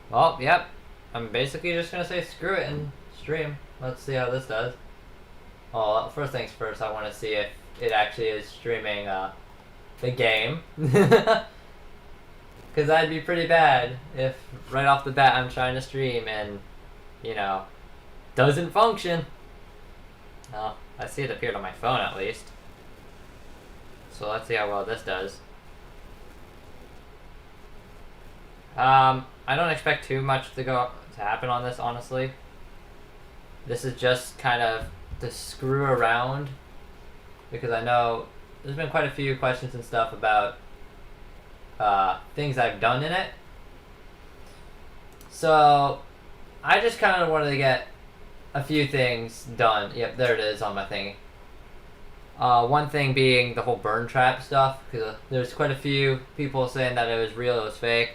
Well, yep. I'm basically just gonna say screw it and stream. Let's see how this does. Well, first things first, I want to see if it actually is streaming the game. Because that'd be pretty bad if right off the bat I'm trying to stream and, you know, doesn't function. Well, I see it appeared on my phone at least. So let's see how well this does. I don't expect too much to happen on this, honestly. This is just kind of to screw around, because I know there's been quite a few questions and stuff about things I've done in it. So I just kind of wanted to get a few things done. Yep, there it is on my thingy. One thing being the whole burn trap stuff, because there's quite a few people saying that it was real, it was fake.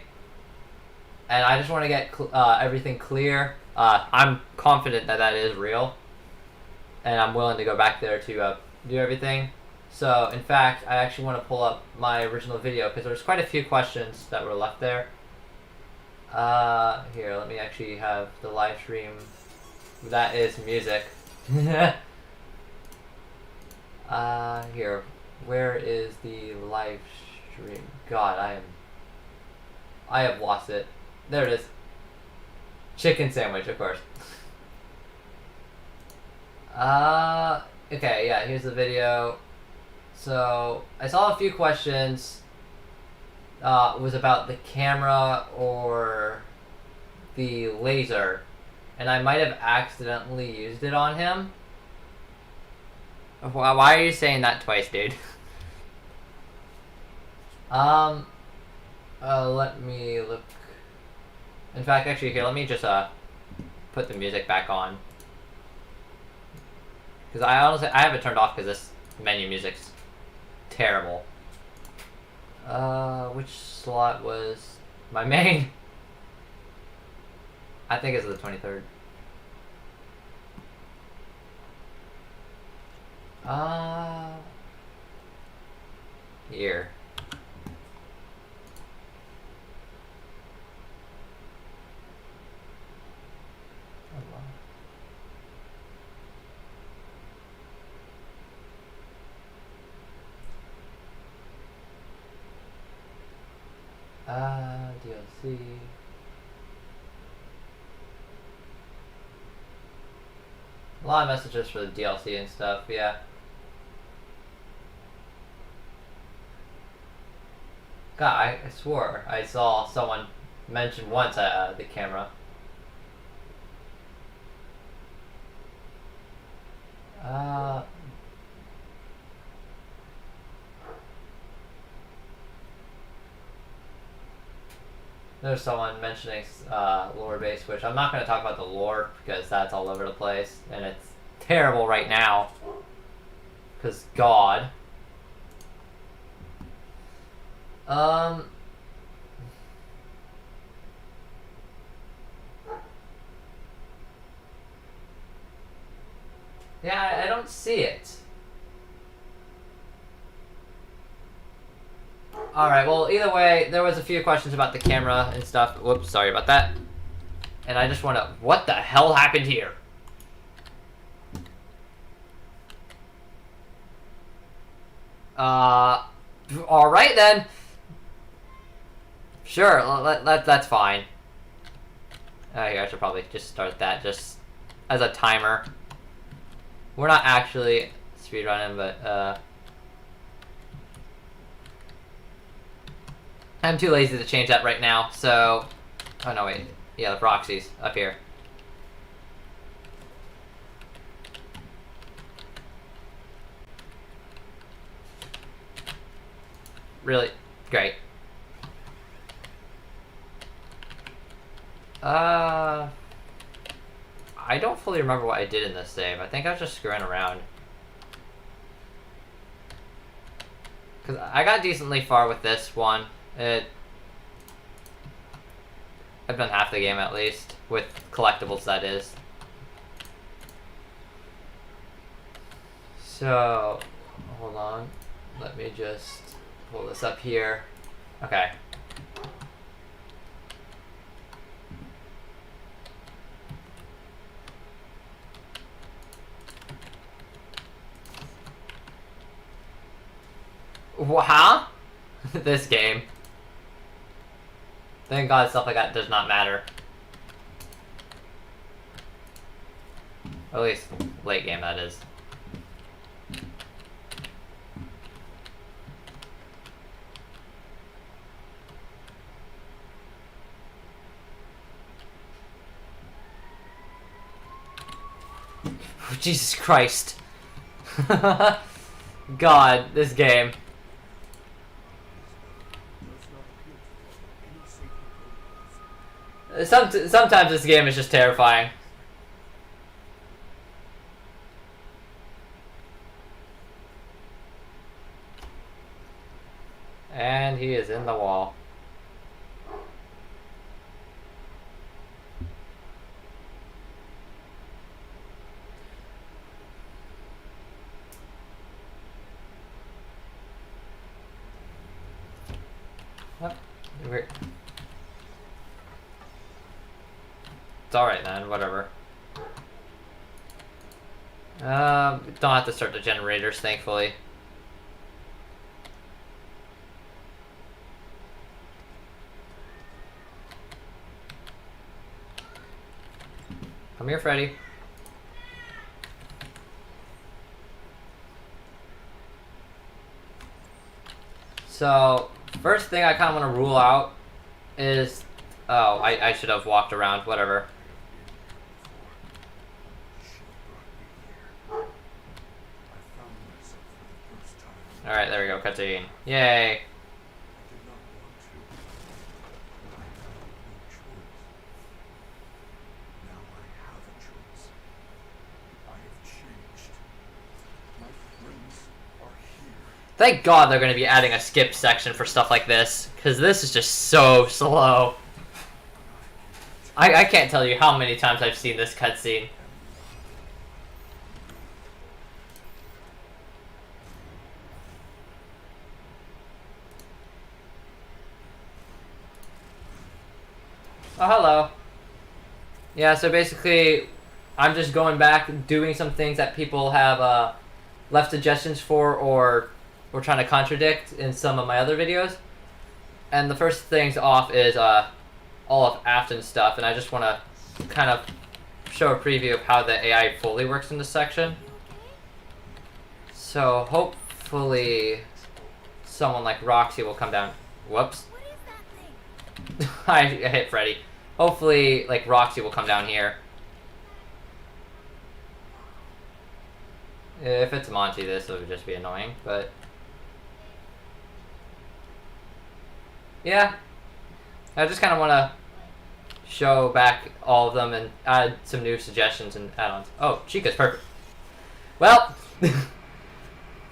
And I just want to get everything clear. I'm confident that that is real. And I'm willing to go back there to do everything. So, in fact, I actually want to pull up my original video, because there's quite a few questions that were left there. Here, let me actually have the live stream. That is music. Here. Where is the live stream? God, I have lost it. There it is. Chicken sandwich, of course. Okay, yeah, here's the video. So, I saw a few questions. Was about the camera or the laser. And I might have accidentally used it on him. Why are you saying that twice, dude? Let me look. In fact, actually, here, let me just, put the music back on. Because I have it turned off because this menu music's terrible. Which slot was my main? I think it's the 23rd. Here. DLC. A lot of messages for the DLC and stuff, yeah. God, I swore I saw someone mention once the camera. There's someone mentioning lore base, which I'm not going to talk about the lore because that's all over the place and it's terrible right now. Because God. Yeah, I don't see it. Alright, well, either way, there was a few questions about the camera and stuff. Whoops, sorry about that. And I just want to... What the hell happened here? Alright then. Sure, that's fine. Here, I should probably just start that just as a timer. We're not actually speedrunning, but, I'm too lazy to change that right now, so... Oh, no, wait. Yeah, the proxies up here. Really? Great. I don't fully remember what I did in this save. I think I was just screwing around. Because I got decently far with this one. I've done half the game at least, with collectibles that is. So, hold on. Let me just pull this up here. Okay. Huh? This game. Thank God stuff like that does not matter. Or at least late game, that is. Oh, Jesus Christ. God, this game. Sometimes this game is just terrifying. And he is in the wall. What? It's alright then, whatever. Don't have to start the generators, thankfully. Come here, Freddy. So, first thing I kind of want to rule out is... Oh, I should have walked around, whatever. Alright, there we go, cutscene. Yay! Thank God they're going to be adding a skip section for stuff like this, because this is just so slow. I can't tell you how many times I've seen this cutscene. Oh, hello. Yeah, so basically, I'm just going back, doing some things that people have left suggestions for, or were trying to contradict in some of my other videos. And the first things off is all of Afton's stuff, and I just want to kind of show a preview of how the AI fully works in this section. So hopefully someone like Roxy will come down. Whoops. I hit Freddy. Hopefully like Roxy will come down here. If it's Monty, this would just be annoying, but yeah, I just kind of want to show back all of them and add some new suggestions and add-ons. Oh, Chica's perfect. Well,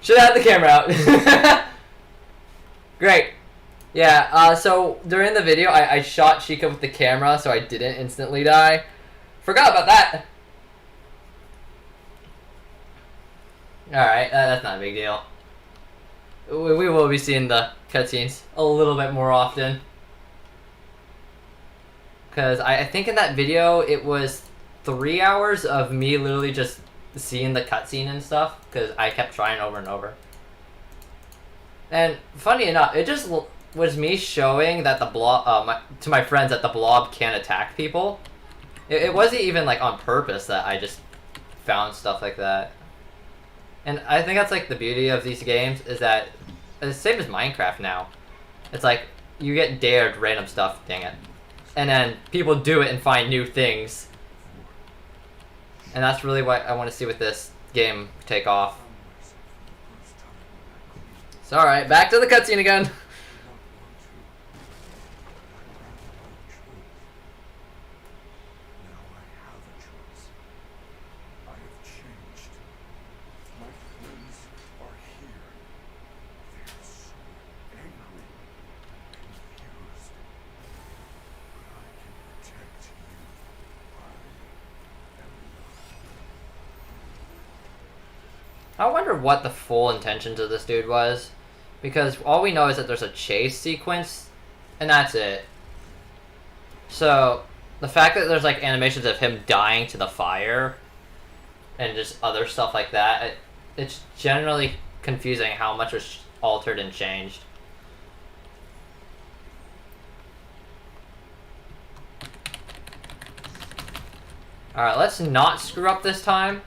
should have had the camera out. Great. Yeah, so during the video, I shot Chica with the camera, so I didn't instantly die. Forgot about that. Alright, that's not a big deal. We will be seeing the cutscenes a little bit more often. Because I think in that video, it was 3 hours of me literally just seeing the cutscene and stuff. Because I kept trying over and over. And funny enough, it just was me showing that the blob, to my friends that the blob can't attack people. It wasn't even like on purpose that I just found stuff like that. And I think that's like the beauty of these games is that it's the same as Minecraft now. It's like you get dared random stuff, dang it. And then people do it and find new things. And that's really what I want to see with this game take off. So alright, back to the cutscene again. I wonder what the full intentions of this dude was. Because all we know is that there's a chase sequence, and that's it. So, the fact that there's like animations of him dying to the fire, and just other stuff like that, it's generally confusing how much was altered and changed. Alright, let's not screw up this time.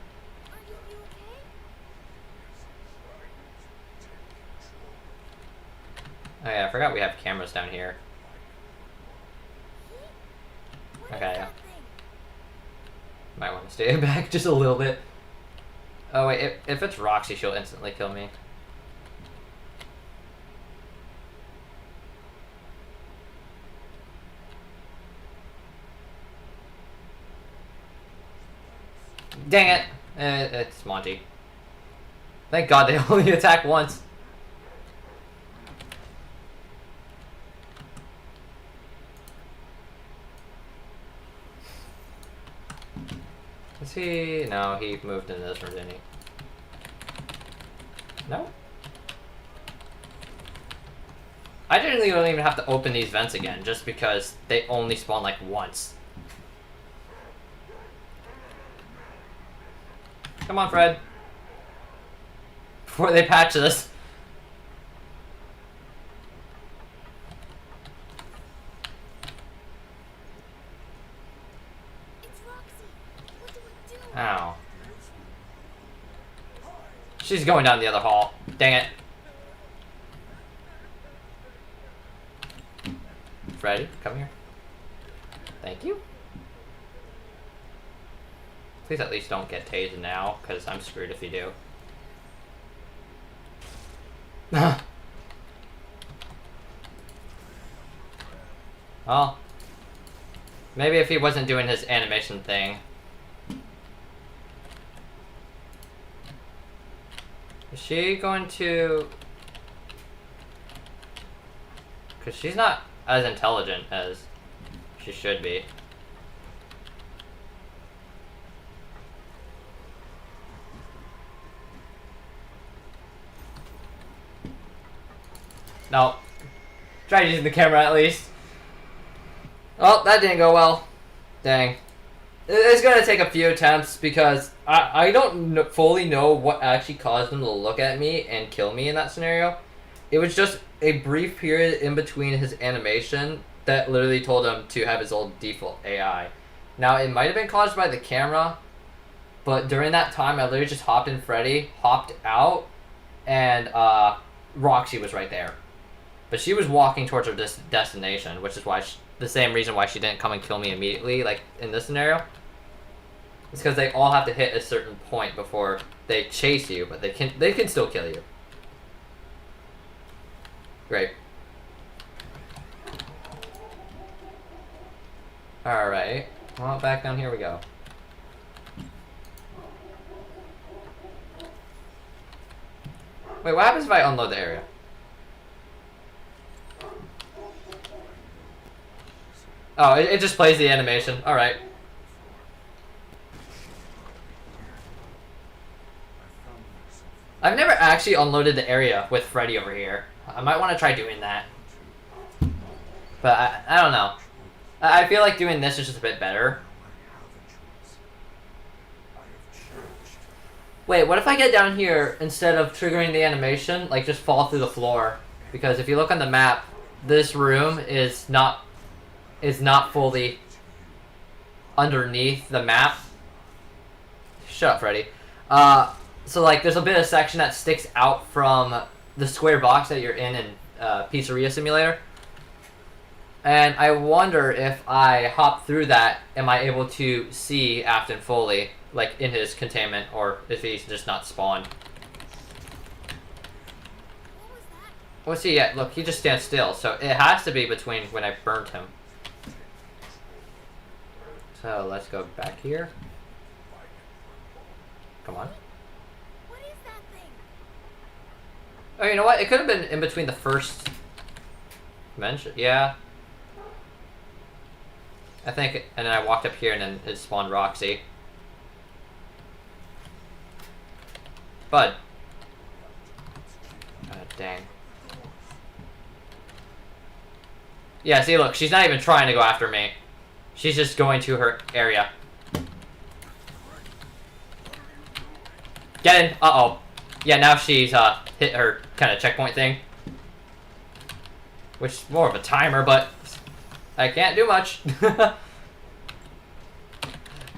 Oh yeah, I forgot we have cameras down here. Okay, yeah. Might want to stay back just a little bit. Oh wait, if it's Roxy, she'll instantly kill me. Dang it! It's Monty. Thank God they only attack once. Is he? No, he moved into this room, didn't he? No? I generally don't even have to open these vents again, just because they only spawn like once. Come on, Fred. Before they patch this. Ow. She's going down the other hall. Dang it. Freddy, come here. Thank you. Please at least don't get tased now, because I'm screwed if you do. Well, maybe if he wasn't doing his animation thing. Is she going to... Because she's not as intelligent as she should be. No. Try using the camera at least. Oh, that didn't go well. Dang. It's gonna take a few attempts because I don't fully know what actually caused him to look at me and kill me in that scenario. It was just a brief period in between his animation that literally told him to have his old default AI. Now, it might have been caused by the camera, but during that time, I literally just hopped in Freddy, hopped out, and Roxy was right there. But she was walking towards her destination, which is why the same reason why she didn't come and kill me immediately, like in this scenario. It's because they all have to hit a certain point before they chase you, but they can still kill you. Great. Alright. Well, back down here we go. Wait, what happens if I unload the area? Oh, it just plays the animation. Alright. I've never actually unloaded the area with Freddy over here. I might want to try doing that. But I don't know. I feel like doing this is just a bit better. Wait, what if I get down here instead of triggering the animation, like just fall through the floor? Because if you look on the map, this room is not fully underneath the map. Shut up, Freddy. So like there's a bit of section that sticks out from the square box that you're in Pizzeria Simulator. And I wonder if I hop through that, am I able to see Afton fully, like in his containment, or if he's just not spawned. Well, see, yeah, look, he just stands still, so it has to be between when I burnt him. So let's go back here. Come on. What is that thing? Oh, you know what? It could have been in between the first mention. Yeah. I think, and then I walked up here and then it spawned Roxy. Bud. Dang. Yeah, see, look, she's not even trying to go after me. She's just going to her area. Get in. Uh-oh. Yeah, now she's hit her kind of checkpoint thing. Which is more of a timer, but I can't do much.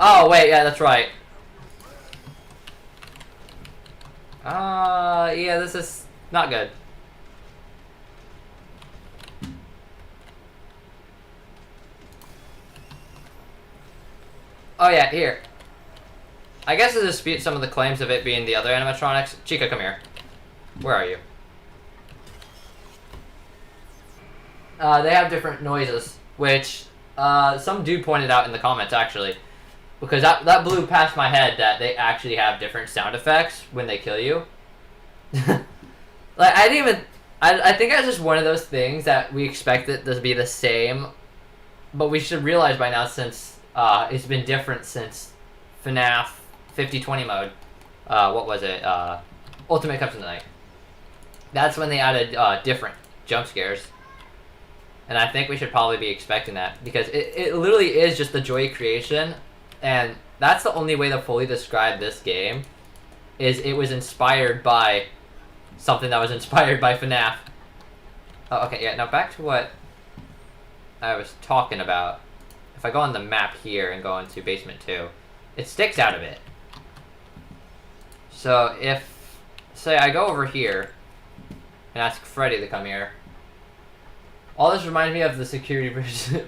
Oh, wait, yeah, that's right. Yeah, this is not good. Oh, yeah, here. I guess to dispute some of the claims of it being the other animatronics. Chica, come here. Where are you? They have different noises, which some dude pointed out in the comments, actually. Because that blew past my head that they actually have different sound effects when they kill you. Like, I didn't even... I think it's just one of those things that we expect it to be the same. But we should realize by now, since it's been different since FNAF 50/20 mode. What was it? Ultimate Comes in the Night. That's when they added different jump scares. And I think we should probably be expecting that. Because it literally is just the joy of creation. And that's the only way to fully describe this game. Is it was inspired by something that was inspired by FNAF. Oh, okay, yeah, now back to what I was talking about. If I go on the map here and go into Basement 2, it sticks out a bit. So if, say, I go over here and ask Freddy to come here, all this reminds me of the security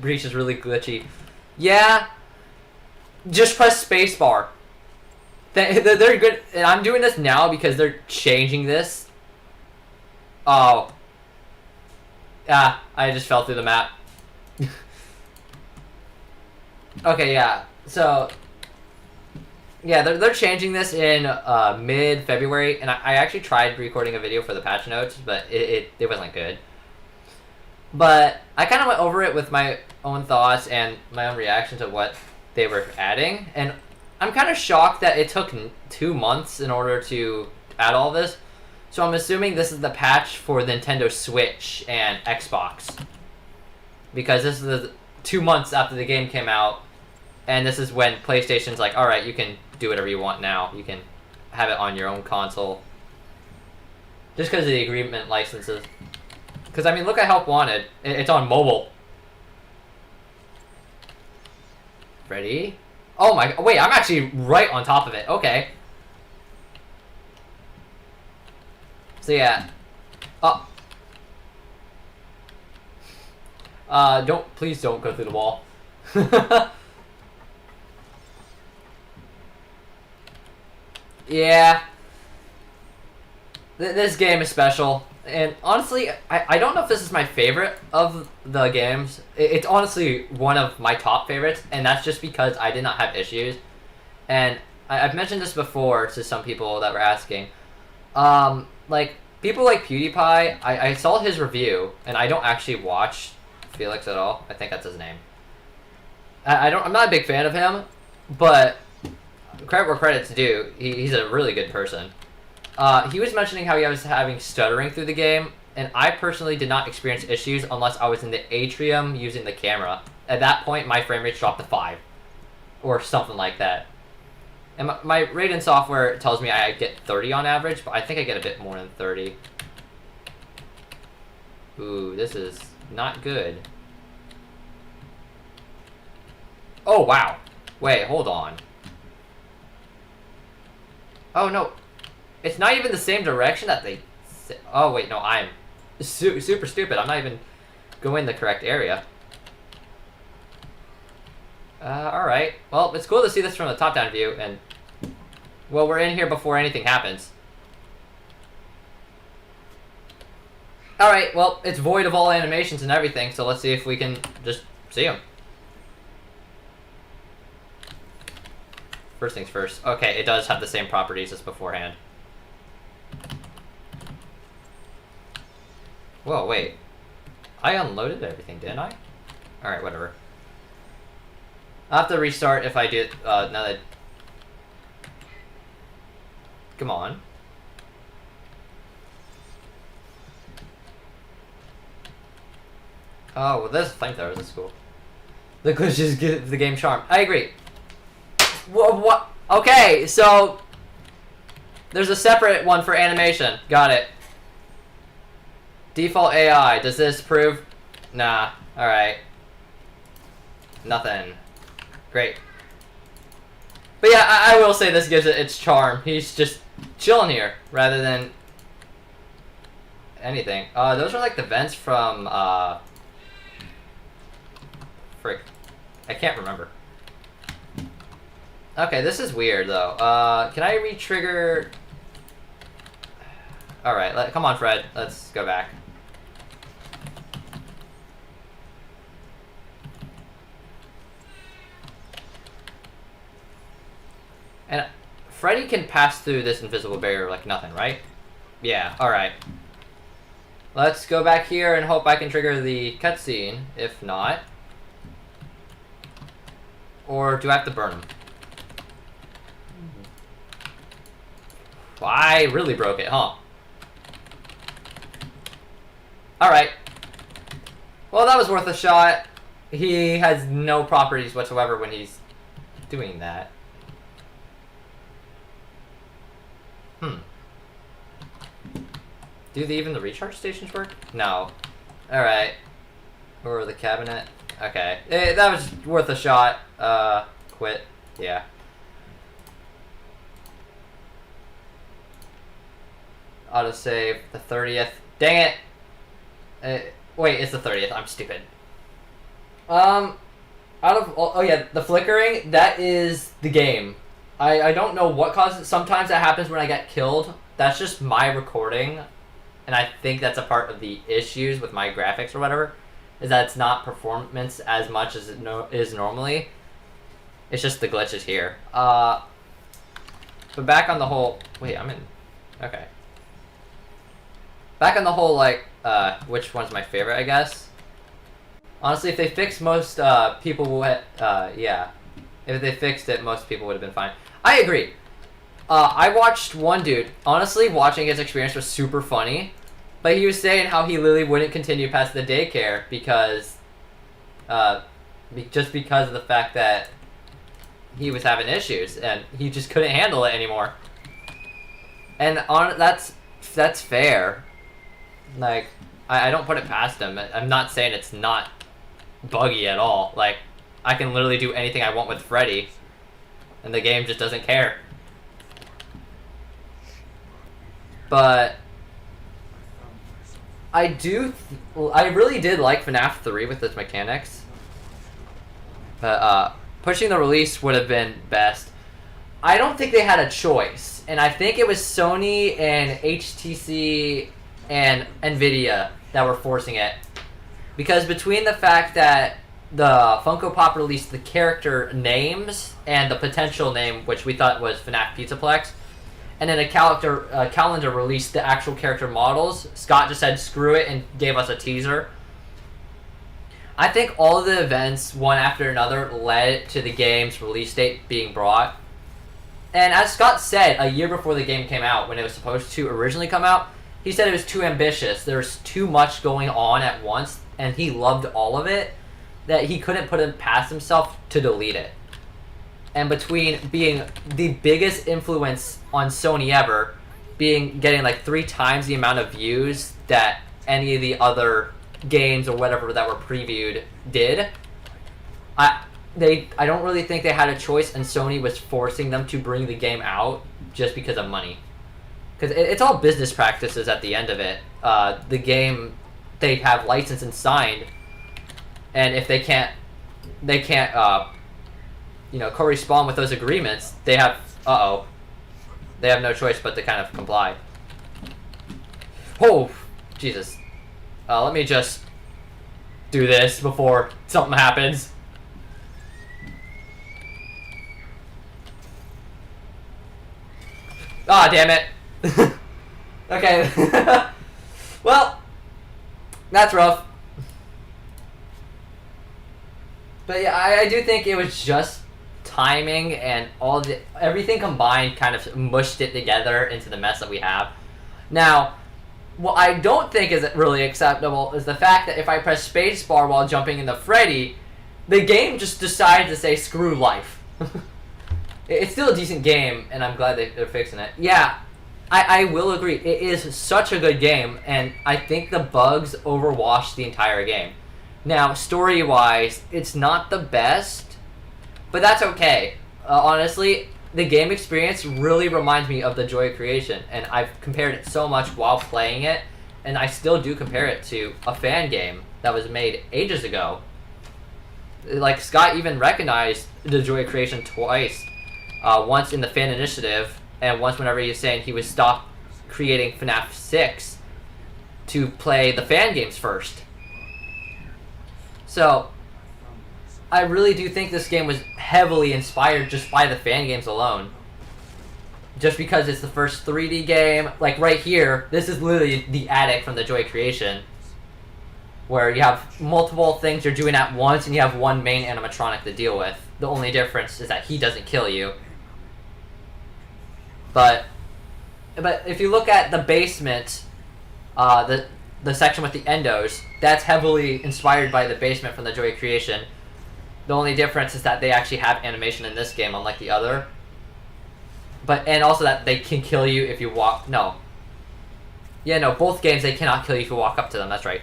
breach is really glitchy. Yeah, just press spacebar. They're good, and I'm doing this now because they're changing this. Oh. Ah, I just fell through the map. Okay, yeah. So, yeah, they're changing this in mid-February, and I actually tried recording a video for the patch notes, but it wasn't good. But I kind of went over it with my own thoughts and my own reaction to what they were adding, and I'm kind of shocked that it took 2 months in order to add all this. So I'm assuming this is the patch for Nintendo Switch and Xbox. Because this is the 2 months after the game came out, and this is when PlayStation's like, alright, you can do whatever you want now. You can have it on your own console. Just because of the agreement licenses. Because, I mean, look at Help Wanted. It's on mobile. Ready? Oh my, wait, I'm actually right on top of it. Okay. So yeah. Oh. Please don't go through the wall. Yeah. This game is special. And honestly, I don't know if this is my favorite of the games. It's honestly one of my top favorites, and that's just because I did not have issues. And I've mentioned this before to some people that were asking. Like, people like PewDiePie, I saw his review, and I don't actually watch Felix at all. I think that's his name. I'm not a big fan of him, but credit where credit's due, he's a really good person. He was mentioning how he was having stuttering through the game, and I personally did not experience issues unless I was in the atrium using the camera. At that point, my frame rate dropped to 5, or something like that. And my rating software tells me I get 30 on average, but I think I get a bit more than 30. Ooh, this is not good. Oh, wow. Wait, hold on. Oh, no. It's not even the same direction that they... Oh, wait, no, I'm super stupid. I'm not even going the correct area. Alright. Well, it's cool to see this from the top-down view, and... Well, we're in here before anything happens. Alright, well, it's void of all animations and everything, so let's see if we can just see them. First things first. Okay, it does have the same properties as beforehand. Whoa, wait. I unloaded everything, didn't I? Alright, whatever. I'll have to restart if I do it, now that... Come on. Oh, well, there's flamethrowers, that's cool. The glitches give the game charm. I agree. What? Okay, so... There's a separate one for animation. Got it. Default AI. Does this prove? Nah. Alright. Nothing. Great. But yeah, I will say this gives it its charm. He's just chilling here rather than anything. Those are like the vents from, frick. I can't remember. Okay, this is weird though. Can I re-trigger? Alright, come on Fred. Let's go back. And Freddy can pass through this invisible barrier like nothing, right? Yeah, alright. Let's go back here and hope I can trigger the cutscene. If not... Or do I have to burn him? I really broke it, huh? Alright. Well, that was worth a shot. He has no properties whatsoever when he's doing that. Do even the recharge stations work? No. Alright. Or the cabinet? Okay. That was worth a shot. Quit. Yeah. Autosave the 30th. Dang it! Wait, it's the 30th. I'm stupid. Out of... Oh yeah, the flickering, that is the game. I don't know what causes... Sometimes that happens when I get killed. That's just my recording. And I think that's a part of the issues with my graphics or whatever. Is that it's not performance as much as it is normally. It's just the glitches here. But back on the whole... Wait, I'm in... Okay. Back on the whole, like, which one's my favorite, I guess. Honestly, if they fixed most, people would... yeah. If they fixed it, most people would have been fine. I agree. I watched one dude. Honestly, watching his experience was super funny. But he was saying how he literally wouldn't continue past the daycare because... just because of the fact that he was having issues. And he just couldn't handle it anymore. And that's fair. Like, I don't put it past him. I'm not saying it's not buggy at all. Like, I can literally do anything I want with Freddy. And the game just doesn't care. But I really did like FNAF 3 with its mechanics. But pushing the release would have been best. I don't think they had a choice. And I think it was Sony and HTC and Nvidia that were forcing it. Because between the fact that the Funko Pop released the character names and the potential name, which we thought was FNAF Pizzaplex, and then a calendar released the actual character models, Scott just said screw it and gave us a teaser. I think all of the events, one after another, led to the game's release date being brought. And as Scott said a year before the game came out, when it was supposed to originally come out, he said it was too ambitious. There's too much going on at once, and he loved all of it, that he couldn't put it past himself to delete it. And between being the biggest influence on Sony ever, getting like 3 times the amount of views that any of the other games or whatever that were previewed did, I don't really think they had a choice, and Sony was forcing them to bring the game out just because of money. Because it's all business practices at the end of it. The game, they have licensed and signed, and if they can't, correspond with those agreements, they have, they have no choice but to kind of comply. Oh, Jesus. Let me just do this before something happens. Ah, damn it. Okay. Well, that's rough. But yeah, I do think it was just timing and everything combined kind of mushed it together into the mess that we have. Now, what I don't think is really acceptable is the fact that if I press spacebar while jumping into Freddy, the game just decides to say screw life. It's still a decent game, and I'm glad they're fixing it. Yeah, I will agree. It is such a good game, and I think the bugs overwash the entire game. Now, story-wise, it's not the best, but that's okay. Honestly, the game experience really reminds me of the joy of creation, and I've compared it so much while playing it, and I still do compare it to a fan game that was made ages ago. Like, Scott even recognized the joy of creation twice. Once in the fan initiative, and once whenever he was saying he would stop creating FNAF 6 to play the fan games first. So, I really do think this game was heavily inspired just by the fan games alone. Just because it's the first 3D game. Like, right here, this is literally the attic from the Joy Creation. Where you have multiple things you're doing at once, and you have one main animatronic to deal with. The only difference is that he doesn't kill you. But if you look at the basement, the section with the endos, that's heavily inspired by the basement from the Joy Creation. The only difference is that they actually have animation in this game, unlike the other. And also that they can kill you if you walk. No. Yeah, no. Both games they cannot kill you if you walk up to them. That's right.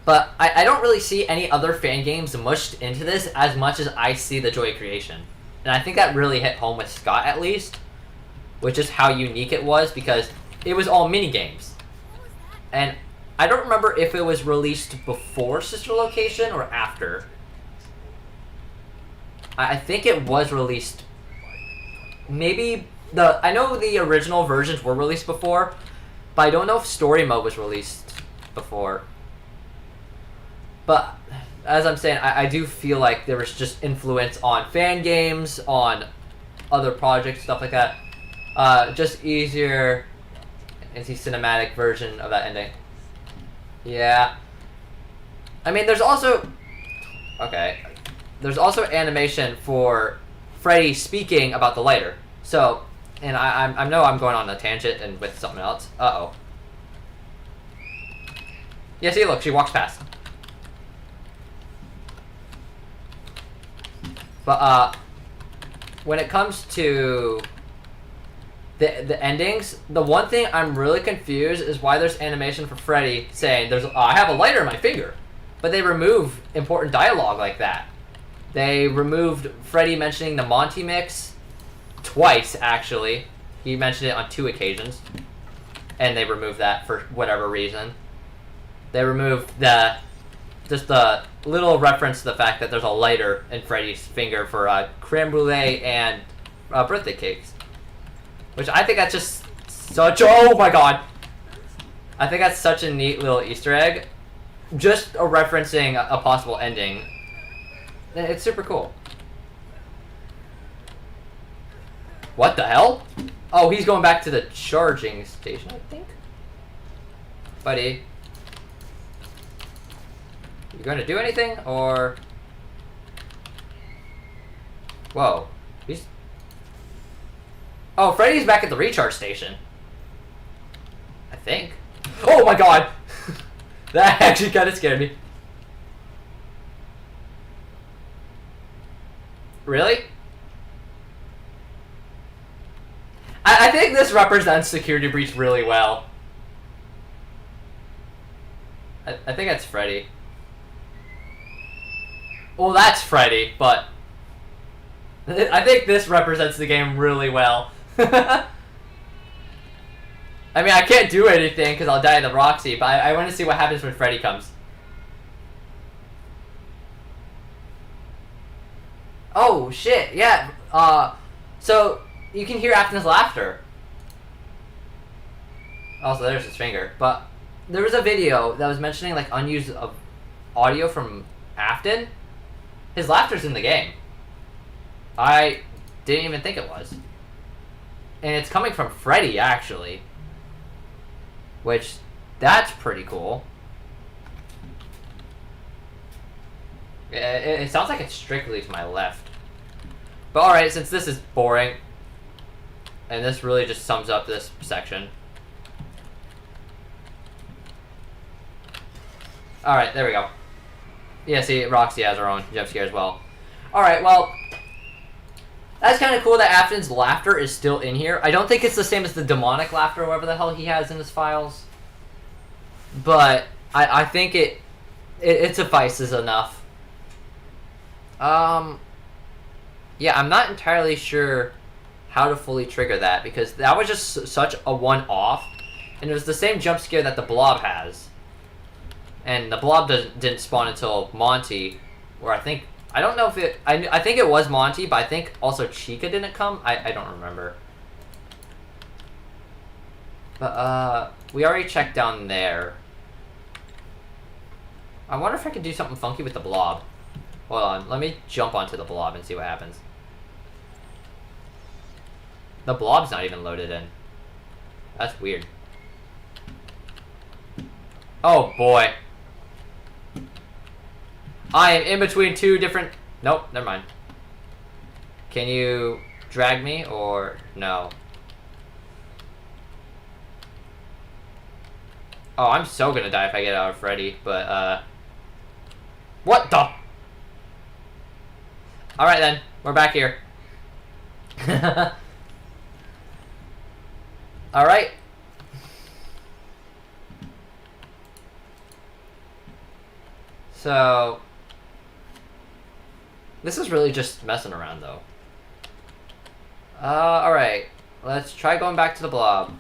But I don't really see any other fan games mushed into this as much as I see the Joy Creation. And I think that really hit home with Scott, at least. Which is how unique it was, because it was all mini-games. And I don't remember if it was released before Sister Location or after. I think it was released... Maybe... I know the original versions were released before, but I don't know if Story Mode was released before. But, as I'm saying, I do feel like there was just influence on fan games, on other projects, stuff like that. Just easier anti-cinematic version of that ending. Yeah. I mean, there's also... Okay. There's also animation for Freddy speaking about the lighter. So, and I know I'm going on a tangent and with something else. Uh-oh. Yeah, see, look, she walks past. But, when it comes to the endings, the one thing I'm really confused is why there's animation for Freddy saying, I have a lighter in my finger. But they remove important dialogue like that. They removed Freddy mentioning the Monty mix twice, actually. He mentioned it on 2 occasions. And they removed that for whatever reason. They removed just the little reference to the fact that there's a lighter in Freddy's finger for creme brulee and birthday cakes. Which I think that's just such... Oh my god! I think that's such a neat little Easter egg. Just referencing a possible ending. It's super cool. What the hell? Oh, he's going back to the charging station, I think. Buddy. You going to do anything, or... Whoa. He's... Oh, Freddy's back at the recharge station. I think. Oh my god! That actually kind of scared me. Really? I think this represents security breach really well. I think that's Freddy. Well, that's Freddy, but... I think this represents the game really well. I mean, I can't do anything because I'll die in the Roxy, but I want to see what happens when Freddy comes. Oh, shit, yeah. So, you can hear Afton's laughter. Also, there's his finger. But there was a video that was mentioning, like, unused audio from Afton. His laughter's in the game. I didn't even think it was. And it's coming from Freddy, actually. Which, that's pretty cool. It sounds like it's strictly to my left. But alright, since this is boring, and this really just sums up this section. Alright, there we go. Yeah, see, Roxy has her own jump scare as well. Alright, well, That's kind of cool that Afton's laughter is still in here. I don't think it's the same as the demonic laughter or whatever the hell he has in his files. But I think it suffices enough. Yeah, I'm not entirely sure how to fully trigger that because that was just such a one-off. And it was the same jump scare that the Blob has. And the Blob didn't spawn until Monty, where I don't know if it... I think it was Monty, but I think also Chica didn't come. I don't remember. But, we already checked down there. I wonder if I could do something funky with the Blob. Hold on, let me jump onto the Blob and see what happens. The Blob's not even loaded in. That's weird. Oh, boy. I am in between two different... Nope, never mind. Can you drag me or no? Oh, I'm so gonna die if I get out of Freddy, but, what the? Alright then, we're back here. Alright. So... This is really just messing around, though. Alright. Let's try going back to the Blob.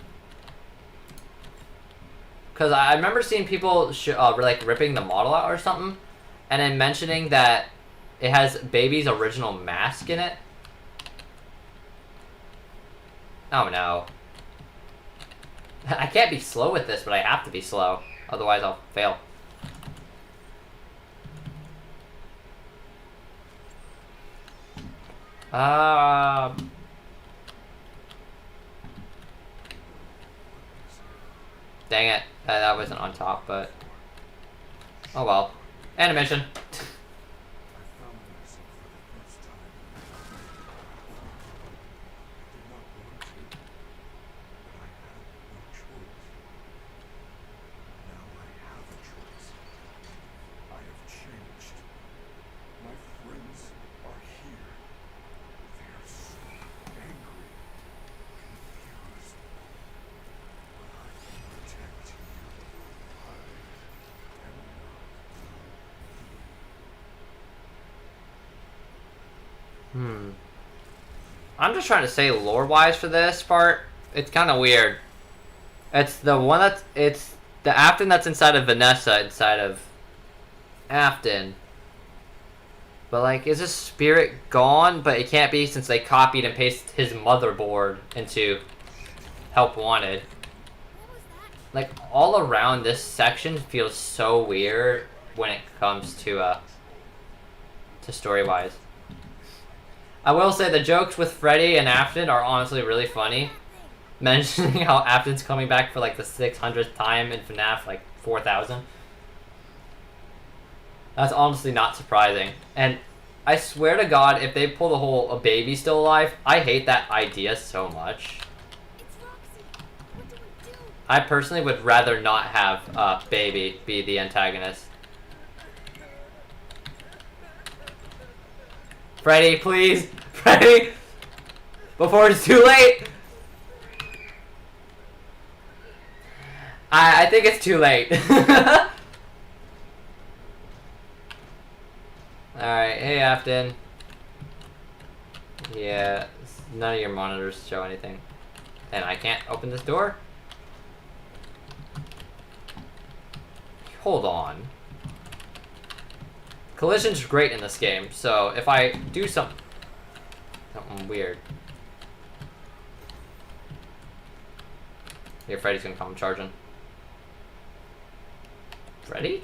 Because I remember seeing people, like, ripping the model out or something. And then mentioning that it has Baby's original mask in it. Oh, no. I can't be slow with this, but I have to be slow. Otherwise, I'll fail. Dang it. That wasn't on top, but... Oh well. Animation. I'm just trying to say lore-wise for this part. It's kind of weird. It's the one that's... It's the Afton that's inside of Vanessa inside of Afton. But, like, is his spirit gone? But it can't be since they copied and pasted his motherboard into Help Wanted. Like, all around this section feels so weird when it comes to story-wise. I will say the jokes with Freddy and Afton are honestly really funny. Mentioning how Afton's coming back for like the 600th time in FNAF, like 4,000. That's honestly not surprising. And I swear to God, if they pull the whole a baby still alive, I hate that idea so much. I personally would rather not have Baby be the antagonist. Freddy, please! Freddy! Before it's too late! I think it's too late. Alright, hey Afton. Yeah, none of your monitors show anything. And I can't open this door? Hold on. Collision's great in this game, so if I do something weird. Yeah, Freddy's gonna come charging. Freddy?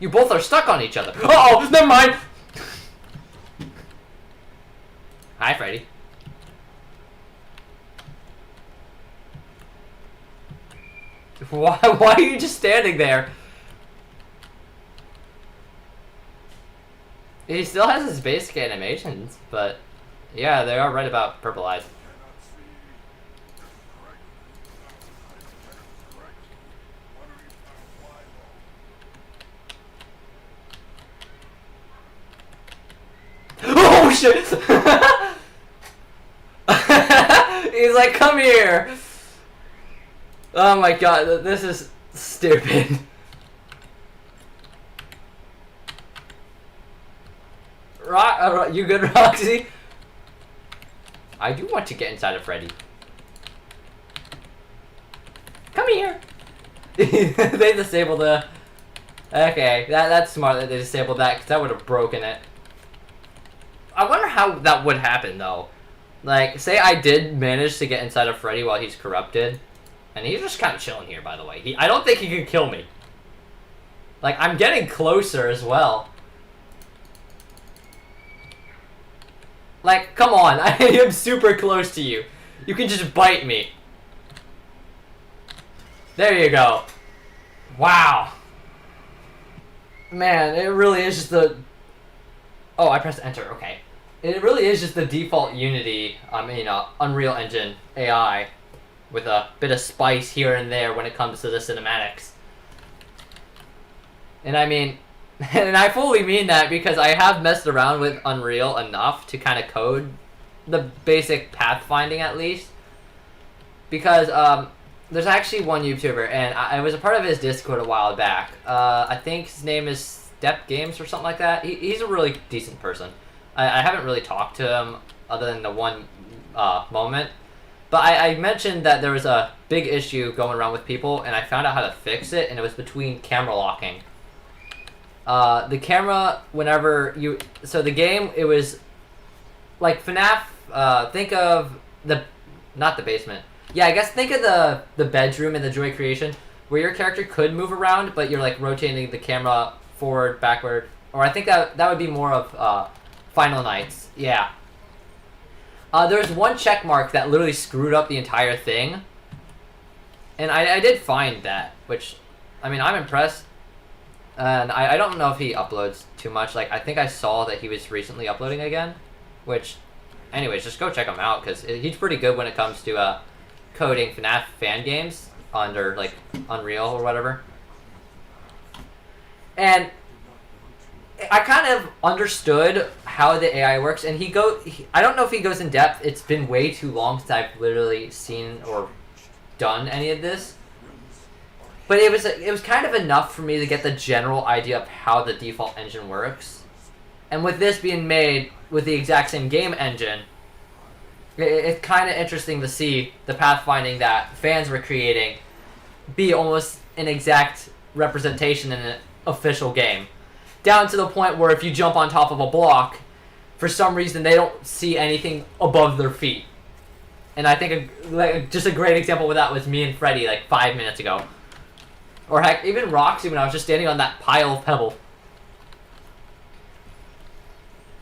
You both are stuck on each other. Uh-oh, never mind! Hi, Freddy. Why are you just standing there? He still has his basic animations, but yeah, they are right about purple eyes. shit! He's like, come here! Oh my god, this is stupid. You good, Roxy? I do want to get inside of Freddy. Come here! They disabled the... Okay, that's smart that they disabled that, because that would have broken it. I wonder how that would happen, though. Like, say I did manage to get inside of Freddy while he's corrupted. And he's just kind of chilling here, by the way. I don't think he can kill me. Like, I'm getting closer as well. Like, come on. I am super close to you. You can just bite me. There you go. Wow. Man, it really is just the... Oh, I pressed enter. Okay. It really is just the default Unity, Unreal Engine AI with a bit of spice here and there when it comes to the cinematics. And I mean, and I fully mean that because I have messed around with Unreal enough to kind of code the basic pathfinding at least. Because there's actually one YouTuber, and I was a part of his Discord a while back. I think his name is Step Games or something like that. He's a really decent person. I haven't really talked to him other than the one moment. But I mentioned that there was a big issue going around with people, and I found out how to fix it, and it was between camera locking. The camera, whenever you... So the game, it was like FNAF, think of the... Not the basement. Yeah, I guess think of the bedroom in the Joy Creation, where your character could move around, but you're like rotating the camera forward, backward. Or I think that would be more of Final Nights. Yeah. There's one check mark that literally screwed up the entire thing. And I did find that, which, I mean, I'm impressed. And I don't know if he uploads too much. Like, I think I saw that he was recently uploading again. Which, anyways, just go check him out, because he's pretty good when it comes to coding FNAF fan games under, like, Unreal or whatever. And I kind of understood how the AI works, and I don't know if he goes in depth. It's been way too long since I've literally seen or done any of this. But it was kind of enough for me to get the general idea of how the default engine works. And with this being made with the exact same game engine, it's kind of interesting to see the pathfinding that fans were creating be almost an exact representation in an official game. Down to the point where if you jump on top of a block, for some reason they don't see anything above their feet. And I think just a great example of that was me and Freddy like 5 minutes ago. Or heck, even Roxy when I was just standing on that pile of pebble.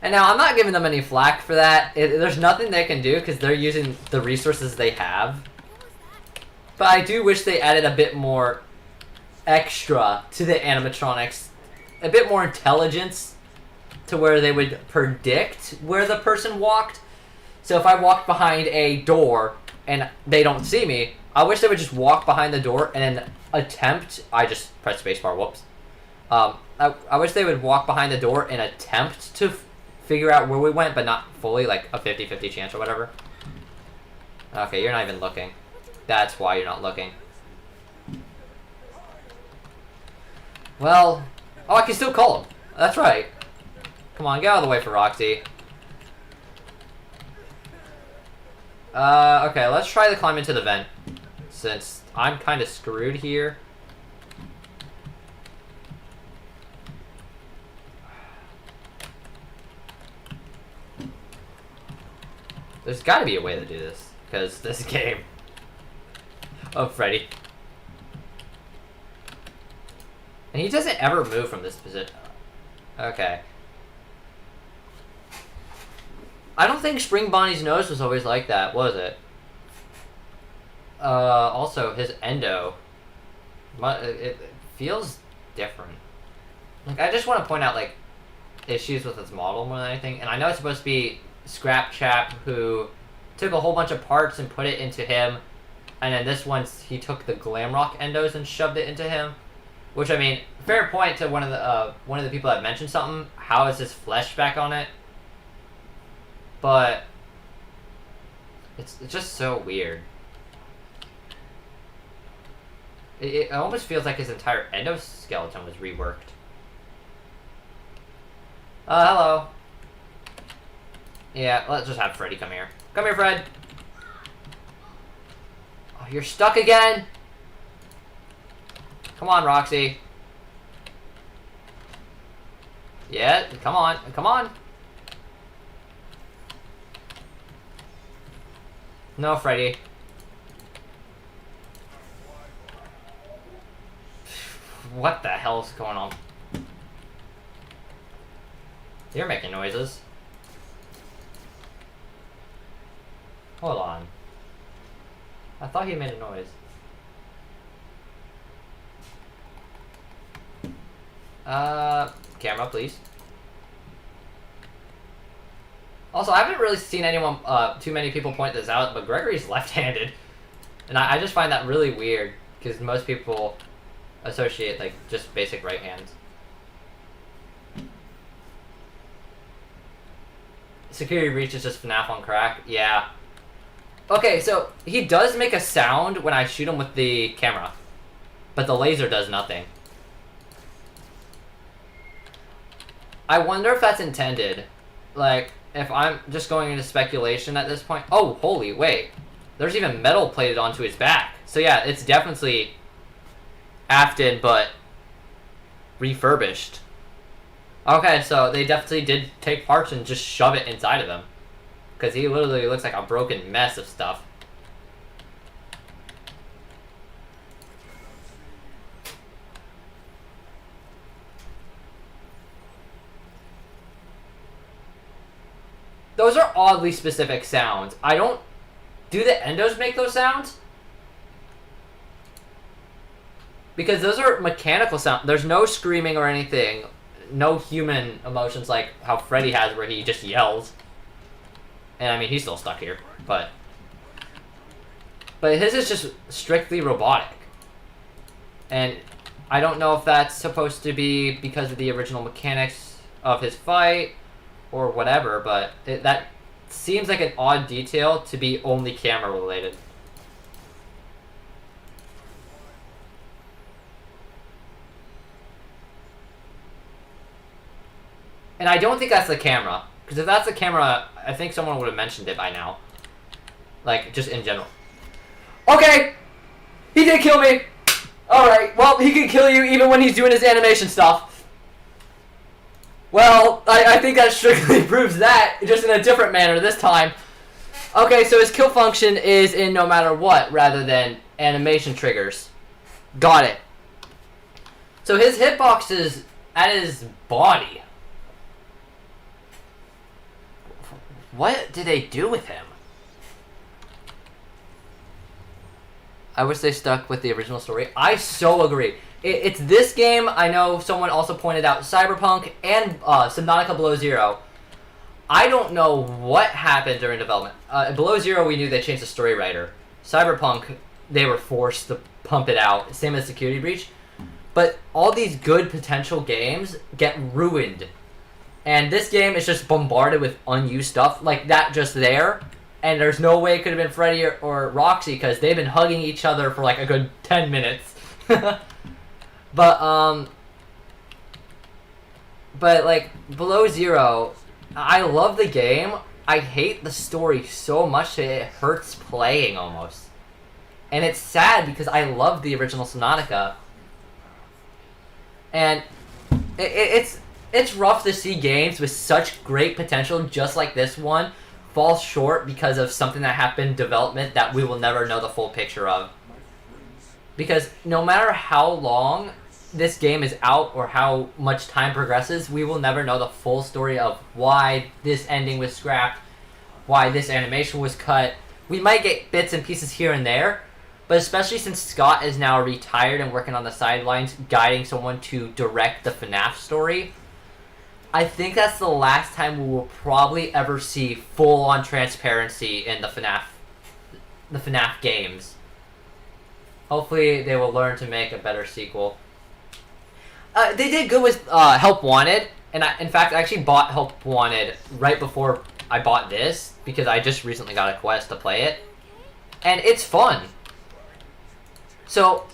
And now, I'm not giving them any flack for that. There's nothing they can do because they're using the resources they have. But I do wish they added a bit more extra to the animatronics. A bit more intelligence to where they would predict where the person walked. So if I walked behind a door and they don't see me, I wish they would just walk behind the door and then attempt... I just pressed spacebar, whoops. I wish they would walk behind the door and attempt to figure out where we went, but not fully, like a 50-50 chance or whatever. Okay, you're not even looking. That's why you're not looking. Well... Oh, I can still call him. That's right. Come on, get out of the way for Roxy. Okay, let's try to climb into the vent. Since I'm kind of screwed here. There's got to be a way to do this. Because this game... Oh, Freddy. And he doesn't ever move from this position. Okay. I don't think Spring Bonnie's nose was always like that, was it? Also, his endo. It feels different. Like, I just want to point out, like, issues with its model more than anything. And I know it's supposed to be Scrap Chap who took a whole bunch of parts and put it into him. And then this one, he took the Glamrock endos and shoved it into him. Which, I mean, fair point to one of the people that mentioned something. How is his flesh back on it? but it's just so weird. It almost feels like his entire endoskeleton was reworked. Hello. Yeah, let's just have Freddy come here. Come here, Fred. Oh, you're stuck again? Come on, Roxy. Yeah, come on, come on. No, Freddy. What the hell's going on? You're making noises. Hold on. I thought he made a noise. Camera, please. Also, I haven't really seen anyone, too many people point this out, but Gregory's left-handed. And I just find that really weird, because most people associate, like, just basic right hands. Security breach is just FNAF on crack. Yeah. Okay, so he does make a sound when I shoot him with the camera, but the laser does nothing. I wonder if that's intended. Like, if I'm just going into speculation at this point. Oh, holy, wait. There's even metal plated onto his back. So yeah, it's definitely Afton, but refurbished. Okay, so they definitely did take parts and just shove it inside of him. Because he literally looks like a broken mess of stuff. Those are oddly specific sounds. I don't... Do the endos make those sounds? Because those are mechanical sounds. There's no screaming or anything. No human emotions like how Freddy has where he just yells. And I mean, he's still stuck here, but his is just strictly robotic. And I don't know if that's supposed to be because of the original mechanics of his fight or whatever, but that seems like an odd detail to be only camera related. And I don't think that's the camera. Because if that's the camera, I think someone would have mentioned it by now. Like, just in general. Okay! He did kill me! Alright, well, he can kill you even when he's doing his animation stuff. Well, I think that strictly proves that, just in a different manner this time. Okay, so his kill function is in no matter what, rather than animation triggers. Got it. So his hitbox is at his body. What did they do with him? I wish they stuck with the original story. I so agree. It's this game. I know someone also pointed out Cyberpunk and Subnautica Below Zero. I don't know what happened during development. Below Zero, we knew they changed the story writer. Cyberpunk, they were forced to pump it out. Same as Security Breach. But all these good potential games get ruined. And this game is just bombarded with unused stuff like that just there. And there's no way it could have been Freddy or Roxy because they've been hugging each other for like a good 10 minutes. But like Below Zero, I love the game. I hate the story so much that it hurts playing almost. And it's sad because I love the original Subnautica. And it's rough to see games with such great potential, just like this one, fall short because of something that happened in development that we will never know the full picture of. Because no matter how long this game is out or how much time progresses, we will never know the full story of why this ending was scrapped, why this animation was cut. We might get bits and pieces here and there, but especially since Scott is now retired and working on the sidelines, guiding someone to direct the FNAF story, I think that's the last time we will probably ever see full-on transparency in the FNAF games. Hopefully they will learn to make a better sequel. They did good with Help Wanted, and in fact, I actually bought Help Wanted right before I bought this because I just recently got a quest to play it, and it's fun. So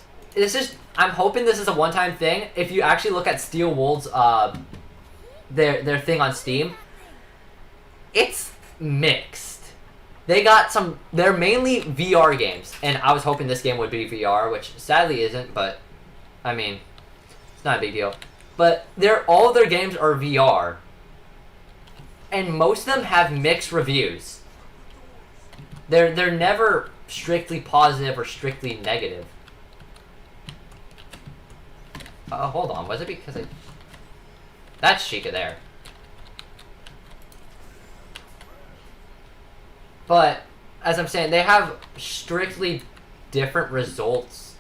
I'm hoping this is a one-time thing. If you actually look at Steel Wool's their thing on Steam, it's mixed. They got they're mainly VR games, and I was hoping this game would be VR, which sadly isn't, but I mean, it's not a big deal. But all of their games are VR, and most of them have mixed reviews. They're never strictly positive or strictly negative. Hold on, was it because that's Chica there. But, as I'm saying, they have strictly different results.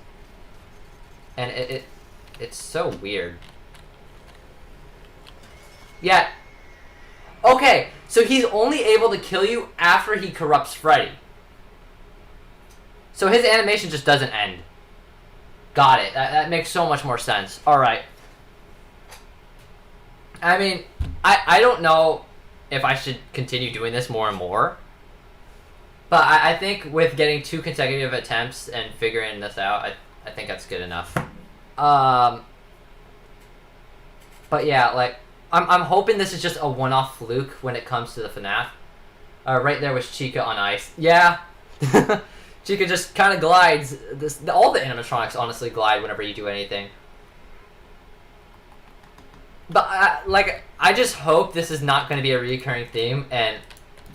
And it's so weird. Yeah. Okay, so he's only able to kill you after he corrupts Freddy. So his animation just doesn't end. Got it. That makes so much more sense. Alright. I mean, I don't know if I should continue doing this more and more. But I think with getting 2 consecutive attempts and figuring this out, I think that's good enough. But yeah, like, I'm hoping this is just a one-off fluke when it comes to the FNAF. Right there was Chica on ice. Yeah. Chica just kind of glides. All the animatronics honestly glide whenever you do anything. But I just hope this is not going to be a recurring theme, and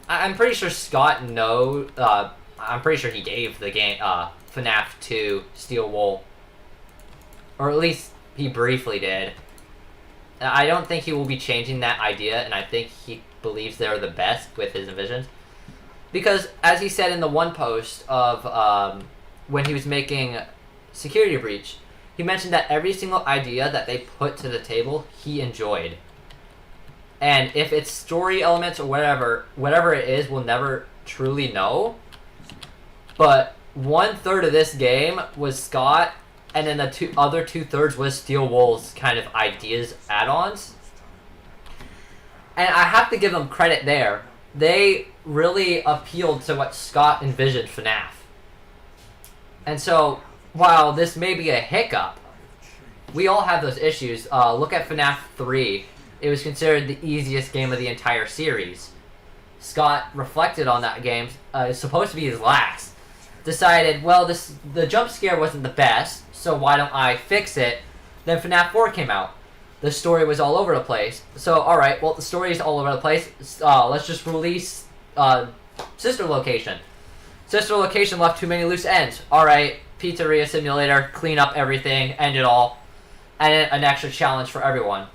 I'm pretty sure Scott I'm pretty sure he gave the game FNAF 2 Steel Wool, or at least he briefly did. I don't think he will be changing that idea, and I think he believes they're the best with his envisions. Because, as he said in the one post of when he was making Security Breach, he mentioned that every single idea that they put to the table, he enjoyed. And if it's story elements or whatever it is, we'll never truly know. But 1/3 of this game was Scott, and then the other 2/3 was Steel Wool's kind of ideas, add-ons. And I have to give them credit there. They really appealed to what Scott envisioned FNAF. And so, while this may be a hiccup, we all have those issues. Look at FNAF 3. It was considered the easiest game of the entire series. Scott reflected on that game. It's supposed to be his last. Decided, well, the jump scare wasn't the best, so why don't I fix it? Then FNAF 4 came out. The story was all over the place. So, alright, well, the story is all over the place. Let's just release Sister Location. Sister Location left too many loose ends. Alright, Pizzeria Simulator, clean up everything, end it all. And then an extra challenge for everyone.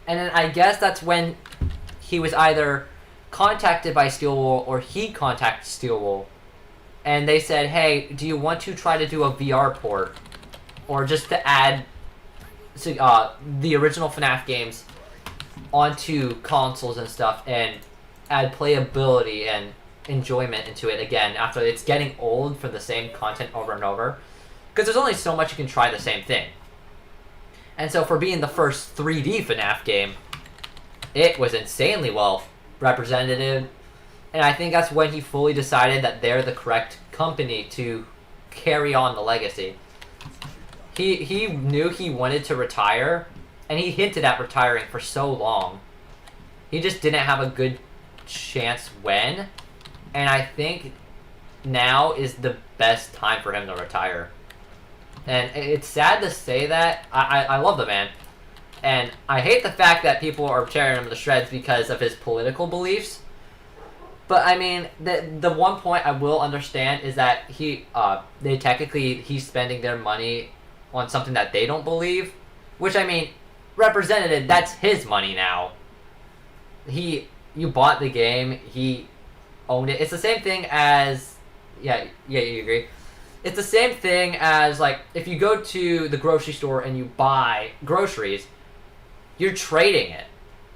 And then I guess that's when he was either contacted by Steel Wool or he contacted Steel Wool. And they said, hey, do you want to try to do a VR port? Or just to add the original FNAF games onto consoles and stuff and add playability and enjoyment into it again after it's getting old for the same content over and over. Because there's only so much you can try the same thing. And so for being the first 3D FNAF game, it was insanely well represented. And I think that's when he fully decided that they're the correct company to carry on the legacy. He knew he wanted to retire, and he hinted at retiring for so long. He just didn't have a good chance when, and I think now is the best time for him to retire. And it's sad to say that. I love the man. And I hate the fact that people are tearing him to shreds because of his political beliefs. But I mean, the one point I will understand is that he's spending their money on something that they don't believe. Which, I mean, represented, that's his money now. You bought the game, he owned it. It's the same thing as... Yeah, you agree. It's the same thing as, like, if you go to the grocery store and you buy groceries, you're trading it.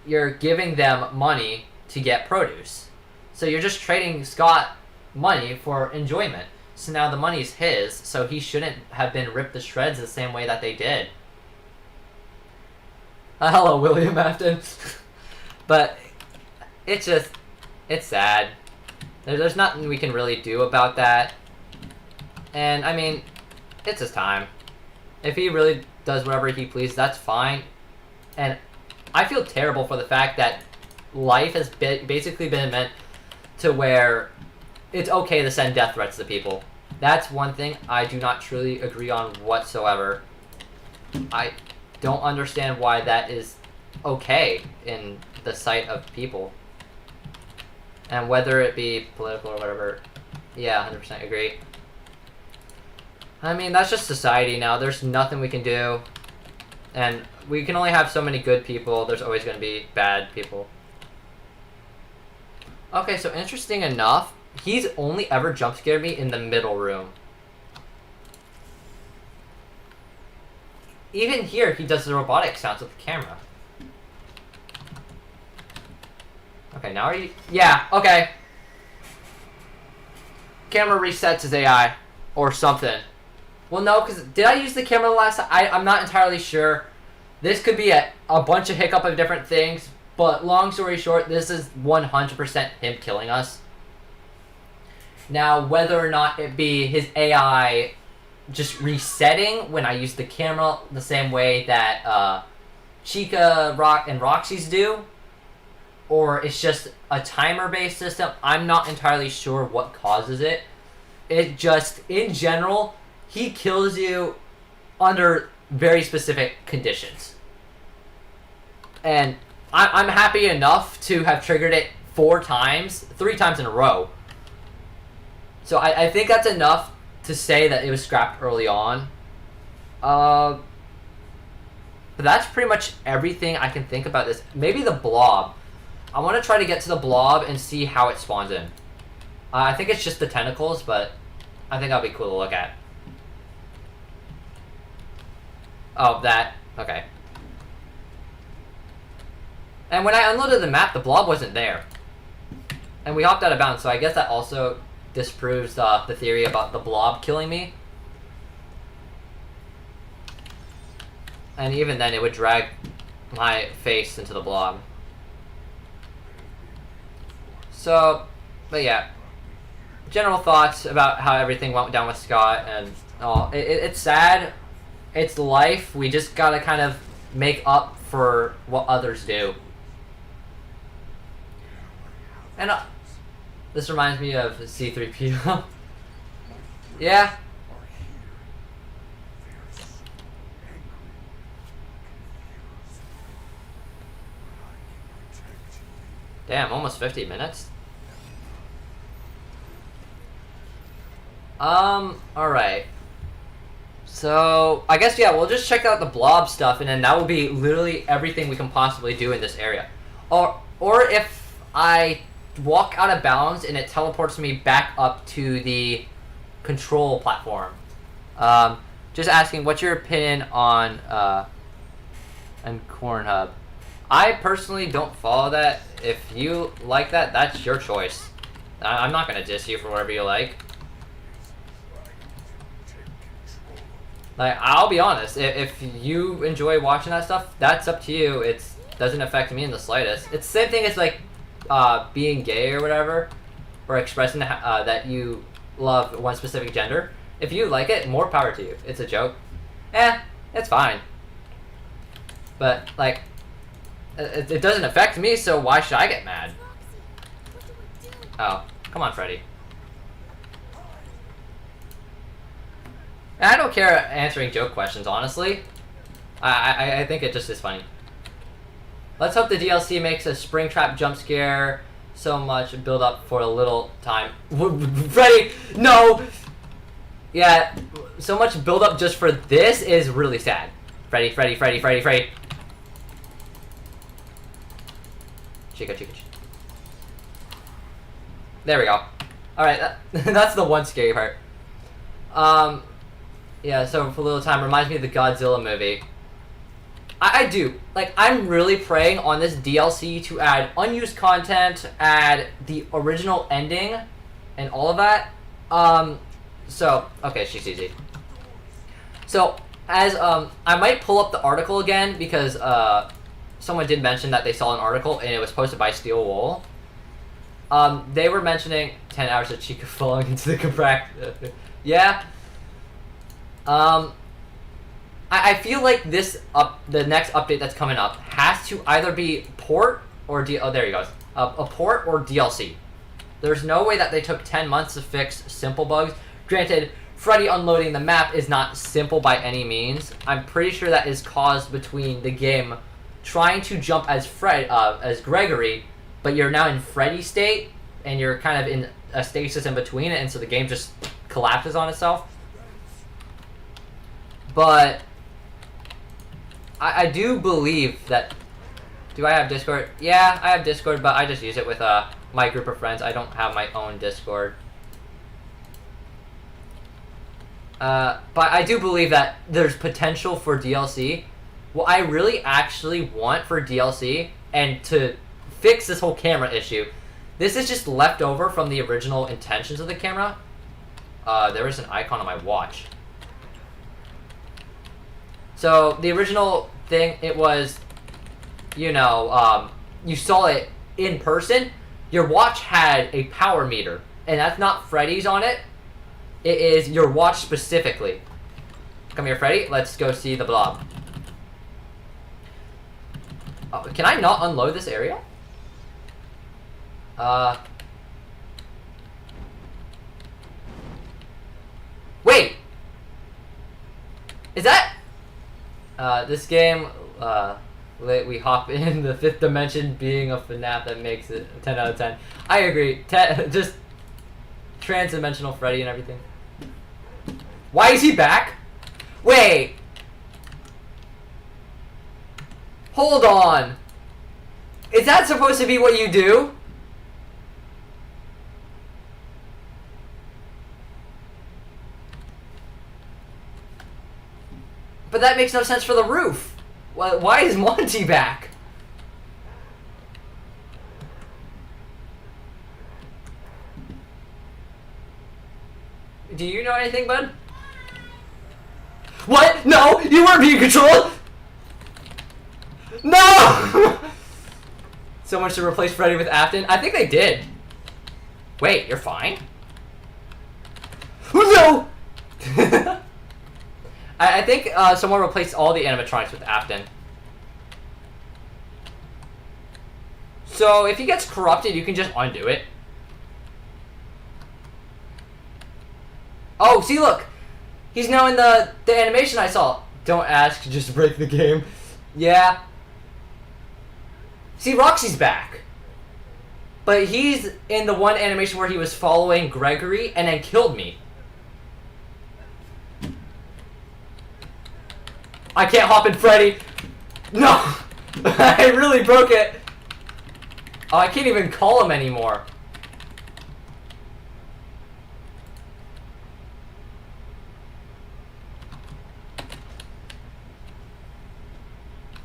You're giving them money to get produce. So you're just trading Scott money for enjoyment. So now the money's his, so he shouldn't have been ripped to shreds the same way that they did. Hello, William Afton. But it's just... It's sad. There's nothing we can really do about that. And, I mean, it's his time. If he really does whatever he pleases, that's fine. And I feel terrible for the fact that life has basically been meant to where it's okay to send death threats to people. That's one thing I do not truly agree on whatsoever. I don't understand why that is okay in the sight of people. And whether it be political or whatever, yeah, 100% agree. I mean, that's just society now. There's nothing we can do. And we can only have so many good people. There's always going to be bad people. Okay, so interesting enough, he's only ever jump scared me in the middle room. Even here, he does the robotic sounds with the camera. Okay, now are you... Yeah, okay. Camera resets his AI. Or something. Well, no, because... Did I use the camera the last time? I'm not entirely sure. This could be a bunch of hiccup of different things. But long story short, this is 100% him killing us. Now, whether or not it be his AI just resetting when I use the camera the same way that Chica, Rock, and Roxy's do, or it's just a timer-based system, I'm not entirely sure what causes it. It just, in general, he kills you under very specific conditions. And I'm happy enough to have triggered it 3 times in a row. So I think that's enough to say that it was scrapped early on. But that's pretty much everything I can think about this. Maybe the blob. I want to try to get to the blob and see how it spawns in. I think it's just the tentacles, but I think that'll be cool to look at. Oh, that. Okay. And when I unloaded the map, the blob wasn't there. And we hopped out of bounds, so I guess that also disproves the theory about the blob killing me. And even then, it would drag my face into the blob. So, but yeah. General thoughts about how everything went down with Scott, and it's sad. It's life. We just gotta kind of make up for what others do. And this reminds me of C-3PO. Yeah. Damn, almost 50 minutes. Alright. So, I guess, yeah, we'll just check out the blob stuff, and then that will be literally everything we can possibly do in this area. Or if I walk out of bounds and it teleports me back up to the control platform. Just asking, what's your opinion on, and Cornhub? I personally don't follow that. If you like that, that's your choice. I'm not gonna diss you for whatever you like. Like, I'll be honest, if you enjoy watching that stuff, that's up to you. It doesn't affect me in the slightest. It's the same thing as, like, being gay or whatever, or expressing that you love one specific gender. If you like it, more power to you. It's a joke. It's fine. But, like, it doesn't affect me, so why should I get mad? Oh, come on, Freddy. And I don't care answering joke questions, honestly. I think it just is funny. Let's hope the DLC makes a Springtrap jump scare so much build up for a little time. Freddy, no! Yeah, so much build up just for this is really sad. Freddy. Chica. There we go. Alright, that's the one scary part. Yeah, so for a little time, reminds me of the Godzilla movie. I do. Like, I'm really praying on this DLC to add unused content, add the original ending, and all of that. So, okay, she's easy. So, as, I might pull up the article again, because, someone did mention that they saw an article, and it was posted by Steel Wool. They were mentioning 10 hours of Chica falling into the compressor. Yeah. I feel like the next update that's coming up has to either be port or oh, there he goes. A port or DLC. There's no way that they took 10 months to fix simple bugs. Granted, Freddy unloading the map is not simple by any means. I'm pretty sure that is caused between the game trying to jump as Gregory, but you're now in Freddy state, and you're kind of in a stasis in between it, and so the game just collapses on itself. But I do believe that... Do I have Discord? Yeah, I have Discord, but I just use it with my group of friends. I don't have my own Discord. But I do believe that there's potential for DLC. What I really actually want for DLC, and to fix this whole camera issue, this is just left over from the original intentions of the camera. There is an icon on my watch. So, the original thing, it was, you know, you saw it in person. Your watch had a power meter, and that's not Freddy's on it. It is your watch specifically. Come here, Freddy. Let's go see the blob. Can I not unload this area? Wait! Is that... this game, we hop in the 5th dimension being a FNAF that makes it a 10 out of 10. I agree. Just trans-dimensional Freddy and everything. Why is he back? Wait! Hold on! Is that supposed to be what you do? But that makes no sense for the roof. Why is Monty back? Do you know anything, bud? What? No! You weren't being controlled! No! Someone should replace Freddy with Afton. I think they did. Wait, you're fine? No! I think someone replaced all the animatronics with Afton. So if he gets corrupted, you can just undo it. Oh, see, look! He's now in the animation I saw. Don't ask, just break the game. Yeah. See, Roxy's back. But he's in the one animation where he was following Gregory and then killed me. I can't hop in Freddy. No! I really broke it. Oh, I can't even call him anymore.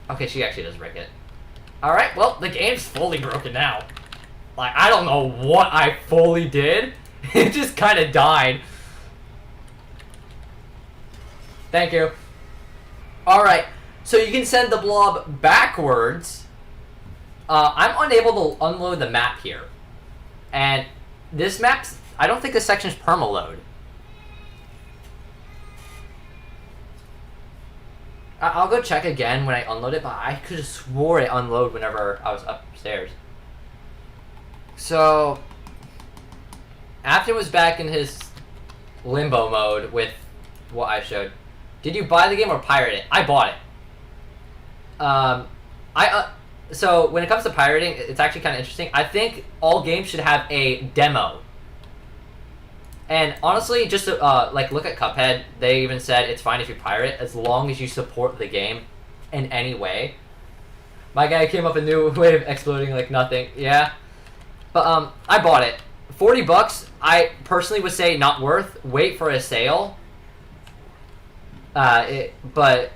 Okay, she actually does break it. Alright, well, the game's fully broken now. Like, I don't know what I fully did. It just kind of died. Thank you. Alright, so you can send the blob backwards. I'm unable to unload the map here. And this map's... I don't think this section's perma-load. I'll go check again when I unload it, but I could have swore it unloaded whenever I was upstairs. So... Afton was back in his limbo mode with what I showed. Did you buy the game or pirate it? I bought it. So when it comes to pirating, it's actually kind of interesting. I think all games should have a demo. And honestly, just to, like, look at Cuphead. They even said it's fine if you pirate as long as you support the game in any way. My guy came up with a new way of exploding like nothing. Yeah. But I bought it. $40. I personally would say not worth. Wait for a sale. But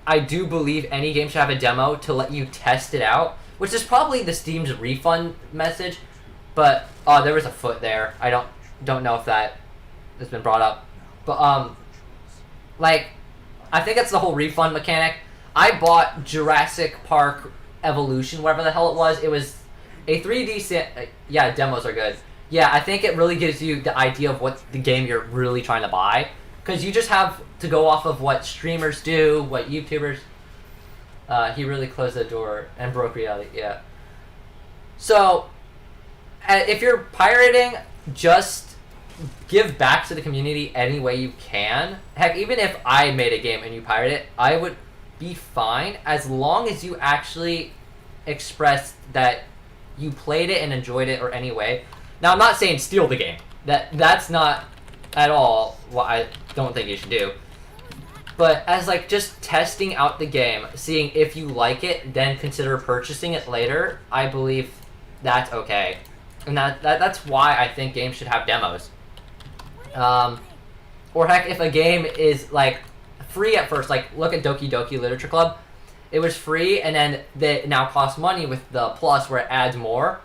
I do believe any game should have a demo to let you test it out, which is probably the Steam's refund message. But there was a foot there. I don't know if that has been brought up. But like, I think that's the whole refund mechanic. I bought Jurassic Park Evolution, whatever the hell it was. It was A 3D yeah, demos are good. Yeah, I think it really gives you the idea of what the game you're really trying to buy. Because you just have to go off of what streamers do, what YouTubers... he really closed the door and broke reality, yeah. So, if you're pirating, just give back to the community any way you can. Heck, even if I made a game and you pirated it, I would be fine as long as you actually expressed that you played it and enjoyed it or any way. Now, I'm not saying steal the game. That's not at all what I don't think you should do. But as like just testing out the game, seeing if you like it, then consider purchasing it later, I believe that's okay. And that's why I think games should have demos. Or heck, if a game is like free at first, like look at Doki Doki Literature Club. It was free, and then it now costs money with the plus where it adds more.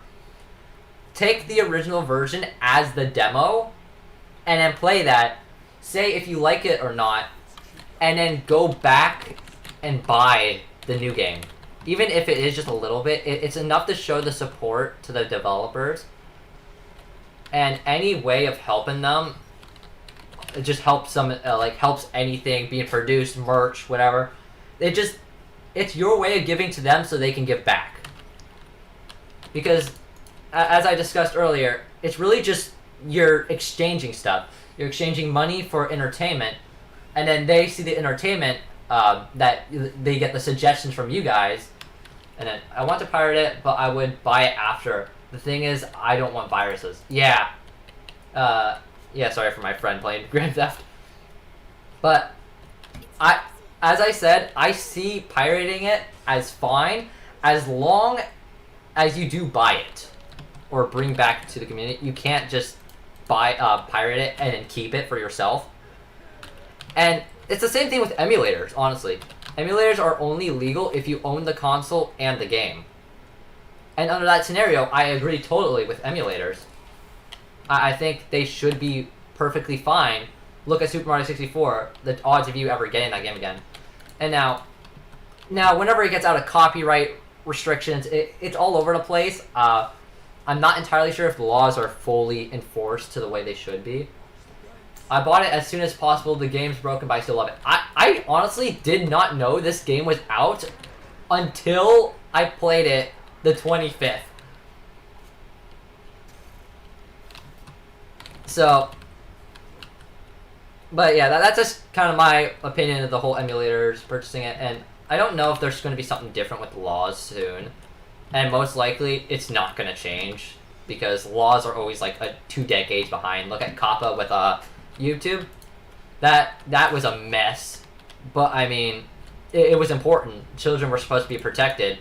Take the original version as the demo, and then play that. Say if you like it or not, and then go back and buy the new game. Even if it is just a little bit, it's enough to show the support to the developers. And any way of helping them, it just helps them, helps anything being produced, merch, whatever. It's your way of giving to them so they can give back. Because, as I discussed earlier, it's really just you're exchanging stuff. You're exchanging money for entertainment, and then they see the entertainment that they get the suggestions from you guys, and then I want to pirate it, but I would buy it after. The thing is, I don't want viruses. Yeah. Yeah, sorry for my friend playing Grand Theft. But, as I said, I see pirating it as fine, as long as you do buy it, or bring back to the community. You can't just pirate it and then keep it for yourself. And it's the same thing with emulators, honestly. Emulators are only legal if you own the console and the game. And under that scenario, I agree totally with emulators. I think they should be perfectly fine. Look at Super Mario 64, the odds of you ever getting that game again. And now whenever it gets out of copyright restrictions, it's all over the place. I'm not entirely sure if the laws are fully enforced to the way they should be. I bought it as soon as possible. The game's broken, but I still love it. I honestly did not know this game was out until I played it the 25th. So, but yeah, that's just kind of my opinion of the whole emulators, purchasing it, and I don't know if there's going to be something different with laws soon, and most likely it's not going to change, because laws are always like 2 decades behind. Look at Kappa with YouTube. That was a mess, but I mean, it was important. Children were supposed to be protected,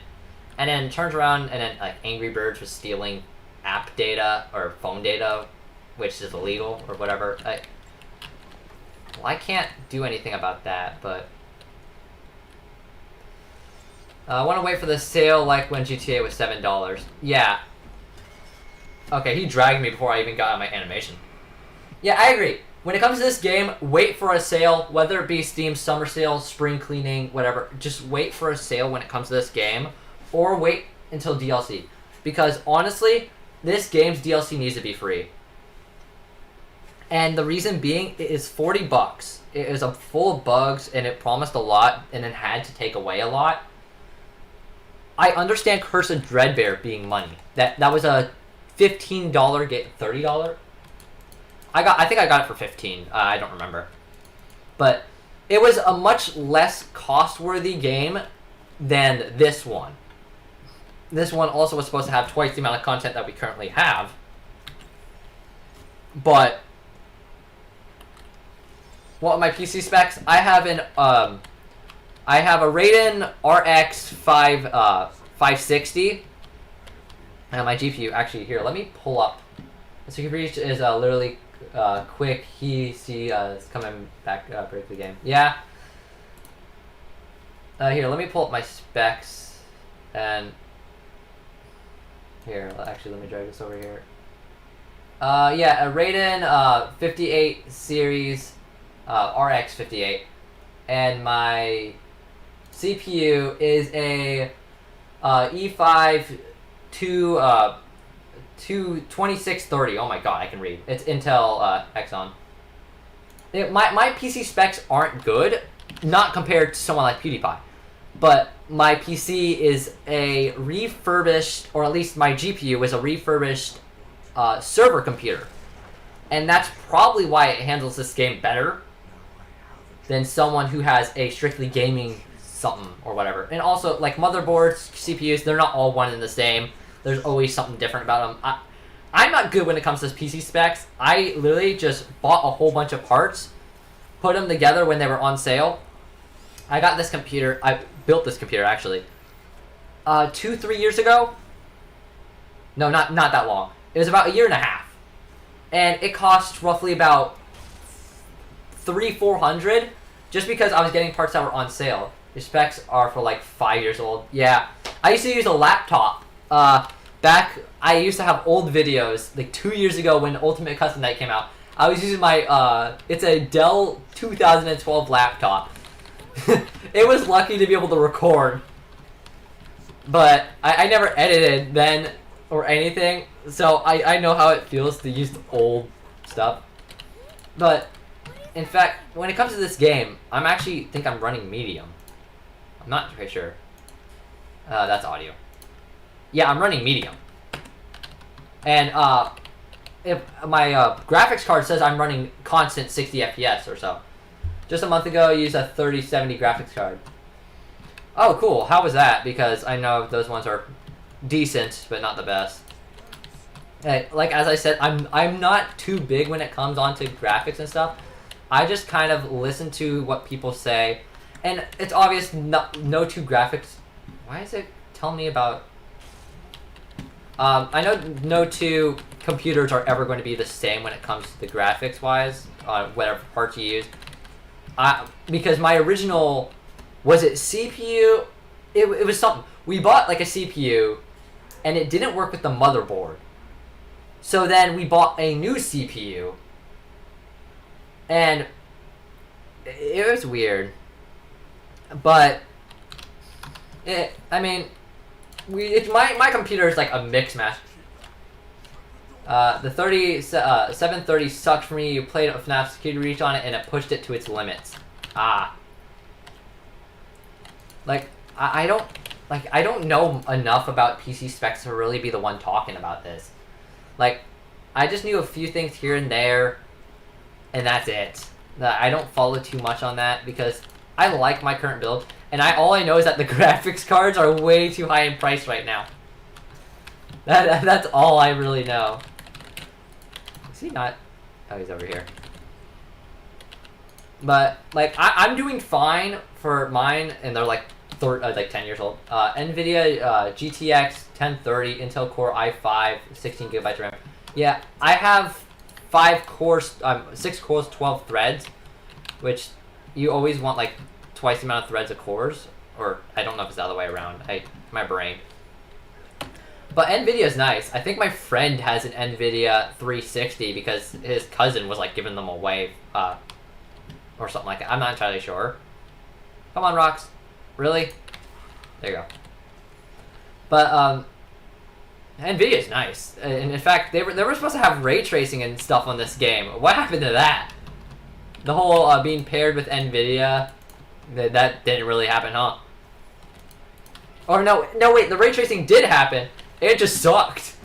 and then turns around and then like Angry Birds was stealing app data or phone data, which is illegal or whatever. I can't do anything about that, but I want to wait for the sale like when GTA was $7. Yeah. Okay, he dragged me before I even got on my animation. Yeah, I agree. When it comes to this game, wait for a sale, whether it be Steam summer sale, spring cleaning, whatever. Just wait for a sale when it comes to this game, or wait until DLC. Because honestly, this game's DLC needs to be free. And the reason being, it is $40. It is full of bugs, and it promised a lot, and then had to take away a lot. I understand Curse of Dreadbear being money. That was a $15 game, $30. I think I got it for $15. I don't remember, but it was a much less cost-worthy game than this one. This one also was supposed to have twice the amount of content that we currently have, but what are my PC specs? I have a Radeon RX 560. And my GPU, actually, here, let me pull up. The security breach is literally quick. Is coming back break the game. Yeah. Here, let me pull up my specs. And here, actually, let me drag this over here. Yeah, a Radeon 58 series RX 58. And my CPU is a E5 2630. Oh my god, I can read. It's Intel Exon. My PC specs aren't good, not compared to someone like PewDiePie, but my PC is a refurbished, or at least my GPU is a refurbished server computer, and that's probably why it handles this game better than someone who has a strictly gaming something or whatever. And also, like motherboards, CPUs, they're not all one and the same. There's always something different about them. I'm not good when it comes to PC specs. I literally just bought a whole bunch of parts, put them together when they were on sale. I got this computer. I built this computer actually 2-3 years ago. No, not that long. It was about a year and a half, and it cost roughly about $300-400 just because I was getting parts that were on sale. The specs are for like 5 years old. Yeah, I used to use a laptop. Back, I used to have old videos, like 2 years ago when Ultimate Custom Night came out. I was using my, it's a Dell 2012 laptop. It was lucky to be able to record. But I never edited then or anything, so I know how it feels to use old stuff. But, in fact, when it comes to this game, I'm actually think I'm running medium. I'm not quite sure. That's audio. Yeah, I'm running medium. And if my graphics card says I'm running constant 60 FPS or so. Just a month ago, I used a 3070 graphics card. Oh, cool. How was that? Because I know those ones are decent, but not the best. Like as I said, I'm not too big when it comes onto graphics and stuff. I just kind of listen to what people say, and it's obvious no two graphics. Why is it telling me about? I know no two computers are ever going to be the same when it comes to the graphics wise, whatever parts you use. Because my original, was it CPU? It was something. We bought like a CPU, and it didn't work with the motherboard. So then we bought a new CPU, and it was weird. But I mean, my computer is like a mix match. The 730 sucked for me. You played a FNAF security reach on it, and it pushed it to its limits. Like I don't know enough about PC specs to really be the one talking about this. Like, I just knew a few things here and there, and that's it. I don't follow too much on that because I like my current build, and all I know is that the graphics cards are way too high in price right now. That's all I really know. Is he not? Oh, he's over here. But like I'm doing fine for mine, and they're like 10 years old. NVIDIA GTX 1030, Intel Core i5, 16 gigabytes RAM. Yeah, I have 6 cores, 12 threads, which you always want like twice the amount of threads of cores, or I don't know if it's the other way around. My brain. But NVIDIA is nice. I think my friend has an NVIDIA 360 because his cousin was like giving them away, or something like that. I'm not entirely sure. Come on, Rocks. Really? There you go. But NVIDIA is nice, and in fact, they were supposed to have ray tracing and stuff on this game. What happened to that? The whole being paired with NVIDIA, that didn't really happen, huh? Or no, wait, the ray tracing did happen. It just sucked.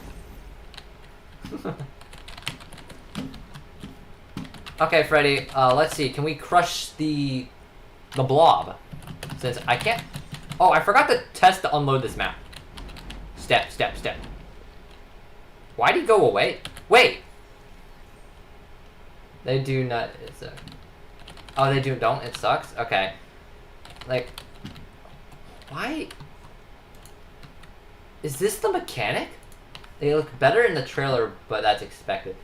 Okay, Freddy. Let's see. Can we crush the blob? Since I can't. Oh, I forgot to test to unload this map. Step. Why'd he go away? Wait. They do not. Oh, they don't. It sucks. Okay. Like, why? Is this the mechanic? They look better in the trailer, but that's expected.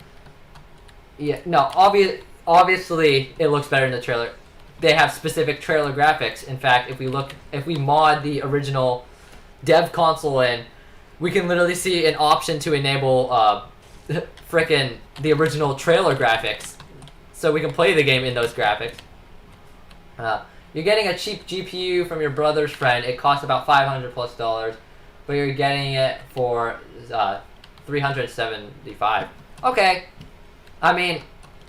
Yeah, no, obviously it looks better in the trailer. They have specific trailer graphics. In fact, if we mod the original dev console in, we can literally see an option to enable frickin' the original trailer graphics, so we can play the game in those graphics. You're getting a cheap GPU from your brother's friend. It costs about $500+. but you're getting it for $375. Okay, I mean,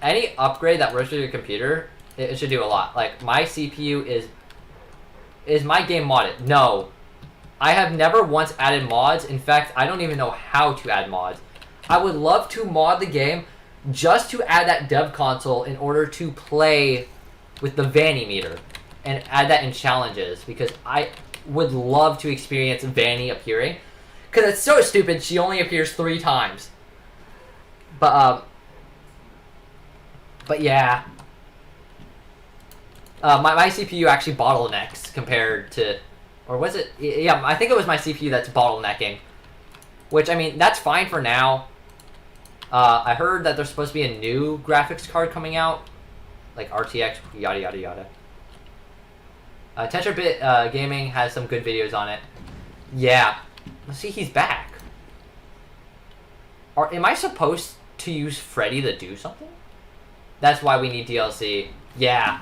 any upgrade that works with your computer, it should do a lot. Like my CPU is my game modded? No, I have never once added mods. In fact, I don't even know how to add mods. I would love to mod the game just to add that dev console in order to play with the Vanny meter and add that in challenges, because I would love to experience Vanny appearing, because it's so stupid she only appears 3 times. But yeah, my CPU actually bottlenecks compared to, or was it, yeah, I think it was my CPU that's bottlenecking, which, I mean, that's fine for now. I heard that there's supposed to be a new graphics card coming out, like RTX, yada yada yada. Tetrabit Gaming has some good videos on it. Yeah. Let's see, he's back. Am I supposed to use Freddy to do something? That's why we need DLC. Yeah.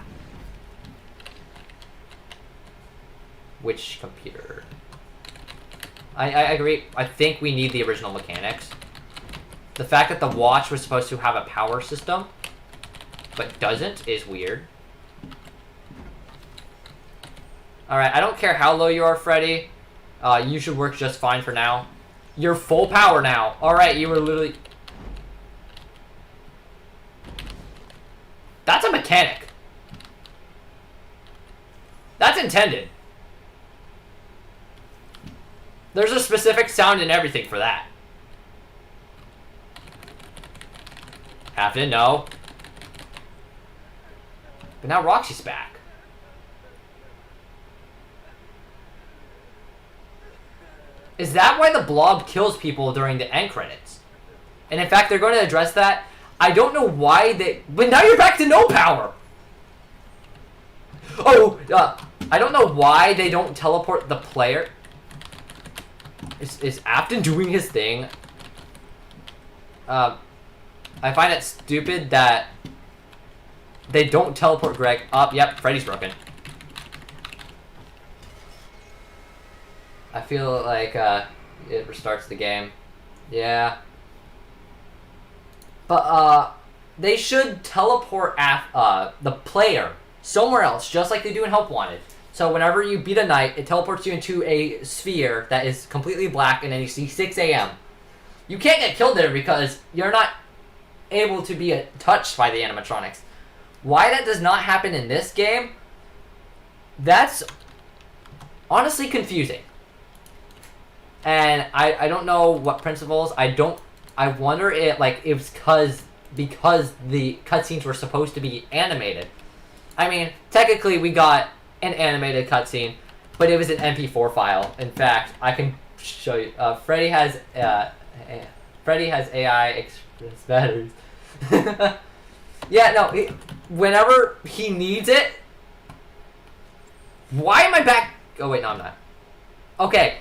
Which computer? I agree. I think we need the original mechanics. The fact that the watch was supposed to have a power system, but doesn't, is weird. Alright, I don't care how low you are, Freddy. You should work just fine for now. You're full power now. Alright, you were literally... That's a mechanic. That's intended. There's a specific sound and everything for that. Have to know. But now Roxy's back. Is that why the blob kills people during the end credits? And in fact, they're going to address that. I don't know why they... But now you're back to no power! Oh, I don't know why they don't teleport the player. Is Afton doing his thing? I find it stupid that they don't teleport Greg up. Yep, Freddy's broken. I feel like it restarts the game. Yeah. But they should teleport the player somewhere else, just like they do in Help Wanted. So whenever you beat a night, it teleports you into a sphere that is completely black, and then you see 6 a.m. You can't get killed there because you're not able to be touched by the animatronics. Why that does not happen in this game, that's honestly confusing. And I don't know what principles. I wonder if, like, it's because the cutscenes were supposed to be animated. I mean, technically we got an animated cutscene, but it was an MP4 file. In fact, I can show you. Freddy has AI express batteries. Yeah, no. Whenever he needs it. Why am I back? Oh wait, no, I'm not. Okay,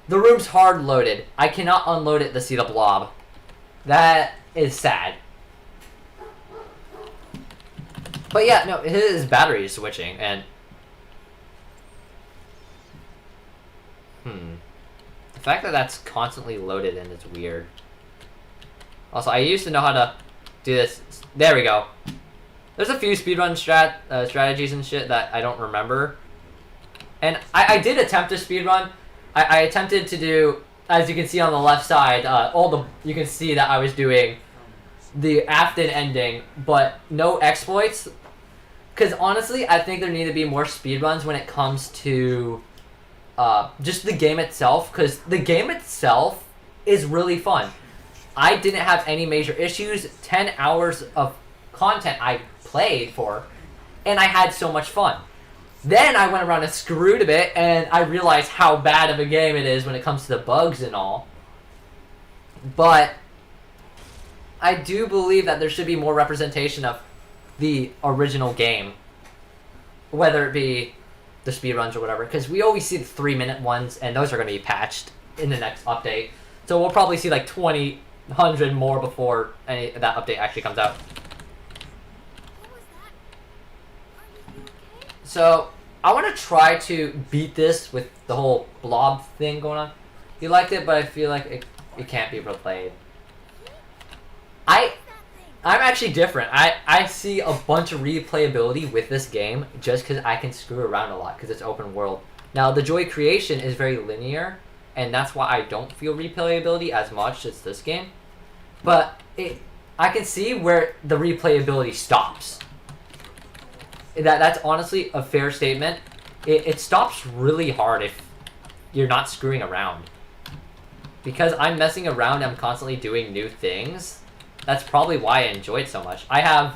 the room's hard loaded. I cannot unload it to see the blob. That is sad. But yeah, no, his battery is switching, and the fact that that's constantly loaded and it's weird. Also, I used to know how to do this. There we go. There's a few speedrun strategies and shit that I don't remember. And I did attempt to speedrun. I attempted to do, as you can see on the left side, you can see that I was doing the Afton ending, but no exploits. Because honestly, I think there need to be more speedruns when it comes to just the game itself, because the game itself is really fun. I didn't have any major issues. 10 hours of content I played for, and I had so much fun. Then I went around and screwed a bit, and I realized how bad of a game it is when it comes to the bugs and all. But I do believe that there should be more representation of the original game, whether it be the speedruns or whatever, because we always see the 3-minute ones, and those are going to be patched in the next update. So we'll probably see like 100 more before that update actually comes out. What was that? Are you okay? So I want to try to beat this with the whole blob thing going on. He liked it, but I feel like it can't be replayed. I'm actually different. I see a bunch of replayability with this game just because I can screw around a lot because it's open world. Now, the Joy Creation is very linear, and that's why I don't feel replayability as much as this game. But I can see where the replayability stops. That's honestly a fair statement. It stops really hard if you're not screwing around. Because I'm messing around, I'm constantly doing new things. That's probably why I enjoy it so much. I have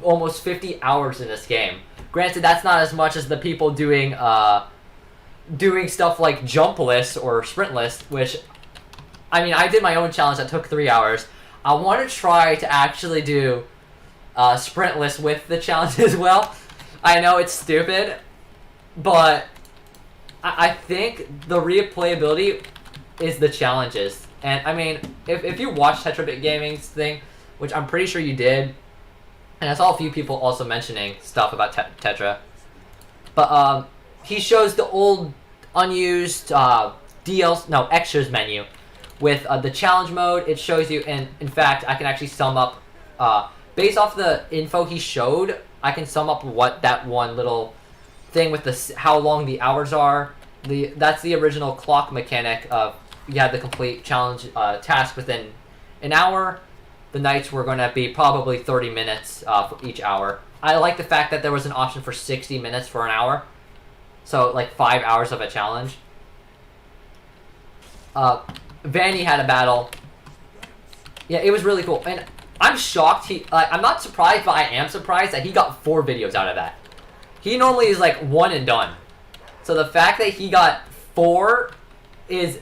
almost 50 hours in this game. Granted, that's not as much as the people doing stuff like jump list or sprint list, which, I mean, I did my own challenge that took 3 hours. I want to try to actually do sprint list with the challenge as well. I know it's stupid, but I think the replayability is the challenges. And, I mean, if you watched Tetrabit Gaming's thing, which I'm pretty sure you did, and I saw a few people also mentioning stuff about Tetra, but he shows the old, unused extras menu with the challenge mode. It shows you, and in fact, I can actually sum up, based off the info he showed, I can sum up what that one little thing with how long the hours are. That's the original clock mechanic of you had the complete challenge task within an hour. The nights were going to be probably 30 minutes for each hour. I like the fact that there was an option for 60 minutes for an hour. So, like, 5 hours of a challenge. Vanny had a battle. Yeah, it was really cool. And I'm shocked. I'm not surprised, but I am surprised that he got 4 videos out of that. He normally is, like, 1 and done. So the fact that he got 4 is...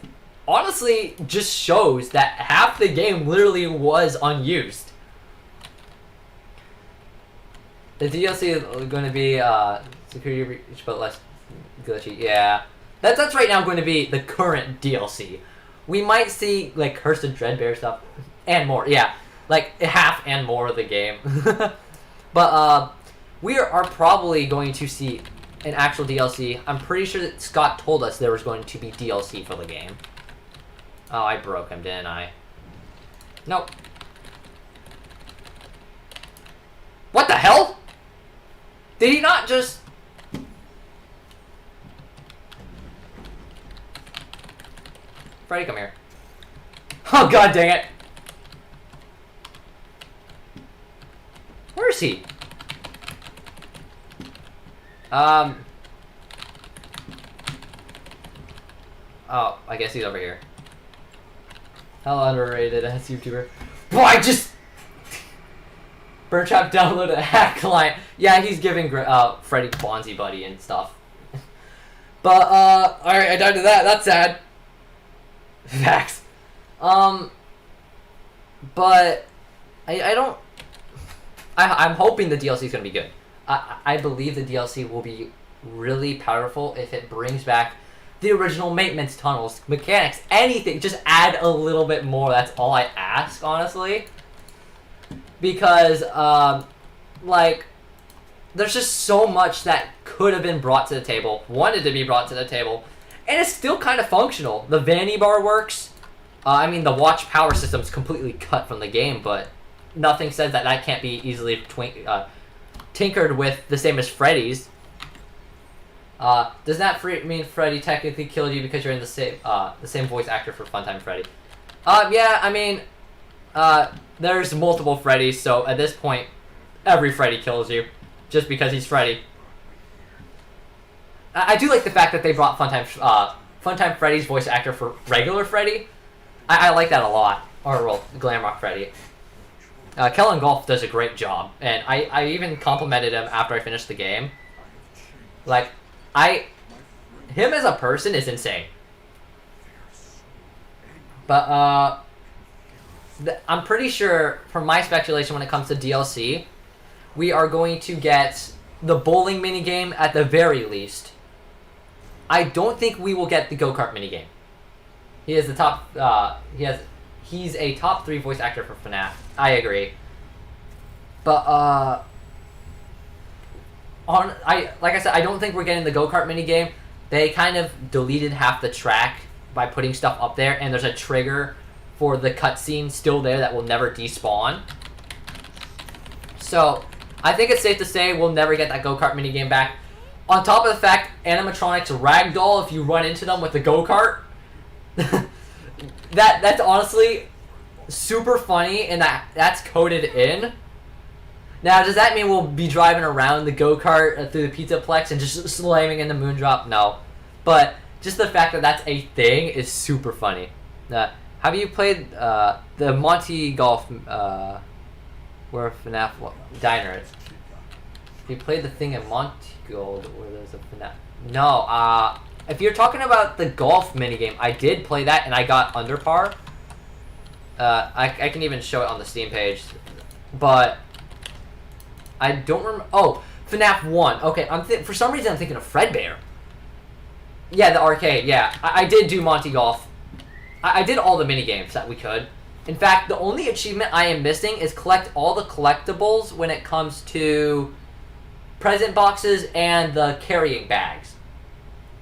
honestly, just shows that half the game literally was unused. The DLC is going to be security reach, but less glitchy. Yeah, that's right now going to be the current DLC. We might see like Curse of Dreadbear stuff and more. Yeah, like half and more of the game. But we are probably going to see an actual DLC. I'm pretty sure that Scott told us there was going to be DLC for the game. Oh, I broke him, didn't I? Nope. What the hell? Did he not just... Freddy, come here. Oh, god dang it. Where is he? Oh, I guess he's over here. How underrated as YouTuber. Boy, I just... Burntrap downloaded a hack client. Yeah, he's giving Freddy Quanzi Buddy and stuff. But, alright, I died to that. That's sad. Facts. But, I don't... I'm hoping the DLC is going to be good. I believe the DLC will be really powerful if it brings back the original maintenance tunnels, mechanics, anything. Just add a little bit more. That's all I ask, honestly. Because, like, there's just so much that could have been brought to the table, wanted to be brought to the table, and it's still kind of functional. The Vanny bar works. I mean, the watch power system's completely cut from the game, but nothing says that that can't be easily tinkered with the same as Freddy's. Does that mean Freddy technically killed you because you're in the same voice actor for Funtime Freddy? Yeah, I mean, there's multiple Freddys, so at this point, every Freddy kills you, just because he's Freddy. I do like the fact that they brought Funtime Freddy's voice actor for regular Freddy. I like that a lot. Or, well, Glamrock Freddy. Kellen Golf does a great job, and I even complimented him after I finished the game. Like, him as a person is insane. But, I'm pretty sure, from my speculation when it comes to DLC, we are going to get the bowling minigame at the very least. I don't think we will get the go-kart minigame. He is the top, he's a top 3 voice actor for FNAF. I agree. But, like I said, I don't think we're getting the go-kart minigame. They kind of deleted half the track by putting stuff up there, and there's a trigger for the cutscene still there that will never despawn. So I think it's safe to say we'll never get that go-kart minigame back. On top of the fact, animatronics ragdoll if you run into them with the go-kart. That's honestly super funny, and that's coded in. Now, does that mean we'll be driving around the go-kart through the Pizzaplex and just slamming in the Moondrop? No. But just the fact that that's a thing is super funny. Have you played the Monty Golf, where FNAF Diner is? Have you played the thing in Monty Gold where there's a FNAF? No, if you're talking about the golf minigame, I did play that and I got under par. I can even show it on the Steam page. But I don't remember. Oh, FNAF 1. Okay, for some reason I'm thinking of Fredbear. Yeah, the arcade, yeah. I did do Monty Golf. I did all the minigames that we could. In fact, the only achievement I am missing is collect all the collectibles when it comes to present boxes and the carrying bags.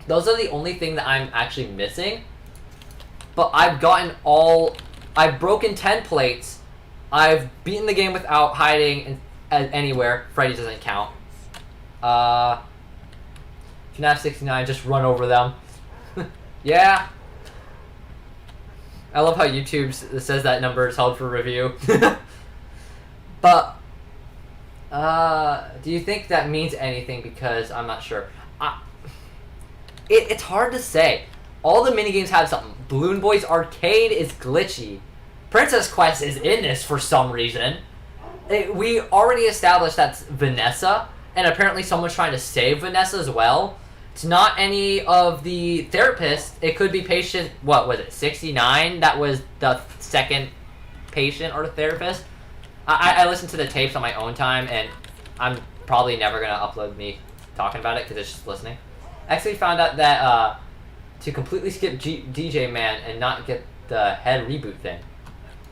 Those are the only thing that I'm actually missing. But I've broken 10 plates. I've beaten the game without hiding anywhere. Freddy doesn't count. FNAF 69, just run over them. Yeah. I love how YouTube says that number is held for review. But, do you think that means anything? Because I'm not sure. It's hard to say. All the minigames have something. Balloon Boys Arcade is glitchy. Princess Quest is in this for some reason. We already established that's Vanessa, and apparently someone's trying to save Vanessa as well. It's not any of the therapists. It could be patient, what was it, 69? That was the second patient or therapist. I listened to the tapes on my own time, and I'm probably never going to upload me talking about it because it's just listening. I actually found out that to completely skip DJ Man and not get the head reboot thing.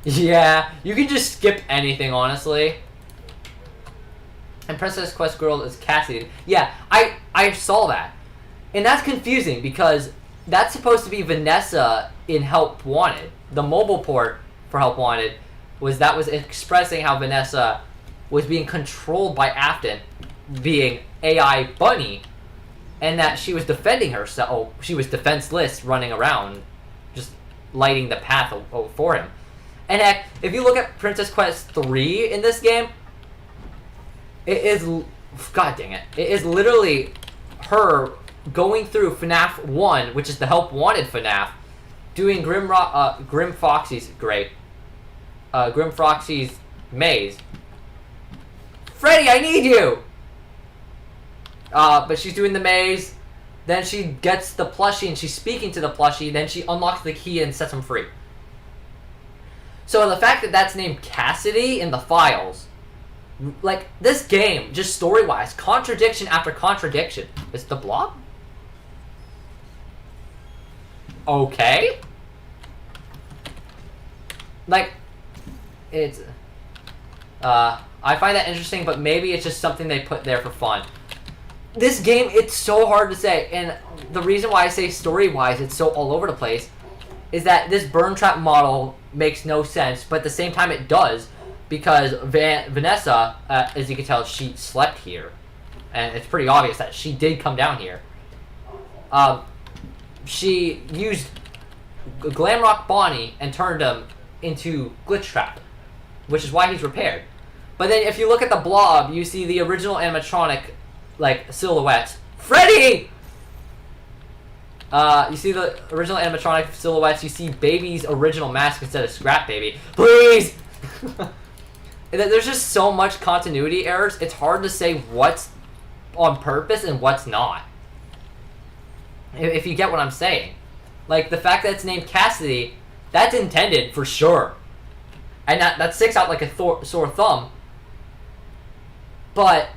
Yeah, you can just skip anything, honestly. And Princess Quest Girl is Cassidy. Yeah, I saw that. And that's confusing because that's supposed to be Vanessa in Help Wanted. The mobile port for Help Wanted was expressing how Vanessa was being controlled by Afton, being AI Bunny, and that she was defending herself. Oh, she was defenseless, running around, just lighting the path for him. And heck, if you look at Princess Quest 3 in this game, it is, god dang it, it is literally her going through FNAF 1, which is the Help Wanted FNAF, doing Grim Foxy's maze. Freddy, I need you! But she's doing the maze, then she gets the plushie and she's speaking to the plushie, then she unlocks the key and sets him free. So the fact that that's named Cassidy in the files, like, this game, just story-wise, contradiction after contradiction. Is the blob? Okay. Like, it's, I find that interesting, but maybe it's just something they put there for fun. This game, it's so hard to say, and the reason why I say story-wise it's so all over the place is that this burn trap model makes no sense, but at the same time it does, because Vanessa, as you can tell, she slept here, and it's pretty obvious that she did come down here. She used Glamrock Bonnie and turned him into Glitch Trap, which is why he's repaired. But then if you look at the blob, you see the original animatronic, like, silhouettes. Freddy! You see the original animatronic silhouettes, you see Baby's original mask instead of Scrap Baby. Please! There's just so much continuity errors, it's hard to say what's on purpose and what's not. If you get what I'm saying. Like, the fact that it's named Cassidy, that's intended for sure. And that sticks out like a sore thumb. But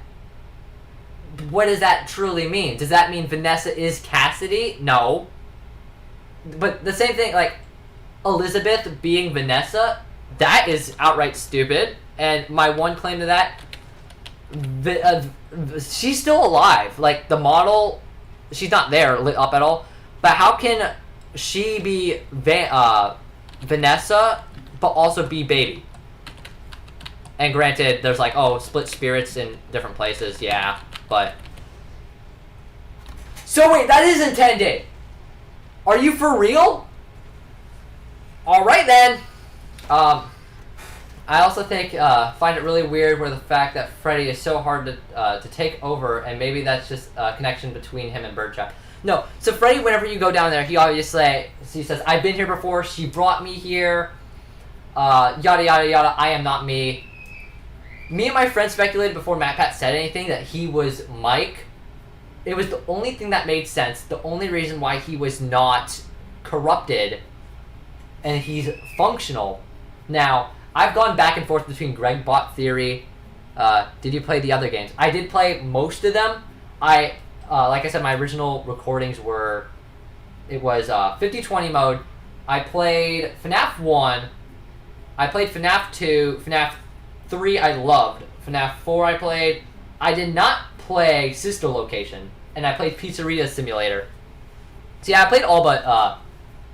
what does that truly mean? Does that mean Vanessa is Cassidy? No. But the same thing, like, Elizabeth being Vanessa, that is outright stupid. And my one claim to that, she's still alive. Like, the model, she's not there lit up at all. But how can she be Vanessa, but also be Baby. And granted, there's like, oh, split spirits in different places, yeah, but... So wait, that is intended! Are you for real? Alright then! I also find it really weird where the fact that Freddy is so hard to take over, and maybe that's just a connection between him and Birdtrap. No, so Freddy, whenever you go down there, he obviously, he says, I've been here before, she brought me here, yada yada yada, I am not me. Me and my friend speculated before MatPat said anything that he was Mike. It was the only thing that made sense, the only reason why he was not corrupted, and he's functional. Now, I've gone back and forth between Gregbot theory. Did you play the other games? I did play most of them. Like I said, my original recordings were... It was 50-20 mode. I played FNAF 1. I played FNAF 2. FNAF 3 I loved. FNAF 4 I played. I did not play Sister Location. And I played Pizzeria Simulator. So yeah, I played all but...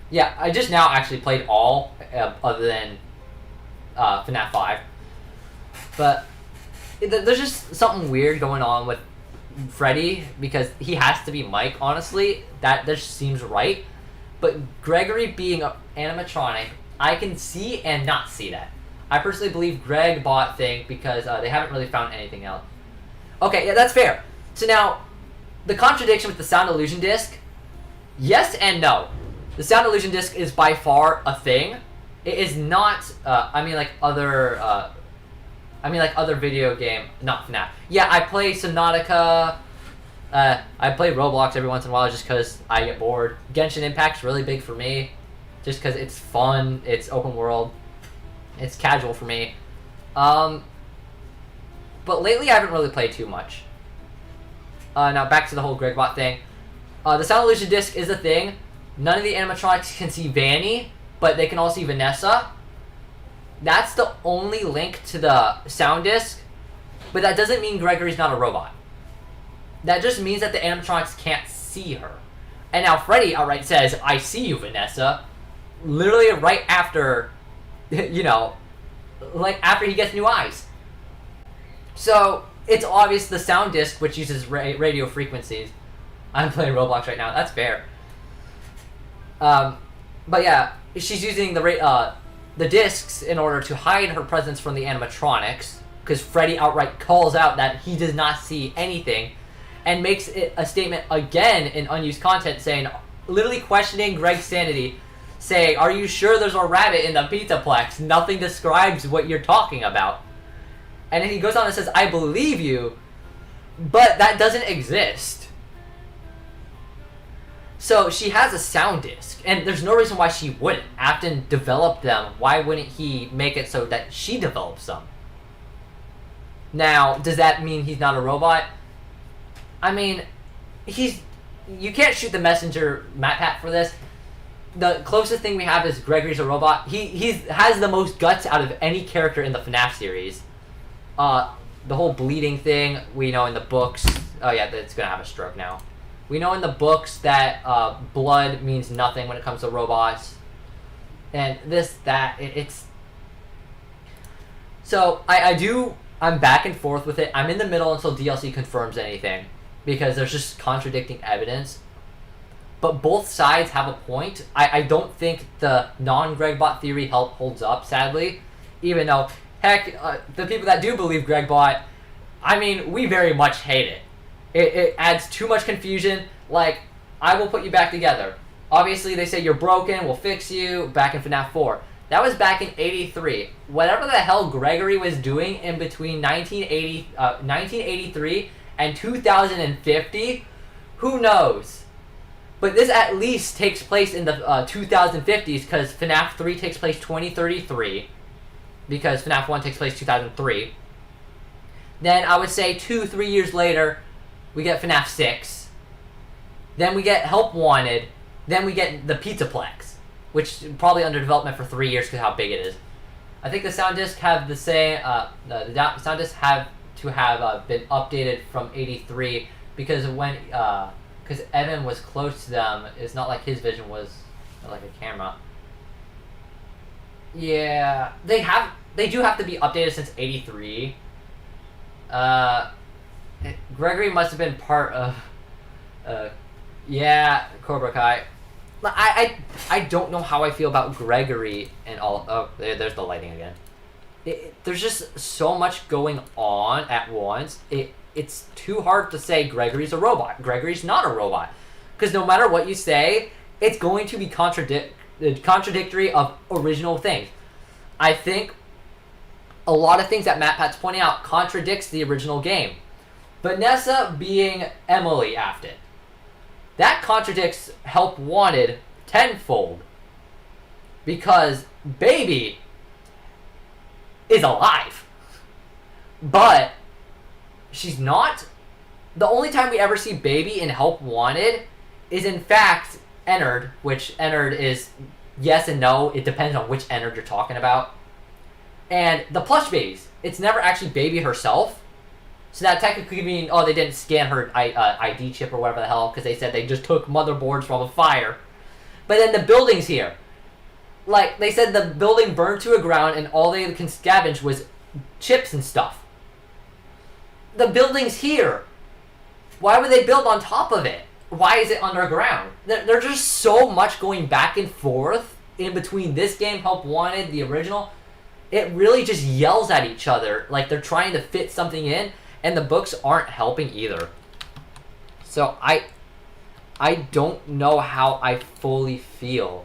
yeah, I just now actually played all other than FNAF 5. But there's just something weird going on with Freddy because he has to be Mike, honestly. That just seems right. But Gregory being an animatronic, I can see and not see that. I personally believe Greg bought thing because they haven't really found anything else. Okay, yeah, that's fair. So now, the contradiction with the sound illusion disc, yes and no. The sound illusion disc is by far a thing. It is not, like other video game, not FNAF. Yeah, I play Subnautica. I play Roblox every once in a while just because I get bored. Genshin Impact's really big for me, just because it's fun, it's open world, it's casual for me. But lately I haven't really played too much. Now back to the whole Gregbot thing. The sound illusion disc is a thing. None of the animatronics can see Vanny, but they can all see Vanessa. That's the only link to the sound disc, but that doesn't mean Gregory's not a robot. That just means that the animatronics can't see her. And now Freddy outright says, I see you, Vanessa. Literally right after, after he gets new eyes. So, it's obvious the sound disc, which uses radio frequencies. I'm playing Roblox right now, that's fair. But yeah, she's using the discs in order to hide her presence from the animatronics, because Freddy outright calls out that he does not see anything, and makes it a statement again in unused content saying, literally questioning Greg's sanity, saying, are you sure there's a rabbit in the Pizzaplex? Nothing describes what you're talking about. And then he goes on and says, I believe you, but that doesn't exist. So she has a sound disc, and there's no reason why she wouldn't. Afton developed them. Why wouldn't he make it so that she develops them? Now, does that mean he's not a robot? I mean, you can't shoot the messenger MatPat for this. The closest thing we have is Gregory's a robot. He has the most guts out of any character in the FNAF series. The whole bleeding thing, we know in the books. Oh yeah, it's gonna have a stroke now. We know in the books that blood means nothing when it comes to robots. And it's... So, I'm back and forth with it. I'm in the middle until DLC confirms anything. Because there's just contradicting evidence. But both sides have a point. I don't think the non-Gregbot theory holds up, sadly. Even though, heck, the people that do believe Gregbot, I mean, we very much hate it. It adds too much confusion. Like, I will put you back together. Obviously, they say you're broken, we'll fix you, back in FNAF 4. That was back in 83. Whatever the hell Gregory was doing in between 1983 and 2050, who knows? But this at least takes place in the 2050s, because FNAF 3 takes place 2033, because FNAF 1 takes place 2003. Then I would say 2-3 years later, we get FNAF 6. Then we get Help Wanted. Then we get the Pizzaplex, which is probably under development for 3 years because how big it is. I think the sound disc have the same. The sound disc have to have been updated from '83 because when because Evan was close to them. It's not like his vision was like a camera. Yeah, they do have to be updated since '83. Gregory must have been part of. Yeah, Cobra Kai. I don't know how I feel about Gregory and all. Oh, there's the lighting again. There's just so much going on at once. It's too hard to say Gregory's a robot. Gregory's not a robot, because no matter what you say, it's going to be contradictory of original things. I think a lot of things that MatPat's pointing out contradicts the original game. Vanessa being Emily Afton. That contradicts Help Wanted tenfold. Because Baby is alive. But she's not. The only time we ever see Baby in Help Wanted is in fact Ennard, which Ennard is yes and no. It depends on which Ennard you're talking about. And the plush babies. It's never actually Baby herself. So that technically could mean, oh, they didn't scan her ID chip or whatever the hell, because they said they just took motherboards from a fire. But then the building's here. Like, they said the building burned to the ground and all they can scavenge was chips and stuff. The building's here. Why would they build on top of it? Why is it underground? There's just so much going back and forth in between this game, Help Wanted, the original. It really just yells at each other like they're trying to fit something in. And the books aren't helping either. So I don't know how I fully feel.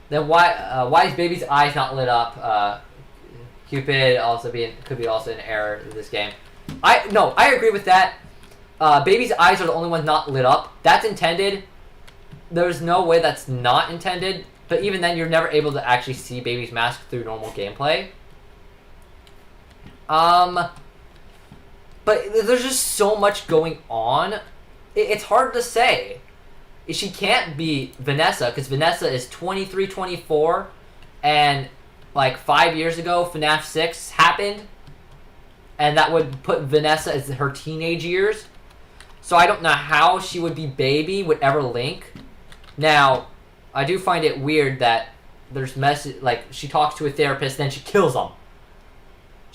Then why is Baby's eyes not lit up? Cupid could be also an error in this game. I agree with that. Baby's eyes are the only ones not lit up. That's intended. There's no way that's not intended. But even then, you're never able to actually see Baby's mask through normal gameplay. But there's just so much going on. It's hard to say. She can't be Vanessa, because Vanessa is 23, 24, and like 5 years ago, FNAF 6 happened, and that would put Vanessa as her teenage years. So I don't know how she would be Baby, would ever link. Now, I do find it weird that there's like she talks to a therapist, then she kills them.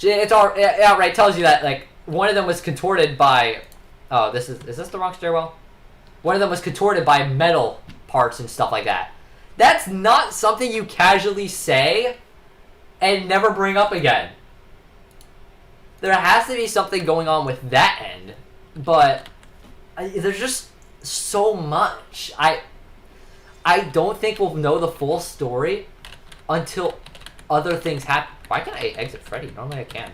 It outright tells you that like. One of them was contorted by... Oh, is this the wrong stairwell? One of them was contorted by metal parts and stuff like that. That's not something you casually say and never bring up again. There has to be something going on with that end. But there's just so much. I don't think we'll know the full story until other things happen. Why can't I exit Freddy? Normally I can.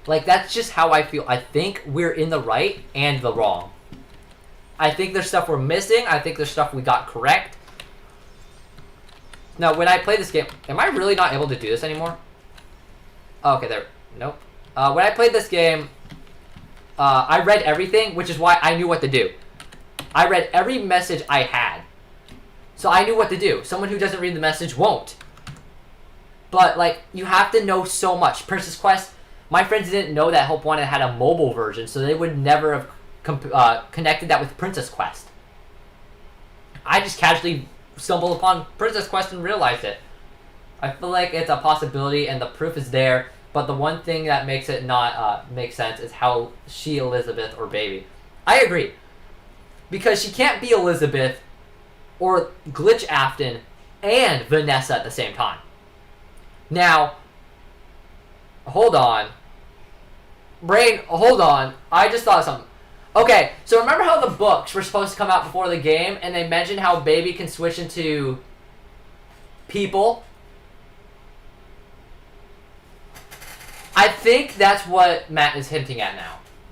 Like, that's just how I feel. I think we're in the right and the wrong. I think there's stuff we're missing. I think there's stuff we got correct. Now, when I play this game... Am I really not able to do this anymore? Oh, okay, there. Nope. When I played this game, I read everything, which is why I knew what to do. I read every message I had. So I knew what to do. Someone who doesn't read the message won't. But, like, you have to know so much. Princess Quest... My friends didn't know that Help Wanted had a mobile version, so they would never have connected that with Princess Quest. I just casually stumbled upon Princess Quest and realized it. I feel like it's a possibility and the proof is there, but the one thing that makes it not make sense is how she Elizabeth or Baby. I agree. Because she can't be Elizabeth or Glitch Afton and Vanessa at the same time. Now, hold on. Brain, hold on. I just thought of something. Okay, so remember how the books were supposed to come out before the game, and they mentioned how Baby can switch into people? I think that's what Matt is hinting at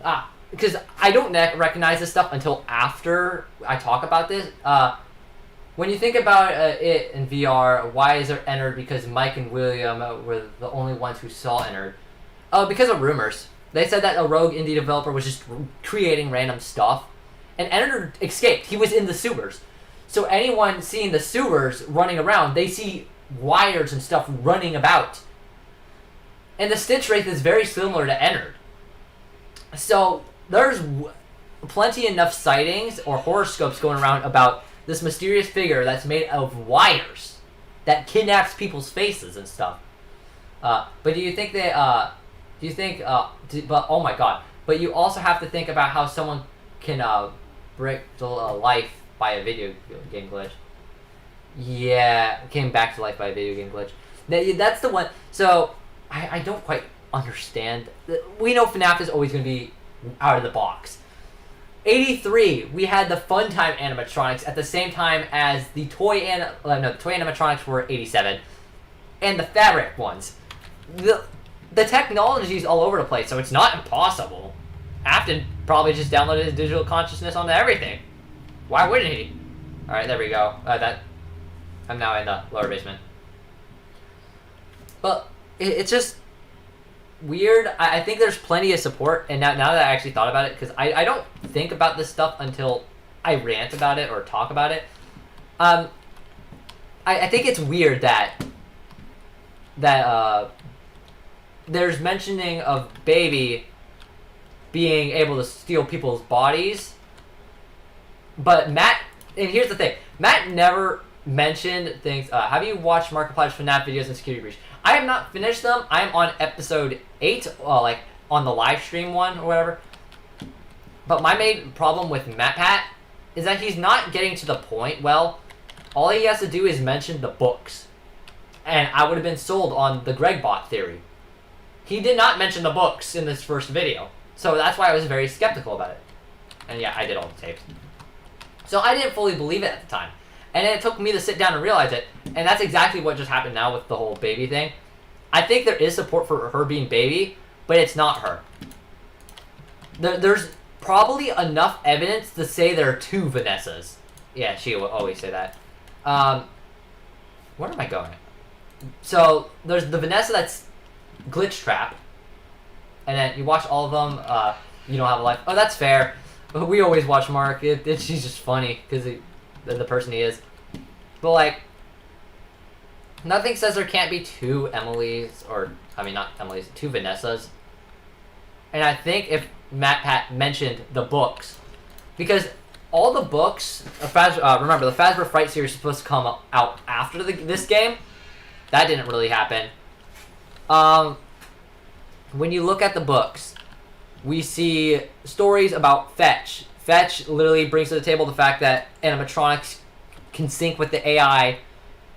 now. Because I don't recognize this stuff until after I talk about this. When you think about it in VR, why is there Ennard? Because Mike and William were the only ones who saw Ennard. Because of rumors. They said that a rogue indie developer was just creating random stuff. And Ennard escaped. He was in the sewers. So anyone seeing the sewers running around, they see wires and stuff running about. And the Stitch Wraith is very similar to Ennard. So there's plenty enough sightings or horoscopes going around about this mysterious figure that's made of wires that kidnaps people's faces and stuff. But do you think they? But oh my god! But you also have to think about how someone can break the life by a video game glitch. Yeah, came back to life by a video game glitch. That's the one. So I don't quite understand. We know FNAF is always going to be out of the box. 83, we had the Funtime animatronics at the same time as the toy animatronics were 87, and the fabric ones. The technology is all over the place, so it's not impossible. Afton probably just downloaded his digital consciousness onto everything. Why wouldn't he? All right, there we go. I'm now in the lower basement. But it's just weird. I think there's plenty of support, and now that I actually thought about it, because I don't think about this stuff until I rant about it or talk about it. I think it's weird that there's mentioning of Baby being able to steal people's bodies, but Matt, and here's the thing, Matt never mentioned things. Have you watched Markiplier's FNAF videos and Security Breach? I have not finished them. I'm on episode 8, like on the live stream one or whatever. But my main problem with MatPat is that he's not getting to the point well. All he has to do is mention the books. And I would have been sold on the Gregbot theory. He did not mention the books in this first video. So that's why I was very skeptical about it. And yeah, I did all the tapes. So I didn't fully believe it at the time. And then it took me to sit down and realize it. And that's exactly what just happened now with the whole Baby thing. I think there is support for her being Baby, but it's not her. There's probably enough evidence to say there are 2 Vanessas. Yeah, she will always say that. Where am I going? So, there's the Vanessa that's Glitch Trap. And then you watch all of them. You don't have a life. Oh, that's fair. We always watch Mark. She's just funny because the person he is. But, like, nothing says there can't be 2 Emilys, or, I mean, not Emilys, 2 Vanessas. And I think if MatPat mentioned the books, because all the books, remember, the Fazbear Fright series is supposed to come out after this game. That didn't really happen. When you look at the books, we see stories about Fetch. Fetch literally brings to the table the fact that animatronics can sync with the AI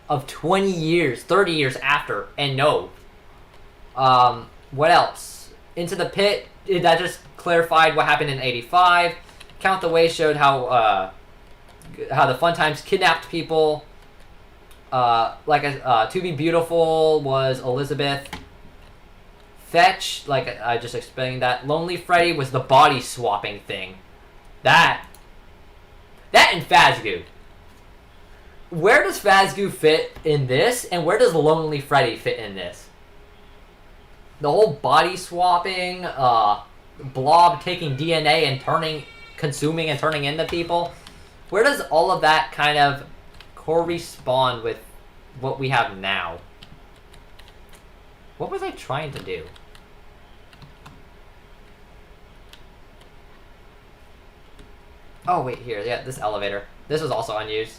of 20 years, 30 years after, and know. What else? Into the Pit, that just clarified what happened in 85. Count the Way showed how the Funtimes kidnapped people. To Be Beautiful was Elizabeth. Fetch, like I just explained that. Lonely Freddy was the body swapping thing. That and Fazgoo. Where does Fazgoo fit in this, and where does Lonely Freddy fit in this? The whole body swapping, Blob taking DNA and consuming and turning into people. Where does all of that kind of correspond with what we have now? What was I trying to do? Oh, wait, here. Yeah, this elevator. This was also unused.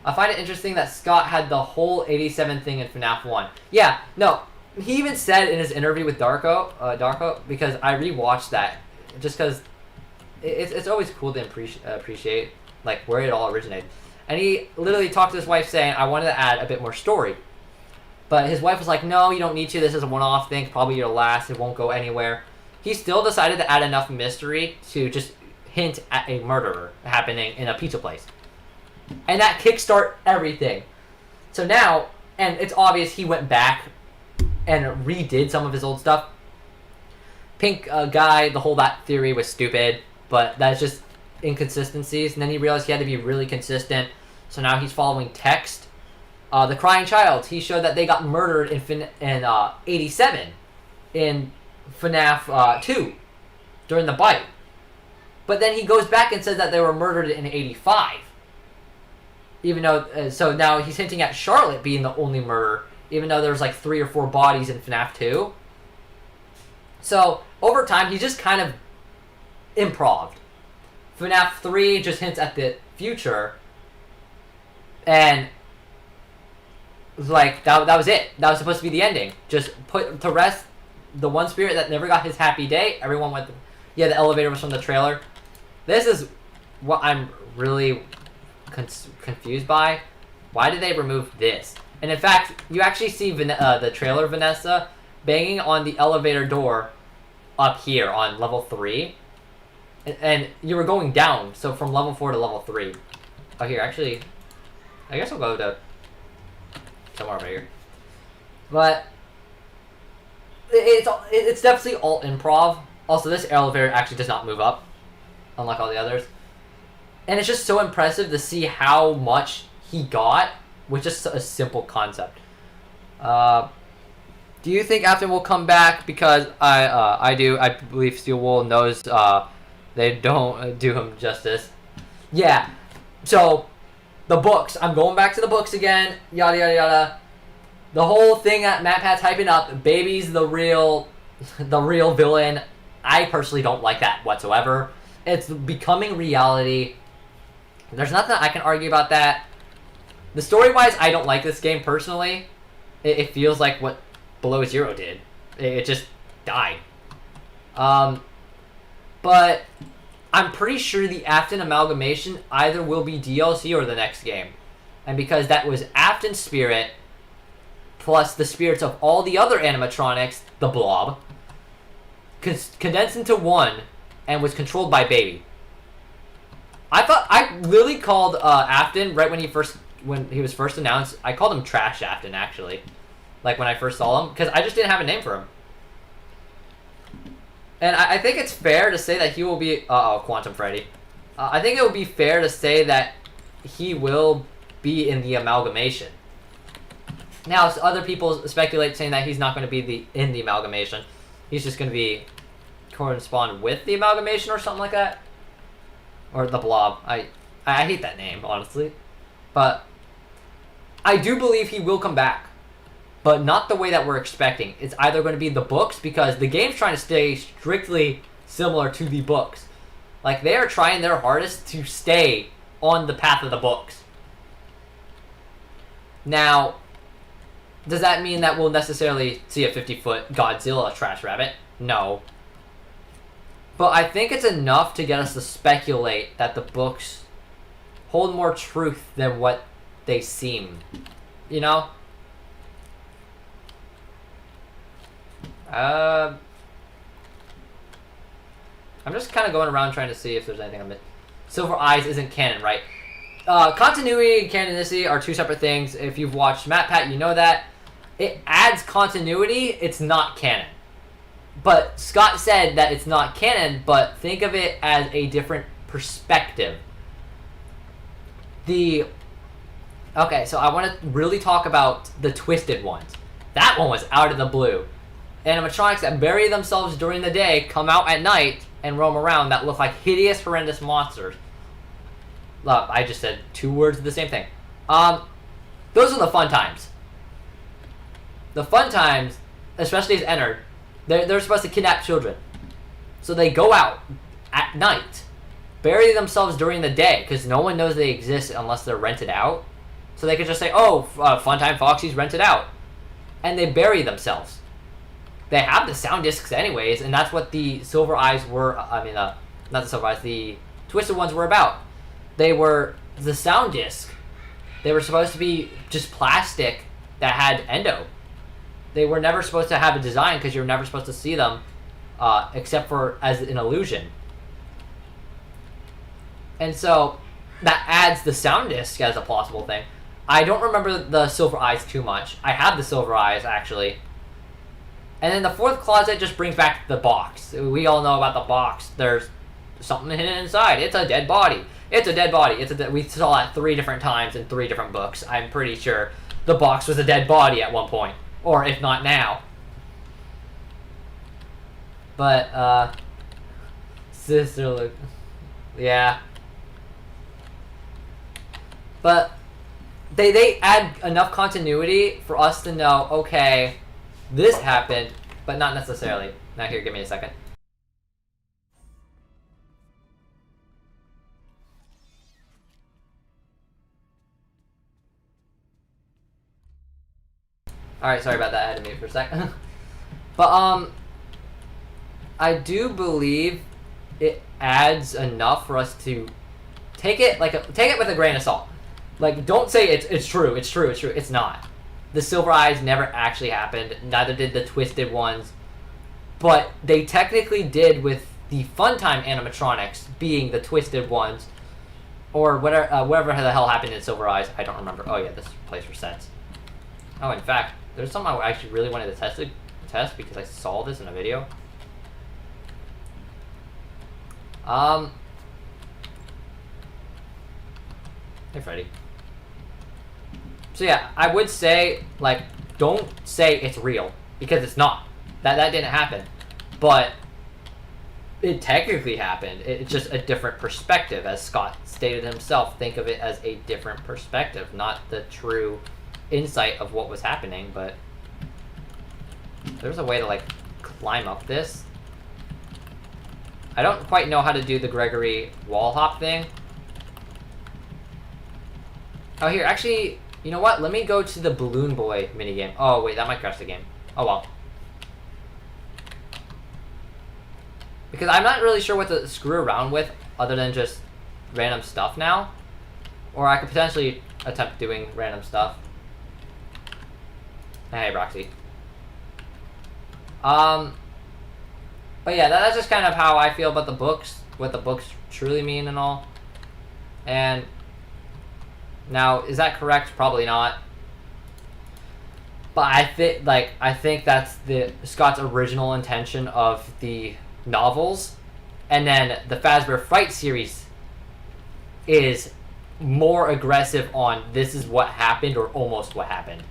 I find it interesting that Scott had the whole 87 thing in FNAF 1. Yeah, no. He even said in his interview with Darko, because I rewatched that, just because it's always cool to appreciate, like, where it all originated. And he literally talked to his wife saying, I wanted to add a bit more story. But his wife was like, no, you don't need to. This is a one-off thing. Probably your last. It won't go anywhere. He still decided to add enough mystery to just hint at a murderer happening in a pizza place. And that kickstart everything. So now, and it's obvious he went back and redid some of his old stuff. Pink guy, that theory was stupid. But that's just inconsistencies. And then he realized he had to be really consistent. So now he's following text. The Crying Child, he showed that they got murdered in 87 in FNAF 2 during the bite. But then he goes back and says that they were murdered in 85. Even though, so now he's hinting at Charlotte being the only murderer, even though there's like 3 or 4 bodies in FNAF 2. So, over time, he just kind of improved. FNAF 3 just hints at the future, And like that was it. That was supposed to be the ending. Just put to rest the one spirit that never got his happy day. Everyone went. Yeah, the elevator was from the trailer. This is what I'm really confused by. Why did they remove this? And in fact, you actually see the trailer Vanessa banging on the elevator door up here on level 3. And you were going down, so from level 4 to level 3. Oh, here, actually, I guess I'll go to somewhere over here. But it's definitely all improv. Also, this elevator actually does not move up, unlike all the others. And it's just so impressive to see how much he got with just a simple concept. Do you think Afton will come back? Because I do. I believe Steel Wool knows they don't do him justice. Yeah. So, the books. I'm going back to the books again. Yada, yada, yada. The whole thing that MatPat's hyping up, Baby's the real villain. I personally don't like that whatsoever. It's becoming reality. There's nothing I can argue about that. The story-wise, I don't like this game personally. It feels like what Below Zero did. It just died. But I'm pretty sure the Afton amalgamation either will be DLC or the next game. And because that was Afton's spirit, plus the spirits of all the other animatronics, the Blob, condensed into one and was controlled by Baby. I literally called Afton right when he was first announced. I called him Trash Afton, actually. Like when I first saw him, because I just didn't have a name for him. And I think it's fair to say that he will be... Quantum Freddy. I think it would be fair to say that he will be in the amalgamation. Now, other people speculate saying that he's not going to be in the amalgamation. He's just going to be correspond with the amalgamation or something like that. Or the Blob. I hate that name, honestly. But I do believe he will come back. But not the way that we're expecting. It's either going to be the books, because the game's trying to stay strictly similar to the books. Like, they are trying their hardest to stay on the path of the books. Now, does that mean that we'll necessarily see a 50-foot Godzilla trash rabbit? No. But I think it's enough to get us to speculate that the books hold more truth than what they seem. You know? I'm just kind of going around trying to see if there's anything I'm missing. Silver Eyes isn't canon, right? Continuity and canonicity are two separate things. If you've watched MatPat, you know that. It adds continuity, it's not canon. But Scott said that it's not canon, but think of it as a different perspective. Okay, so I want to really talk about the twisted ones. That one was out of the blue. Animatronics that bury themselves during the day come out at night and roam around that look like hideous, horrendous monsters. Look, I just said 2 words of the same thing. Those are the fun times. The fun times, especially as Ennard, they're supposed to kidnap children. So they go out at night, bury themselves during the day, because no one knows they exist unless they're rented out. So they could just say, oh, Funtime Foxy's rented out. And they bury themselves. They have the sound discs anyways, and that's what the Silver Eyes were, not the Silver Eyes, the Twisted ones were about. They were the sound disc. They were supposed to be just plastic that had endo. They were never supposed to have a design because you were never supposed to see them except for as an illusion. And so that adds the sound disc as a possible thing. I don't remember the Silver Eyes too much. I have the Silver Eyes, actually. And then the fourth closet just brings back the box. We all know about the box. There's something hidden inside. It's a dead body. It's a dead body. We saw that 3 different times in 3 different books. I'm pretty sure the box was a dead body at one point. Or if not now. But, Sister Luke. Yeah. But they add enough continuity for us to know, okay, this happened, but not necessarily. Now here, give me a second. Alright, sorry about that. I had to mute for a second. But, I do believe it adds enough for us to take it with a grain of salt. Like, don't say it's true. It's not. The Silver Eyes never actually happened. Neither did the Twisted ones. But they technically did with the Funtime animatronics being the Twisted ones. Or whatever the hell happened in Silver Eyes. I don't remember. Oh yeah, this place resets. Oh, in fact, there's something I actually really wanted to test because I saw this in a video. Hey, Freddy. So yeah, I would say, like, don't say it's real, because it's not. That didn't happen. But it technically happened. It's just a different perspective, as Scott stated himself. Think of it as a different perspective, not the true insight of what was happening, but there's a way to, like, climb up this. I don't quite know how to do the Gregory wall hop thing. Oh, here, actually, you know what? Let me go to the Balloon Boy minigame. Oh, wait, that might crash the game. Oh, well. Because I'm not really sure what to screw around with other than just random stuff now. Or I could potentially attempt doing random stuff. Hey, Roxy. But yeah, that's just kind of how I feel about the books, what the books truly mean and all. And now, is that correct? Probably not. But I think that's Scott's original intention of the novels, and then the Fazbear Fright series is more aggressive on this is what happened or almost what happened.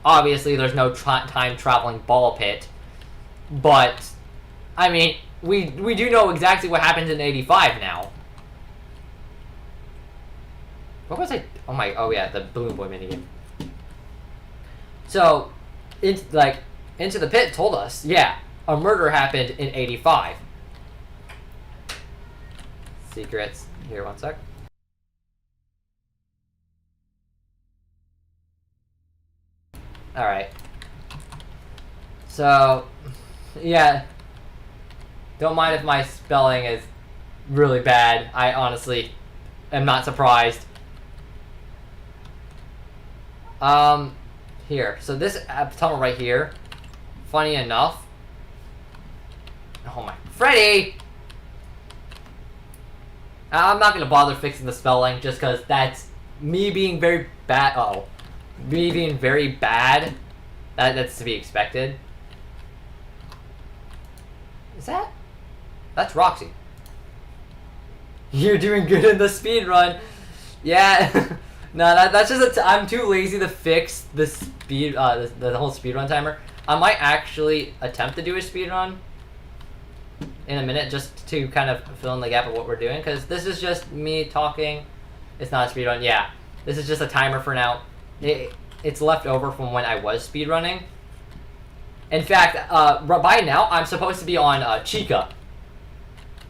Obviously, there's no time traveling ball pit, but I mean, we do know exactly what happened in '85 now. What was I? Oh yeah, the Balloon Boy minigame. So, Into the Pit told us, yeah, a murder happened in '85. Secrets. Here, one sec. Alright. So, yeah. Don't mind if my spelling is really bad. I honestly am not surprised. Here. So this tunnel right here, funny enough. Oh my. Freddy! I'm not going to bother fixing the spelling just because that's me being very bad. Oh. Me being very bad. That's to be expected. Is that? That's Roxy. You're doing good in the speed run. Yeah. No, that's just I'm too lazy to fix the speed, the whole speedrun timer. I might actually attempt to do a speedrun in a minute just to kind of fill in the gap of what we're doing, because this is just me talking. It's not a speedrun. Yeah, this is just a timer for now. It's left over from when I was speedrunning. In fact, by now, I'm supposed to be on Chica.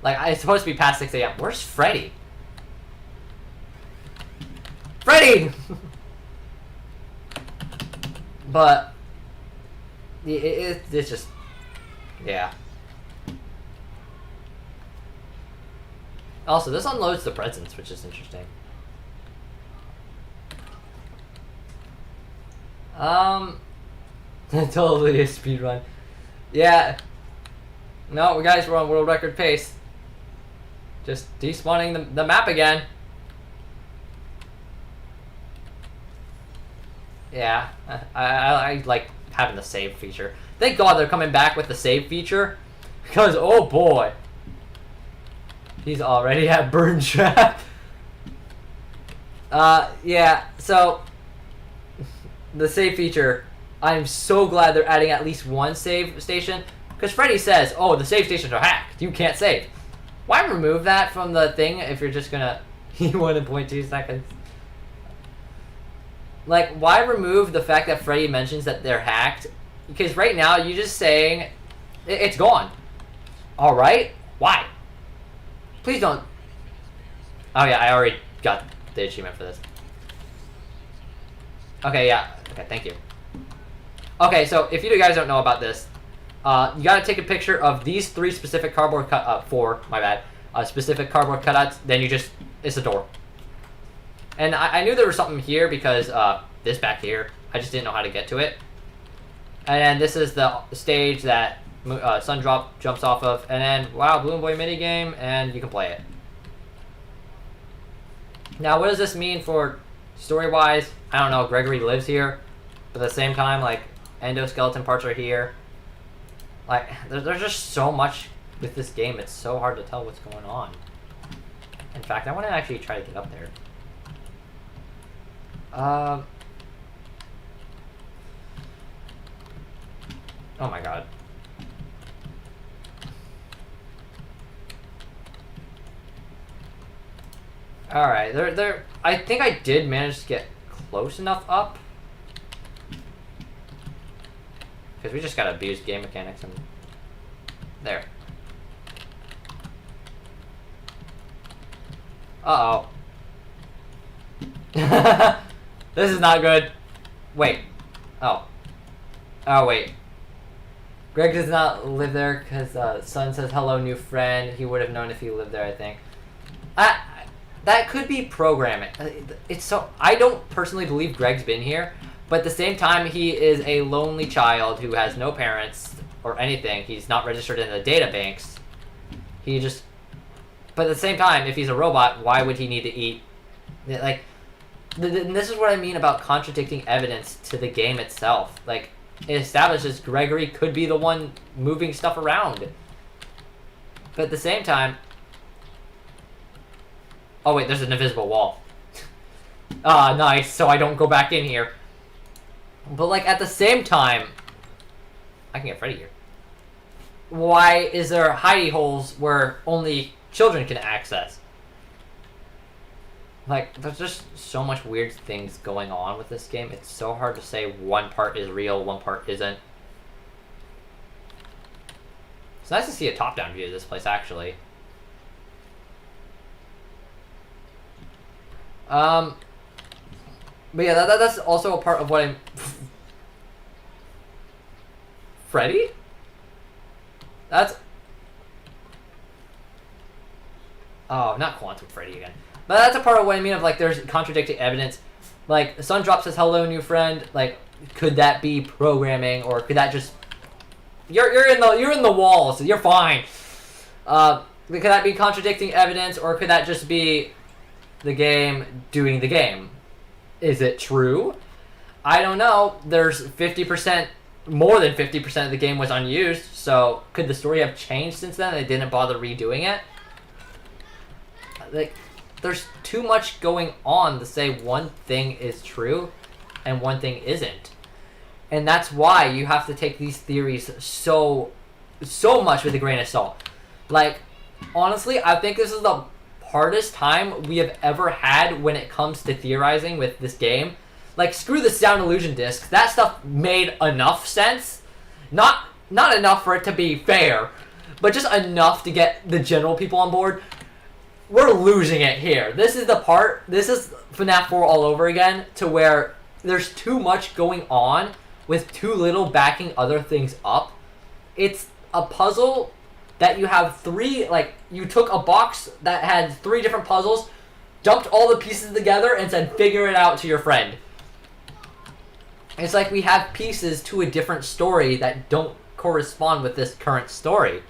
Like, it's supposed to be past 6 a.m. Where's Freddy? Freddy! But it's just, yeah. Also, this unloads the presents, which is interesting. Totally a speedrun. Yeah. No, guys, we're on world record pace. Just despawning the map again. Yeah, I like having the save feature. Thank God they're coming back with the save feature, because oh boy, he's already at Burn Trap. Yeah. So the save feature, I'm so glad they're adding at least one save station, because Freddy says, "Oh, the save stations are hacked. You can't save." Why remove that from the thing if you're just gonna 1.2 seconds? Like, why remove the fact that Freddy mentions that they're hacked? Because right now, you're just saying, it's gone. Alright? Why? Please don't. Oh yeah, I already got the achievement for this. Okay, yeah. Okay, thank you. Okay, so if you guys don't know about this, you gotta take a picture of these 3 specific cardboard specific cardboard cutouts. Then it's a door. And I knew there was something here because this back here, I just didn't know how to get to it. And this is the stage that Sundrop jumps off of, and then wow, Balloon Boy minigame, and you can play it. Now, what does this mean for story-wise? I don't know. Gregory lives here, but at the same time, like, endoskeleton parts are here. Like, there's just so much with this game. It's so hard to tell what's going on. In fact, I want to actually try to get up there. Oh my god. Alright, I think I did manage to get close enough up. Because we just gotta abuse game mechanics and... There. Uh-oh. This is not good. Wait. Oh. Oh, wait. Greg does not live there because Sun says, hello, new friend. He would have known if he lived there, I think. That could be programming. It's so... I don't personally believe Greg's been here, but at the same time, he is a lonely child who has no parents or anything. He's not registered in the data banks. He just... But at the same time, if he's a robot, why would he need to eat? Like, this is what I mean about contradicting evidence to the game itself. Like, it establishes Gregory could be the one moving stuff around. But at the same time... Oh wait, there's an invisible wall. Ah, nice, so I don't go back in here. But like, at the same time... I can get Freddy here. Why is there hidey holes where only children can access? Like, there's just so much weird things going on with this game. It's so hard to say one part is real, one part isn't. It's nice to see a top-down view of this place, actually. But yeah, that's also a part of what I'm... Freddy? That's... Oh, not Quantum Freddy again. But that's a part of what I mean of, like, there's contradicting evidence. Like, Sundrop says, hello, new friend. Like, could that be programming, or could that just... You're in the wall, so you're fine. Could that be contradicting evidence, or could that just be the game doing the game? Is it true? I don't know. There's 50%, more than 50% of the game was unused, so could the story have changed since then? They didn't bother redoing it? Like, there's too much going on to say one thing is true and one thing isn't. And that's why you have to take these theories so much with a grain of salt. Like, honestly, I think this is the hardest time we have ever had when it comes to theorizing with this game. Like, screw the sound illusion disc. That stuff made enough sense. Not enough for it to be fair, but just enough to get the general people on board. We're losing it here. This is FNAF 4 all over again, to where there's too much going on with too little backing other things up. It's a puzzle that you have three, like, you took a box that had 3 different puzzles, dumped all the pieces together, and said, figure it out to your friend. It's like we have pieces to a different story that don't correspond with this current story.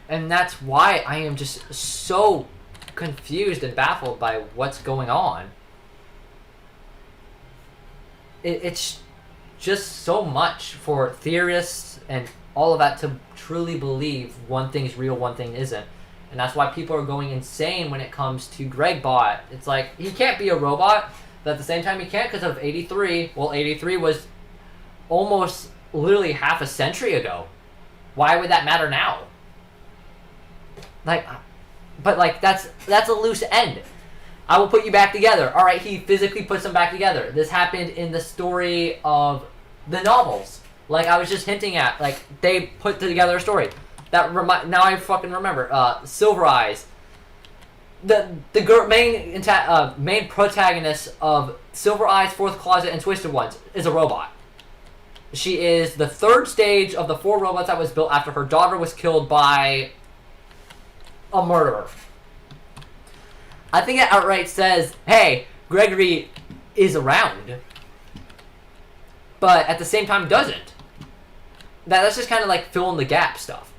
And that's why I am just so confused and baffled by what's going on. It's just so much for theorists and all of that to truly believe one thing's real, one thing isn't. And that's why people are going insane when it comes to Gregbot. It's like, he can't be a robot, but at the same time he can't because of 83. Well, 83 was almost literally half a century ago. Why would that matter now? Like, but like, that's a loose end. I will put you back together. All right, he physically puts them back together. This happened in the story of the novels. Like I was just hinting at, like they put together a story. That now I fucking remember. Silver Eyes. The main protagonist of Silver Eyes, Fourth Closet, and Twisted Ones is a robot. She is the third stage of the 4 robots that was built after her daughter was killed by a murderer. I think it outright says, hey, Gregory is around. But at the same time doesn't. That's just kind of like fill in the gap stuff.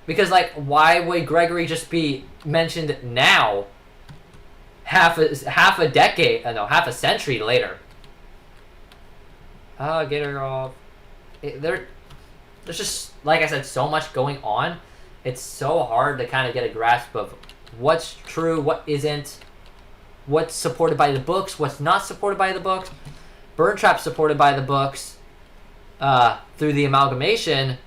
Because like, why would Gregory just be mentioned now? Half a decade, no, half a century later. Get her off. There's just, like I said, so much going on. It's so hard to kind of get a grasp of what's true, what isn't, what's supported by the books, what's not supported by the books. Burn Trap's supported by the books through the amalgamation,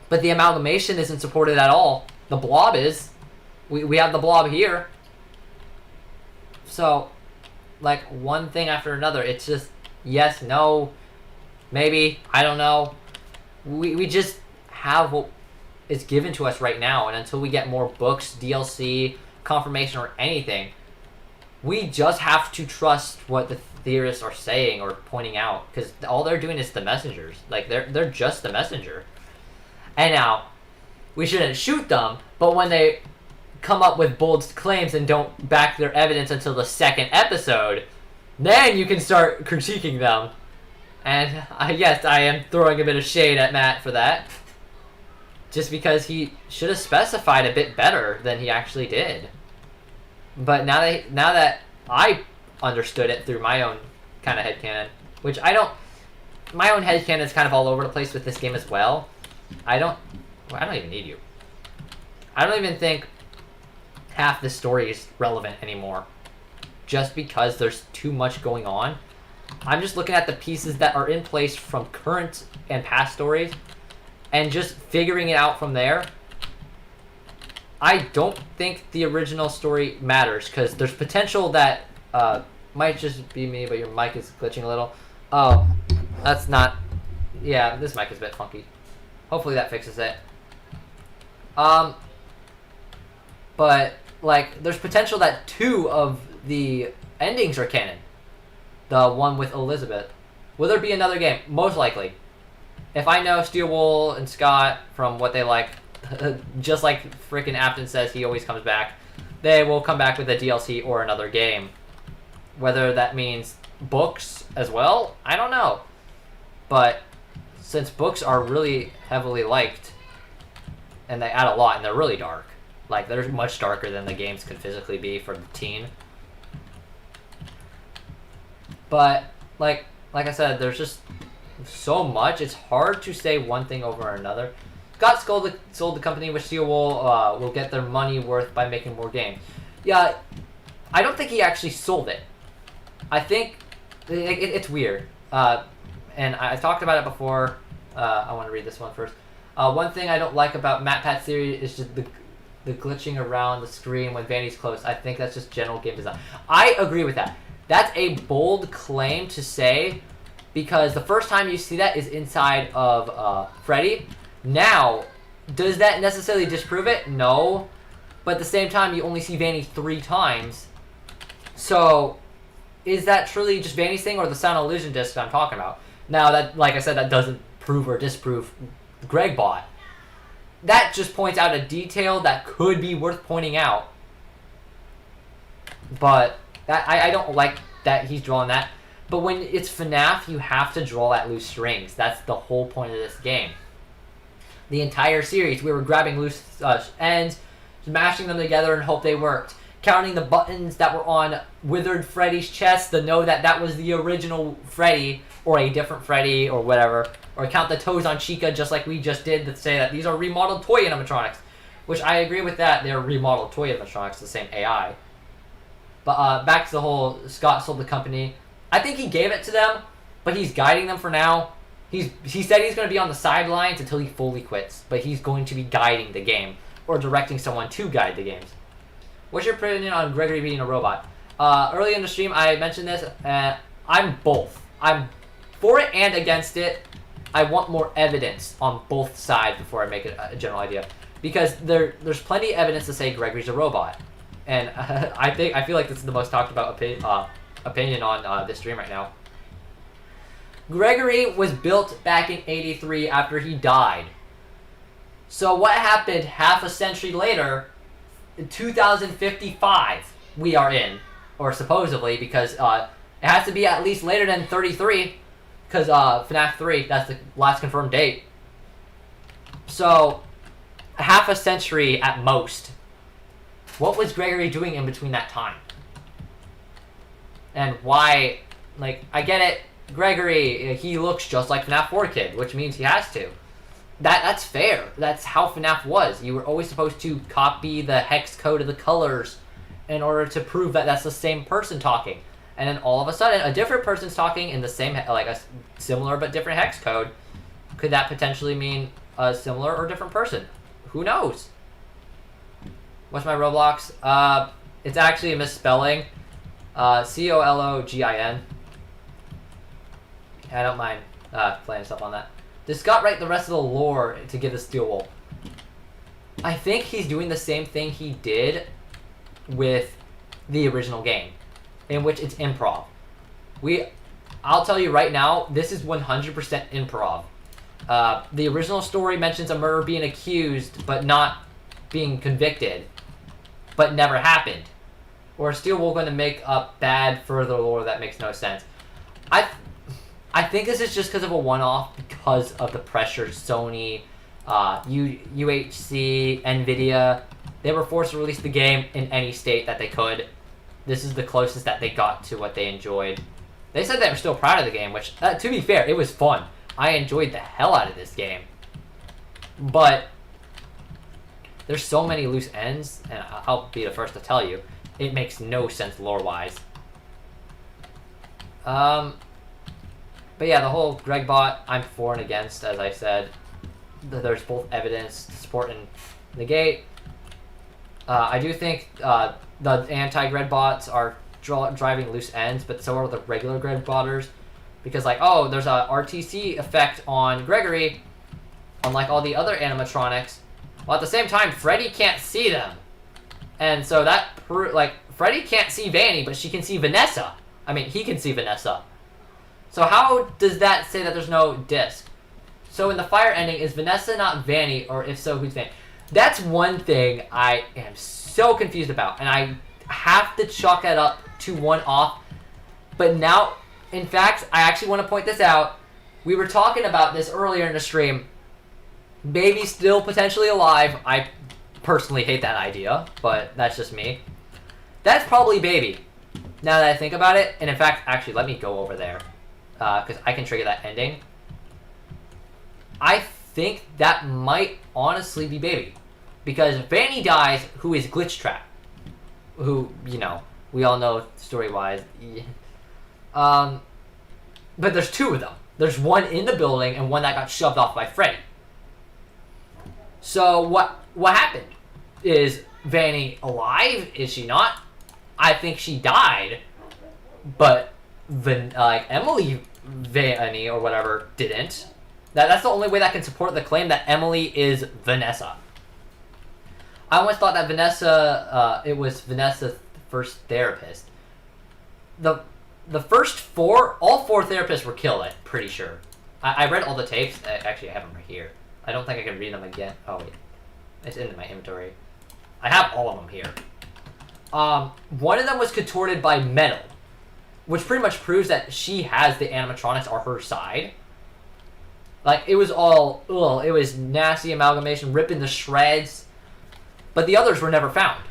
but the amalgamation isn't supported at all. The Blob is. We have the Blob here. So, like, one thing after another. It's just yes, no, maybe, I don't know. We just have what is given to us right now, and until we get more books, DLC, confirmation, or anything, we just have to trust what the theorists are saying or pointing out, because all they're doing is the messengers. Like, they're just the messenger. And now, we shouldn't shoot them, but when they come up with bold claims and don't back their evidence until the second episode, then you can start critiquing them. And yes, I am throwing a bit of shade at Matt for that, just because he should have specified a bit better than he actually did. But now that I understood it through my own kind of headcanon, which I don't, my own headcanon is kind of all over the place with this game as well. I don't even need you. I don't even think half the story is relevant anymore, just because there's too much going on. I'm just looking at the pieces that are in place from current and past stories, and just figuring it out from there. I don't think the original story matters, because there's potential that might just be me, but your mic is glitching a little. Oh, that's not. Yeah, this mic is a bit funky. Hopefully that fixes it. But like, there's potential that 2 of the endings are canon. The one with Elizabeth. Will there be another game? Most likely. If I know Steel Wool and Scott from what they like, just like freaking Afton says he always comes back, they will come back with a DLC or another game. Whether that means books as well, I don't know. But since books are really heavily liked, and they add a lot, and they're really dark. Like, they're much darker than the games could physically be for the teen. But, like I said, there's just so much. It's hard to say one thing over another. Scott sold the company, which Steel Wool will get their money worth by making more games. Yeah, I don't think he actually sold it. I think it's weird. And I talked about it before. I want to read this one first. One thing I don't like about MatPat's theory is just the glitching around the screen when Vanny's close. I think that's just general game design. I agree with that. That's a bold claim to say, because the first time you see that is inside of Freddy. Now, does that necessarily disprove it? No. But at the same time, you only see Vanny 3 times. So, is that truly just Vanny's thing, or the sound illusion disc I'm talking about? Now, that, like I said, that doesn't prove or disprove Greg bot. That just points out a detail that could be worth pointing out. But that I don't like that he's drawing that. But when it's FNAF, you have to draw at loose strings. That's the whole point of this game. The entire series, we were grabbing loose ends, smashing them together and hope they worked. Counting the buttons that were on Withered Freddy's chest to know that that was the original Freddy, or a different Freddy, or whatever. Or count the toes on Chica, just like we just did, to say that these are remodeled toy animatronics. Which I agree with that, they're remodeled toy animatronics, the same AI. But back to the whole Scott sold the company. I think he gave it to them, but he's guiding them for now. He said he's going to be on the sidelines until he fully quits, but he's going to be guiding the game, or directing someone to guide the games. What's your opinion on Gregory being a robot? Early in the stream, I mentioned this. I'm both. I'm for it and against it. I want more evidence on both sides before I make a general idea, because there's plenty of evidence to say Gregory's a robot, and I feel like this is the most talked about opinion on this stream right now. Gregory was built back in 83 after he died. So what happened half a century later, in 2055, we are in. Or supposedly, because it has to be at least later than 33, because FNAF 3, that's the last confirmed date. So, half a century at most. What was Gregory doing in between that time? And why, like, I get it, Gregory, he looks just like FNAF 4 kid, which means he has to. That's fair. That's how FNAF was. You were always supposed to copy the hex code of the colors in order to prove that that's the same person talking. And then all of a sudden, a different person's talking in the same, like a similar but different hex code. Could that potentially mean a similar or different person? Who knows? What's my Roblox? It's actually a misspelling. COLOGIN. I don't mind playing stuff on that. Does Scott write the rest of the lore to give the Steel Wool? I think he's doing the same thing he did with the original game, in which it's improv. I'll tell you right now, this is 100% improv. The original story mentions a murder being accused, but not being convicted, but never happened. Or Steel Wool going to make up bad further lore that makes no sense. I think this is just because of a one-off, because of the pressure Sony, UHC, Nvidia. They were forced to release the game in any state that they could. This is the closest that they got to what they enjoyed. They said they were still proud of the game, which, to be fair, it was fun. I enjoyed the hell out of this game. But there's so many loose ends, and I'll be the first to tell you, it makes no sense lore-wise. But yeah, the whole Greg bot, I'm for and against, as I said. There's both evidence to support and negate. I do think the anti-Greg bots are driving loose ends, but so are the regular Greg botters. Because, like, oh, there's a RTC effect on Gregory, unlike all the other animatronics. Well, at the same time, Freddy can't see them. And so that, Freddy can't see Vanny, but she can see Vanessa. I mean, he can see Vanessa. So how does that say that there's no disc? So in the fire ending, is Vanessa not Vanny, or if so, who's Vanny? That's one thing I am so confused about, and I have to chalk that up to one off. But now, in fact, I actually want to point this out. We were talking about this earlier in the stream. Baby's still potentially alive. I personally hate that idea, but that's just me. That's probably Baby, now that I think about it. And in fact, actually, let me go over there, because I can trigger that ending. I think that might honestly be Baby, because Vanny dies, who is Glitch Trap, who, you know, we all know story-wise. But there's two of them. There's one in the building and one that got shoved off by Freddy. So what happened? Is Vanny alive? Is she not? I think she died, but Emily Vanny or whatever didn't. That's the only way that can support the claim that Emily is Vanessa. I always thought that Vanessa, it was Vanessa's first therapist. The first four, all four therapists were killed, I'm pretty sure. I read all the tapes. Actually, I have them right here. I don't think I can read them again. Oh, wait. It's in my inventory. I have all of them here. One of them was contorted by metal, which pretty much proves that she has the animatronics on her side. Like, it was all, it was nasty amalgamation, ripping to shreds. But the others were never found.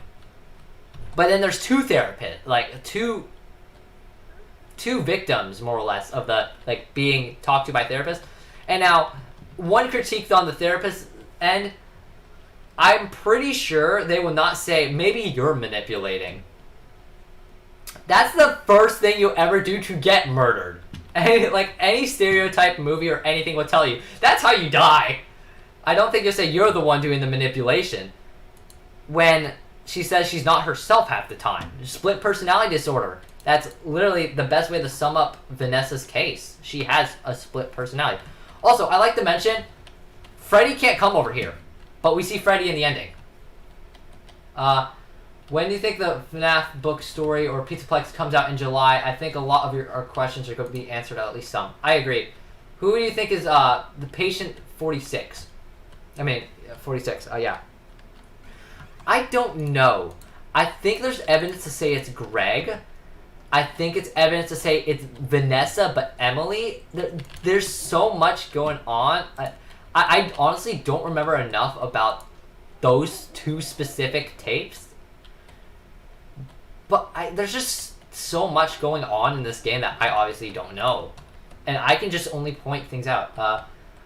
But then there's two therapists, like, two victims, more or less, of the, like, being talked to by therapists. And now, one critiqued on the therapist end. I'm pretty sure they will not say, maybe you're manipulating. That's the first thing you'll ever do to get murdered. Any stereotype movie or anything will tell you, that's how you die. I don't think you'll say you're the one doing the manipulation. When she says she's not herself half the time. Split personality disorder. That's literally the best way to sum up Vanessa's case. She has a split personality. Also, I like to mention, Freddy can't come over here. But we see Freddy in the ending. When do you think the FNAF book story or Pizzaplex comes out in July? I think a lot of our questions are going to be answered, at least some. I agree. Who do you think is the patient 46? I mean, 46. Yeah. I don't know. I think there's evidence to say it's Greg. I think it's evidence to say it's Vanessa, but Emily. There's so much going on. I honestly don't remember enough about those two specific tapes. But there's just so much going on in this game that I obviously don't know. And I can just only point things out.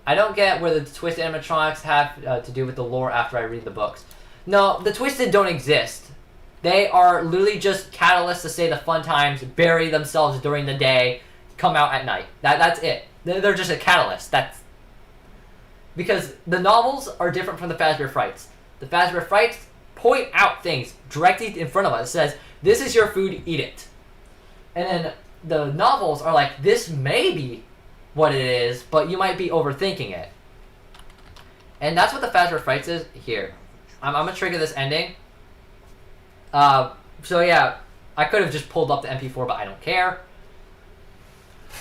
I don't get where the Twisted animatronics have to do with the lore after I read the books. No, the Twisted don't exist. They are literally just catalysts to say the fun times, bury themselves during the day, come out at night. That's it. They're just a catalyst. That's because the novels are different from the Fazbear Frights. The Fazbear Frights point out things directly in front of us. It says, this is your food, eat it. And then the novels are like, this may be what it is, but you might be overthinking it. And that's what the Fazbear Frights is here. I'm going to trigger this ending. So yeah, I could have just pulled up the MP4, but I don't care.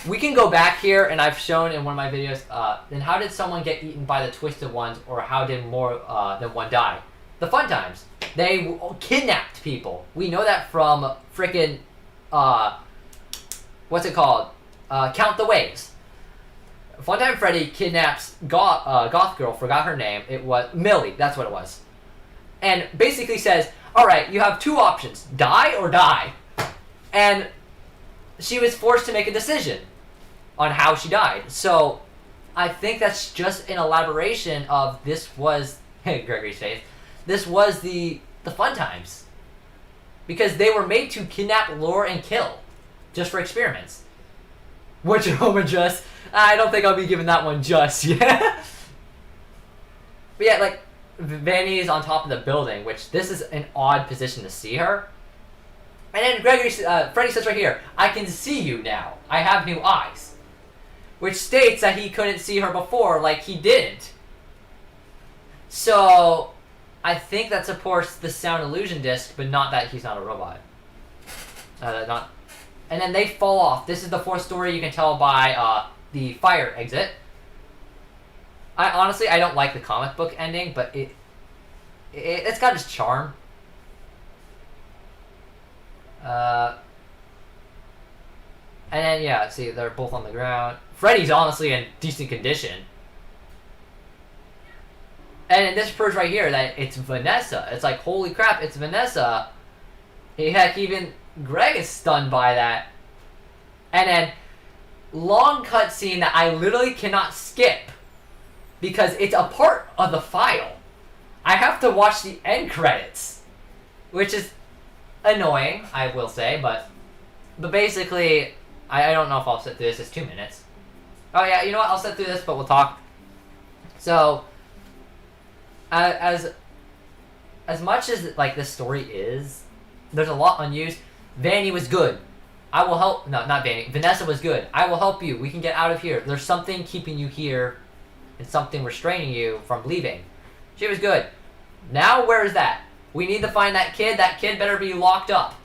We can go back here, and I've shown in one of my videos, then how did someone get eaten by the Twisted ones, or how did more than one die? The fun times. They kidnapped people. We know that from frickin', what's it called? Count the Waves. Funtime Freddy kidnaps Goth Girl, forgot her name. It was Millie, that's what it was. And basically says, alright, you have two options, die or die. And she was forced to make a decision on how she died. So, I think that's just an elaboration of this was, Gregory's face, this was the fun times. Because they were made to kidnap, lure, and kill. Just for experiments. Which Homer just, I don't think I'll be giving that one just yet. But yeah, like, Vanny is on top of the building, which this is an odd position to see her. And then Freddy says right here, I can see you now. I have new eyes. Which states that he couldn't see her before, like he didn't. So, I think that supports the sound illusion disc, but not that he's not a robot. And then they fall off. This is the fourth story, you can tell by the fire exit. I don't like the comic book ending, but it's got its charm. And then, yeah, see, they're both on the ground. Freddy's honestly in decent condition. And this proves right here that it's Vanessa. It's like, holy crap, it's Vanessa. Heck, even Greg is stunned by that. And then, long cutscene that I literally cannot skip. Because it's a part of the file. I have to watch the end credits. Which is annoying, I will say, but basically, I don't know if I'll sit through this. It's 2 minutes. Oh yeah, you know what? I'll sit through this, but we'll talk. So, as much as like this story is, there's a lot unused. Vanny was good. I will help. No, not Vanny. Vanessa was good. I will help you. We can get out of here. There's something keeping you here, and something restraining you from leaving. She was good. Now where is that? We need to find that kid. That kid better be locked up.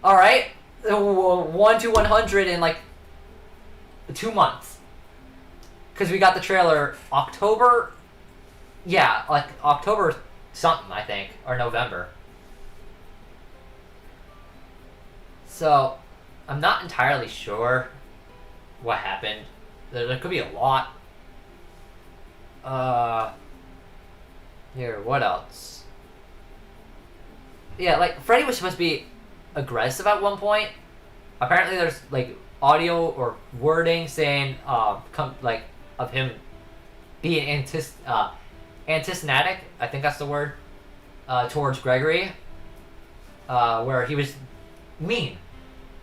All right, 1 to 100 in like 2 months. Because we got the trailer October. Yeah, like October something, I think, or November. So, I'm not entirely sure what happened. There could be a lot. Here, what else? Yeah, like, Freddy was supposed to be aggressive at one point. Apparently there's, like, audio or wording saying, of him being antisanatic, I think that's the word, towards Gregory, where he was mean.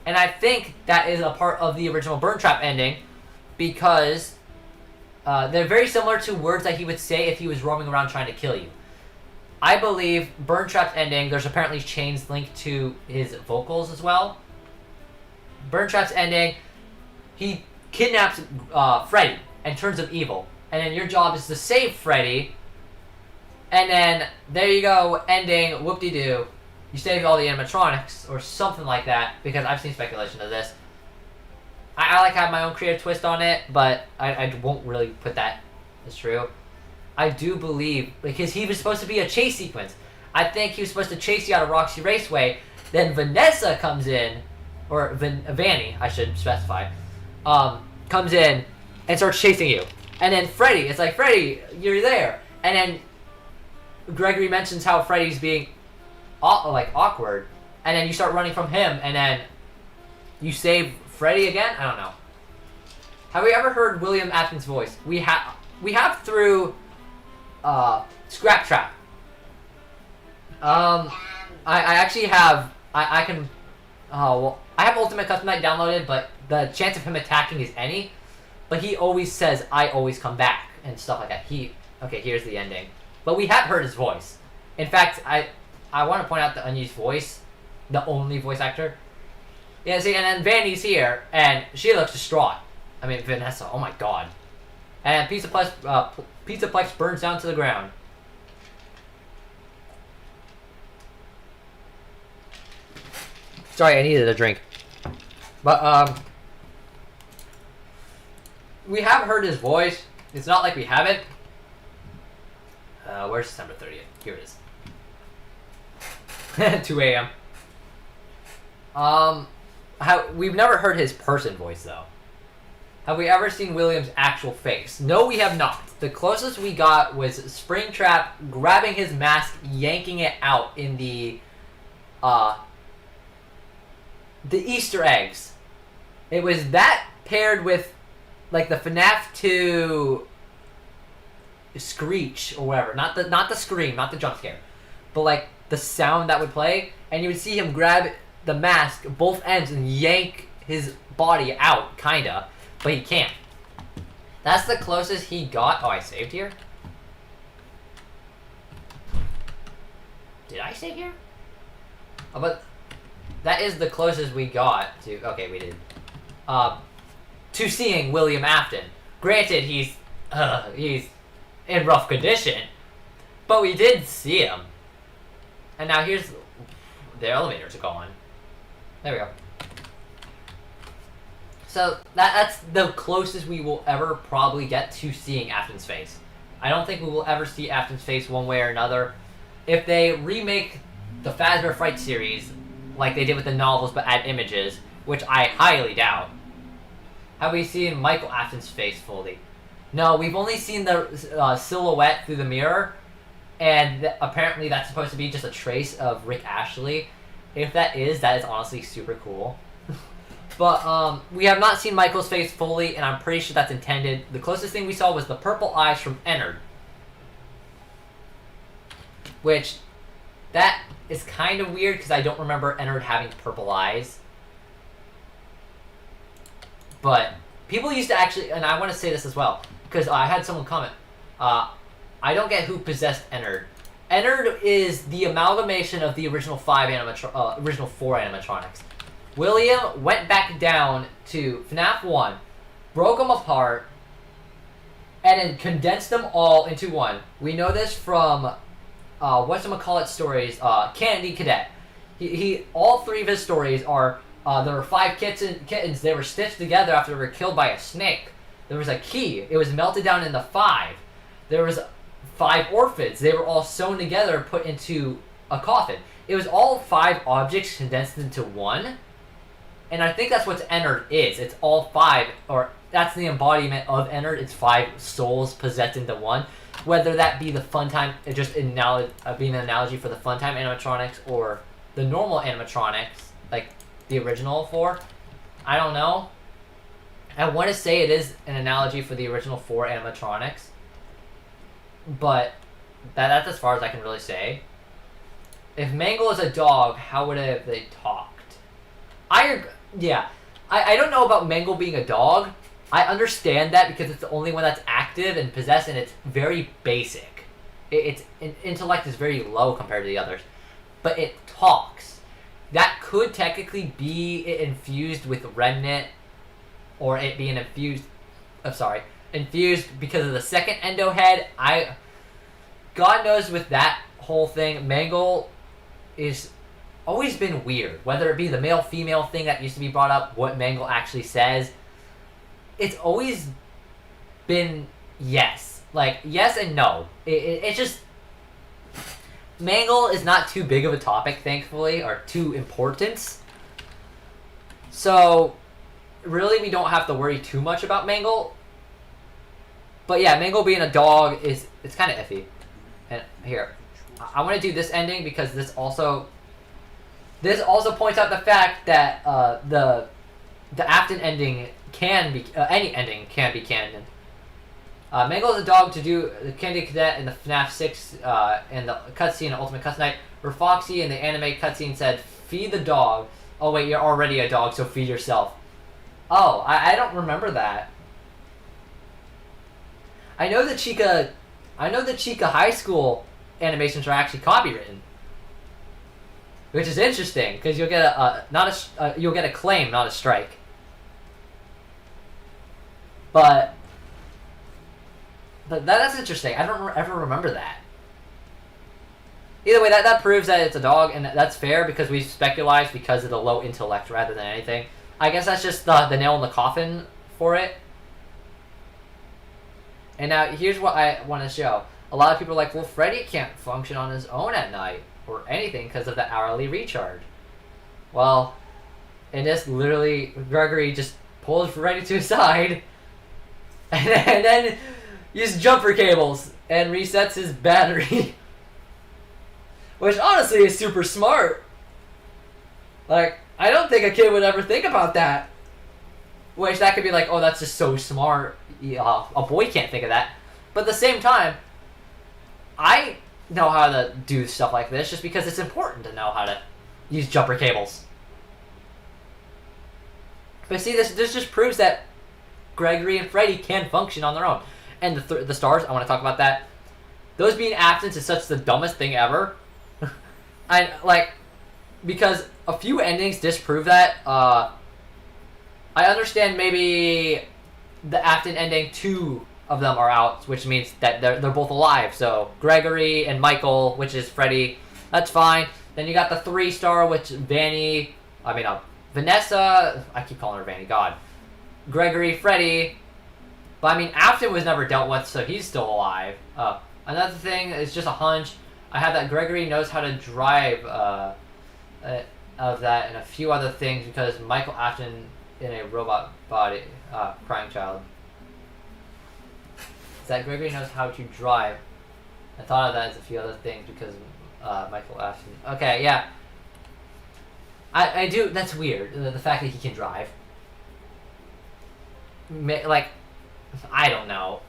And I think that is a part of the original Burn Trap ending, because they're very similar to words that he would say if he was roaming around trying to kill you. I believe Burn Trap's ending, there's apparently chains linked to his vocals as well. Burn Trap's ending, he kidnaps Freddy and turns him evil. And then your job is to save Freddy. And then, there you go, ending, whoop-de-doo. you save all the animatronics or something like that, because I've seen speculation of this. I like to have my own creative twist on it, but I won't really put that as true. I do believe, because he was supposed to be a chase sequence. I think he was supposed to chase you out of Roxy Raceway. Then Vanessa comes in, or Vanny, I should specify, comes in and starts chasing you. And then Freddy, it's like, Freddy, you're there. And then Gregory mentions how Freddy's being awkward. And then you start running from him, and then you save Freddy again? I don't know. Have we ever heard William Afton's voice? We have through Scrap Trap. I actually have I can well, I have Ultimate Custom Night downloaded, but the chance of him attacking is any. But he always says, I always come back and stuff like that. Okay, here's the ending. But we have heard his voice. In fact, I want to point out the unused voice, the only voice actor. Yeah, see, and then Vanny's here, and she looks distraught. I mean, Vanessa, oh my god. And Pizzaplex burns down to the ground. Sorry, I needed a drink. But, we have heard his voice. It's not like we haven't. Where's December 30th? Here it is. 2 a.m. We've never heard his person voice, though. Have we ever seen William's actual face? No, we have not. The closest we got was Springtrap grabbing his mask, yanking it out in the Easter eggs. It was that paired with, like, the FNAF 2 screech or whatever. Not the scream, not the jump scare. But, like, the sound that would play. And you would see him grab the mask, both ends, and yank his body out, kinda. But he can't. That's the closest he got. Oh, I saved here? Did I save here? Oh, but that is the closest we got to... Okay, we did. To seeing William Afton. Granted, he's in rough condition. But we did see him. And now here's... The elevators are gone. There we go. So, that's the closest we will ever probably get to seeing Afton's face. I don't think we will ever see Afton's face one way or another. If they remake the Fazbear Fright series, like they did with the novels but add images, which I highly doubt, have we seen Michael Afton's face fully? No, we've only seen the silhouette through the mirror, and apparently that's supposed to be just a trace of Rick Ashley. If that is honestly super cool. But we have not seen Michael's face fully, and I'm pretty sure that's intended. The closest thing we saw was the purple eyes from Ennard. Which, that is kind of weird, because I don't remember Ennard having purple eyes. But people used to actually, and I want to say this as well, because I had someone comment, I don't get who possessed Ennard. Ennard is the amalgamation of the original four animatronics. William went back down to FNAF 1, broke them apart, and then condensed them all into one. We know this from, whatchamacallit stories, Candy Cadet. He all three of his stories are, there were 5 kittens, they were stitched together after they were killed by a snake. There was a key, it was melted down into 5. There was 5 orphans, they were all sewn together, put into a coffin. It was all 5 objects condensed into one. And I think that's what Ennard is. It's all 5, or that's the embodiment of Ennard. It's 5 souls possessed into one. Whether that be the Funtime, just being an analogy for the Funtime animatronics, or the normal animatronics, like the original 4, I don't know. I want to say it is an analogy for the original 4 animatronics, but that's as far as I can really say. If Mangle is a dog, how would they talked? I don't know about Mangle being a dog. I understand that because it's the only one that's active and possessed, and it's very basic. Its intellect is very low compared to the others. But it talks. That could technically be it infused with Remnant, or it being infused because of the second Endo head. God knows with that whole thing, Mangle is always been weird. Whether it be the male-female thing that used to be brought up, what Mangle actually says, it's always been yes. Like, yes and no. It's just... Mangle is not too big of a topic, thankfully, or too important. So, really, we don't have to worry too much about Mangle. But yeah, Mangle being a dog it's kind of iffy. And here, I want to do this ending because this also points out the fact that the Afton ending can be any ending can be canon. Mangle is a dog to do the Candy Cadet in the FNAF 6 and the cutscene Ultimate Custom Night, where Foxy in the anime cutscene said, "Feed the dog." Oh wait, you're already a dog, so feed yourself. Oh, I don't remember that. I know the Chica High School animations are actually copywritten, which is interesting because you'll get you'll get a claim, not a strike. But that's interesting. I don't ever remember that. Either way, that proves that it's a dog, and that's fair because we speculized because of the low intellect rather than anything. I guess that's just the nail in the coffin for it. And now, here's what I want to show. A lot of people are like, well, Freddy can't function on his own at night or anything because of the hourly recharge. Well, in this, literally, Gregory just pulls Freddy to his side and then uses jumper cables and resets his battery. Which, honestly, is super smart. Like, I don't think a kid would ever think about that. Which, that could be like, oh, that's just so smart. Yeah, a boy can't think of that. But at the same time, I know how to do stuff like this just because it's important to know how to use jumper cables. But see, this just proves that Gregory and Freddy can function on their own. And the stars, I want to talk about that. Those being absent is such the dumbest thing ever. Because a few endings disprove that. I understand maybe the Afton ending, 2 of them are out, which means that they're both alive. So Gregory and Michael, which is Freddy, that's fine. Then you got the 3-star, which Vanessa, I keep calling her Vanny, God. Gregory, Freddy, but I mean, Afton was never dealt with, so he's still alive. Another thing is just a hunch. I have that Gregory knows how to drive of that and a few other things because Michael Afton in a robot body, crying child. Is that Gregory knows how to drive. I thought of that as a few other things because Michael Afton. Okay, yeah. I do, that's weird, the fact that he can drive. Like, I don't know.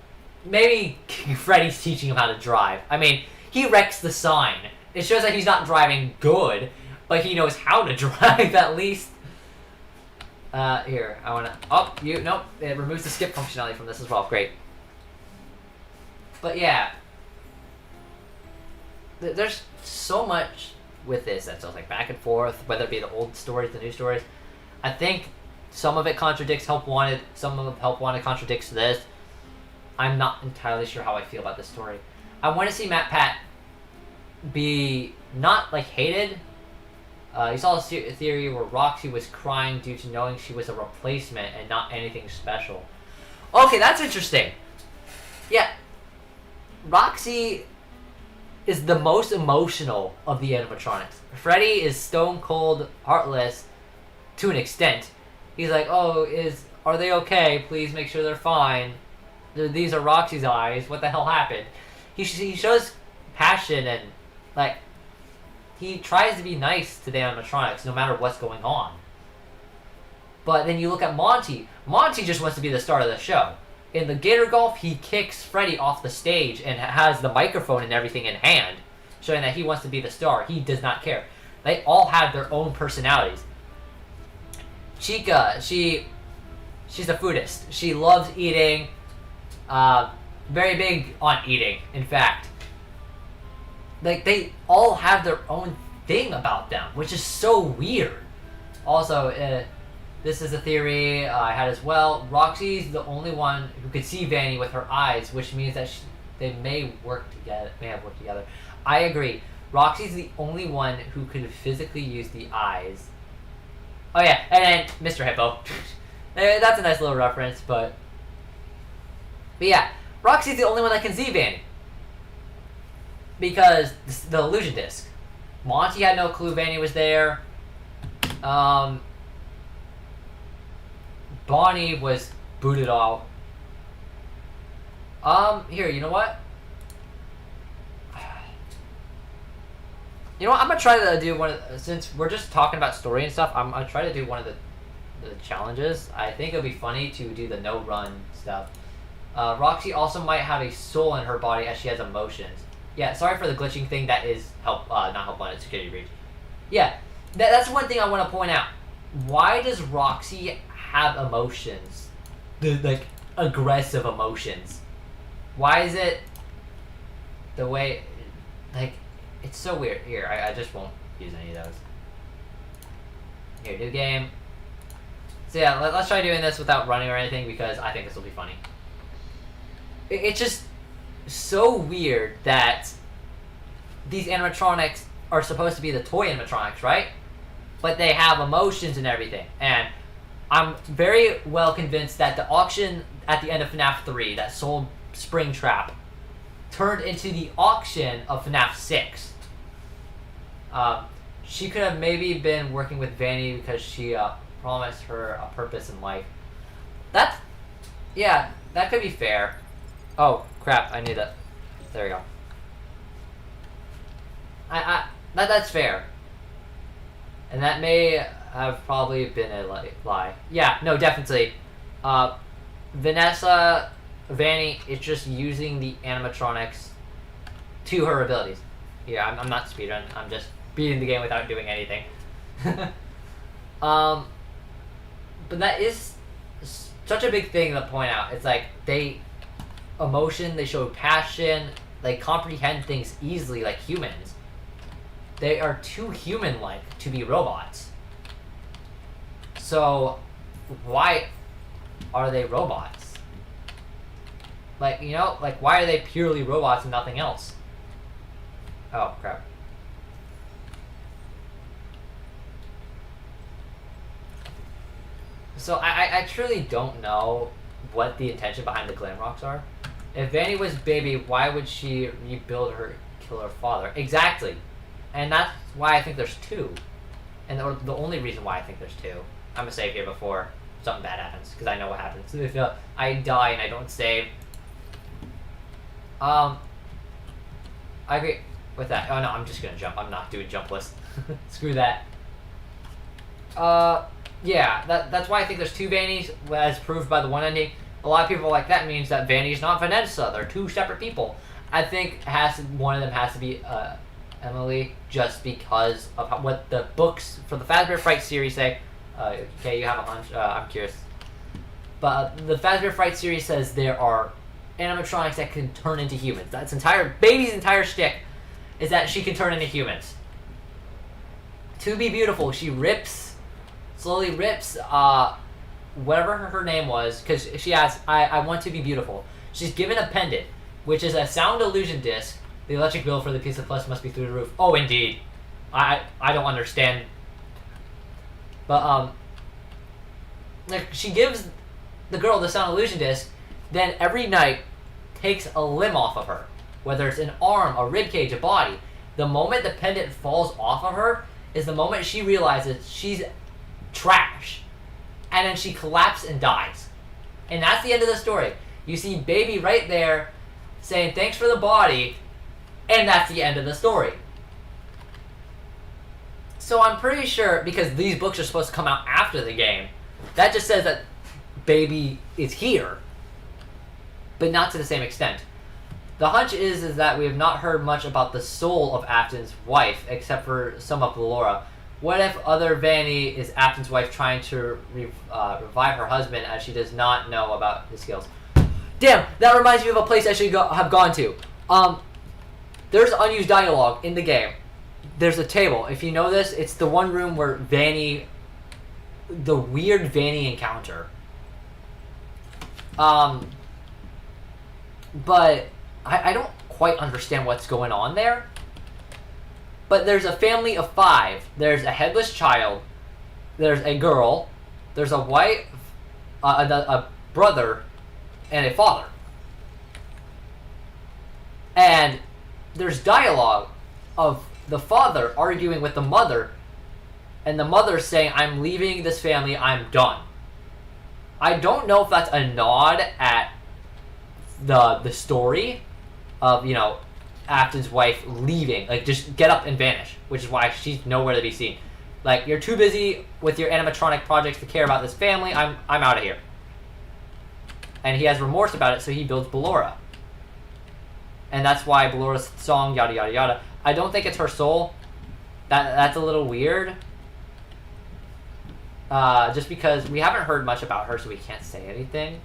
Maybe Freddy's teaching him how to drive. I mean, he wrecks the sign. It shows that he's not driving good, but he knows how to drive at least. Here, I wanna... Oh, nope. It removes the skip functionality from this as well. Great. But yeah. There's so much with this that's like back and forth, whether it be the old stories, the new stories. I think some of it contradicts Help Wanted, some of Help Wanted contradicts this. I'm not entirely sure how I feel about this story. I want to see Matt Pat be not like hated. You saw a theory where Roxy was crying due to knowing she was a replacement and not anything special. Okay, that's interesting. Yeah, Roxy is the most emotional of the animatronics. Freddy is stone cold, heartless to an extent. He's like, oh, are they okay? Please make sure they're fine. These are Roxy's eyes. What the hell happened? He shows passion and, like, he tries to be nice to the animatronics no matter what's going on. But then you look at Monty. Monty just wants to be the star of the show. In the Gator Golf, he kicks Freddy off the stage and has the microphone and everything in hand, showing that he wants to be the star. He does not care. They all have their own personalities. Chica, she's a foodist. She loves eating. Very big on eating, in fact. Like, they all have their own thing about them, which is so weird. Also, this is a theory I had as well. Roxy's the only one who could see Vanny with her eyes, which means that they may have worked together. I agree. Roxy's the only one who could physically use the eyes. Oh yeah, and then Mr. Hippo. That's a nice little reference, but yeah, Roxy's the only one that can see Vanny. Because the illusion disc. Monty had no clue Vanny was there. Bonnie was booted out. Here, you know what? You know what? I'm gonna try to do one of since we're just talking about story and stuff. I'm gonna try to do one of the challenges. I think it'll be funny to do the no run stuff. Roxy also might have a soul in her body as she has emotions. Yeah, sorry for the glitching thing. That is not help on it, security breach. Yeah, that's one thing I want to point out. Why does Roxy have emotions? Like aggressive emotions. Why is it the way? Like, it's so weird. Here, I just won't use any of those. Here, new game. So yeah, let's try doing this without running or anything because I think this will be funny. It's just so weird that these animatronics are supposed to be the toy animatronics, right? But they have emotions and everything. And I'm very well convinced that the auction at the end of FNAF 3 that sold Springtrap turned into the auction of FNAF 6. She could have maybe been working with Vanny because she promised her a purpose in life. Yeah, that could be fair. Oh, crap, I need that. There we go. That's fair. And that may have probably been a lie. Yeah, no, definitely. Vanny is just using the animatronics to her abilities. Yeah, I'm not speedrun. I'm just beating the game without doing anything. But that is such a big thing to point out. It's like they show passion, they comprehend things easily like humans. They are too human-like to be robots. So, why are they robots? Like, you know, like why are they purely robots and nothing else? Oh, crap. So I truly don't know what the intention behind the glam rocks are. If Vanny was baby, why would she rebuild her, kill her father? Exactly. And that's why I think there's two. And the only reason why I think there's two. I'm gonna save here before something bad happens, because I know what happens. If I die and I don't save. I agree with that. Oh no, I'm just gonna jump. I'm not doing jump list. Screw that. Yeah, that's why I think there's two Vannys, as proved by the one ending. A lot of people are like, that means that Vanny's not Vanessa. They're two separate people. I think one of them has to be Emily, just because of what the books for the Fazbear Fright series say. Okay, you have a hunch. I'm curious. But the Fazbear Fright series says there are animatronics that can turn into humans. That's Baby's entire shtick is that she can turn into humans. To be beautiful, she slowly rips, whatever her name was, because she asks, I want to be beautiful. She's given a pendant, which is a sound illusion disc. The electric bill for the Pizza Plus must be through the roof. Oh, indeed. I don't understand. But, like, she gives the girl the sound illusion disc, then every night takes a limb off of her. Whether it's an arm, a rib cage, a body. The moment the pendant falls off of her is the moment she realizes she's trash. And then she collapses and dies. And that's the end of the story. You see Baby right there saying thanks for the body, and that's the end of the story. So I'm pretty sure, because these books are supposed to come out after the game, that just says that Baby is here, but not to the same extent. The hunch is that we have not heard much about the soul of Afton's wife, except for some of Laura. What if other Vanny is Afton's wife trying to revive her husband, as she does not know about his skills? Damn, that reminds me of a place I should have gone to. There's unused dialogue in the game. There's a table. If you know this, it's the one room where the weird Vanny encounter. But I don't quite understand what's going on there. But there's a family of 5. There's a headless child. There's a girl. There's a wife, a brother, and a father. And there's dialogue of the father arguing with the mother, and the mother saying, "I'm leaving this family, I'm done." I don't know if that's a nod at the story of, you know, Afton's wife leaving, like just get up and vanish, which is why she's nowhere to be seen. Like, you're too busy with your animatronic projects to care about this family. I'm out of here. And he has remorse about it, so he builds Ballora. And that's why Ballora's song, yada yada yada. I don't think it's her soul. That's a little weird. Just because we haven't heard much about her, so we can't say anything.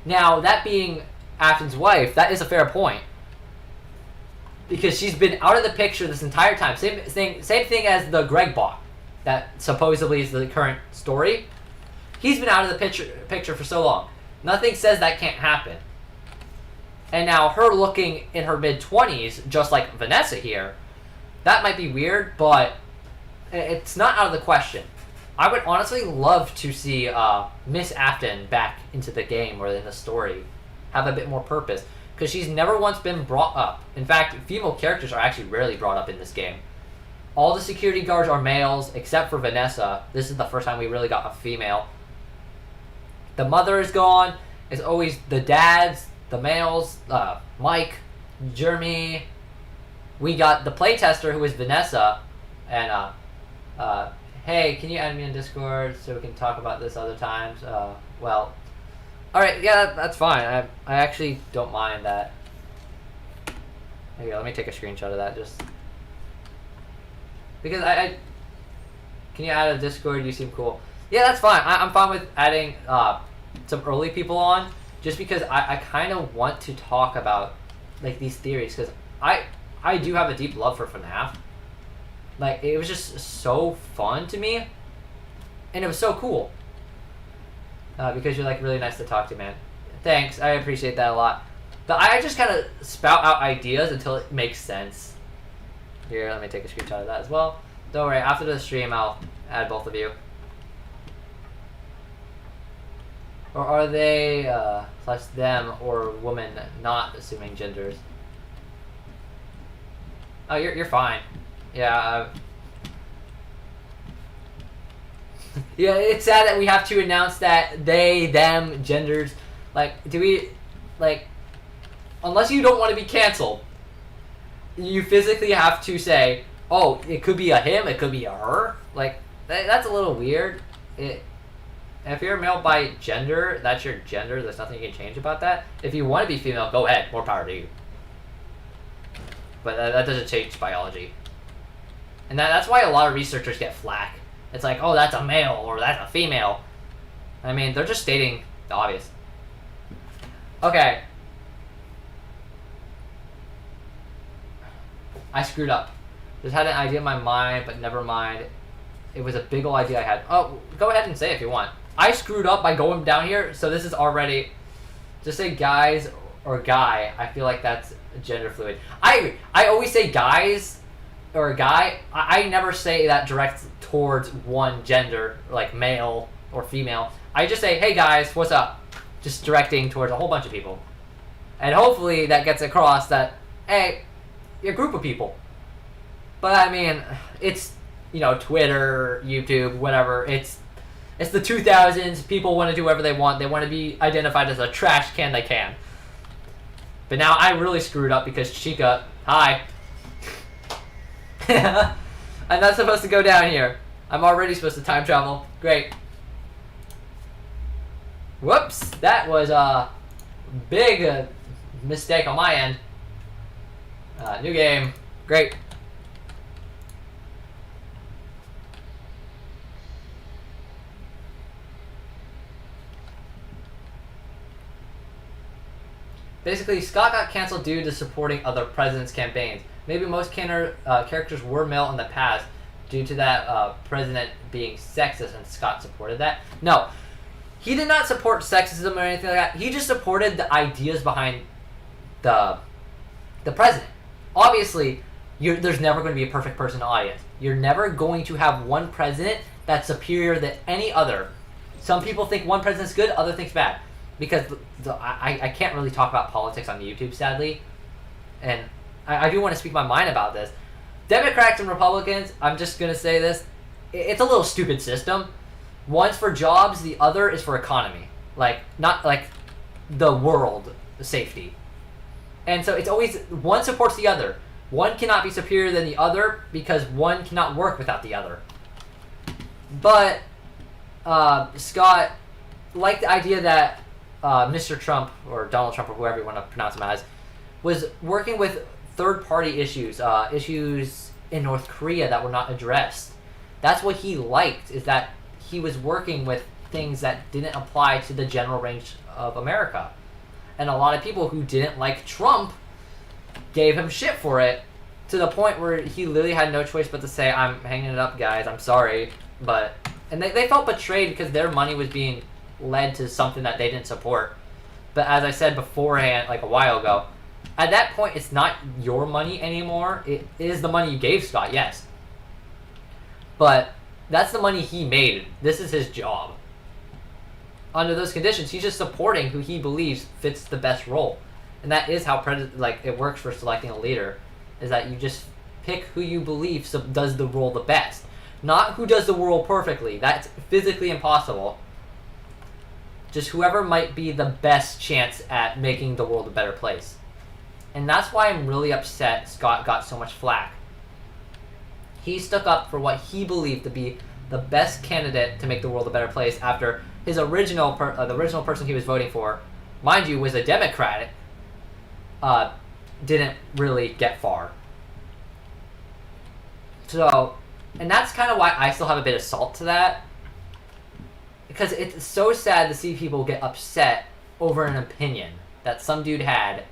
Now, that being Afton's wife, that is a fair point. Because she's been out of the picture this entire time. Same thing as the Greg bot that supposedly is the current story. He's been out of the picture for so long. Nothing says that can't happen. And now her looking in her mid-20s, just like Vanessa here, that might be weird, but it's not out of the question. I would honestly love to see Miss Afton back into the game or in the story. Have a bit more purpose. Because she's never once been brought up. In fact, female characters are actually rarely brought up in this game. All the security guards are males, except for Vanessa. This is the first time we really got a female. The mother is gone. It's always the dads, the males, Mike, Jeremy. We got the playtester, who is Vanessa. And, hey, can you add me in Discord so we can talk about this other times? Well... Alright, yeah, that's fine. I actually don't mind that. Here, let me take a screenshot of that, just... Because Can you add a Discord? You seem cool. Yeah, that's fine. I'm fine with adding some early people on, just because I kind of want to talk about, like, these theories, because I do have a deep love for FNAF. Like, it was just so fun to me, and it was so cool. Because you're, like, really nice to talk to, man. Thanks, I appreciate that a lot. But I just kind of spout out ideas until it makes sense. Here, let me take a screenshot of that as well. Don't worry, after the stream, I'll add both of you. Or are they, plus them or woman, not assuming genders? Oh, you're fine. Yeah, yeah, it's sad that we have to announce that they, them, genders. Like, do we, like, unless you don't want to be canceled, you physically have to say, oh, it could be a him, it could be a her. Like, that's a little weird. If you're male by gender, that's your gender. There's nothing you can change about that. If you want to be female, go ahead. More power to you. But that doesn't change biology. And that's why a lot of researchers get flack. It's like, oh, that's a male or that's a female. I mean, they're just stating the obvious. Okay. I screwed up. Just had an idea in my mind, but never mind. It was a big ol' idea I had. Oh, go ahead and say it if you want. I screwed up by going down here, so this is already... Just say guys or guy. I feel like that's gender fluid. I always say guys or a guy. I never say that direct towards one gender, like male or female. I just say, hey guys, what's up? Just directing towards a whole bunch of people. And hopefully that gets across that, hey, you're a group of people. But I mean, it's, you know, Twitter, YouTube, whatever. It's the 2000s. People want to do whatever they want. They want to be identified as a trash can they can. But now I really screwed up because Chica, hi. I'm not supposed to go down here. I'm already supposed to time travel. Great. Whoops. That was a big mistake on my end. New game. Great. Basically, Scott got canceled due to supporting other presidents' campaigns. Maybe most characters were male in the past due to that president being sexist, and Scott supported that. No, he did not support sexism or anything like that. He just supported the ideas behind the president. Obviously, There's never going to be a perfect person in the audience. You're never going to have one president that's superior than any other. Some people think one president's good, other thinks bad. Because I can't really talk about politics on YouTube, sadly. And I do want to speak my mind about this. Democrats and Republicans, I'm just going to say this, it's a little stupid system. One's for jobs, the other is for economy. Like, not like the world safety. And so it's always, one supports the other. One cannot be superior than the other because one cannot work without the other. But Scott liked the idea that Mr. Trump, or Donald Trump, or whoever you want to pronounce him as, was working with third-party issues, issues in North Korea that were not addressed. That's what he liked, is that he was working with things that didn't apply to the general range of America. And a lot of people who didn't like Trump gave him shit for it, to the point where he literally had no choice but to say, I'm hanging it up, guys, I'm sorry. But, and they felt betrayed because their money was being led to something that they didn't support. But as I said beforehand, like a while ago, at that point, it's not your money anymore. It is the money you gave Scott, yes. But that's the money he made. This is his job. Under those conditions, he's just supporting who he believes fits the best role. And that is how it works for selecting a leader, is that you just pick who you believe does the role the best. Not who does the role perfectly. That's physically impossible. Just whoever might be the best chance at making the world a better place. And that's why I'm really upset Scott got so much flack. He stuck up for what he believed to be the best candidate to make the world a better place after his the original person he was voting for, mind you, was a Democrat, didn't really get far. So, and that's kind of why I still have a bit of salt to that. Because it's so sad to see people get upset over an opinion that some dude had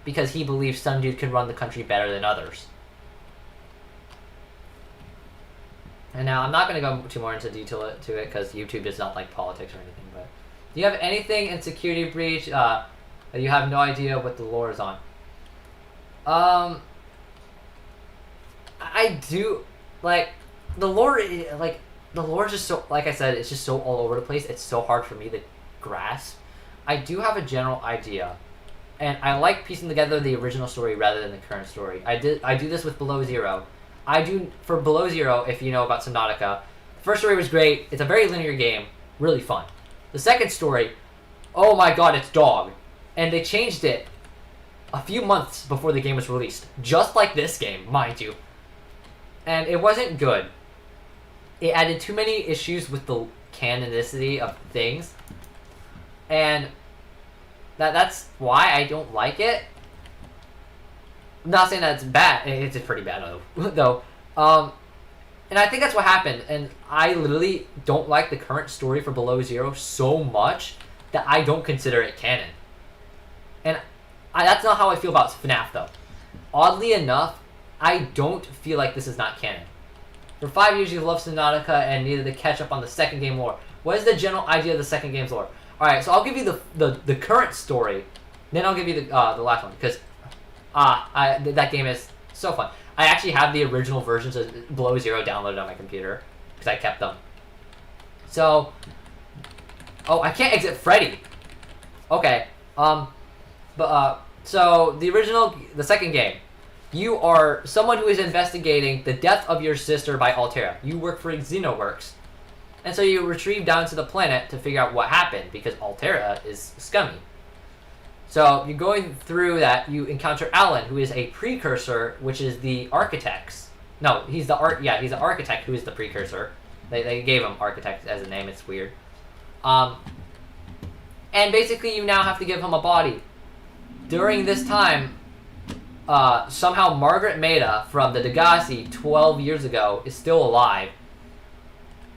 because he believes some dude can run the country better than others. And now, I'm not going to go too more into detail to it because YouTube does not like politics or anything. But do you have anything in Security Breach that you have no idea what the lore is on? I do, like, the lore is just so, like I said, it's just so all over the place. It's so hard for me to grasp. I do have a general idea, and I like piecing together the original story rather than the current story. I do this with Below Zero. For Below Zero, if you know about Subnautica, the first story was great. It's a very linear game, really fun. The second story, oh my god, it's dog. And they changed it a few months before the game was released. Just like this game, mind you. And it wasn't good. It added too many issues with the canonicity of things. And that's why I don't like it. I'm not saying that it's bad. It's pretty bad, though. And I think that's what happened. And I literally don't like the current story for Below Zero so much that I don't consider it canon. And that's not how I feel about FNAF, though. Oddly enough, I don't feel like this is not canon. For 5 years, you've loved Subnautica and needed to catch up on the second game lore. What is the general idea of the second game's lore? Alright, so I'll give you the current story. Then I'll give you the last one, because that game is so fun. I actually have the original versions of Below Zero downloaded on my computer, because I kept them. So, oh, I can't exit Freddy. Okay, so the second game, you are someone who is investigating the death of your sister by Altera. You work for Xenoworks, and so you retrieve down to the planet to figure out what happened, because Altera is scummy. So you're going through that, you encounter Alan, who is a precursor, which is the architects. No, he's the architect who is the precursor. They gave him architect as a name, it's weird. And basically you now have to give him a body. During this time, somehow Margaret Maida from the Degassi 12 years ago is still alive.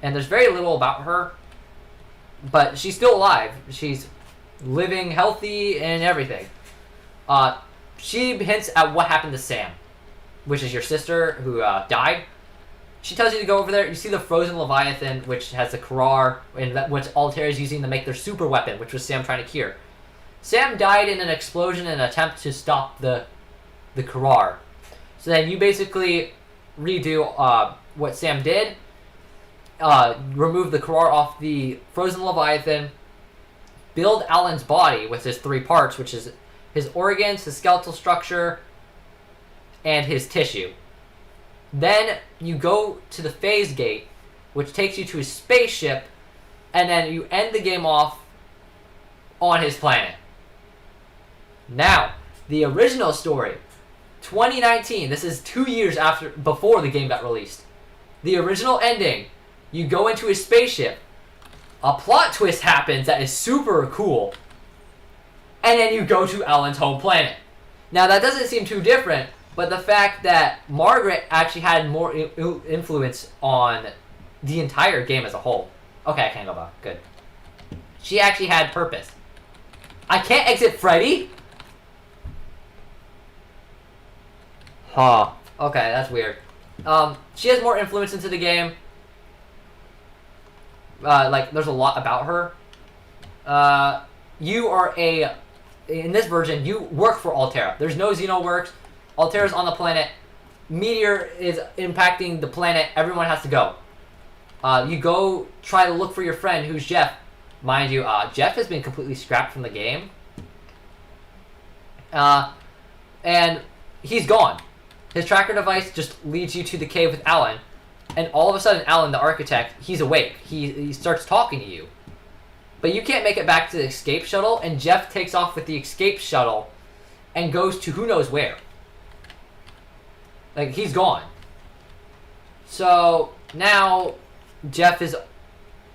And there's very little about her, but she's still alive. She's living healthy and everything. She hints at what happened to Sam, which is your sister who died. She tells you to go over there. You see the frozen Leviathan, which has the Karar, and which Altera is using to make their super weapon, which was Sam trying to cure. Sam died in an explosion in an attempt to stop the Karar. So then you basically redo what Sam did. Remove the Karar off the frozen Leviathan. Build Alan's body with his 3 parts, which is his organs, his skeletal structure, and his tissue. Then you go to the phase gate, which takes you to his spaceship, and then you end the game off on his planet. Now, the original story, 2019, this is 2 years before the game got released. The original ending, you go into his spaceship, a plot twist happens that is super cool, and then you go to Alan's home planet. Now, that doesn't seem too different, but the fact that Margaret actually had more influence on the entire game as a whole. Okay, I can't go back. Good. She actually had purpose. I can't exit Freddy? Huh. Okay, that's weird. She has more influence into the game. Like, there's a lot about her. You are in this version, you work for Altera. There's no Xenoworks. Altera's on the planet. Meteor is impacting the planet. Everyone has to go. You go try to look for your friend, who's Jeff. Mind you, Jeff has been completely scrapped from the game. And he's gone. His tracker device just leads you to the cave with Alan. And all of a sudden, Alan, the architect, he's awake. He starts talking to you. But you can't make it back to the escape shuttle, and Jeff takes off with the escape shuttle and goes to who knows where. Like, he's gone. So, now, Jeff is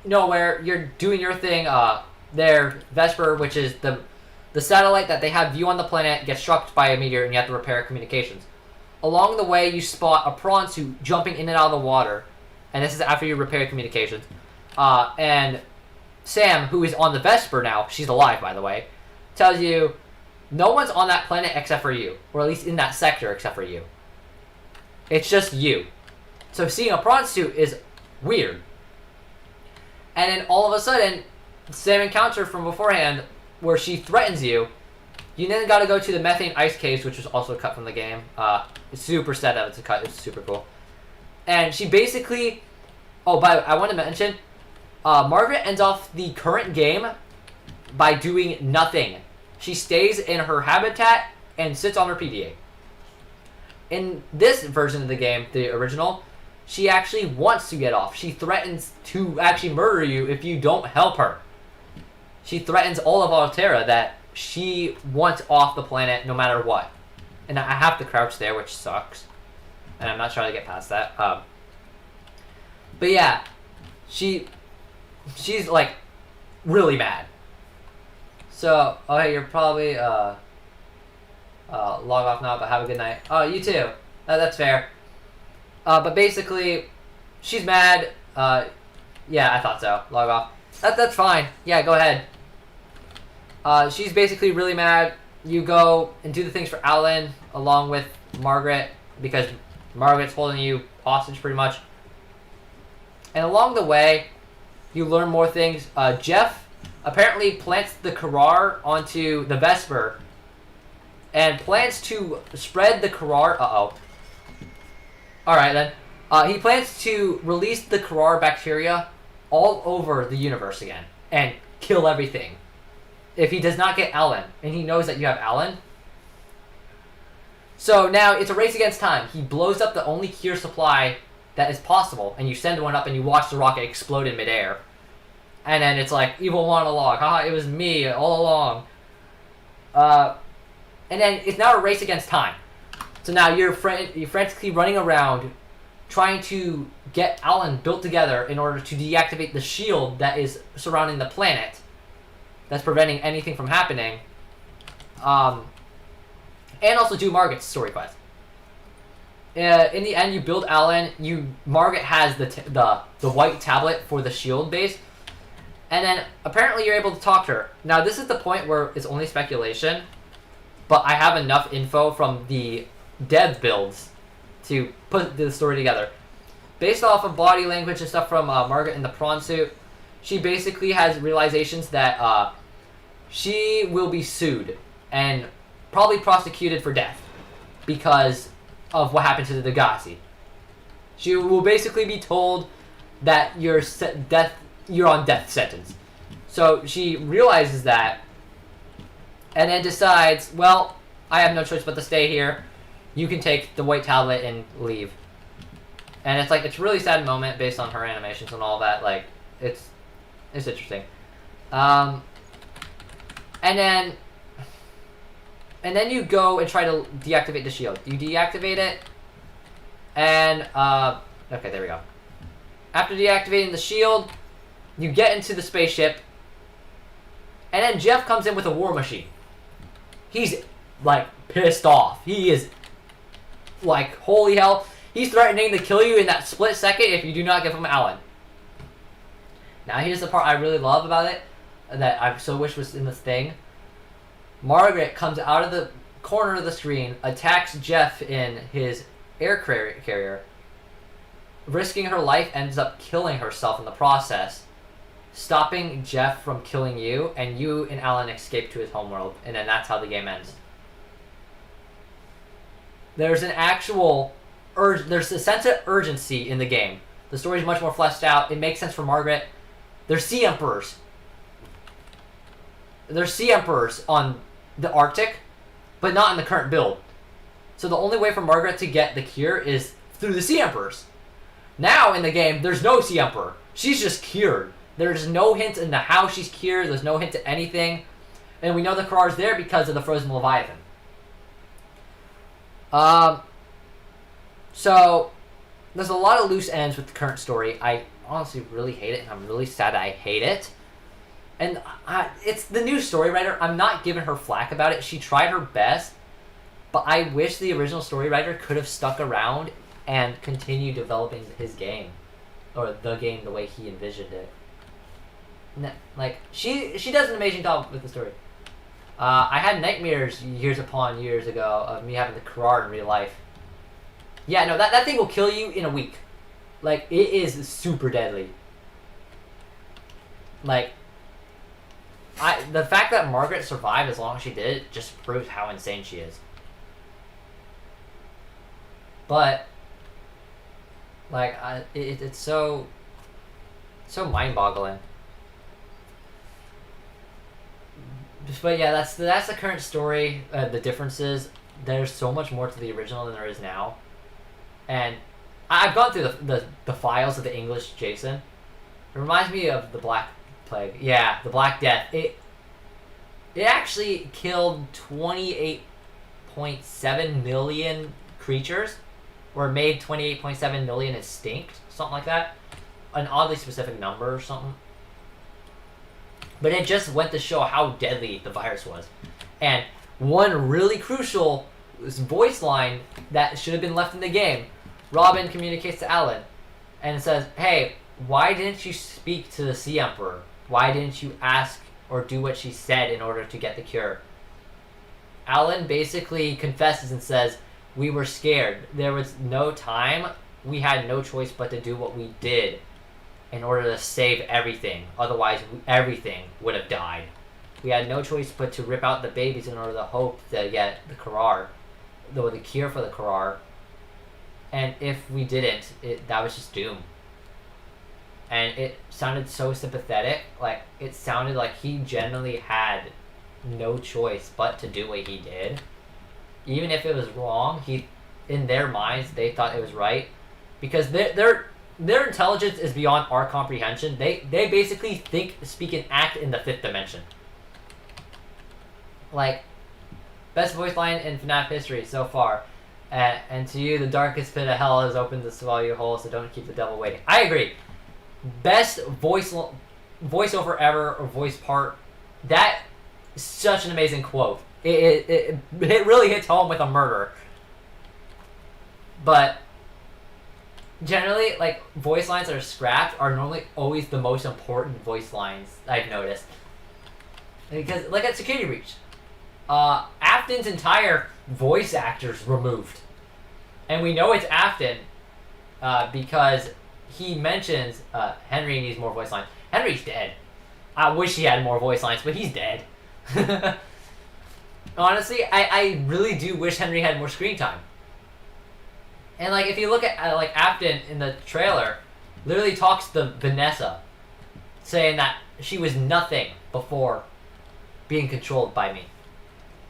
nowhere. You're doing your thing. There, Vesper, which is the satellite that they have view on the planet, gets struck by a meteor, and you have to repair communications. Along the way, you spot a prawn suit jumping in and out of the water. And this is after you repair communications. And Sam, who is on the Vesper now, she's alive, by the way, tells you no one's on that planet except for you. Or at least in that sector except for you. It's just you. So seeing a prawn suit is weird. And then all of a sudden, Sam encounter from beforehand where she threatens you. You then got to go to the methane ice caves, which was also cut from the game. It's super sad that it's a cut. It's super cool. And she basically... Oh, by the way, I want to mention... Margaret ends off the current game by doing nothing. She stays in her habitat and sits on her PDA. In this version of the game, the original, she actually wants to get off. She threatens to actually murder you if you don't help her. She threatens all of Altera that she wants off the planet no matter what. And I have to crouch there, which sucks. And I'm not trying to get past that. But yeah, she's like really mad. So, okay, you're probably log off now, but have a good night. Oh, you too. That's fair. But basically, she's mad. Yeah, I thought so. Log off. That's fine. Yeah, go ahead. She's basically really mad. You go and do the things for Alan along with Margaret because Margaret's holding you hostage pretty much. And along the way, you learn more things. Jeff apparently plants the Karar onto the Vesper and plans to spread the Karar... Uh-oh. Alright then. He plans to release the Karar bacteria all over the universe again and kill everything. If he does not get Alan, and he knows that you have Alan. So now it's a race against time. He blows up the only cure supply that is possible, and you send one up and you watch the rocket explode in midair. And then it's like, evil monologue, haha, it was me all along. And then it's now a race against time. So now you're frantically running around trying to get Alan built together in order to deactivate the shield that is surrounding the planet. That's preventing anything from happening. And also do Margaret's story quest. In the end, you build Alan. Margaret has the white tablet for the shield base. And then, apparently, you're able to talk to her. Now, this is the point where it's only speculation. But I have enough info from the dev builds to put the story together. Based off of body language and stuff from Margaret in the prawn suit, she basically has realizations that she will be sued and probably prosecuted for death because of what happened to the Degassi. She will basically be told that you're on death sentence. So she realizes that, and then decides, well, I have no choice but to stay here. You can take the white tablet and leave. And it's like, it's a really sad moment based on her animations and all that. Like, it's interesting. And then you go and try to deactivate the shield. You deactivate it, and okay, there we go. After deactivating the shield, you get into the spaceship, and then Jeff comes in with a war machine. He's like pissed off. He is like, holy hell. He's threatening to kill you in that split second if you do not give him Alan. Now here's the part I really love about it, that I so wish was in this thing. Margaret comes out of the corner of the screen, attacks Jeff in his air carrier, risking her life, ends up killing herself in the process, stopping Jeff from killing you, and you and Alan escape to his homeworld, and then that's how the game ends. There's an actual there's a sense of urgency in the game. The story's much more fleshed out. It makes sense for Margaret. There's Sea Emperors. There's Sea Emperors on the Arctic, but not in the current build. So the only way for Margaret to get the cure is through the Sea Emperors. Now in the game, there's no Sea Emperor. She's just cured. There's no hint into how she's cured. There's no hint to anything. And we know the Karar's there because of the Frozen Leviathan. So there's a lot of loose ends with the current story. I honestly really hate it, and I'm really sad I hate it. And it's the new story writer. I'm not giving her flack about it. She tried her best, but I wish the original story writer could have stuck around and continued developing his game, or the game the way he envisioned it. Like, she does an amazing job with the story. I had nightmares years upon years ago of me having the Karar in real life. Yeah, no, that thing will kill you in a week. Like, it is super deadly. Like, the fact that Margaret survived as long as she did just proves how insane she is. But, like, it's so mind-boggling. But yeah, that's the current story. The differences. There's so much more to the original than there is now. And I've gone through the files of the English Jason. It reminds me of the Black Plague. Yeah, the Black Death. It actually killed 28.7 million creatures, or made 28.7 million extinct, something like that. An oddly specific number or something. But it just went to show how deadly the virus was. And one really crucial voice line that should have been left in the game. Robin communicates to Alan and says, hey, why didn't you speak to the Sea Emperor? Why didn't you ask or do what she said in order to get the cure? Alan basically confesses and says, we were scared. There was no time. We had no choice but to do what we did in order to save everything. Otherwise, everything would have died. We had no choice but to rip out the babies in order to hope to get the Karar, the cure for the Karar. And if we didn't, that was just doom. And it sounded so sympathetic. Like, it sounded like he genuinely had no choice but to do what he did. Even if it was wrong, in their minds, they thought it was right. Because their intelligence is beyond our comprehension. They basically think, speak, and act in the fifth dimension. Like, best voice line in FNAF history so far. And to you, the darkest pit of hell has opened to swallow you whole, so don't keep the devil waiting. I agree. Best voiceover ever, or voice part. That is such an amazing quote. It really hits home with a murder. But generally, like, voice lines that are scrapped are normally always the most important voice lines I've noticed. Because, like at Security Breach, Afton's entire voice actor's removed. And we know it's Afton because he mentions Henry needs more voice lines. Henry's dead. I wish he had more voice lines, but he's dead. Honestly, I really do wish Henry had more screen time. And like if you look at like Afton in the trailer, literally talks to Vanessa, saying that she was nothing before being controlled by me.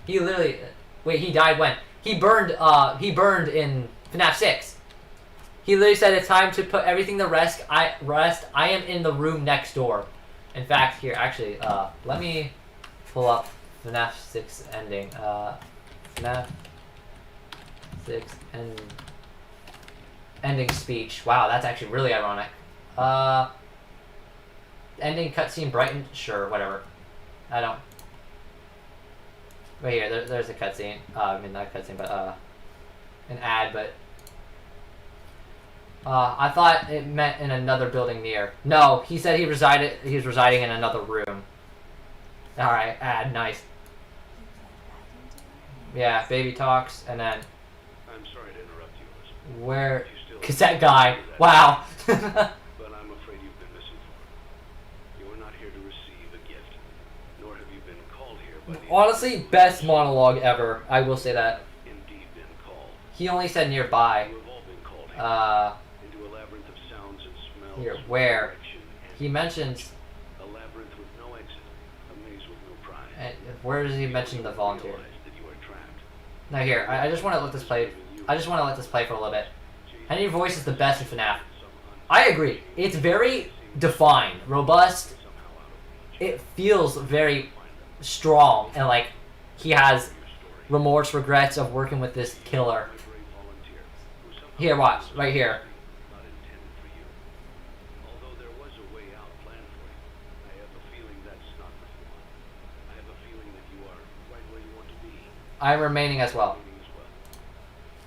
He literally, wait, he died when? He burned in FNAF 6. He literally said it's time to put everything to rest. I am in the room next door. In fact, here, actually, let me pull up FNAF 6 ending. FNAF 6 ending speech. Wow, that's actually really ironic. Ending cutscene brightened? Sure, whatever. I don't... Right here, there's a cutscene. I mean, not a cutscene, but, an ad, but... I thought it meant in another building near. No, he said he was residing in another room. Alright, ad, nice. Yeah, baby talks, and then... I'm sorry to interrupt you. Where... Cassette guy. Wow. But I'm afraid you've been misinformed. You are not here to receive a gift, nor have you been called here by the... Honestly, best monologue ever. I will say that. Indeed been called. He only said nearby. You have all been called here. Into a labyrinth of sounds and smells. Here, where? direction and He mentions... a labyrinth with no exit, a maze with no prize. Where does he mention the volunteer? Realize that you are trapped. Now here, I just want to let this play. I just want to let this play for a little bit. Henry's voice is the best in FNAF. I agree. It's very defined, robust. It feels very strong, and like he has remorse, regrets of working with this killer. Here, watch, right here. Not intended for you. Although there was a way out planned for you, I have a feeling that's not the one. I have a feeling that you are right where you want to be. I am remaining as well. As well.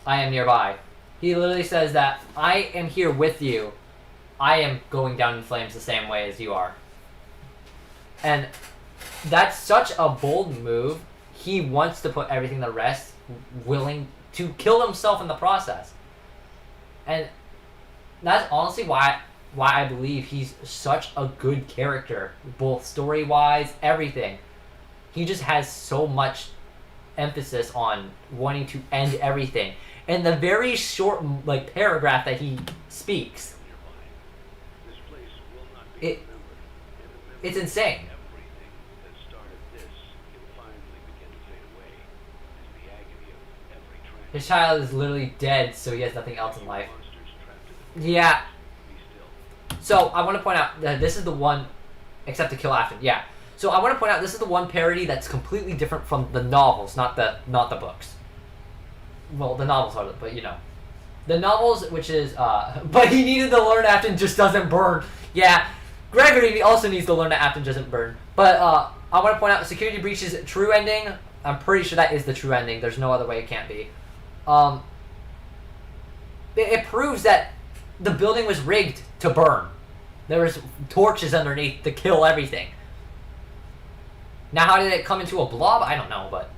I am nearby. He literally says that I am here with you. I am going down in flames the same way as you are. And that's such a bold move. He wants to put everything to rest, willing to kill himself in the process. And that's honestly why I believe he's such a good character, both story-wise, everything. He just has so much emphasis on wanting to end everything. And the very short, like, paragraph that he speaks, This place will not be remembered. And remember it's insane. everything that started this can finally begin to fade away as the agony of every tragedy. His child is literally dead, so he has nothing else in life. Monsters trapped in the Yeah. be still. So I want to point out that this is the one, except to kill Afton. Yeah. So I want to point out this is the one parody that's completely different from the novels, not the books. Well, the novels are, but you know, the novels, which is but he needed to learn Afton just doesn't burn. Yeah, Gregory also needs to learn that Afton doesn't burn. But I want to point out Security Breach's true ending. I'm pretty sure that is the true ending. There's no other way it can't be. It proves that the building was rigged to burn. There was torches underneath to kill everything. Now, how did it come into a blob? I don't know, but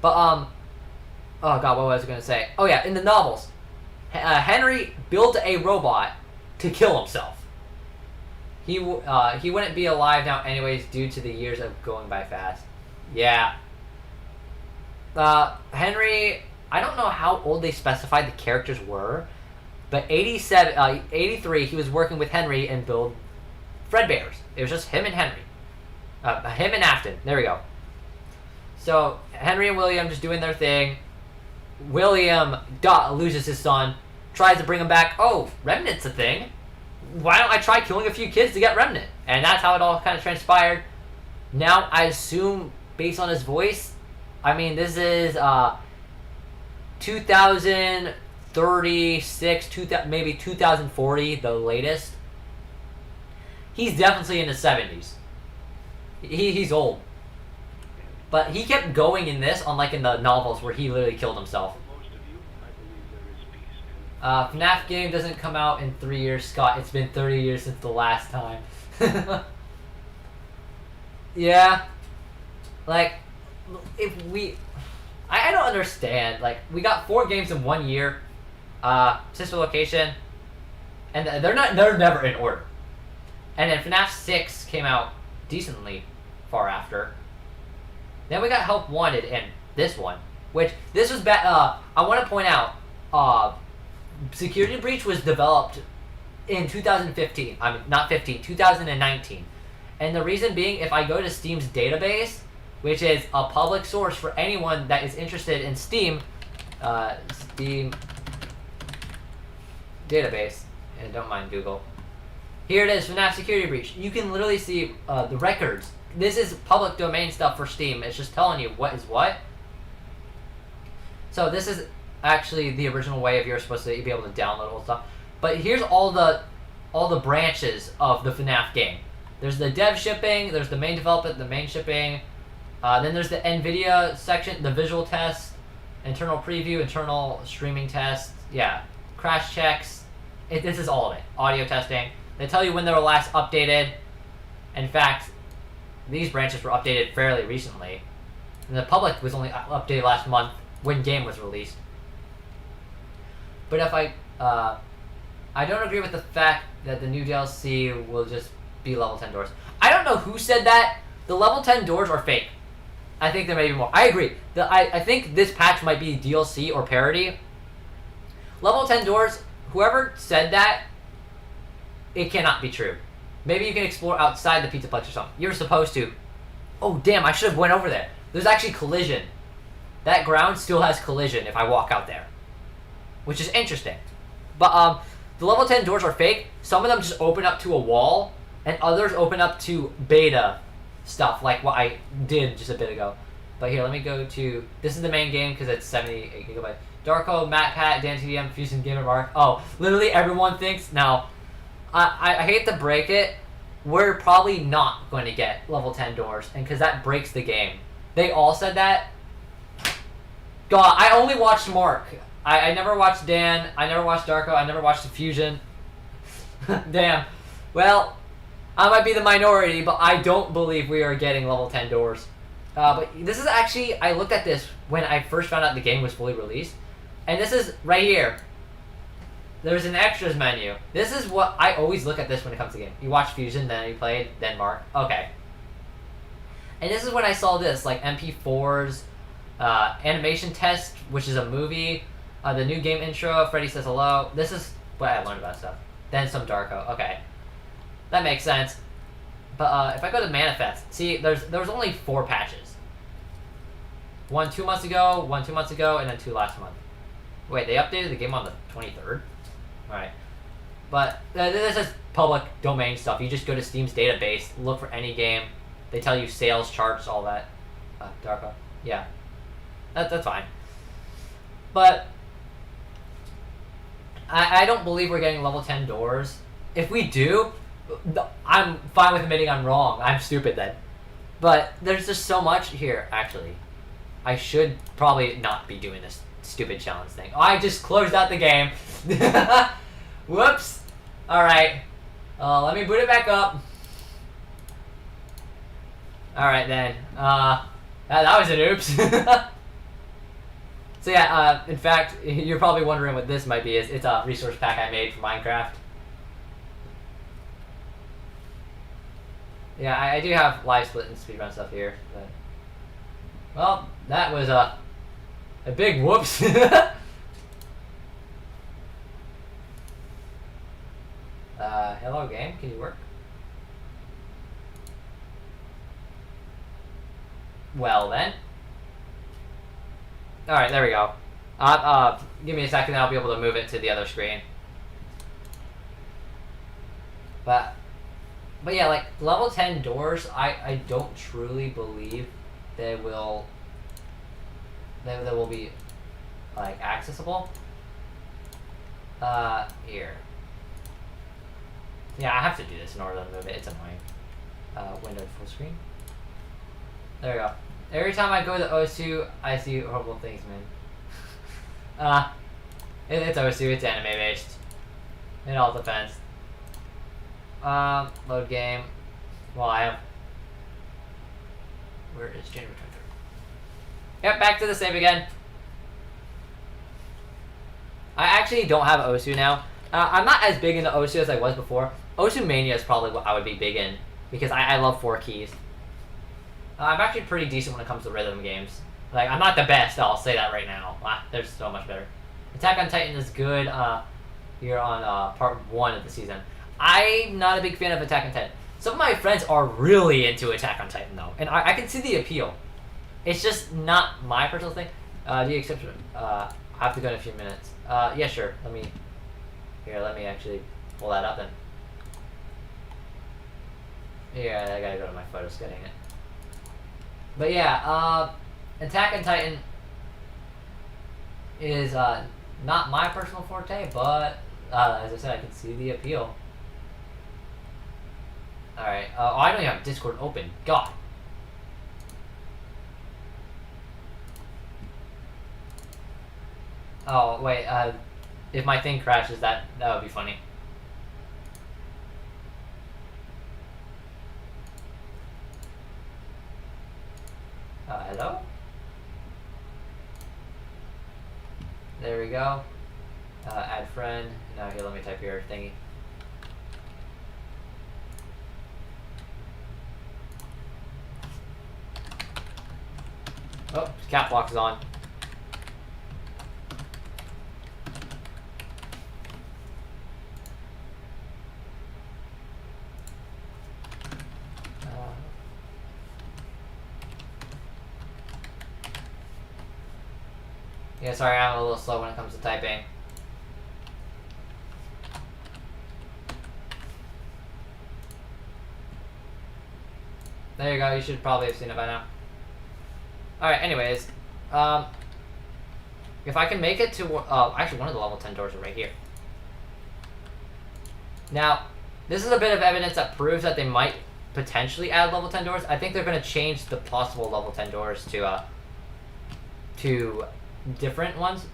oh god, what was I gonna say? Oh yeah, in the novels, Henry built a robot to kill himself. He wouldn't be alive now anyways due to the years of going by fast. Yeah. Henry, I don't know how old they specified the characters were, but 83, he was working with Henry and build Fredbear's. It was just him and Henry. Him and Afton. There we go. So, Henry and William just doing their thing. William loses his son, tries to bring him back. Oh, Remnant's a thing. Why don't I try killing a few kids to get Remnant? And that's how it all kind of transpired. Now, I assume, based on his voice, I mean, this is 2036, maybe 2040, the latest. He's definitely in his 70s. He's old. But he kept going in this, unlike in the novels where he literally killed himself. For most of you, I believe there is peace and FNAF game doesn't come out in 3 years, Scott. It's been 30 years since the last time. Yeah. Like, if we... I don't understand. Like, we got 4 games in 1 year. Sister Location. And they're never in order. And then FNAF 6 came out decently far after. Then we got Help Wanted and this one, which this was I want to point out, Security Breach was developed in 2015. I mean, not 15, 2019. And the reason being, if I go to Steam's database, which is a public source for anyone that is interested in Steam, Steam database, and don't mind Google. Here it is, FNAF Security Breach. You can literally see the records. This is public domain stuff for Steam. It's just telling you what is what. So this is actually the original way of you're supposed to be able to download all stuff. But here's all the branches of the FNAF game. There's the dev shipping, there's the main development, the main shipping, then there's the NVIDIA section, the visual test, internal preview, internal streaming test, yeah, crash checks. This is all of it. Audio testing. They tell you when they were last updated. In fact, these branches were updated fairly recently. And the public was only updated last month when game was released. But if I don't agree with the fact that the new DLC will just be level 10 doors. I don't know who said that. The level 10 doors are fake. I think there may be more. I agree. I think this patch might be DLC or parody. Level 10 doors, whoever said that, it cannot be true. Maybe you can explore outside the Pizza Plex or something. You're supposed to. Oh, damn, I should have went over there. There's actually collision. That ground still has collision if I walk out there. Which is interesting. But, the level 10 doors are fake. Some of them just open up to a wall, and others open up to beta stuff, like what I did just a bit ago. But here, let me go to... This is the main game, because it's 78 gigabytes. Darko, MatPat, Dan TDM, Fusion, Game and Mark. Oh, literally everyone thinks... Now, I hate to break it, we're probably not going to get level 10 doors, and because that breaks the game. They all said that. God, I only watched Mark. I never watched Dan, I never watched Darko, I never watched the Fusion. Damn. Well, I might be the minority, but I don't believe we are getting level 10 doors. But this is actually, I looked at this when I first found out the game was fully released. And this is right here. There's an extras menu. This is what, I always look at this when it comes to game. You watch Fusion, then you played, then Mark. Okay. And this is when I saw this, like MP4s, animation test, which is a movie, the new game intro, Freddy Says Hello. This is what I learned about stuff. Then some Darko. Okay. That makes sense. But if I go to Manifest, see, there was only 4 patches. One 2 months ago, one 2 months ago, and then 2 last month. Wait, they updated the game on the 23rd? Alright. But this is public domain stuff. You just go to Steam's database, look for any game. They tell you sales charts, all that. Darko. Yeah. That's fine. But I don't believe we're getting level 10 doors. If we do, I'm fine with admitting I'm wrong. I'm stupid then. But there's just so much here, actually. I should probably not be doing this stupid challenge thing. Oh, I just closed out the game. Whoops. Alright. Let me boot it back up. Alright then. That was an oops. So yeah, in fact, you're probably wondering what this might be. It's a resource pack I made for Minecraft. Yeah, I do have live split and speedrun stuff here. But, well, that was a big whoops. Hello game, can you work? Well then. Alright, there we go. Give me a second and I'll be able to move it to the other screen. But yeah, like, level 10 doors, I don't truly believe they will be, like, accessible. Here. Yeah, I have to do this in order to move it. It's annoying. Window full screen. There we go. Every time I go to Osu, I see horrible things, man. It's Osu, it's anime based. It all depends. Load game. Well, I have... Where is January 23rd? Yep, back to the save again. I actually don't have Osu now. I'm not as big into Osu as I was before. Osu Mania is probably what I would be big in, because I love 4 keys. I'm actually pretty decent when it comes to rhythm games. Like, I'm not the best, I'll say that right now. There's so much better. Attack on Titan is good. Here on part 1 of the season. I'm not a big fan of Attack on Titan. Some of my friends are really into Attack on Titan though, and I can see the appeal. It's just not my personal thing. Do you accept? I have to go in a few minutes. Yeah, sure. Let me actually pull that up then. Yeah, I gotta go to my photos getting it. But yeah, Attack on Titan is not my personal forte, but as I said, I can see the appeal. Alright, oh, I don't even have Discord open. God. Oh, wait, if my thing crashes, that would be funny. Hello? There we go. Add friend. Now here, let me type your thingy. Oh, cap lock is on. Yeah, sorry, I'm a little slow when it comes to typing. There you go, you should probably have seen it by now. Alright, anyways. If I can make it to... actually, one of the level 10 doors are right here. Now, this is a bit of evidence that proves that they might potentially add level 10 doors. I think they're going to change the possible level 10 doors to different ones.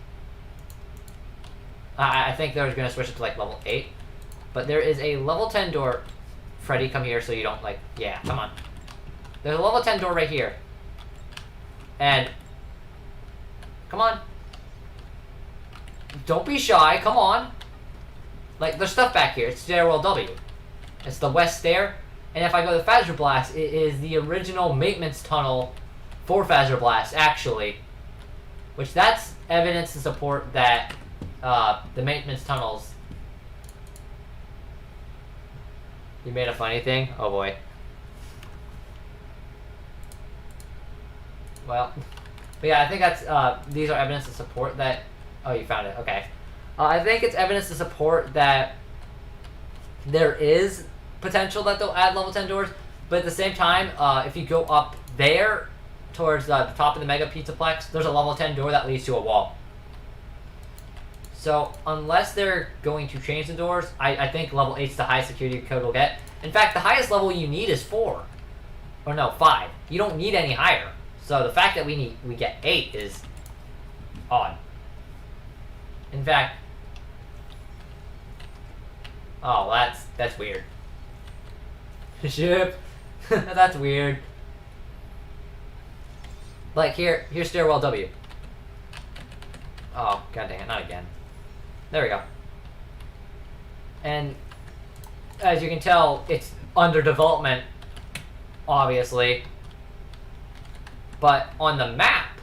I think they're going to switch it to like level 8. But there is a level 10 door. Freddy, come here so you don't like... Yeah, come on. There's a level 10 door right here. And... Come on. Don't be shy, come on. Like, there's stuff back here. It's stairwell W. It's the west stair. And if I go to Phasor Blast, it is the original maintenance tunnel for Phasor Blast, actually. Which, that's evidence to support that the maintenance tunnels... You made a funny thing? Oh boy. Well, but yeah, I think that's, these are evidence to support that... Oh, you found it, okay. I think it's evidence to support that there is potential that they'll add level 10 doors, but at the same time, if you go up there towards the top of the Mega Pizzaplex, there's a level 10 door that leads to a wall. So, unless they're going to change the doors, I think level 8's the highest security code we'll get. In fact, the highest level you need is 4. Or no, 5. You don't need any higher. So the fact that we get 8 is odd. In fact... Oh, that's weird. Ship. That's weird. Like, here's stairwell W. Oh, god dang it, not again. There we go. And as you can tell, it's under development, obviously. But on the map,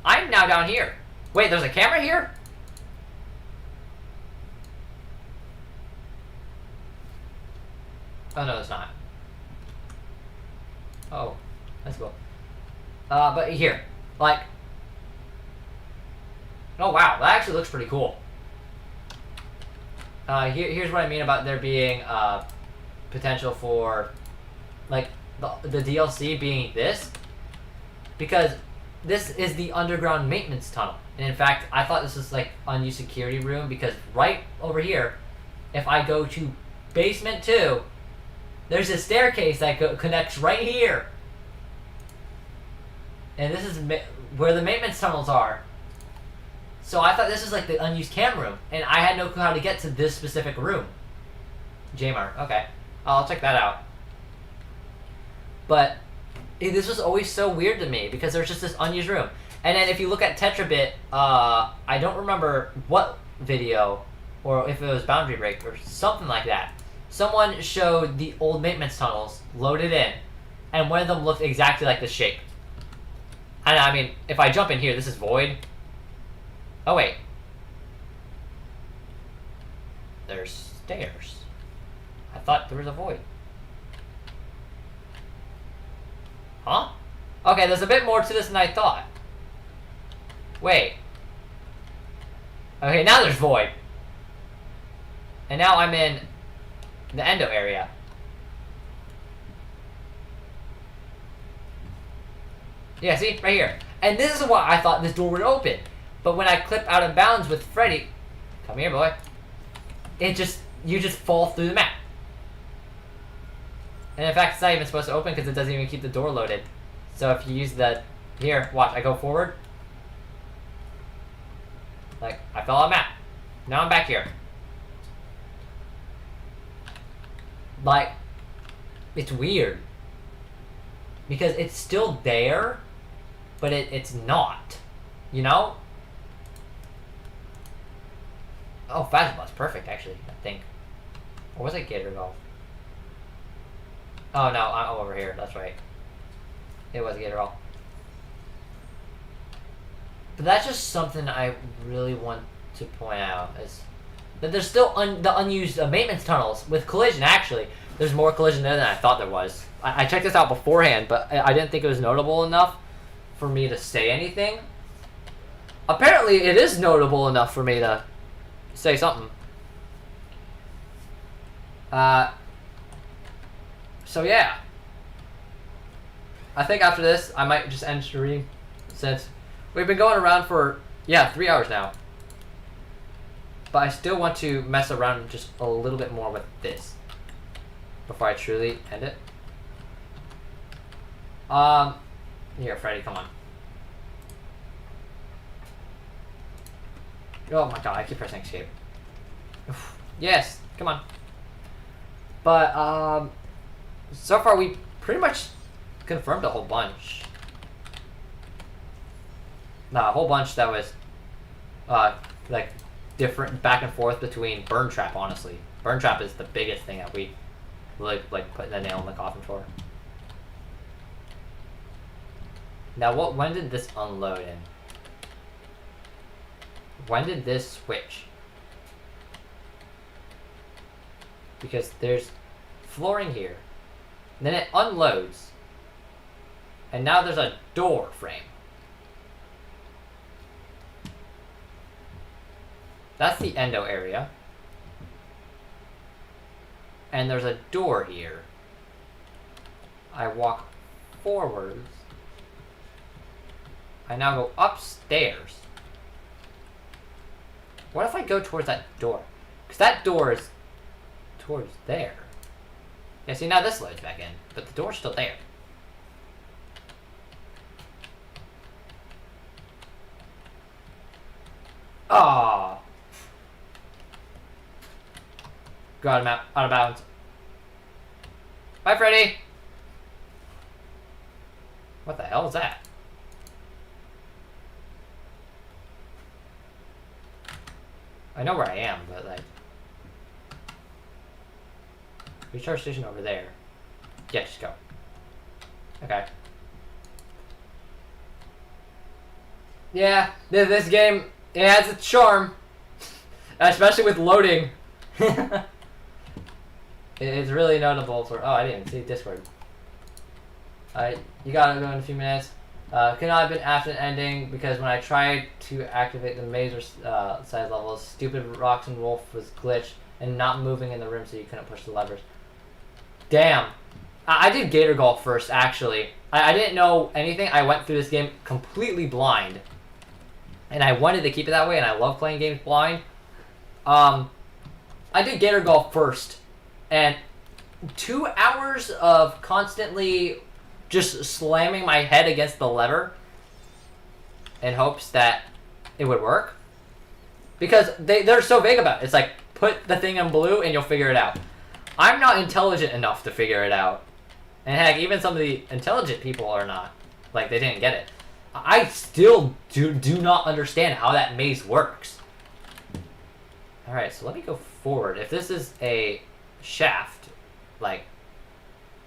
I'm now down here. Wait, there's a camera here? Oh, no, there's not. Oh, that's cool. But here, like... Oh, wow, that actually looks pretty cool. Here's what I mean about there being, potential for, like, the DLC being this. Because this is the underground maintenance tunnel. And in fact, I thought this was, like, unused security room, because right over here, if I go to basement 2, there's a staircase that connects right here. And this is where the maintenance tunnels are. So I thought this was like the unused cam room. And I had no clue how to get to this specific room. Jmar, okay. I'll check that out. But this was always so weird to me because there's just this unused room. And then if you look at Tetrabit, I don't remember what video, or if it was Boundary Break or something like that. Someone showed the old maintenance tunnels loaded in, and one of them looked exactly like this shape. And I mean, if I jump in here, this is void. Oh, wait. There's stairs. I thought there was a void. Huh? Okay, there's a bit more to this than I thought. Wait. Okay, now there's void. And now I'm in the endo area. Yeah, see? Right here. And this is why I thought this door would open. But when I clip out of bounds with Freddy... Come here, boy. You just fall through the map. And in fact, it's not even supposed to open because it doesn't even keep the door loaded. So if you use the... Here, watch, I go forward. Like, I fell on the map. Now I'm back here. Like, it's weird. Because it's still there, but it's not. You know? Oh, Phasma's perfect, actually, I think. Or was it Gator Golf? Oh, no, I'm over here. That's right. It was Gator Golf. But that's just something I really want to point out. Is that there's still the unused maintenance tunnels with collision, actually. There's more collision there than I thought there was. I checked this out beforehand, but I didn't think it was notable enough for me to say anything. Apparently, it is notable enough for me to say something. So yeah. I think after this, I might just end stream, since we've been going around for, 3 hours now. But I still want to mess around just a little bit more with this before I truly end it. Here, Freddy, come on. Oh my god, I keep pressing escape. Yes, come on. But, so far we pretty much confirmed a whole bunch. Nah, a whole bunch that was, like, different back and forth between Burn Trap, honestly. Burn Trap is the biggest thing that we really, like, putting the nail in the coffin for. Now, when did this unload in? When did this switch? Because there's flooring here. Then it unloads. And now there's a door frame. That's the endo area. And there's a door here. I walk forwards. I now go upstairs. What if I go towards that door? Because that door is towards there. Yeah, see, now this loads back in, but the door's still there. Ah. Got him out of bounds. Bye, Freddy. What the hell is that? I know where I am, but like... Recharge station over there. Yeah, just go. Okay. Yeah, this game, it has its charm. Especially with loading. It's really notable for... Oh, I didn't even see Discord. You gotta go in a few minutes. Could not have been after the ending because when I tried to activate the maze size levels, stupid Rocks and Wolf was glitched and not moving in the room so you couldn't push the levers. Damn. I did Gator Golf first, actually. I didn't know anything. I went through this game completely blind. And I wanted to keep it that way, and I love playing games blind. I did Gator Golf first. And 2 hours of constantly just slamming my head against the lever in hopes that it would work. Because they're so vague about it. It's like, put the thing in blue and you'll figure it out. I'm not intelligent enough to figure it out. And heck, even some of the intelligent people are not. Like, they didn't get it. I still do not understand how that maze works. Alright, so let me go forward. If this is a shaft, like,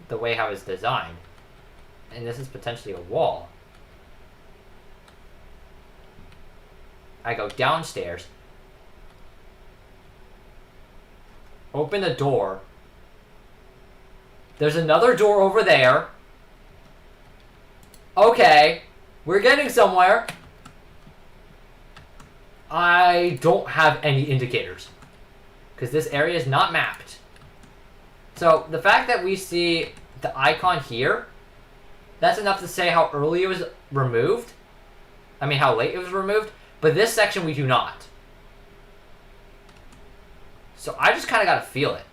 the way how it's designed, and this is potentially a wall, I go downstairs. Open the door. There's another door over there. Okay. We're getting somewhere. I don't have any indicators. Because this area is not mapped. So, the fact that we see the icon here, that's enough to say how early it was removed. I mean, how late it was removed. But this section, we do not. So, I just kind of got to feel it.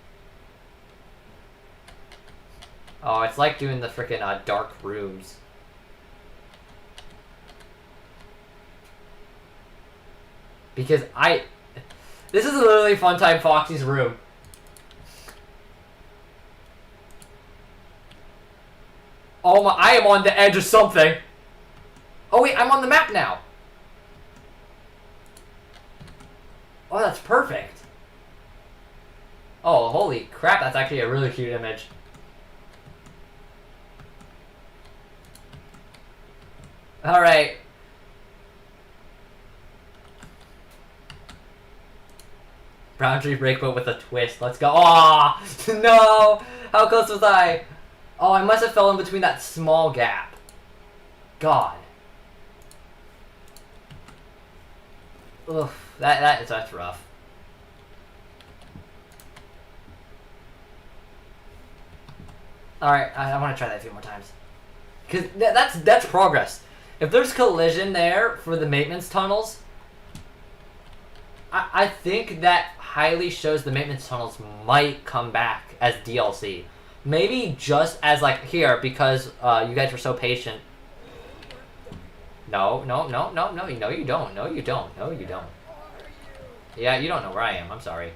Oh, it's like doing the freaking dark rooms. Because this is literally Funtime Foxy's room. Oh my, I am on the edge of something. Oh wait, I'm on the map now. Oh, that's perfect. Oh, holy crap, that's actually a really cute image. Alright. Boundary breakpoint with a twist. Let's go. Aw! No! How close was I? Oh, I must have fell in between that small gap. God. Ugh. That's rough. Alright, I want to try that a few more times. Because that's progress. If there's collision there for the maintenance tunnels, I think that highly shows the maintenance tunnels might come back as DLC. Maybe just as, like, here, because you guys were so patient. No, you don't. No, you don't. Yeah, you don't know where I am. I'm sorry.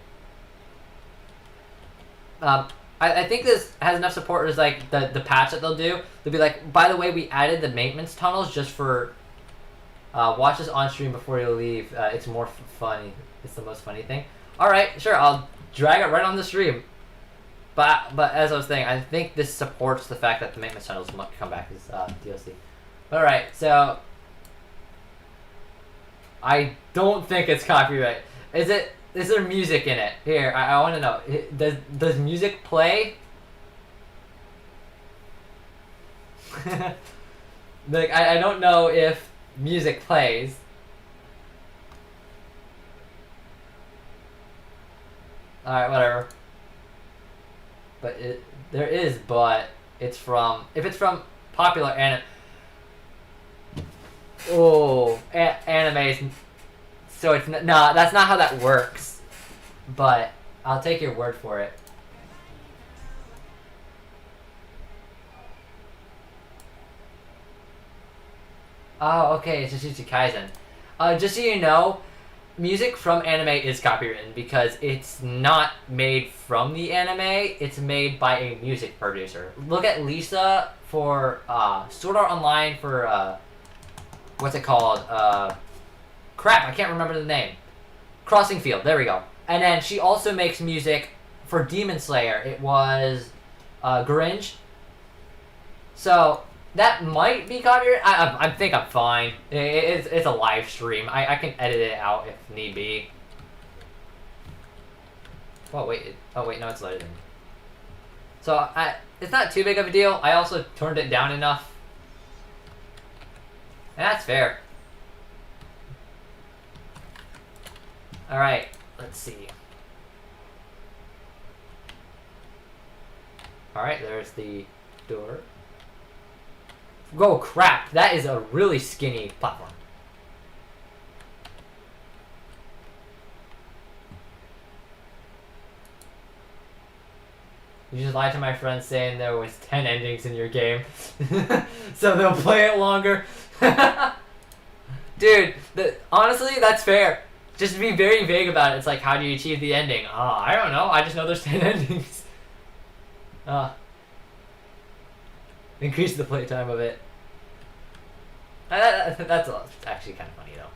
I think this has enough support as, like, the patch that they'll do. They'll be like, by the way, we added the maintenance tunnels just for... watch this on stream before you leave. It's more funny. It's the most funny thing. Alright, sure, I'll drag it right on the stream. But as I was saying, I think this supports the fact that the maintenance tunnels might come back as DLC. Alright, so... I don't think it's copyright. Is there music in it? Here, I want to know. Does music play? Like, I don't know if music plays. Alright, whatever. But there is, but it's from... If it's from popular anime... Oh, animes... So it's nah, that's not how that works. But I'll take your word for it. Oh, okay, it's Jujutsu Kaisen. Just so you know, music from anime is copywritten because it's not made from the anime. It's made by a music producer. Look at Lisa for Sword Art Online for what's it called? Crap, I can't remember the name. Crossing Field, there we go. And then she also makes music for Demon Slayer. It was Gringe. So that might be copyright. I think I'm fine. It's a live stream. I can edit it out if need be. Oh wait, no, it's loading. So it's not too big of a deal. I also turned it down enough. And that's fair. Alright, let's see. Alright, there's the door. Oh crap, that is a really skinny platform. You just lied to my friends saying there was 10 endings in your game. So they'll play it longer. Dude, honestly, that's fair. Just be very vague about it. It's like, how do you achieve the ending? I don't know. I just know there's 10 endings. Increase the playtime of it. That's actually kind of funny, though.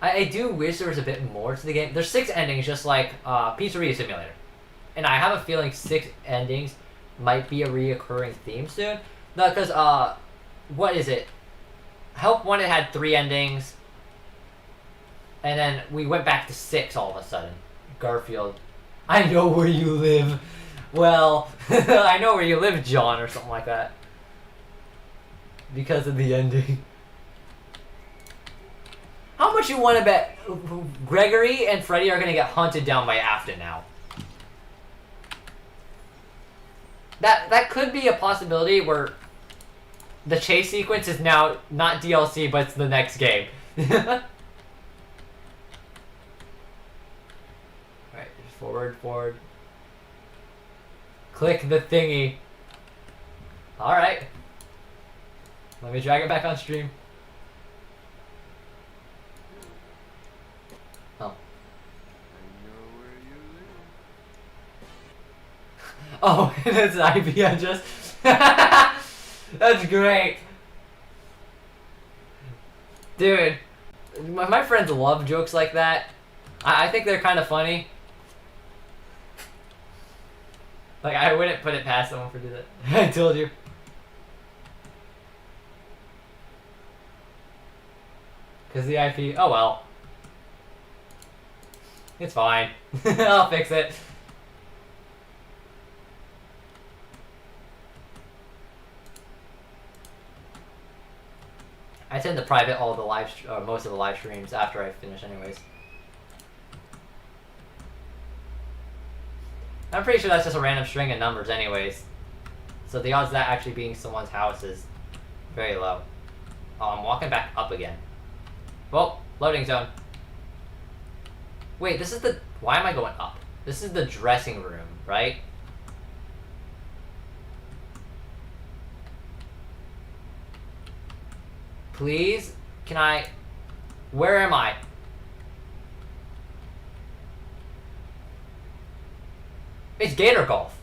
I do wish there was a bit more to the game. There's 6 endings, just like Pizzeria Simulator. And I have a feeling 6 endings might be a reoccurring theme soon. No, because, what is it? Help Wanted had 3 endings. And then we went back to 6 all of a sudden. Garfield. I know where you live. Well, I know where you live, John, or something like that. Because of the ending. How much you want to bet Gregory and Freddy are going to get hunted down by Afton now? That could be a possibility where the chase sequence is now not DLC, but it's the next game. Alright, just forward. Click the thingy. Alright. Let me drag it back on stream. Oh. Oh, that's an IP address. That's great. Dude, my friends love jokes like that. I think they're kind of funny. Like, I wouldn't put it past someone for doing that. I told you. Because the IP... Oh, well. It's fine. I'll fix it. I tend to private all the most of the live streams after I finish anyways. I'm pretty sure that's just a random string of numbers anyways. So the odds of that actually being someone's house is very low. Oh, I'm walking back up again. Well, loading zone. Wait, this is the... Why am I going up? This is the dressing room, right? Please? Can I... Where am I? It's Gator Golf.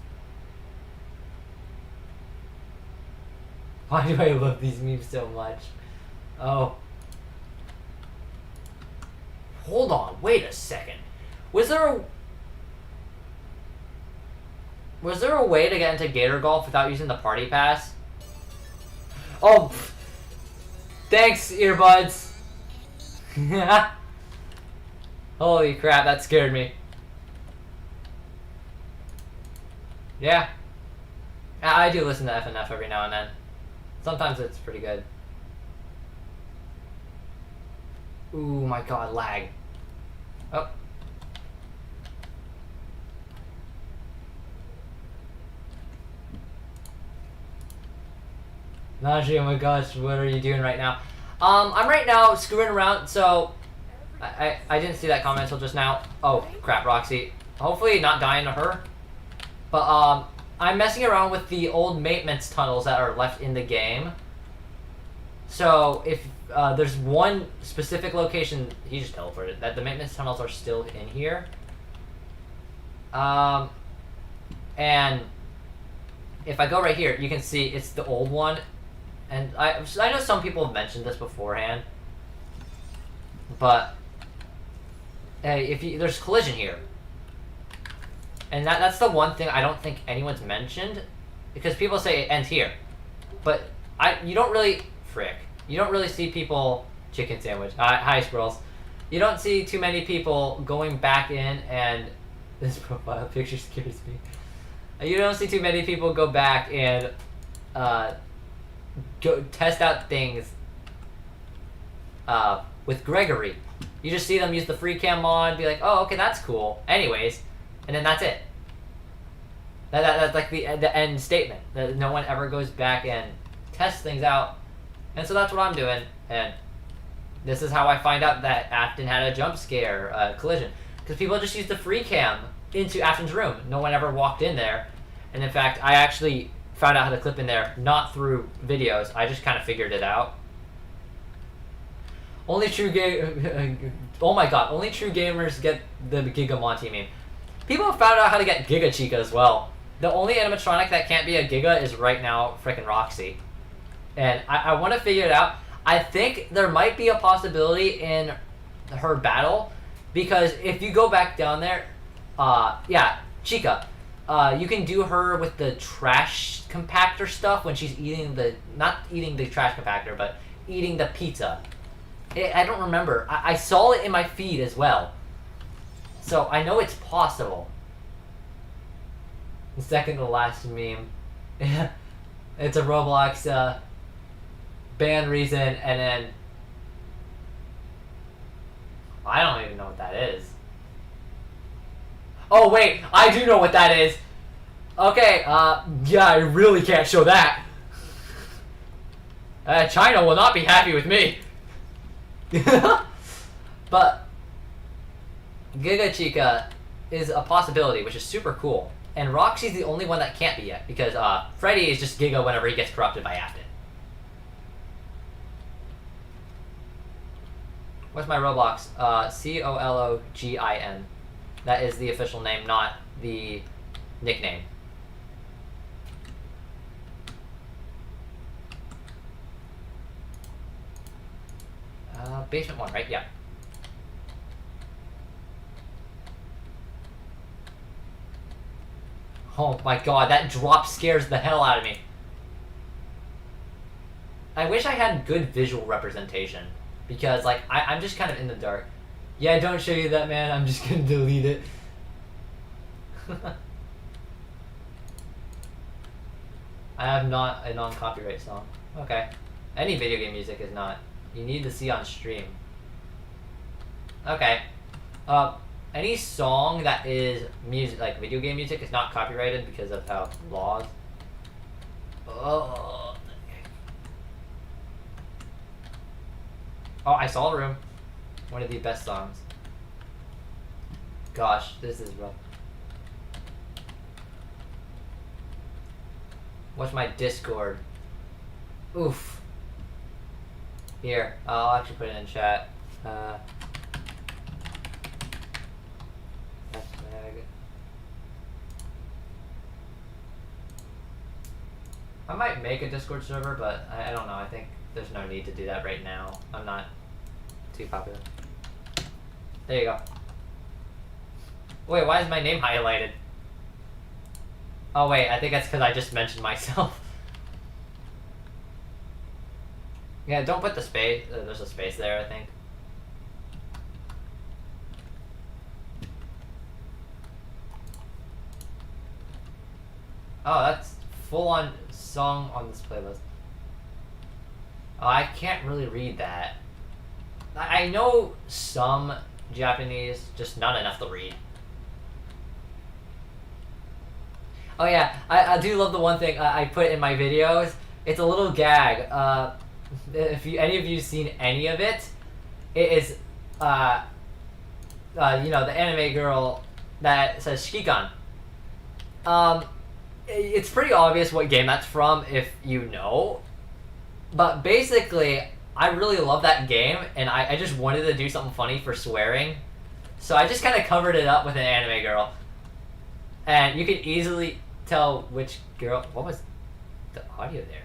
Why do I love these memes so much? Oh. Hold on, wait a second. Was there a way to get into Gator Golf without using the party pass? Oh, thanks, earbuds. Holy crap, that scared me. Yeah. I do listen to FNAF every now and then. Sometimes it's pretty good. Ooh, my god, lag. Oh. Najee, oh my gosh, what are you doing right now? I'm right now screwing around, so... I didn't see that comment until just now. Oh, crap, Roxy. Hopefully not dying to her. But, I'm messing around with the old maintenance tunnels that are left in the game. So, if there's one specific location... He just teleported. That the maintenance tunnels are still in here. And... If I go right here, you can see it's the old one. And I know some people have mentioned this beforehand. But... Hey, there's collision here. And that's the one thing I don't think anyone's mentioned, because people say it ends here, but you don't really you don't really see people chicken sandwich. Hi squirrels. You don't see too many people going back in, and this profile picture scares me. You don't see too many people go back and go test out things with Gregory. You just see them use the free cam mod, be like, oh, okay, that's cool. Anyways. And then that's it. That's like the end statement. That no one ever goes back and tests things out. And so that's what I'm doing. And this is how I find out that Afton had a jump scare collision. Because people just used the free cam into Afton's room. No one ever walked in there. And in fact, I actually found out how to clip in there, not through videos. I just kind of figured it out. Only true oh my god, only true gamers get the Giga Monty meme. People have found out how to get Giga Chica as well. The only animatronic that can't be a Giga is right now frickin' Roxy. And I want to figure it out. I think there might be a possibility in her battle, because if you go back down there, yeah, Chica, you can do her with the trash compactor stuff when she's eating not eating the trash compactor, but eating the pizza. I don't remember. I saw it in my feed as well. So I know it's possible. The second to last meme. It's a Roblox ban reason, and then I don't even know what that is. Oh wait, I do know what that is. Okay, yeah, I really can't show that. China will not be happy with me. But Giga Chica is a possibility, which is super cool. And Roxy's the only one that can't be yet, because Freddy is just Giga whenever he gets corrupted by Afton. What's my Roblox? COLOGIN. That is the official name, not the nickname. Basement 1, right? Yeah. Oh my god, that drop scares the hell out of me. I wish I had good visual representation. Because, like, I'm just kind of in the dark. Yeah, don't show you that, man. I'm just gonna delete it. I have not a non-copyright song. Okay. Any video game music is not. You need to see on stream. Okay. Any song that is music, like video game music, is not copyrighted because of how laws. Oh. Oh, I saw a room. One of the best songs. Gosh, this is rough. What's my Discord? Oof. Here, I'll actually put it in chat. Hashtag. I might make a Discord server, but I don't know. I think there's no need to do that right now. I'm not too popular. There you go. Wait, why is my name highlighted? Oh wait, I think that's because I just mentioned myself. Yeah, don't put the space. There's a space there, I think. Oh, that's full-on song on this playlist. Oh, I can't really read that. I know some Japanese, just not enough to read. Oh yeah, I do love the one thing I put in my videos. It's a little gag. If any of you seen any of it, it is, you know, the anime girl that says Shikikan. It's pretty obvious what game that's from if you know. But basically, I really love that game, and I just wanted to do something funny for swearing. So I just kind of covered it up with an anime girl. And you can easily tell which girl... What was the audio there?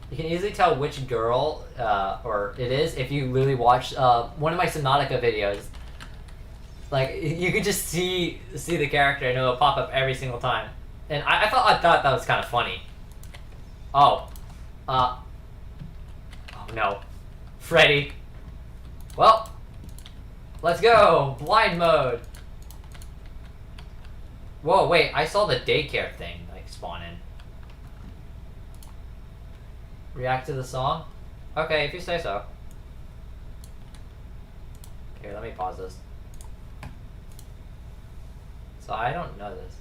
You can easily tell which girl or it is if you literally watch one of my Subnautica videos. Like, you could just see the character and it'll pop up every single time. And I thought that was kind of funny. Oh. Oh no. Freddy. Well, let's go. Blind mode. Whoa, wait. I saw the daycare thing, like, spawn in. React to the song? Okay, if you say so. Here, let me pause this. So I don't know this.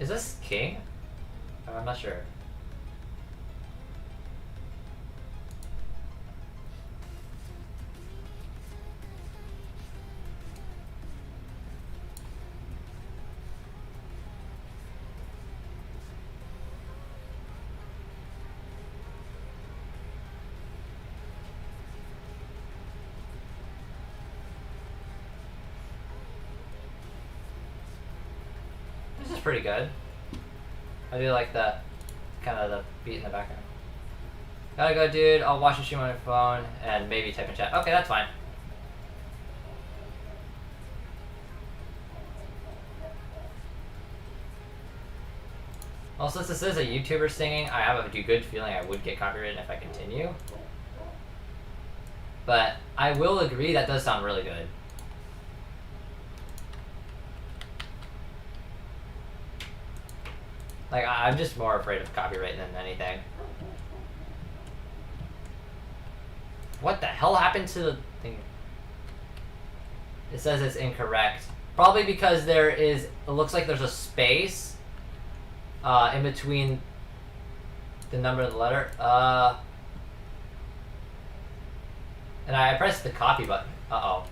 Is this King? I'm not sure. This is pretty good. I do like the kind of the beat in the background. Gotta go, dude. I'll watch the stream on your phone and maybe type in chat. Okay, that's fine. Well, since this is a YouTuber singing, I have a good feeling I would get copyrighted if I continue. But I will agree that does sound really good. Like, I'm just more afraid of copyright than anything. What the hell happened to the thing? It says it's incorrect. Probably because there is, it looks like there's a space in between the number and the letter. And I pressed the copy button. Uh-oh.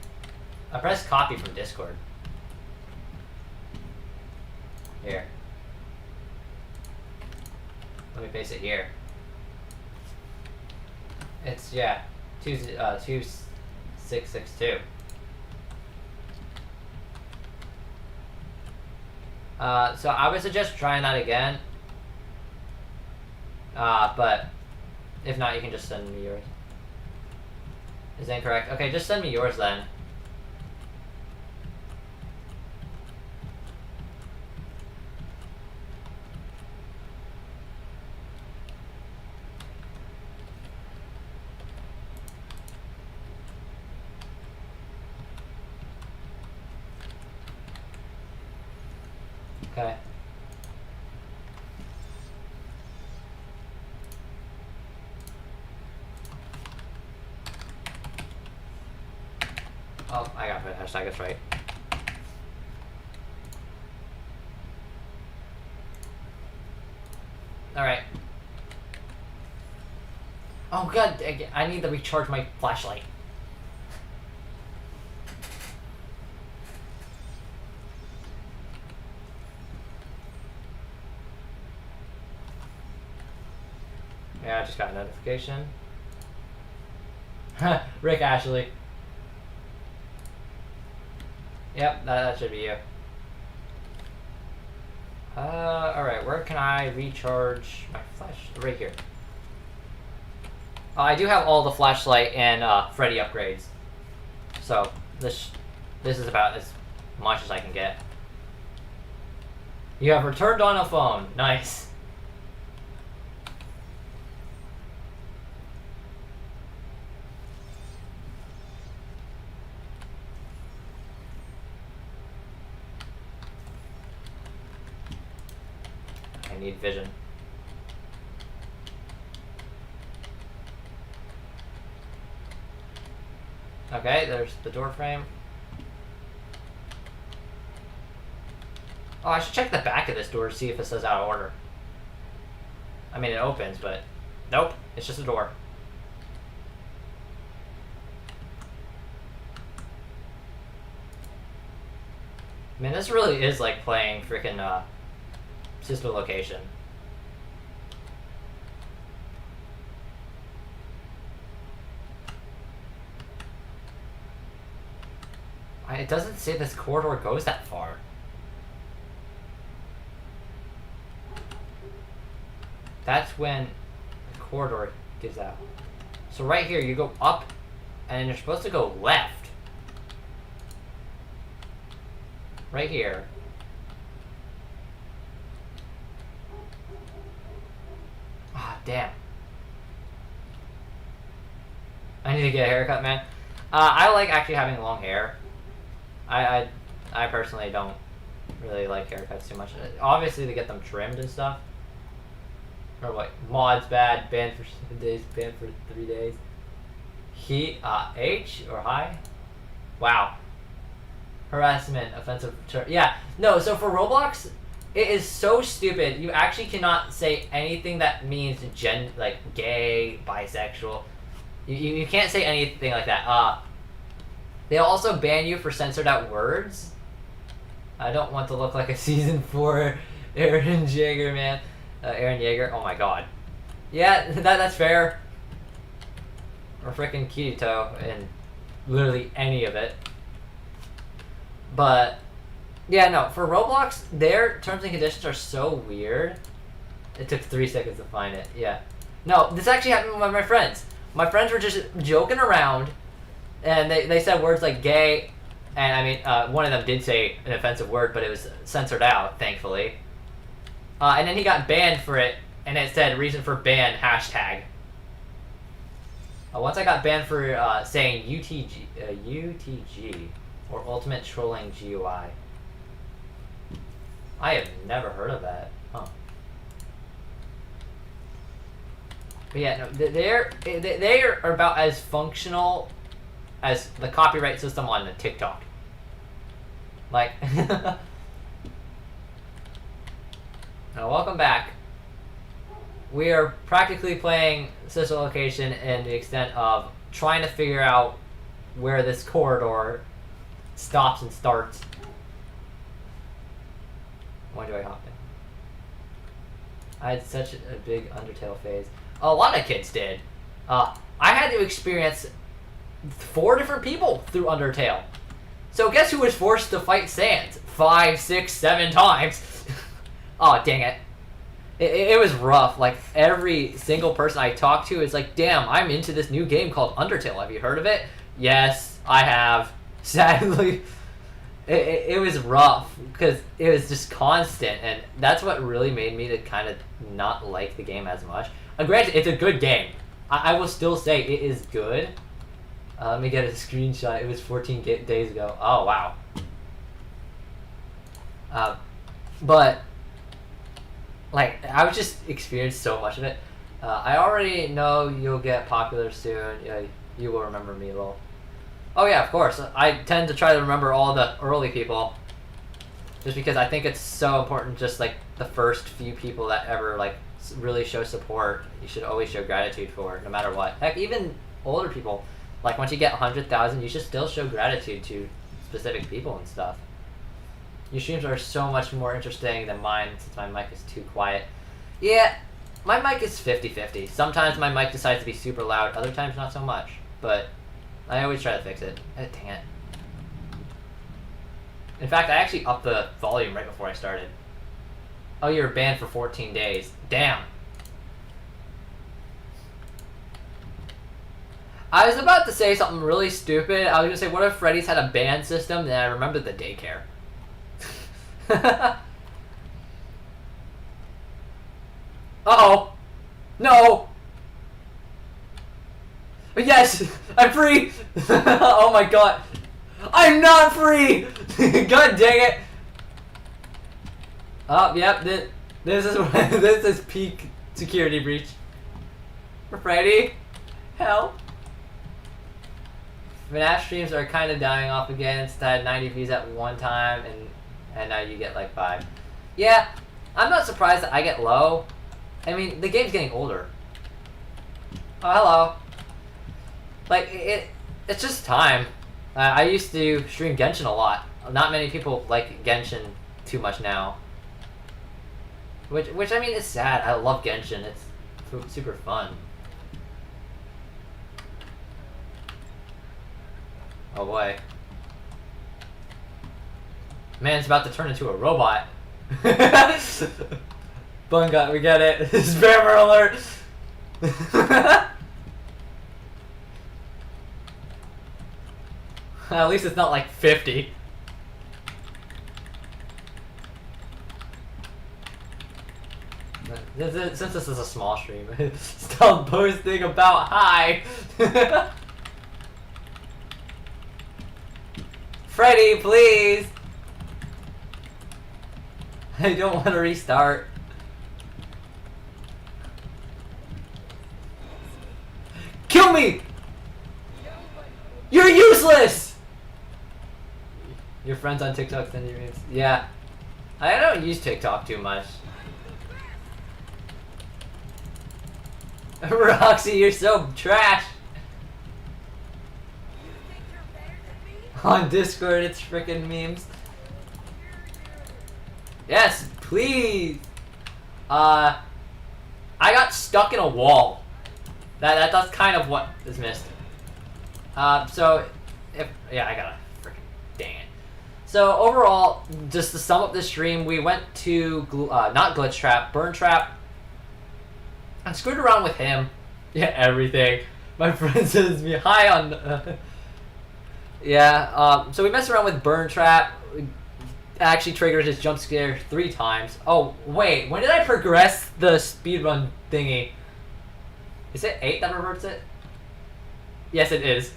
I pressed copy from Discord. Here. Let me paste it here. It's, yeah, 2662. So I would suggest trying that again. But if not, you can just send me yours. Is that incorrect? Okay, just send me yours then. Okay. Oh, I got the hashtag, it's right. Alright. Oh god, I need to recharge my flashlight. Yeah, I just got a notification. Rick Ashley. Yep, that should be you. Alright, where can I recharge my flash? Right here. I do have all the flashlight and Freddy upgrades. So, this is about as much as I can get. You have returned on a phone. Nice. I need vision. Okay, there's the door frame. Oh, I should check the back of this door to see if it says out of order. I mean, it opens, but nope, it's just a door. Man, this really is like playing freaking System Location. It doesn't say this corridor goes that far. That's when the corridor gives out. So right here, you go up, and you're supposed to go left. Right here. Ah, damn. I need to get a haircut, man. I like actually having long hair. I personally don't really like haircuts too much. Obviously, to get them trimmed and stuff. Or what? Mods bad, banned for 7 days, banned for 3 days. Heat, H or high? Wow. Harassment, offensive term. Yeah, no, so for Roblox, it is so stupid. You actually cannot say anything that means like gay, bisexual. You can't say anything like that. They also ban you for censored out words. I don't want to look like a season 4 Aaron Jaeger, man. Aaron Yeager. Oh my god. Yeah, that's fair. Or frickin' Kirito and literally any of it. But yeah, no, for Roblox, their terms and conditions are so weird. It took 3 seconds to find it. Yeah. No, this actually happened with my friends. My friends were just joking around, and they said words like gay, and I mean, one of them did say an offensive word, but it was censored out, thankfully. And then he got banned for it, and it said reason for ban hashtag. Once I got banned for saying UTG or Ultimate Trolling GUI. I have never heard of that. Huh. But yeah, no, they are about as functional as the copyright system on the TikTok. Like, now welcome back. We are practically playing Sister Location in the extent of trying to figure out where this corridor stops and starts. Why do I hop in? I had such a big Undertale phase. A lot of kids did. I had to experience 4 different people through Undertale. So guess who was forced to fight Sans 5, 6, 7 times? Oh, dang it. It was rough. Like, every single person I talked to is like, damn, I'm into this new game called Undertale. Have you heard of it? Yes, I have. Sadly, it was rough because it was just constant, and that's what really made me to kind of not like the game as much. Granted, it's a good game. I will still say it is good. Let me get a screenshot. It was 14 days ago. Oh, wow. But, like, I've just experienced so much of it. I already know you'll get popular soon. Yeah, you will remember me, lol. Oh yeah, of course. I tend to try to remember all the early people. Just because I think it's so important, just like the first few people that ever like really show support, you should always show gratitude for, no matter what. Heck, even older people. Like once you get 100,000, you should still show gratitude to specific people and stuff. Your streams are so much more interesting than mine since my mic is too quiet. Yeah, my mic is 50-50. Sometimes my mic decides to be super loud, other times not so much. But I always try to fix it. Dang it. In fact, I actually upped the volume right before I started. Oh, you were banned for 14 days. Damn. I was about to say something really stupid. I was gonna say, what if Freddy's had a ban system? Then I remembered the daycare. Uh-oh. No. Yes, I'm free. Oh my god. I'm not free. God dang it. Oh, yep. This is peak security breach. Freddy, help. FNAF streams are kind of dying off again. Since I had 90 views at one time, and now you get like 5. Yeah, I'm not surprised that I get low. I mean, the game's getting older. Oh, hello. Like, it's just time. I used to stream Genshin a lot. Not many people like Genshin too much now. Which I mean, it's sad. I love Genshin. It's super fun. Oh boy. Man's about to turn into a robot. Bunga, we get it. Spammer alert. At least it's not like 50. Since this is a small stream, stop posting about hi. Freddy, please. I don't want to restart. Kill me! You're useless! Your friends on TikTok send you memes. Yeah. I don't use TikTok too much. Roxy, you're so trash! On Discord, it's frickin' memes. Yes, please! I got stuck in a wall. That's kind of what is missed. So, yeah, I gotta frickin' dang it. So overall, just to sum up this stream, we went to not Glitch Trap, Burn Trap. I screwed around with him. Yeah, everything. My friend sends me hi on. Yeah. So we messed around with Burn Trap. We actually triggered his jump scare 3 times. Oh, wait. When did I progress the speedrun thingy? Is it 8 that reverts it? Yes, it is.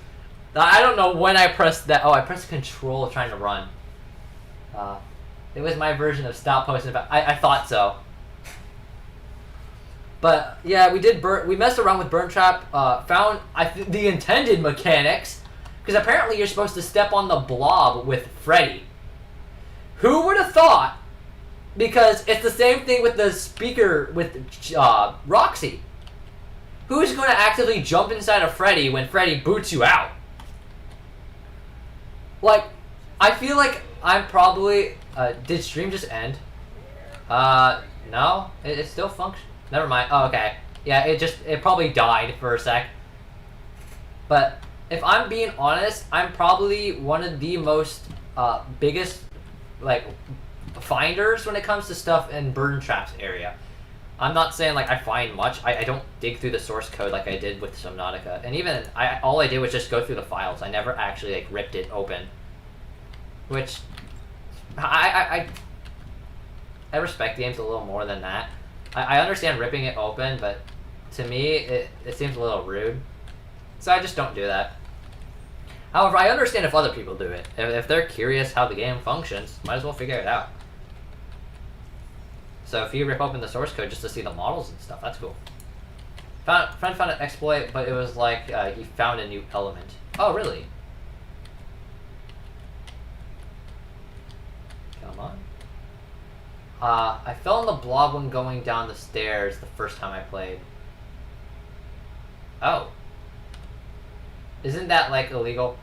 I don't know when I pressed that. Oh, I pressed control trying to run. It was my version of stop posting. I thought so. But yeah, we messed around with Burn Trap. Found the intended mechanics, because apparently you're supposed to step on the blob with Freddy. Who would have thought? Because it's the same thing with the speaker with Roxy. Who's going to actively jump inside of Freddy when Freddy boots you out? Like, I feel like I'm probably... did stream just end? No. It still functions. Never mind. Oh, okay. Yeah, it probably died for a sec. But, if I'm being honest, I'm probably one of the most, biggest, like, finders when it comes to stuff in Burn Trap's area. I'm not saying, like, I find much. I don't dig through the source code like I did with Subnautica. And even, all I did was just go through the files. I never actually, like, ripped it open. Which, I respect games a little more than that. I understand ripping it open, but to me, it seems a little rude. So I just don't do that. However, I understand if other people do it. If they're curious how the game functions, might as well figure it out. So if you rip open the source code just to see the models and stuff, that's cool. Friend found an exploit, but it was like he found a new element. Oh, really? Come on. I fell in the blob when going down the stairs the first time I played. Oh. Isn't that, like, illegal?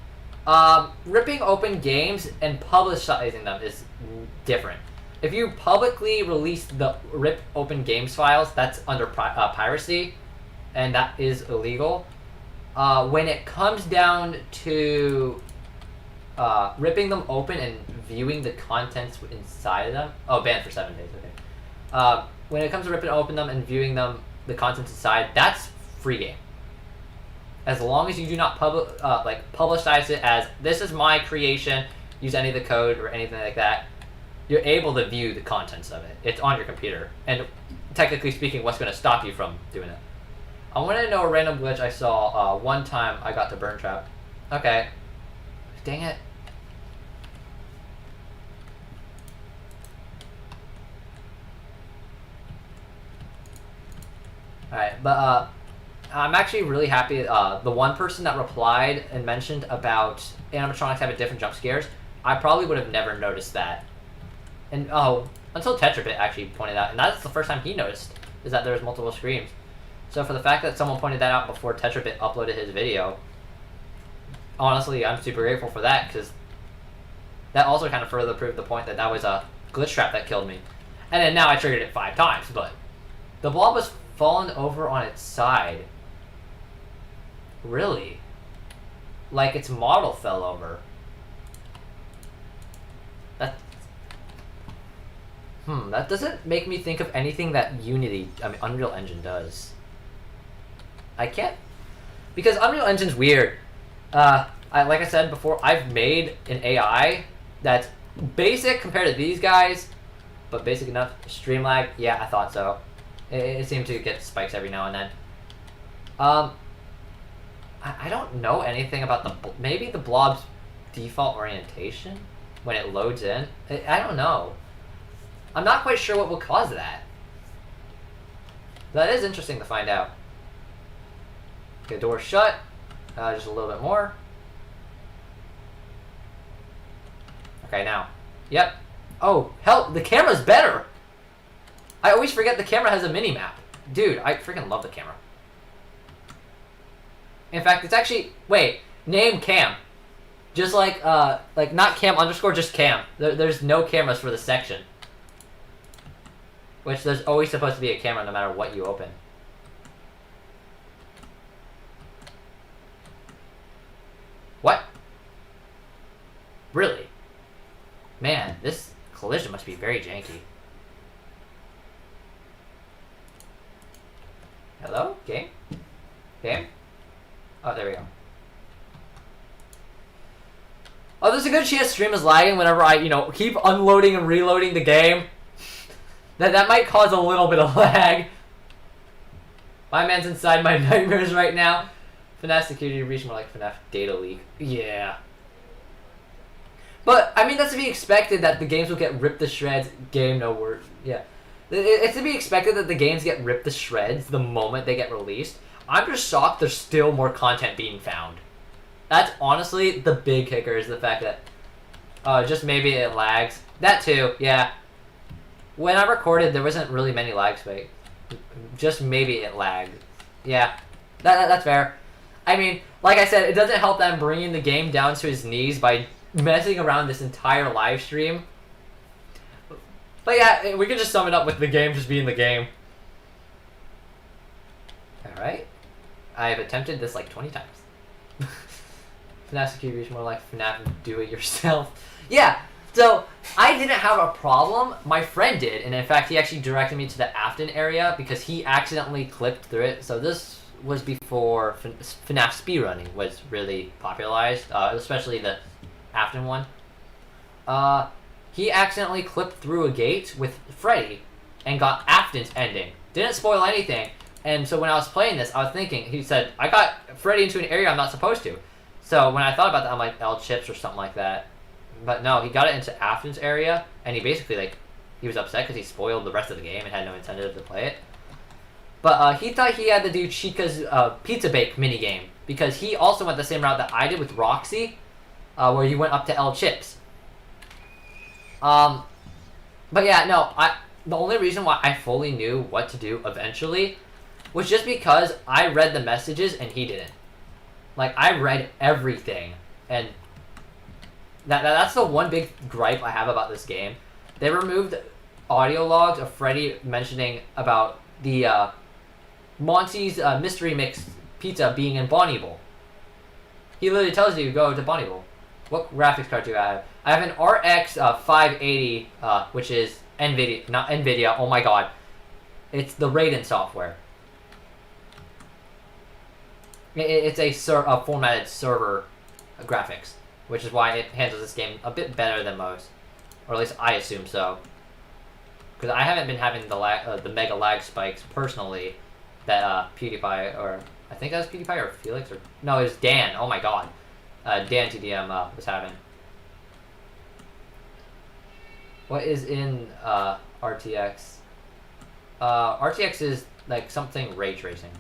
Ripping open games and publicizing them is different. If you publicly release the rip open games files, that's under piracy, and that is illegal. When it comes down to ripping them open and viewing the contents inside of them... Oh, banned for 7 days, okay. When it comes to ripping open them and viewing them, the contents inside, that's free game. As long as you do not publicize it as, this is my creation, use any of the code or anything like that, you're able to view the contents of it. It's on your computer. And technically speaking, what's going to stop you from doing it? I want to know a random glitch I saw one time I got to Burn Trap. Okay. Dang it. Alright, but I'm actually really happy. The one person that replied and mentioned about animatronics having different jump scares, I probably would have never noticed that. And until Tetrabit actually pointed out, and that's the first time he noticed, is that there's multiple screams. So for the fact that someone pointed that out before Tetrabit uploaded his video, honestly, I'm super grateful for that, because that also kind of further proved the point that that was a glitch trap that killed me. And then now I triggered it 5 times, but the blob was fallen over on its side. Really? Like its model fell over. That doesn't make me think of anything that Unreal Engine does. I can't... Because Unreal Engine's weird. Like I said before, I've made an AI that's basic compared to these guys, but basic enough. Stream lag, yeah, I thought so. It seemed to get spikes every now and then. I don't know anything about maybe the blob's default orientation when it loads in. I don't know. I'm not quite sure what will cause that. That is interesting to find out. Okay, door shut. Just a little bit more. Okay, now. Yep. Oh, hell, the camera's better! I always forget the camera has a mini-map. Dude, I freaking love the camera. In fact, it's actually... Wait, name cam. Just like not cam underscore, just cam. There's no cameras for the section. Which there's always supposed to be a camera no matter what you open. What? Really? Man, this collision must be very janky. Hello? Game? Game? Oh, there we go. Oh, there's a good chance stream is lagging whenever I, keep unloading and reloading the game. That might cause a little bit of lag. My man's inside my nightmares right now. FNAF security breach, more like FNAF data leak. Yeah. But, I mean, that's to be expected that the games will get ripped to shreds. Game, no word. Yeah. It's to be expected that the games get ripped to shreds the moment they get released. I'm just shocked there's still more content being found. That's honestly the big kicker, is the fact that just maybe it lags. That too, yeah. When I recorded, there wasn't really many lag spikes. Just maybe it lagged. Yeah, that's fair. I mean, like I said, it doesn't help that I'm bringing the game down to his knees by messing around this entire live stream. But yeah, we can just sum it up with the game just being the game. Alright. I've attempted this like 20 times. FNAF security is more like FNAF do it yourself. Yeah, so I didn't have a problem. My friend did, and in fact, he actually directed me to the Afton area because he accidentally clipped through it. So this was before FNAF speedrunning was really popularized, especially the Afton one. He accidentally clipped through a gate with Freddy and got Afton's ending. Didn't spoil anything. And so when I was playing this, I was thinking, he said, I got Freddy into an area I'm not supposed to. So when I thought about that, I'm like, L chips or something like that. But no, he got it into Afton's area, and he basically, he was upset because he spoiled the rest of the game and had no incentive to play it. But he thought he had to do Chica's pizza bake minigame, because he also went the same route that I did with Roxy, where he went up to L chips. But yeah, no, the only reason why I fully knew what to do eventually was just because I read the messages and he didn't. Like, I read everything, and that's the one big gripe I have about this game. They removed audio logs of Freddy mentioning about the Monty's mystery mix pizza being in Bonnieville. He literally tells you, go to Bonnieville. What graphics card do I have? I have an RX 580, which is NVIDIA, not NVIDIA, oh my god. It's the Raiden software. It's a formatted server graphics, which is why it handles this game a bit better than most. Or at least I assume so. Because I haven't been having the mega lag spikes personally that PewDiePie, or I think that was PewDiePie or Felix, or no, it was Dan, oh my god. Dan TDM was having. What is in RTX? RTX is like something ray tracing.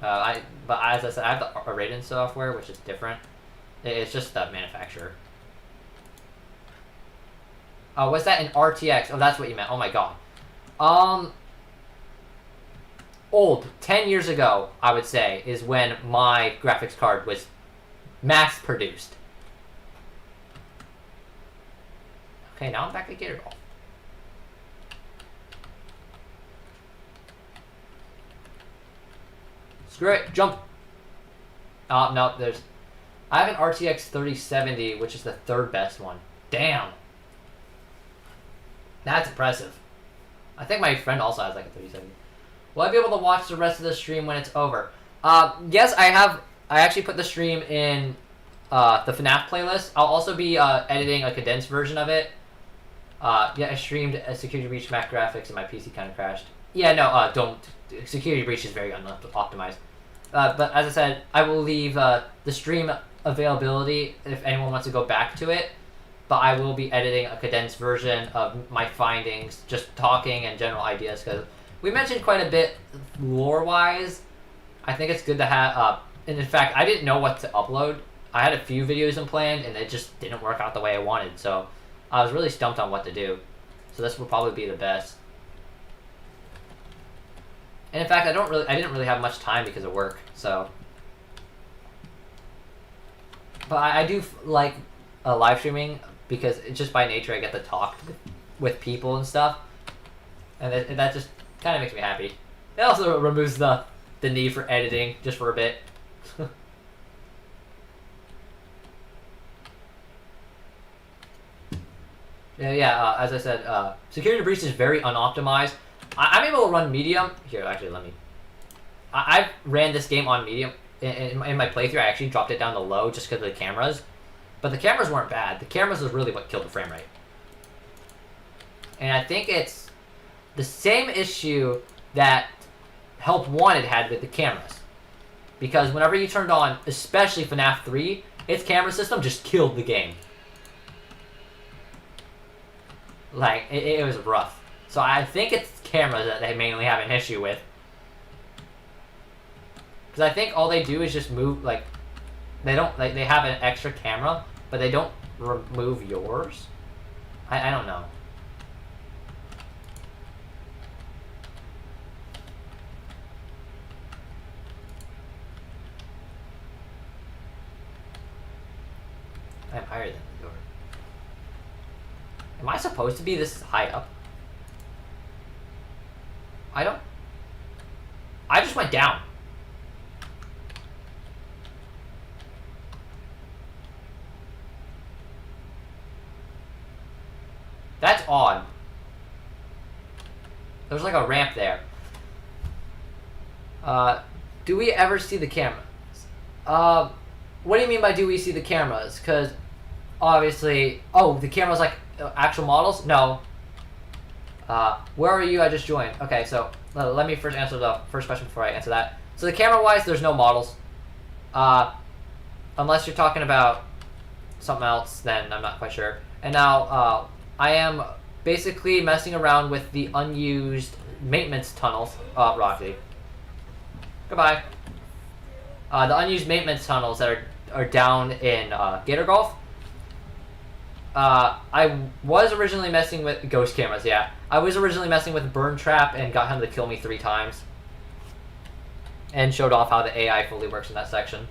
But as I said, I have the Raiden software, which is different. It's just the manufacturer. Was that an RTX? Oh, that's what you meant. Oh my god. Old. 10 years ago, I would say, is when my graphics card was mass-produced. Okay, now I'm back at Gator. Screw it, jump! No, I have an RTX 3070, which is the third best one. Damn! That's impressive. I think my friend also has like a 3070. Will I be able to watch the rest of the stream when it's over? Yes, I have. I actually put the stream in the FNAF playlist. I'll also be editing a condensed version of it. Yeah, I streamed a Security Breach Mac graphics and my PC kind of crashed. Yeah, no, don't. Security Breach is very unoptimized. But as I said, I will leave the stream availability if anyone wants to go back to it. But I will be editing a condensed version of my findings, just talking and general ideas, because we mentioned quite a bit lore-wise. I think it's good to have, and in fact, I didn't know what to upload. I had a few videos in planned, and it just didn't work out the way I wanted, so I was really stumped on what to do. So this will probably be the best. And in fact, I didn't really have much time because of work, so. But I do like live streaming, because it's just by nature I get to talk with people and stuff, and that just kind of makes me happy. It also removes the need for editing just for a bit. Yeah, as I said, Security Breach is very unoptimized. I'm able to run medium. Here, actually, let me. I ran this game on medium. In my playthrough, I actually dropped it down to low just because of the cameras. But the cameras weren't bad. The cameras was really what killed the frame rate. And I think it's the same issue that Help Wanted had with the cameras. Because whenever you turned on, especially FNAF 3, its camera system just killed the game. Like, it was rough. So I think it's cameras that they mainly have an issue with. Because I think all they do is just move, like, they don't, like, they have an extra camera, but they don't remove yours. I don't know. I'm higher than the door. Am I supposed to be this high up? I don't... I just went down. That's odd. There's like a ramp there. Do we ever see the cameras? What do you mean by do we see the cameras? Because obviously... Oh, the cameras like actual models? No. Where are you? I just joined. Okay, so let me first answer the first question before I answer that. So the camera-wise, there's no models. Unless you're talking about something else, then I'm not quite sure. And now, I am basically messing around with the unused maintenance tunnels. Rocky. Goodbye. The unused maintenance tunnels that are down in Gator Golf. I was originally messing with ghost cameras, yeah. I was originally messing with Burn Trap and got him to kill me 3 times. And showed off how the AI fully works in that section.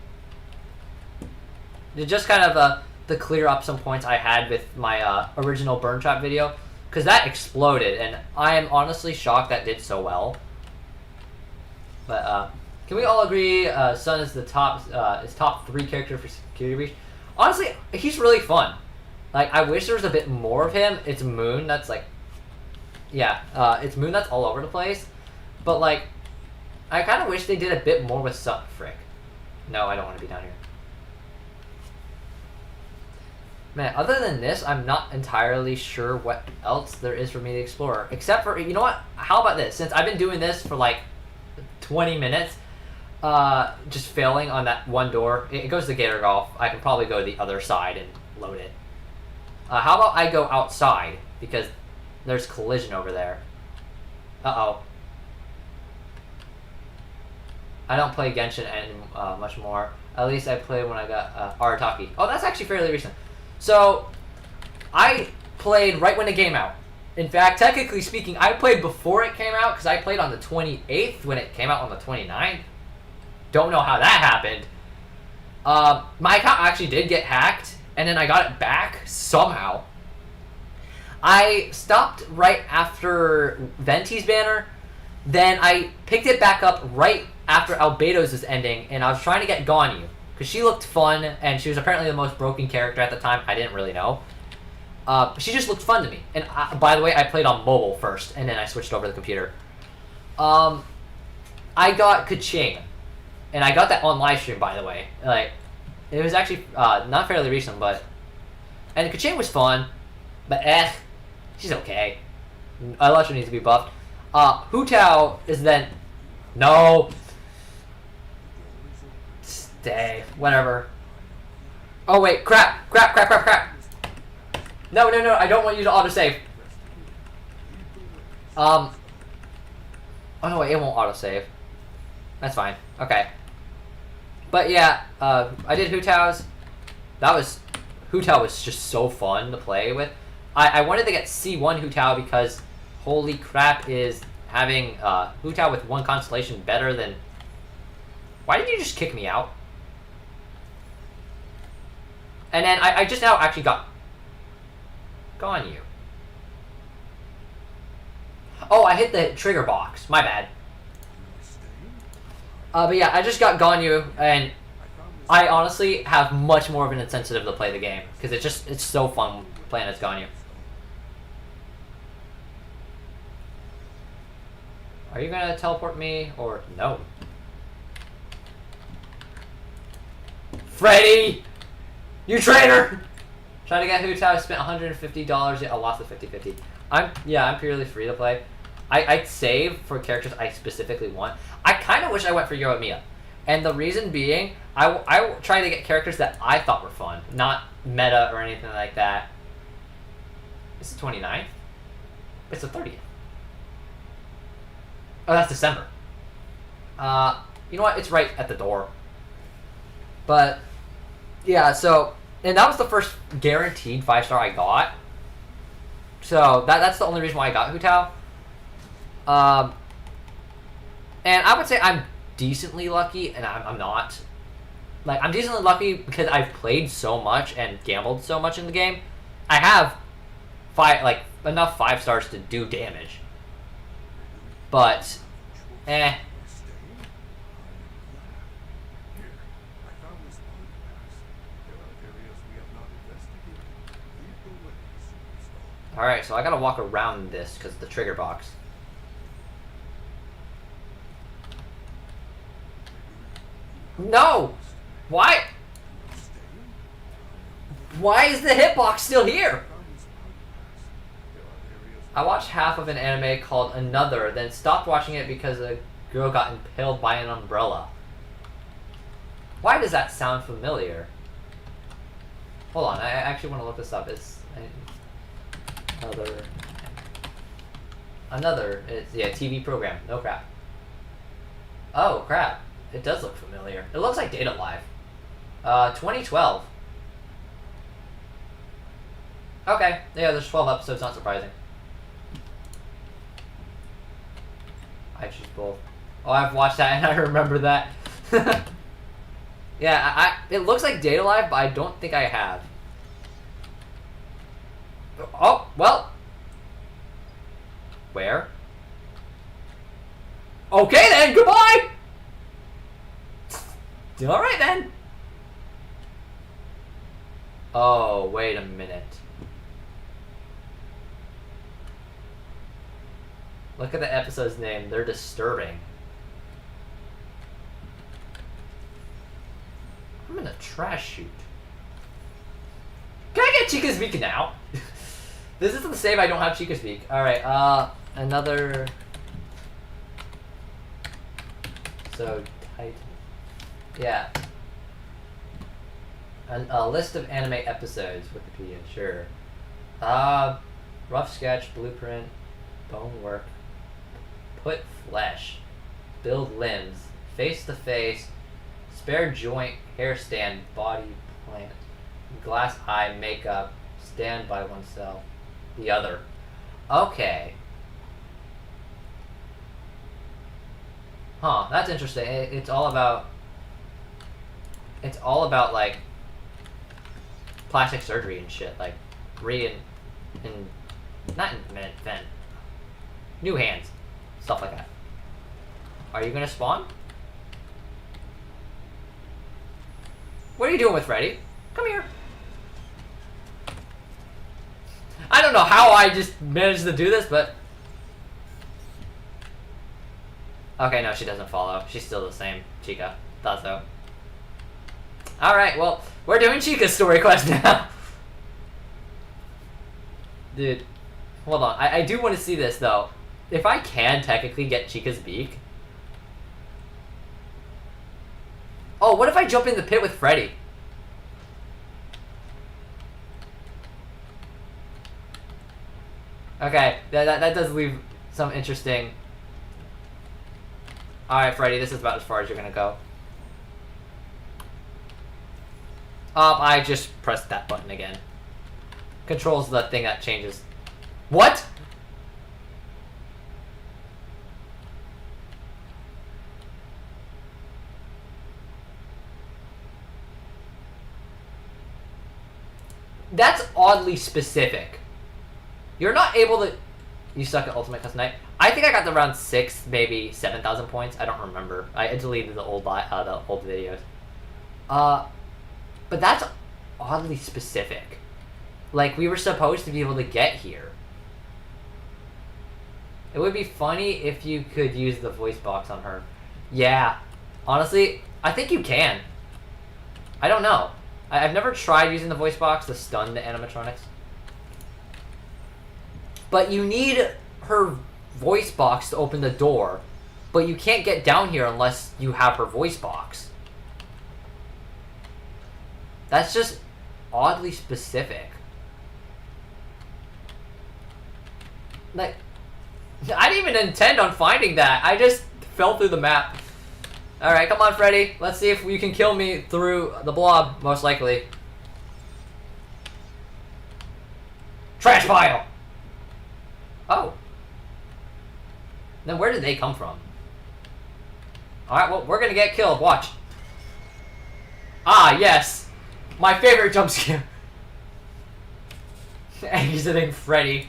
It's just kind of to clear up some points I had with my original Burn Trap video. Because that exploded, and I am honestly shocked that did so well. But, can we all agree Sun is the top 3 character for Security Breach? Honestly, he's really fun. Like, I wish there was a bit more of him. It's Moon that's like... Yeah, it's Moon that's all over the place. But, like, I kind of wish they did a bit more with Sun. Frick. No, I don't want to be down here. Man, other than this, I'm not entirely sure what else there is for me to explore. Except for, you know what? How about this? Since I've been doing this for, like, 20 minutes, just failing on that one door. It goes to Gator Golf. I can probably go to the other side and load it. How about I go outside? Because there's collision over there. Uh-oh. I don't play Genshin any much more. At least I played when I got Arataki. Oh, that's actually fairly recent. So, I played right when it came out. In fact, technically speaking, I played before it came out because I played on the 28th when it came out on the 29th. Don't know how that happened. My account actually did get hacked, and then I got it back somehow. I stopped right after Venti's banner, then I picked it back up right after Albedo's is ending, and I was trying to get Ganyu, because she looked fun, and she was apparently the most broken character at the time. I didn't really know. She just looked fun to me. And by the way, I played on mobile first, and then I switched over to the computer. I got Kaching, and I got that on livestream, by the way. Like, it was actually not fairly recent, but... And Kaching was fun, but she's okay. Electra needs to be buffed. Hu Tao is then... No! Stay. Whatever. Oh wait, crap! No, I don't want you to autosave. Oh no, wait, it won't autosave. That's fine. Okay. But yeah, I did Hu Tao's. Hu Tao was just so fun to play with. I wanted to get C1 Hu Tao because holy crap is having Hu Tao with 1 constellation better than... Why did you just kick me out? And then I just now actually got Ganyu. Oh, I hit the trigger box. My bad. But yeah, I just got Ganyu, and I honestly have much more of an incentive to play the game because it's so fun playing as Ganyu. Are you gonna teleport me or no? Freddy! You traitor! Trying to get Hu Tao, spent $150. Yeah, I lost the 50-50. I'm purely free to play. I save for characters I specifically want. I kind of wish I went for Yoimiya. And the reason being, I try to get characters that I thought were fun, not meta or anything like that. It's the 29th? It's the 30th. Oh, that's December. You know what? It's right at the door. But, yeah, so, and that was the first guaranteed 5-star I got. So, that's the only reason why I got Hu Tao. And I would say I'm decently lucky, and I'm not. Like, I'm decently lucky because I've played so much and gambled so much in the game. I have enough 5 stars to do damage. But, Alright, so I gotta walk around this because the trigger box. No! Why? Why is the hitbox still here? I watched half of an anime called Another, then stopped watching it because a girl got impaled by an umbrella. Why does that sound familiar? Hold on, I actually want to look this up. It's Another. It's TV program. No crap. Oh crap! It does look familiar. It looks like Data Live. 2012. Okay, yeah, there's 12 episodes. Not surprising. I choose both. Oh, I've watched that and I remember that. Yeah, it looks like Data Live, but I don't think I have. Oh, well. Where? Okay then, goodbye! Alright then. Oh, wait a minute. Look at the episode's name. They're disturbing. I'm in a trash chute. Can I get Chica Speak now? This isn't the save I don't have Chica Speak. Alright, another... So, tight. Yeah. A list of anime episodes. Wikipedia, sure. Rough sketch, blueprint, bone work, put flesh, build limbs, face to face, spare joint, hair stand, body plant, glass eye, makeup, stand by oneself, the other. Okay. Huh, that's interesting. It's all about like plastic surgery and shit, like not invent, new hands, stuff like that. Are you gonna spawn? What are you doing with Freddy? Come here. I don't know how I just managed to do this, but okay, no, she doesn't follow. She's still the same Chica. Thought so. Alright, well, we're doing Chica's story quest now. Dude, hold on. I do want to see this, though. If I can technically get Chica's beak. Oh, what if I jump in the pit with Freddy? Okay, that does leave some interesting... Alright, Freddy, this is about as far as you're gonna go. I just pressed that button again. Controls the thing that changes. What? That's oddly specific. You're not able to... You suck at Ultimate Custom Night. I think I got to around 6, maybe 7,000 points. I don't remember. I deleted the old videos. But that's oddly specific. Like, we were supposed to be able to get here. It would be funny if you could use the voice box on her. Yeah. Honestly, I think you can. I don't know. I've never tried using the voice box to stun the animatronics. But you need her voice box to open the door. But you can't get down here unless you have her voice box. That's just oddly specific. Like, I didn't even intend on finding that. I just fell through the map. Alright, come on, Freddy. Let's see if you can kill me through the blob, most likely. Trash pile! Oh. Then where did they come from? Alright, well, we're gonna get killed. Watch. Ah, yes. My favorite jump scare. Exiting Freddy.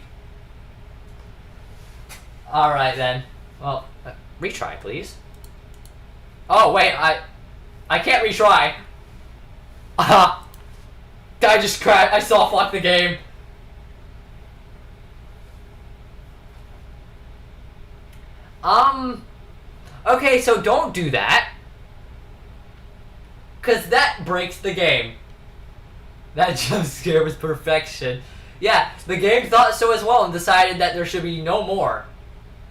Alright, then. Well, retry, please. Oh, wait, I can't retry. I just crashed. I soft-locked the game. Okay, so don't do that. Because that breaks the game. That jump scare was perfection. Yeah, the game thought so as well and decided that there should be no more.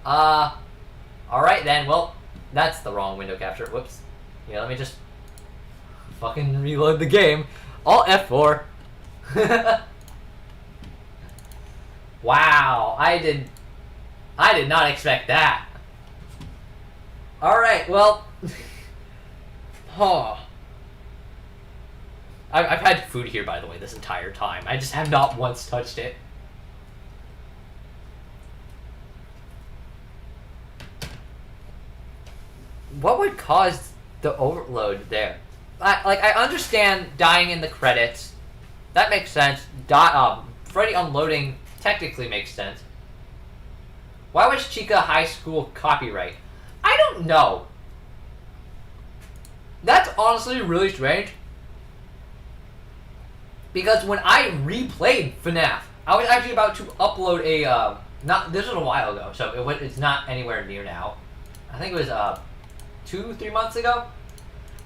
Alright then, well, that's the wrong window capture. Whoops. Yeah, let me just fucking reload the game. Alt F4. Wow, I did not expect that. Alright, well. Oh. I've had food here, by the way, this entire time. I just have not once touched it. What would cause the overload there? I understand dying in the credits. That makes sense. Freddy unloading technically makes sense. Why was Chica High School copyright? I don't know. That's honestly really strange. Because when I replayed FNAF, I was actually about to upload a, this was a while ago, so it's not anywhere near now. I think it was, 2-3 months ago.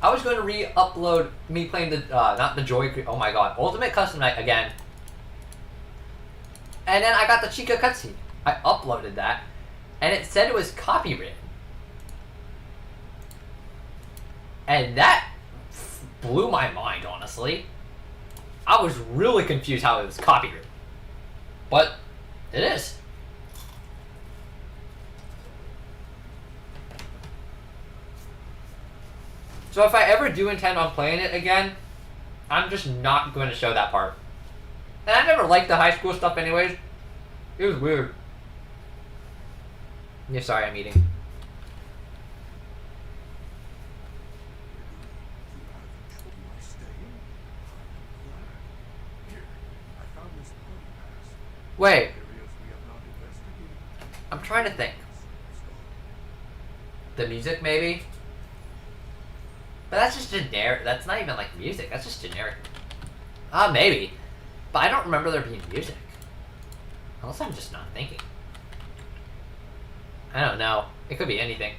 I was going to re-upload me playing the, not the Joy, oh my god, Ultimate Custom Night again. And then I got the Chica cutscene. I uploaded that, and it said it was copywritten. And that blew my mind, honestly. I was really confused how it was copywritten. But it is. So if I ever do intend on playing it again, I'm just not going to show that part. And I never liked the high school stuff anyways. It was weird. Yeah, sorry, I'm eating. Wait. I'm trying to think. The music, maybe? But that's just generic. That's not even like music. That's just generic. Maybe. But I don't remember there being music. Unless I'm just not thinking. I don't know. It could be anything.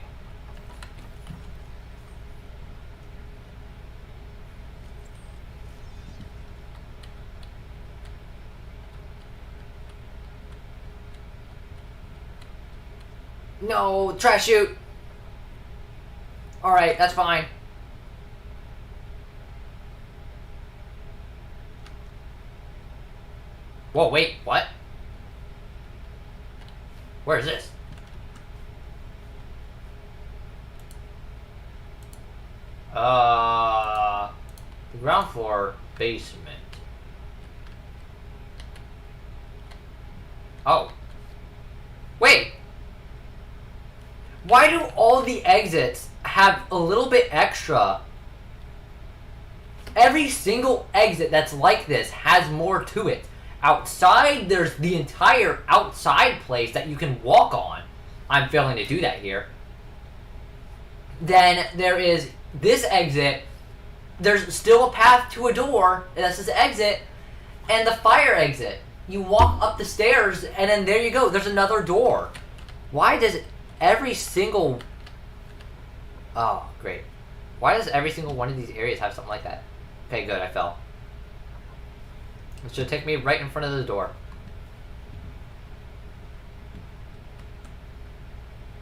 No, trash chute. Alright, that's fine. Whoa, wait, what? Where is this? The ground floor basement. Oh. Wait! Why do all the exits have a little bit extra? Every single exit that's like this has more to it. Outside, there's the entire outside place that you can walk on. I'm failing to do that here. Then there is this exit. There's still a path to a door. That's this exit. And the fire exit. You walk up the stairs, and then there you go. There's another door. Why does every single... Oh, great. Why does every single one of these areas have something like that? Okay, good, I fell. It should take me right in front of the door.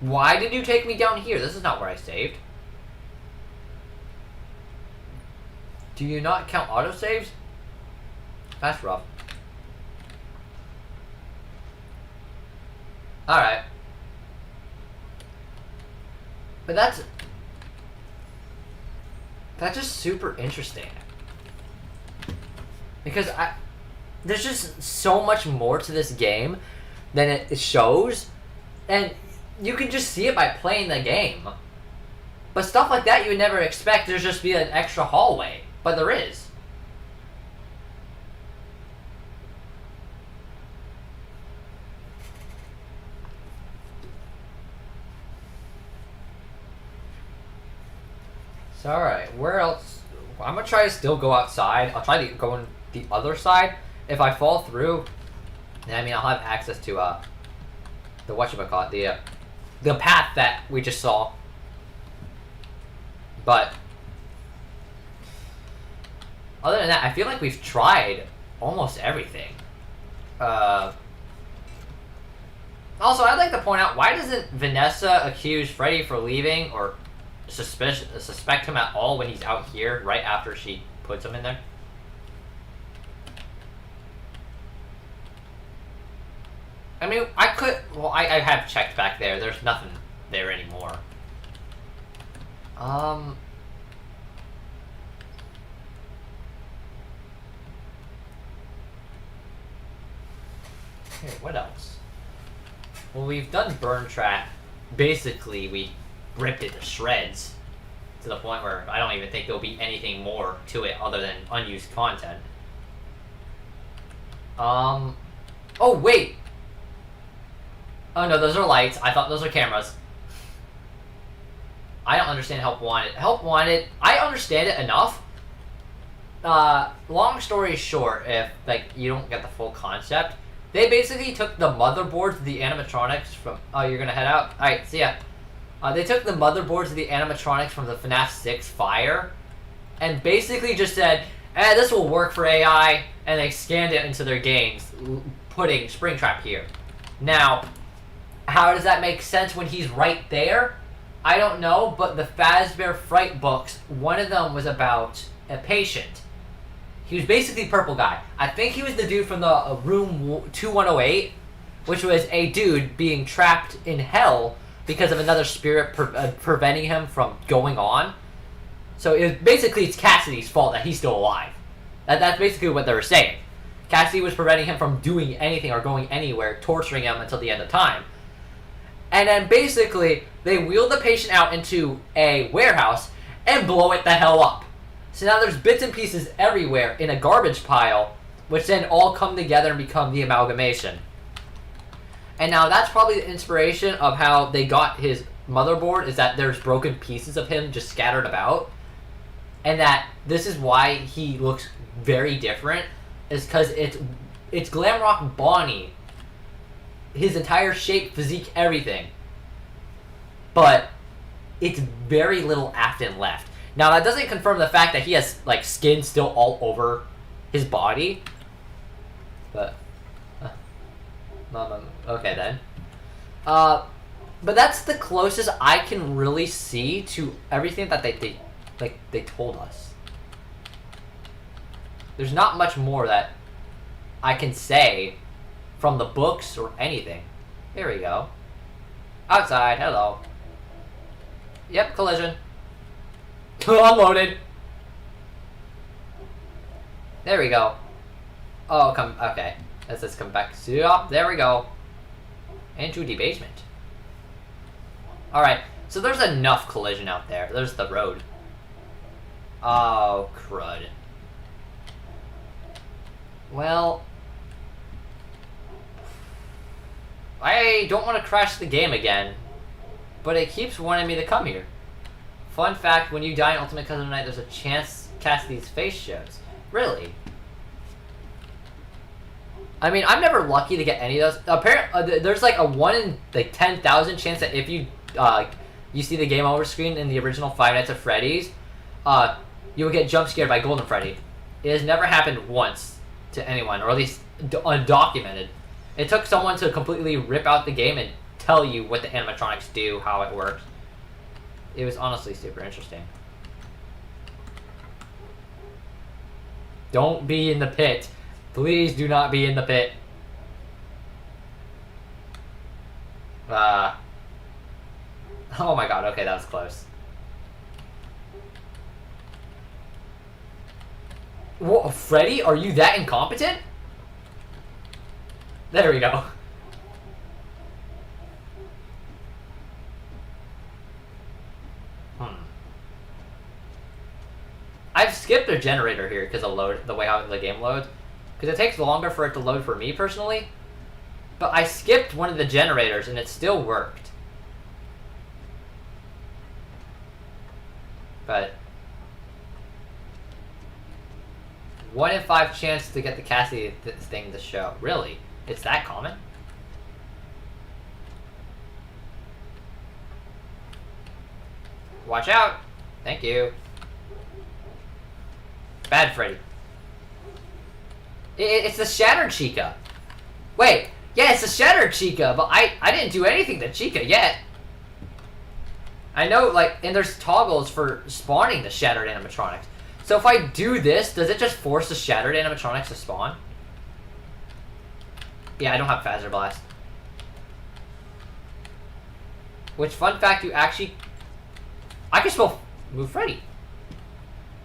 Why did you take me down here? This is not where I saved. Do you not count autosaves? That's rough. Alright. But that's just super interesting. Because there's just so much more to this game than it shows. And you can just see it by playing the game. But stuff like that you would never expect. There's just be an extra hallway. But there is. So, alright, where else? I'm gonna try to still go outside. I'll try to go on the other side. If I fall through, then I mean, I'll have access to, the whatchamacallit, the path that we just saw. But other than that, I feel like we've tried almost everything. Also, I'd like to point out, why doesn't Vanessa accuse Freddy for leaving or suspect him at all when he's out here right after she puts him in there? I mean, I could... Well, I have checked back there. There's nothing there anymore. Here, what else? Well, we've done Burn Trap. Basically, we ripped it to shreds. To the point where I don't even think there'll be anything more to it other than unused content. Oh, wait! Oh no, those are lights. I thought those were cameras. I don't understand Help Wanted. Help Wanted, I understand it enough. Long story short, if like you don't get the full concept, they basically took the motherboards of the animatronics from... Oh, you're gonna head out? Alright, see ya. They took the motherboards of the animatronics from the FNAF 6 Fire, and basically just said, this will work for AI, and they scanned it into their games, putting Springtrap here. Now, how does that make sense when he's right there? I don't know, but the Fazbear Fright books, one of them was about a patient. He was basically Purple Guy. I think he was the dude from the room 2108, which was a dude being trapped in hell because of another spirit preventing him from going on. So it's Cassidy's fault that he's still alive. That's basically what they were saying. Cassidy was preventing him from doing anything or going anywhere, torturing him until the end of time. And then basically, they wheel the patient out into a warehouse and blow it the hell up. So now there's bits and pieces everywhere in a garbage pile, which then all come together and become the amalgamation. And now that's probably the inspiration of how they got his motherboard, is that there's broken pieces of him just scattered about. And that this is why he looks very different, is because it's Glamrock Bonnie. His entire shape, physique, everything. But it's very little Afton left. Now, that doesn't confirm the fact that he has, like, skin still all over his body. But, okay then. But that's the closest I can really see to everything that they told us. There's not much more that I can say from the books or anything. Here we go. Outside, hello. Yep, collision. Unloaded. There we go. Oh, okay. Let's come back. Up, there we go. Into the basement. Alright, so there's enough collision out there. There's the road. Oh, crud. Well, I don't want to crash the game again, but it keeps wanting me to come here. Fun fact, when you die in Ultimate Cousin Night, there's a chance Cassidy's face shows. Really? I mean, I'm never lucky to get any of those. Apparently, there's like a 1 in like 10,000 chance that if you you see the game over screen in the original Five Nights at Freddy's, you will get jump scared by Golden Freddy. It has never happened once to anyone, or at least undocumented. It took someone to completely rip out the game and tell you what the animatronics do, how it works. It was honestly super interesting. Don't be in the pit. Please do not be in the pit. Oh my god, okay, that was close. Whoa, Freddy, are you that incompetent? There we go. I've skipped a generator here because of the way how the game loads. Because it takes longer for it to load for me personally. But I skipped one of the generators and it still worked. But 1 in 5 chance to get the Cassidy thing to show. Really? It's that common? Watch out! Thank you. Bad Freddy. It's the Shattered Chica. Wait, yeah, it's the Shattered Chica, but I didn't do anything to Chica yet. I know, like, and there's toggles for spawning the Shattered animatronics. So if I do this, does it just force the Shattered animatronics to spawn? Yeah, I don't have Phaser Blast. Which, fun fact, you actually... I can still move Freddy.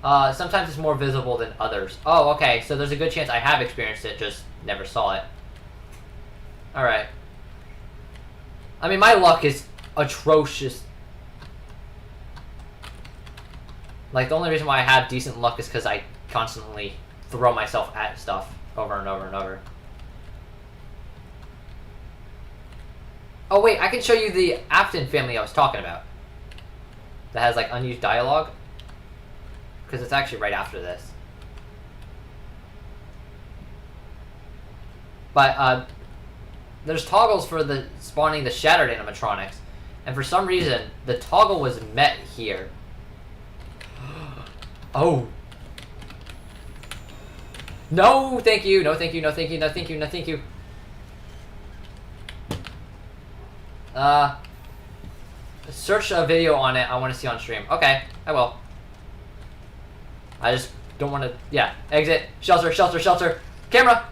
Sometimes it's more visible than others. Oh, okay, so there's a good chance I have experienced it, just never saw it. Alright. I mean, my luck is atrocious. Like, the only reason why I have decent luck is because I constantly throw myself at stuff over and over and over. Oh, wait, I can show you the Afton family I was talking about. That has, like, unused dialogue. Because it's actually right after this. But, there's toggles for the spawning the Shattered animatronics. And for some reason, the toggle was met here. Oh. No, thank you. No, thank you. No, thank you. No, thank you. No, thank you. Search a video on it. I want to see on stream. Okay, I will. I just don't want to... Yeah, exit. Shelter, shelter, shelter. Camera!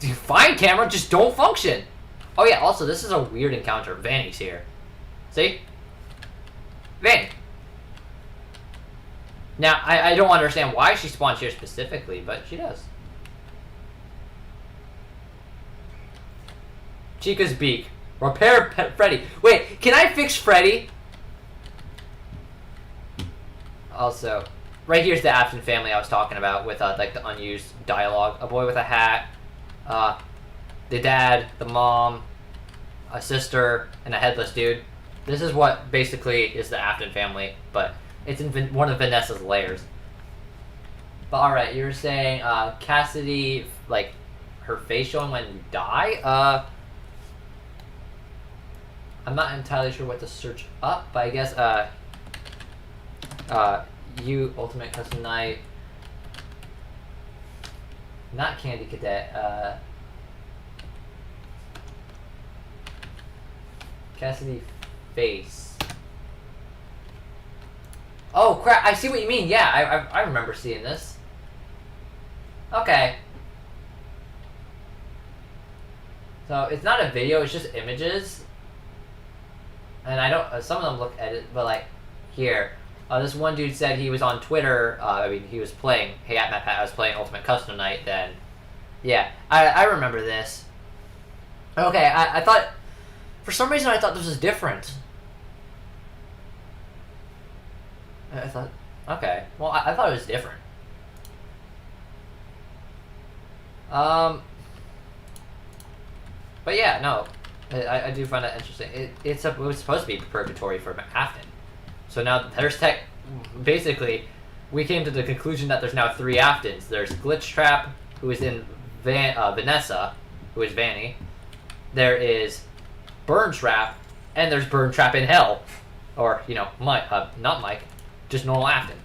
Dude, fine, camera. Just don't function. Oh, yeah, also, this is a weird encounter. Vanny's here. See? Vanny. Now, I don't understand why she spawns here specifically, but she does. Chica's beak. Repair Freddy. Wait, can I fix Freddy? Also, right here's the Afton family I was talking about with like the unused dialogue. A boy with a hat, the dad, the mom, a sister, and a headless dude. This is what basically is the Afton family, but it's in one of Vanessa's layers. But alright, you were saying Cassidy, like, her face showing when you die? I'm not entirely sure what to search up, but I guess, you, Ultimate Custom Night, not Candy Cadet, Cassidy face. Oh, crap, I see what you mean, yeah, I remember seeing this. Okay. So, it's not a video, it's just images. And I don't, some of them look edited, but like, here. This one dude said he was on Twitter, I mean, he was playing, hey, at Matt Pat, I was playing Ultimate Custom Night then. Yeah, I remember this. Okay, I thought, for some reason I thought this was different. I thought, okay, well, I thought it was different. But yeah, no. I do find that interesting. It was supposed to be purgatory for Afton. So now there's basically, we came to the conclusion that there's now 3 Aftons. There's Glitch Trap, who is in Vanessa, who is Vanny. There is Burn Trap, and there's Burn Trap in Hell. Or, you know, Mike, not Mike. just normal Afton.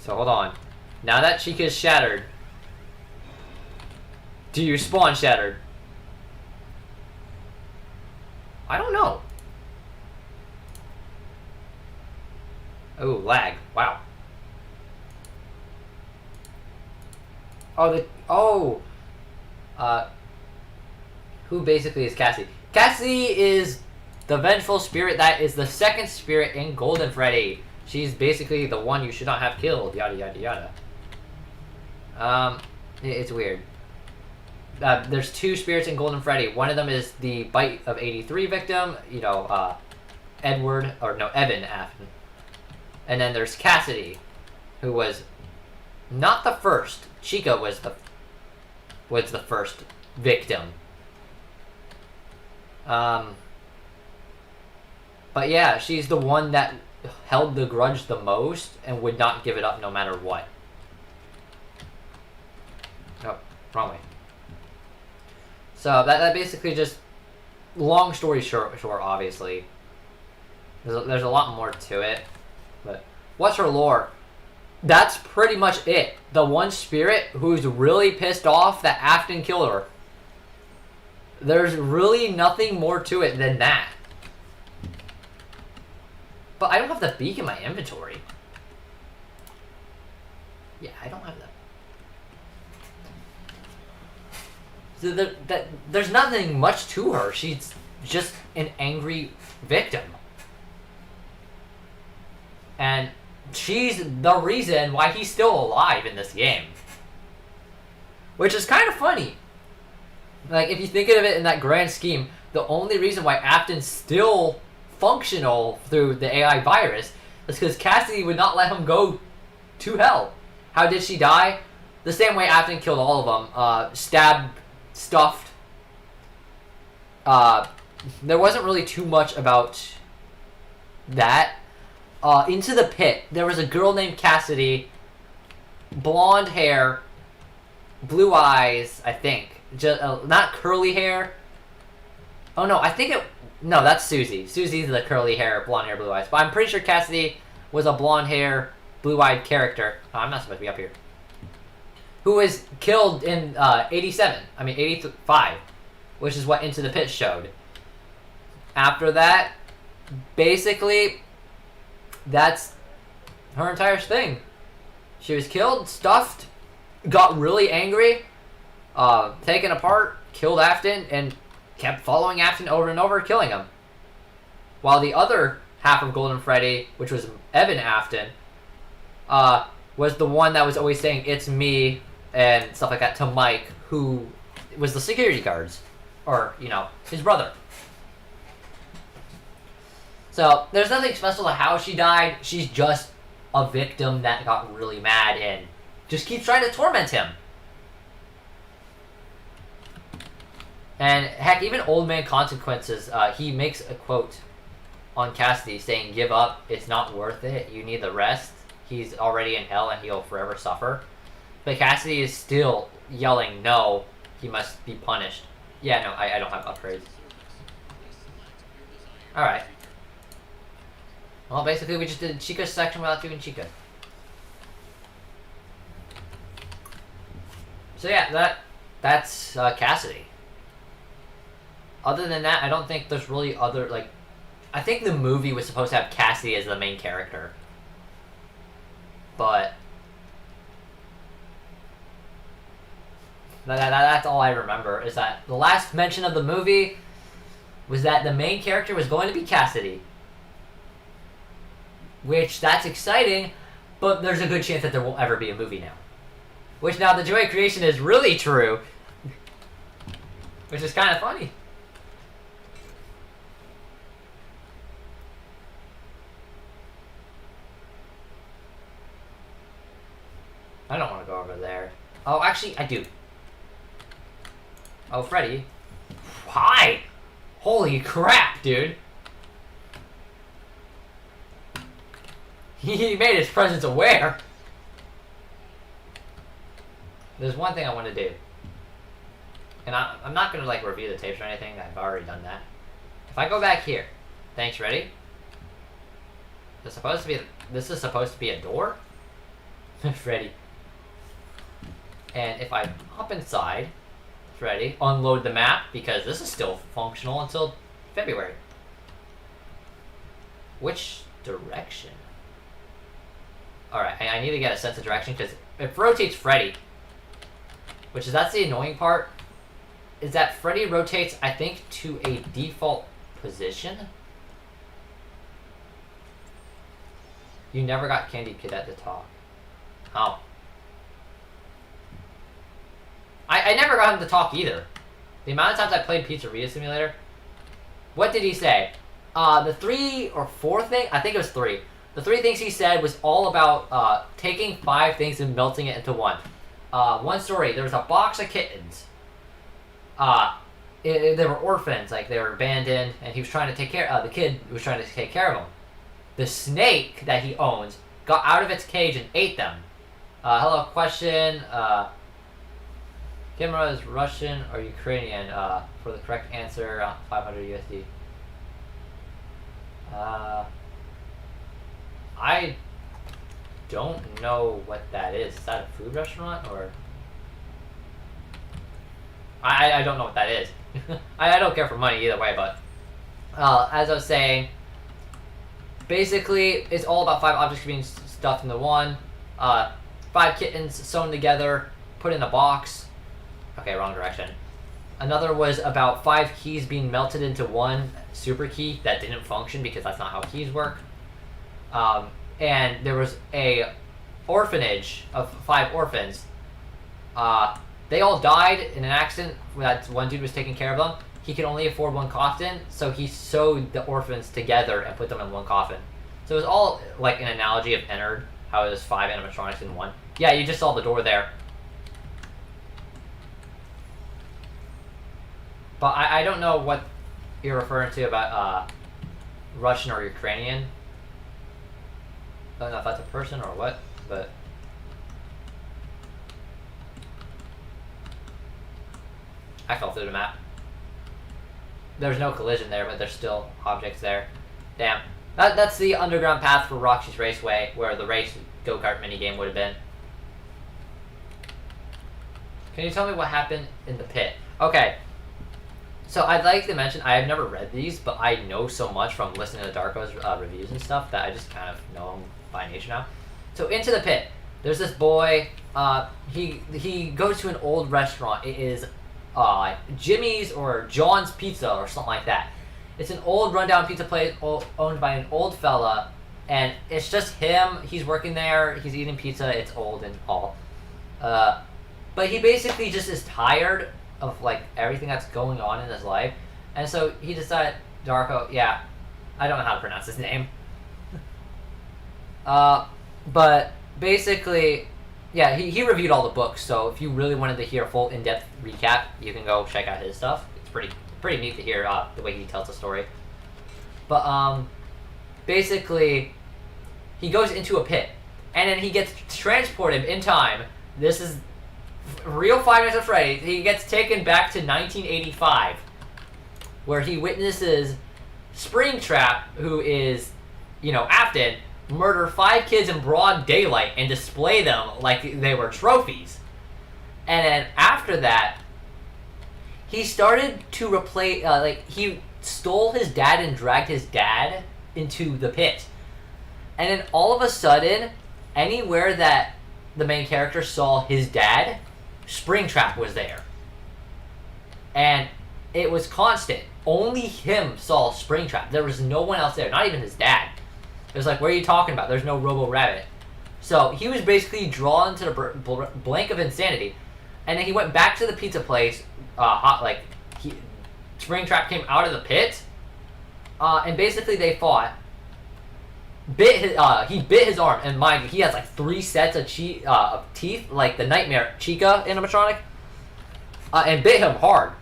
So hold on. Now that Chica's shattered, do you spawn shattered? I don't know. Oh, lag. Wow. Who basically is Cassie? Cassie is the vengeful spirit that is the second spirit in Golden Freddy. She's basically the one you should not have killed. Yada yada yada. It's weird. There's two spirits in Golden Freddy. One of them is the Bite of 83 victim. You know, Evan Afton. And then there's Cassidy, who was not the first. Chica was the first victim. But yeah, she's the one that held the grudge the most and would not give it up no matter what. Oh, wrong way. So that basically just, long story short, obviously. There's a lot more to it. But what's her lore? That's pretty much it. The one spirit who's really pissed off that Afton killed her. There's really nothing more to it than that. But I don't have the beak in my inventory. Yeah, I don't have that. So there's nothing much to her. She's just an angry victim. And she's the reason why he's still alive in this game. Which is kind of funny. Like, if you think of it in that grand scheme, the only reason why Afton's still functional through the AI virus is because Cassidy would not let him go to hell. How did she die? The same way Afton killed all of them. Stabbed, stuffed. There wasn't really too much about that. Into the pit, there was a girl named Cassidy, blonde hair, blue eyes, I think. Just, not curly hair. Oh no, no, that's Susie. Susie's the curly hair, blonde hair, blue eyes. But I'm pretty sure Cassidy was a blonde hair, blue-eyed character. Oh, I'm not supposed to be up here. Who was killed in 85, which is what Into the Pit showed. After that, basically, that's her entire thing. She was killed, stuffed, got really angry, taken apart, killed Afton, and kept following Afton over and over, killing him. While the other half of Golden Freddy, which was Evan Afton, was the one that was always saying, "It's me," and stuff like that to Mike, who was the security guards. Or, you know, his brother. So, there's nothing special to how she died. She's just a victim that got really mad and just keeps trying to torment him. And, heck, even Old Man Consequences, he makes a quote on Cassidy saying, "Give up, it's not worth it, you need the rest. He's already in hell and he'll forever suffer." But Cassidy is still yelling, "No, he must be punished." Yeah, no, I don't have upgrades. Alright. Well, basically we just did Chica's section without doing Chica. So yeah, that's Cassidy. Other than that, I don't think there's really other, like... I think the movie was supposed to have Cassidy as the main character. But... That's all I remember, is that the last mention of the movie was that the main character was going to be Cassidy. Which, that's exciting, but there's a good chance that there won't ever be a movie now. Which, now, the joy of creation is really true. Which is kind of funny. I don't want to go over there. Oh, actually, I do. Oh, Freddy. Hi! Holy crap, dude. He made his presence aware. There's one thing I want to do. And I'm not going to, like, review the tapes or anything. I've already done that. If I go back here. Thanks, ready? This is supposed to be a door? Freddy. And if I hop inside, Freddy, unload the map, because this is still functional until February. Which direction? Alright, I need to get a sense of direction, because it rotates Freddy. That's the annoying part, is that Freddy rotates, I think, to a default position. You never got Candy Cadet to talk. Oh. I never got him to talk either. The amount of times I played Pizzeria Simulator. What did he say? The 3 or 4 thing? I think it was 3. The 3 things he said was all about taking 5 things and melting it into one. One story, there was a box of kittens. They were orphans, like they were abandoned, and he was trying to take care. The kid was trying to take care of them. The snake that he owns got out of its cage and ate them. Hello, question. Camera is Russian or Ukrainian? For the correct answer, 500 USD. I don't know what that is. Is that a food restaurant or? I don't know what that is. I don't care for money either way, but as I was saying, basically it's all about 5 objects being stuffed into one. 5 kittens sewn together, put in a box. Okay, wrong direction. Another was about 5 keys being melted into one super key that didn't function because that's not how keys work. And there was a orphanage of 5 orphans. They all died in an accident. That one dude was taking care of them. He could only afford one coffin, so he sewed the orphans together and put them in one coffin. So it was all like an analogy of Ennard, how it was 5 animatronics in one. Yeah, you just saw the door there. But I don't know what you're referring to about Russian or Ukrainian. I don't know if that's a person or what, but... I fell through the map. There's no collision there, but there's still objects there. Damn. That's the underground path for Roxy's Raceway, where the race go-kart minigame would have been. Can you tell me what happened in the pit? Okay. So I'd like to mention, I have never read these, but I know so much from listening to Darko's reviews and stuff that I just kind of know him by nature now. So into the pit, there's this boy. He goes to an old restaurant. It is Jimmy's or John's Pizza or something like that. It's an old rundown pizza place owned by an old fella, and it's just him. He's working there. He's eating pizza. It's old and all. But he basically just is tired of like everything that's going on in his life, and so he decided, Darko, yeah, I don't know how to pronounce his name. But basically, yeah, he reviewed all the books, so if you really wanted to hear a full in-depth recap, you can go check out his stuff. It's pretty neat to hear the way he tells the story. But basically, he goes into a pit, and then he gets transported in time. This is real Five Nights at Freddy's. He gets taken back to 1985, where he witnesses Springtrap, who is, Afton, murder 5 kids in broad daylight and display them like they were trophies. And then after that, he started to replace, he stole his dad and dragged his dad into the pit. And then all of a sudden, anywhere that the main character saw his dad, Springtrap was there. And it was constant. Only him saw Springtrap. There was no one else there, not even his dad. It was like, what are you talking about? There's no Robo Rabbit. So he was basically drawn to the blank of insanity. And then he went back to the pizza place. Springtrap came out of the pit. And basically they fought. He bit his arm. And mind you, he has like 3 sets of teeth. Like the Nightmare Chica animatronic. And bit him hard.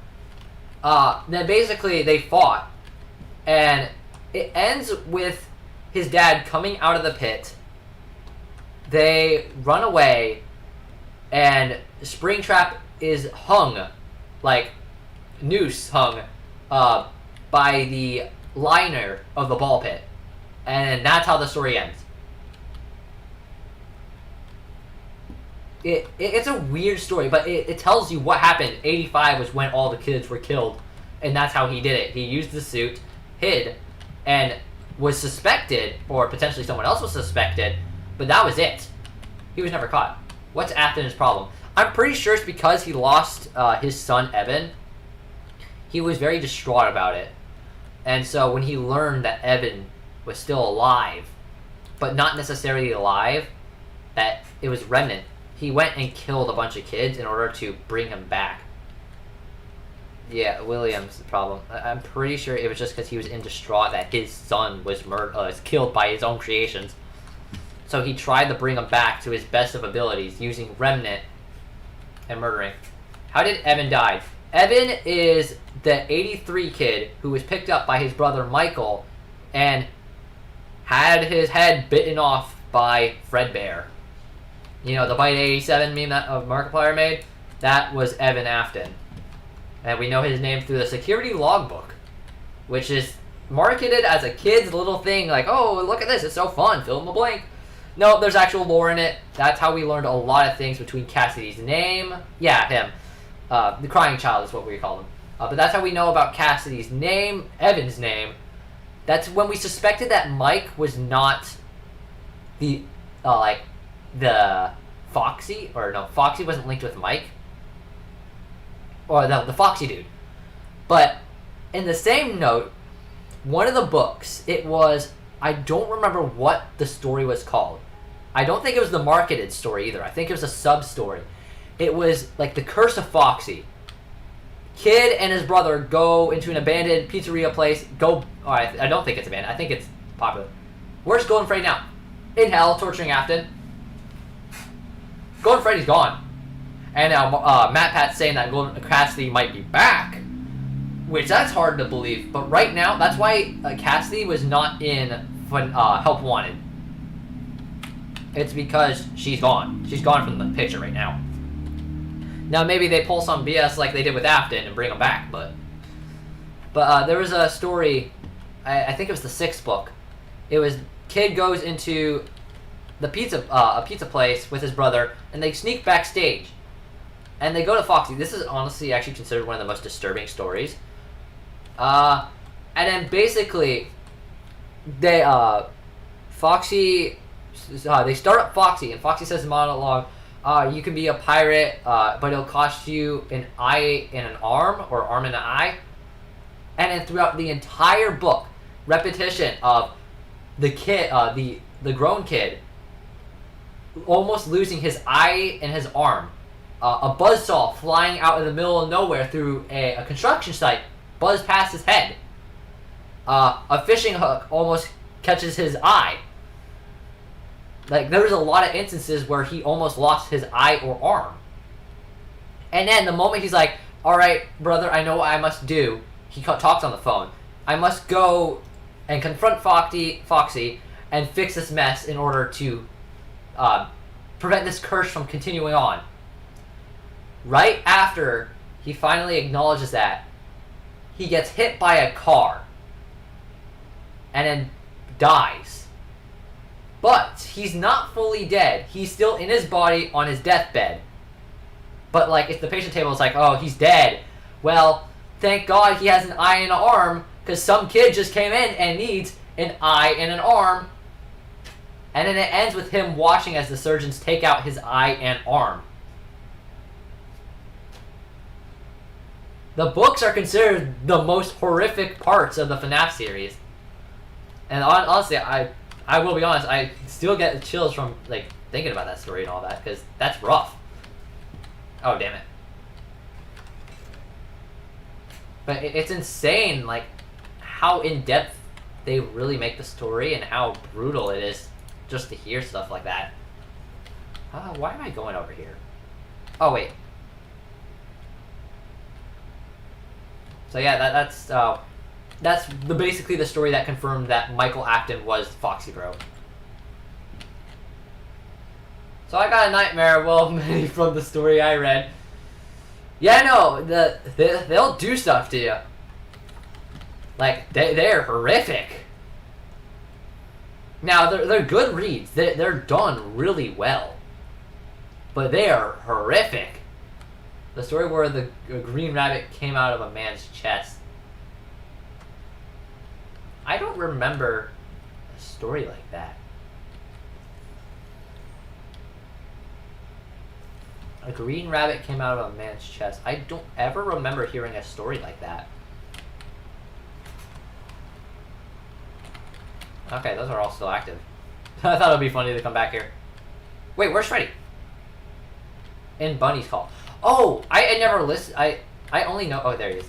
Then basically they fought. And it ends with his dad coming out of the pit. They run away, and Springtrap is hung, like noose hung, by the liner of the ball pit. And that's how the story ends. It's a weird story, but it tells you what happened. 85 was when all the kids were killed, and that's how he did it. He used the suit, hid, and was suspected, or potentially someone else was suspected, but that was it. He was never caught. What's Afton's problem? I'm pretty sure it's because he lost his son, Evan. He was very distraught about it. And so when he learned that Evan was still alive, but not necessarily alive, that it was Remnant, he went and killed a bunch of kids in order to bring him back. Yeah, William's the problem. I'm pretty sure it was just because he was in distraught that his son was killed by his own creations. So he tried to bring him back to his best of abilities using Remnant and murdering. How did Evan die? Evan is the 83 kid who was picked up by his brother Michael and had his head bitten off by Fredbear. You know, the Bite 87 meme that Markiplier made? That was Evan Afton. And we know his name through the security logbook, which is marketed as a kid's little thing, like, oh, look at this, it's so fun, fill in the blank. No, there's actual lore in it. That's how we learned a lot of things between Cassidy's name. Yeah, him. The Crying Child is what we call him. But that's how we know about Cassidy's name, Evan's name. That's when we suspected that Mike was not the, the Foxy, or no, Foxy wasn't linked with Mike. Or the Foxy dude. But in the same note, one of the books, it was, I don't remember what the story was called. I don't think it was the marketed story either. I think it was a sub-story. It was like The Curse of Foxy. Kid and his brother go into an abandoned pizzeria place. I don't think it's abandoned. I think it's popular. Where's Golden Freddy now? In hell, torturing Afton. Golden Freddy's gone. And now Matt Pat's saying that Golden Cassidy might be back. Which, that's hard to believe. But right now, that's why Cassidy was not in Help Wanted. It's because she's gone. She's gone from the picture right now. Now, maybe they pull some BS like they did with Afton and bring him back, but there was a story, I think it was the 6th book. It was, kid goes into the a pizza place with his brother, and they sneak backstage. And they go to Foxy. This is honestly actually considered one of the most disturbing stories. And then basically, they start up Foxy, and Foxy says in monologue, you can be a pirate, but it'll cost you an eye and an arm, or arm and an eye. And then throughout the entire book, repetition of the kid, the grown kid, almost losing his eye and his arm. A buzzsaw flying out in the middle of nowhere through a construction site, buzzed past his head. A fishing hook almost catches his eye. Like, there was a lot of instances where he almost lost his eye or arm. And then the moment he's like, alright, brother, I know what I must do. He talks on the phone. I must go and confront Foxy and fix this mess in order to prevent this curse from continuing on. Right after he finally acknowledges that, he gets hit by a car and then dies. But he's not fully dead. He's still in his body on his deathbed. But, like, if the patient table is like, oh, he's dead. Well, thank God he has an eye and an arm, because some kid just came in and needs an eye and an arm. And then it ends with him watching as the surgeons take out his eye and arm. The books are considered the most horrific parts of the FNAF series. And honestly, I will be honest, I still get the chills from, like, thinking about that story and all that, because that's rough. Oh, damn it. But it's insane, like, how in-depth they really make the story and how brutal it is just to hear stuff like that. Why am I going over here? Oh, wait. So yeah, that's basically the story that confirmed that Michael Acton was Foxy Bro. So I got a nightmare, well, maybe from the story I read. Yeah, no, they'll do stuff to you. Like, they're horrific. Now, they're good reads. They're done really well. But they are horrific. The story where the green rabbit came out of a man's chest. I don't remember a story like that. A green rabbit came out of a man's chest. I don't ever remember hearing a story like that. Okay, those are all still active. I thought it would be funny to come back here. Wait, where's Freddy? In Bunny's Call. Oh, I never listened. I only know. Oh, there he is.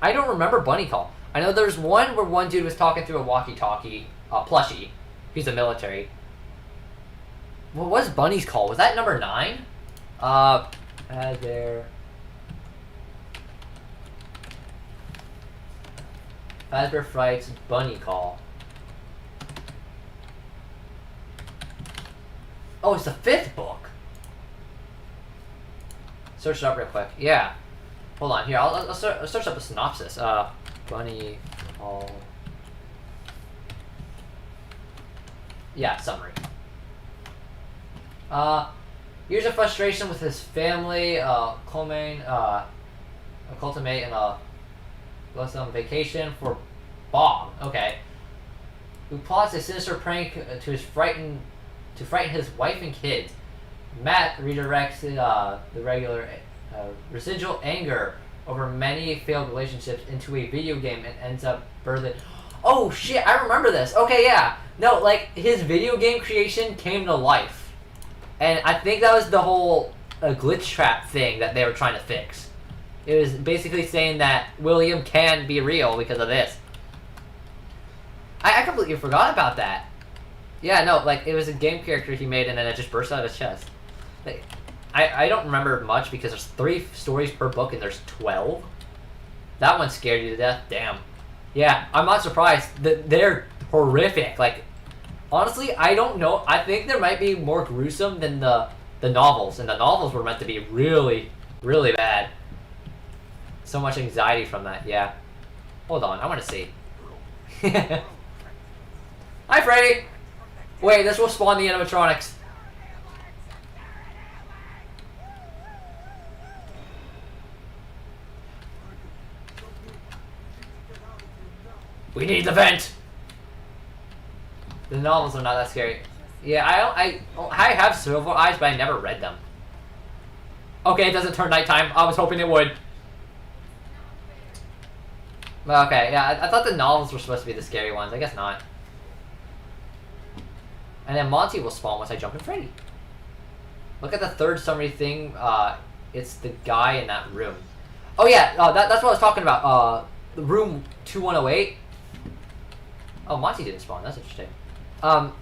I don't remember Bunny Call. I know there's one where one dude was talking through a walkie-talkie, plushie. He's a military. What was Bunny's Call? Was that number 9? Fazbear Frights Bunny Call. Oh, it's the 5th book. Search it up real quick. Yeah. Hold on. Here, I'll search up a synopsis. Bunny Call. Yeah, summary. Years of frustration with his family, culminate in a goes on vacation for Bob. Okay. Who plots a sinister prank to frighten his wife and kids. Matt redirects the regular residual anger over many failed relationships into a video game and ends up birthing. Oh shit! I remember this. Okay, yeah. No, like his video game creation came to life, and I think that was the whole glitch trap thing that they were trying to fix. It was basically saying that William can be real because of this. I completely forgot about that. Yeah, no, like, it was a game character he made and then it just burst out of his chest. Like, I don't remember much because there's 3 stories per book and there's 12. That one scared you to death? Damn. Yeah, I'm not surprised. They're horrific. Like, honestly, I don't know. I think there might be more gruesome than the novels. And the novels were meant to be really, really bad. So much anxiety from that, yeah. Hold on, I want to see. Hi, Freddy! Wait, this will spawn the animatronics. We need the vent! The novels are not that scary. Yeah, I have Silver Eyes, but I never read them. Okay, it doesn't turn nighttime. I was hoping it would. Okay, yeah, I thought the novels were supposed to be the scary ones. I guess not. And then Monty will spawn once I jump in Freddy. Look at the 3rd summary thing. It's the guy in that room. Oh yeah, that's what I was talking about. The room 2108. Oh, Monty didn't spawn. That's interesting. That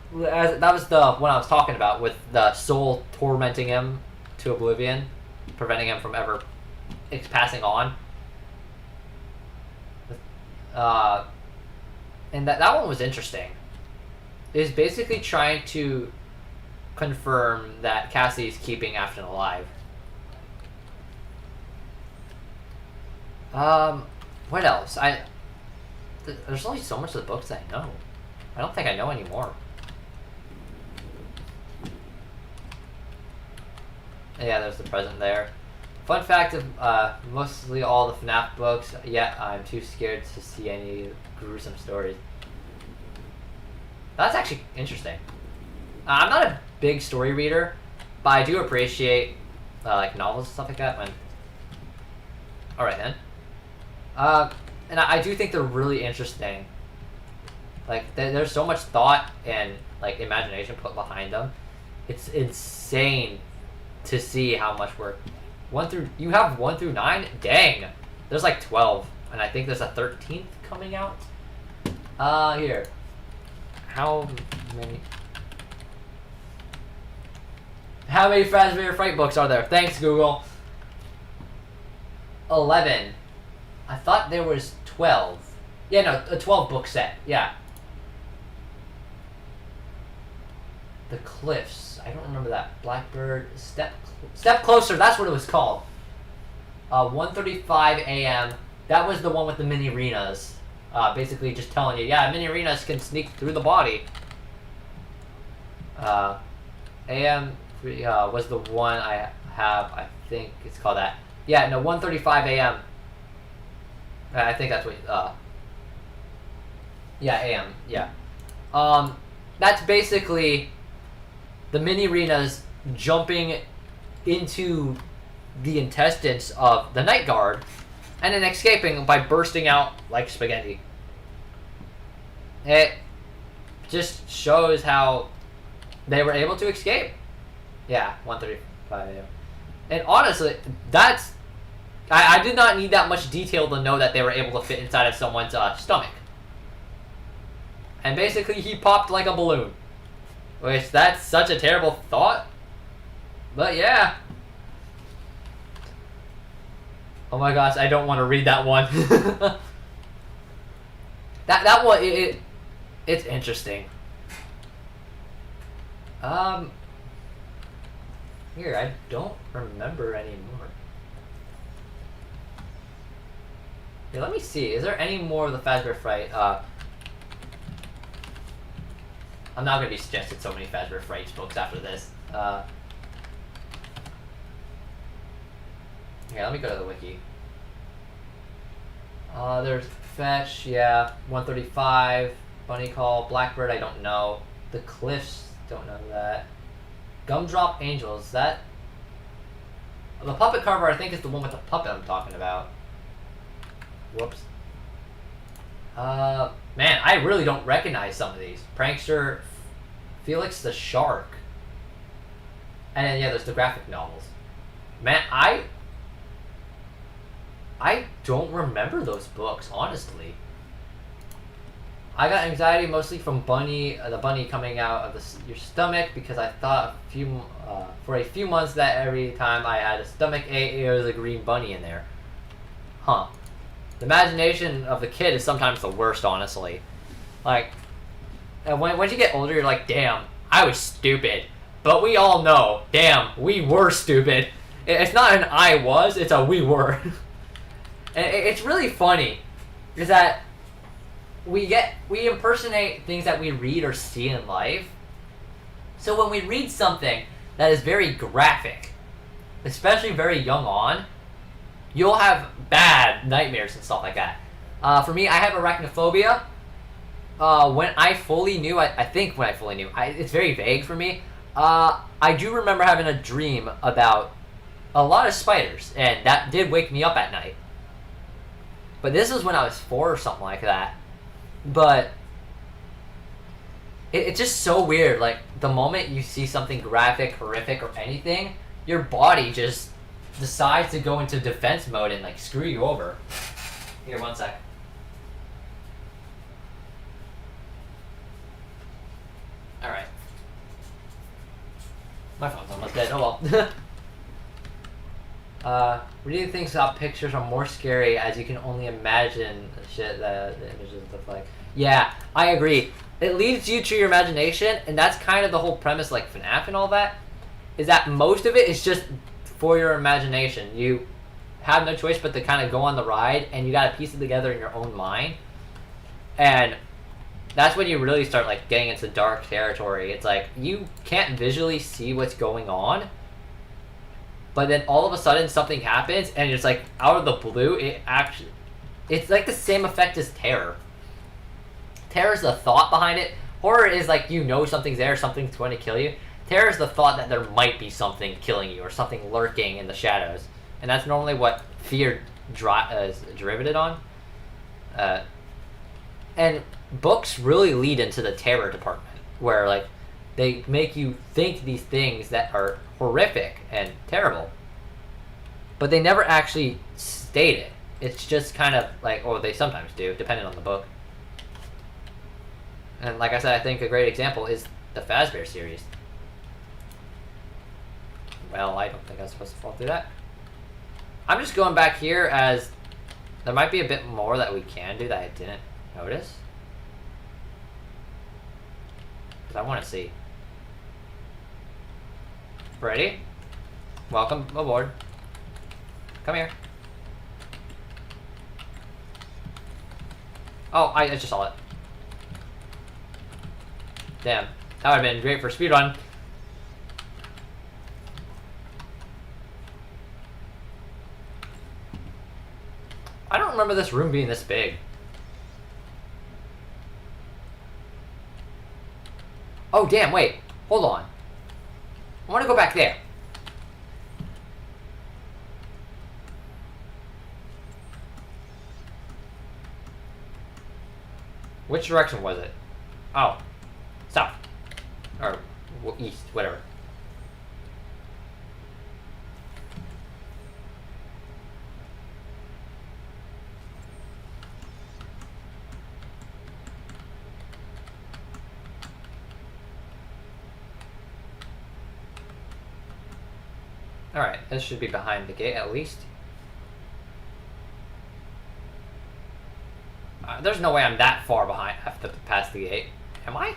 was the one I was talking about with the soul tormenting him to oblivion, preventing him from ever passing on. And that one was interesting. It was basically trying to confirm that Cassie's keeping Afton alive. What else? There's only so much of the books that I know. I don't think I know anymore. Yeah, there's the present there. Fun fact of mostly all the FNAF books, yet I'm too scared to see any gruesome stories. That's actually interesting. I'm not a big story reader, but I do appreciate like novels and stuff like that. Alright then. And I do think they're really interesting. Like, there's so much thought and like imagination put behind them. It's insane to see how much work. You have 1 through 9? Dang! There's like 12, and I think there's a 13th coming out. Here. How many Fazbear Fright books are there? Thanks, Google. 11. I thought there was 12. Yeah, no, a 12 book set. Yeah. The Cliffs. I don't remember that. Blackbird. Step Closer. That's what it was called. 1:35 a.m. That was the one with the mini arenas. Basically just telling you, yeah, mini arenas can sneak through the body. AM3 was the one I have. I think it's called that. Yeah, no, 1:35 a.m. I think that's what. Yeah, AM. Yeah. That's basically the mini arenas jumping into the intestines of the night guard and then escaping by bursting out like spaghetti. It just shows how they were able to escape. Yeah, 1:35 a.m. And honestly, that's... I did not need that much detail to know that they were able to fit inside of someone's stomach. And basically, he popped like a balloon. Which, that's such a terrible thought. But yeah. Oh my gosh, I don't want to read that one. that one, it's interesting. Here, I don't remember anymore. Here, let me see. Is there any more of the Fazbear Fright? I'm not going to be suggested so many Fazbear Fright books after this. Here, let me go to the wiki. There's Fetch, yeah. 135. Bunny Call. Blackbird, I don't know. The Cliffs, don't know that. Gumdrop Angels, that... The Puppet Carver, I think, is the one with the puppet I'm talking about. Whoops. Man, I really don't recognize some of these. Prankster, Felix the Shark. And then, yeah, there's the graphic novels. Man, I don't remember those books, honestly. I got anxiety mostly from the bunny coming out of your stomach because I thought for a few months that every time I had a stomach ache, there was a green bunny in there. Huh. The imagination of the kid is sometimes the worst, honestly. Like, when you get older, you're like, damn, I was stupid. But we all know, damn, we were stupid. It's not an I was, it's a we were. And it's really funny, is that we impersonate things that we read or see in life. So when we read something that is very graphic, especially very young on, you'll have bad nightmares and stuff like that. For me, I have arachnophobia. When I fully knew, I think when I fully knew, it's very vague for me. I do remember having a dream about a lot of spiders, and that did wake me up at night. But this was when I was 4 or something like that. But it's just so weird. Like, the moment you see something graphic, horrific, or anything, your body just decides to go into defense mode and, like, screw you over. Here, one sec. Alright. My phone's almost dead. Oh well. Reading things about pictures are more scary as you can only imagine the shit that the images look like. Yeah, I agree. It leads you to your imagination, and that's kind of the whole premise, like FNAF and all that, is that most of it is just for your imagination. You have no choice but to kind of go on the ride, and you gotta piece it together in your own mind. And that's when you really start, like, getting into dark territory. It's like, you can't visually see what's going on, but then all of a sudden something happens, and it's like, out of the blue, it's like the same effect as terror. Terror is the thought behind it. Horror is like, you know something's there, something's going to kill you. Terror is the thought that there might be something killing you, or something lurking in the shadows. And that's normally what fear is derivative on. And books really lead into the terror department, where, like, they make you think these things that are horrific and terrible, but they never actually state it. It's just kind of like, or they sometimes do, depending on the book. And like I said, I think a great example is the Fazbear series. Well, I don't think I was supposed to fall through that. I'm just going back here, as there might be a bit more that we can do that I didn't notice. Because I want to see. Freddy, welcome aboard. Come here. Oh, I just saw it. Damn. That would have been great for speedrun. I don't remember this room being this big. Oh, damn, wait. Hold on. I want to go back there. Which direction was it? Oh. South. Or east, whatever. Alright, this should be behind the gate at least. There's no way I'm that far behind. I have to pass the gate. Am I?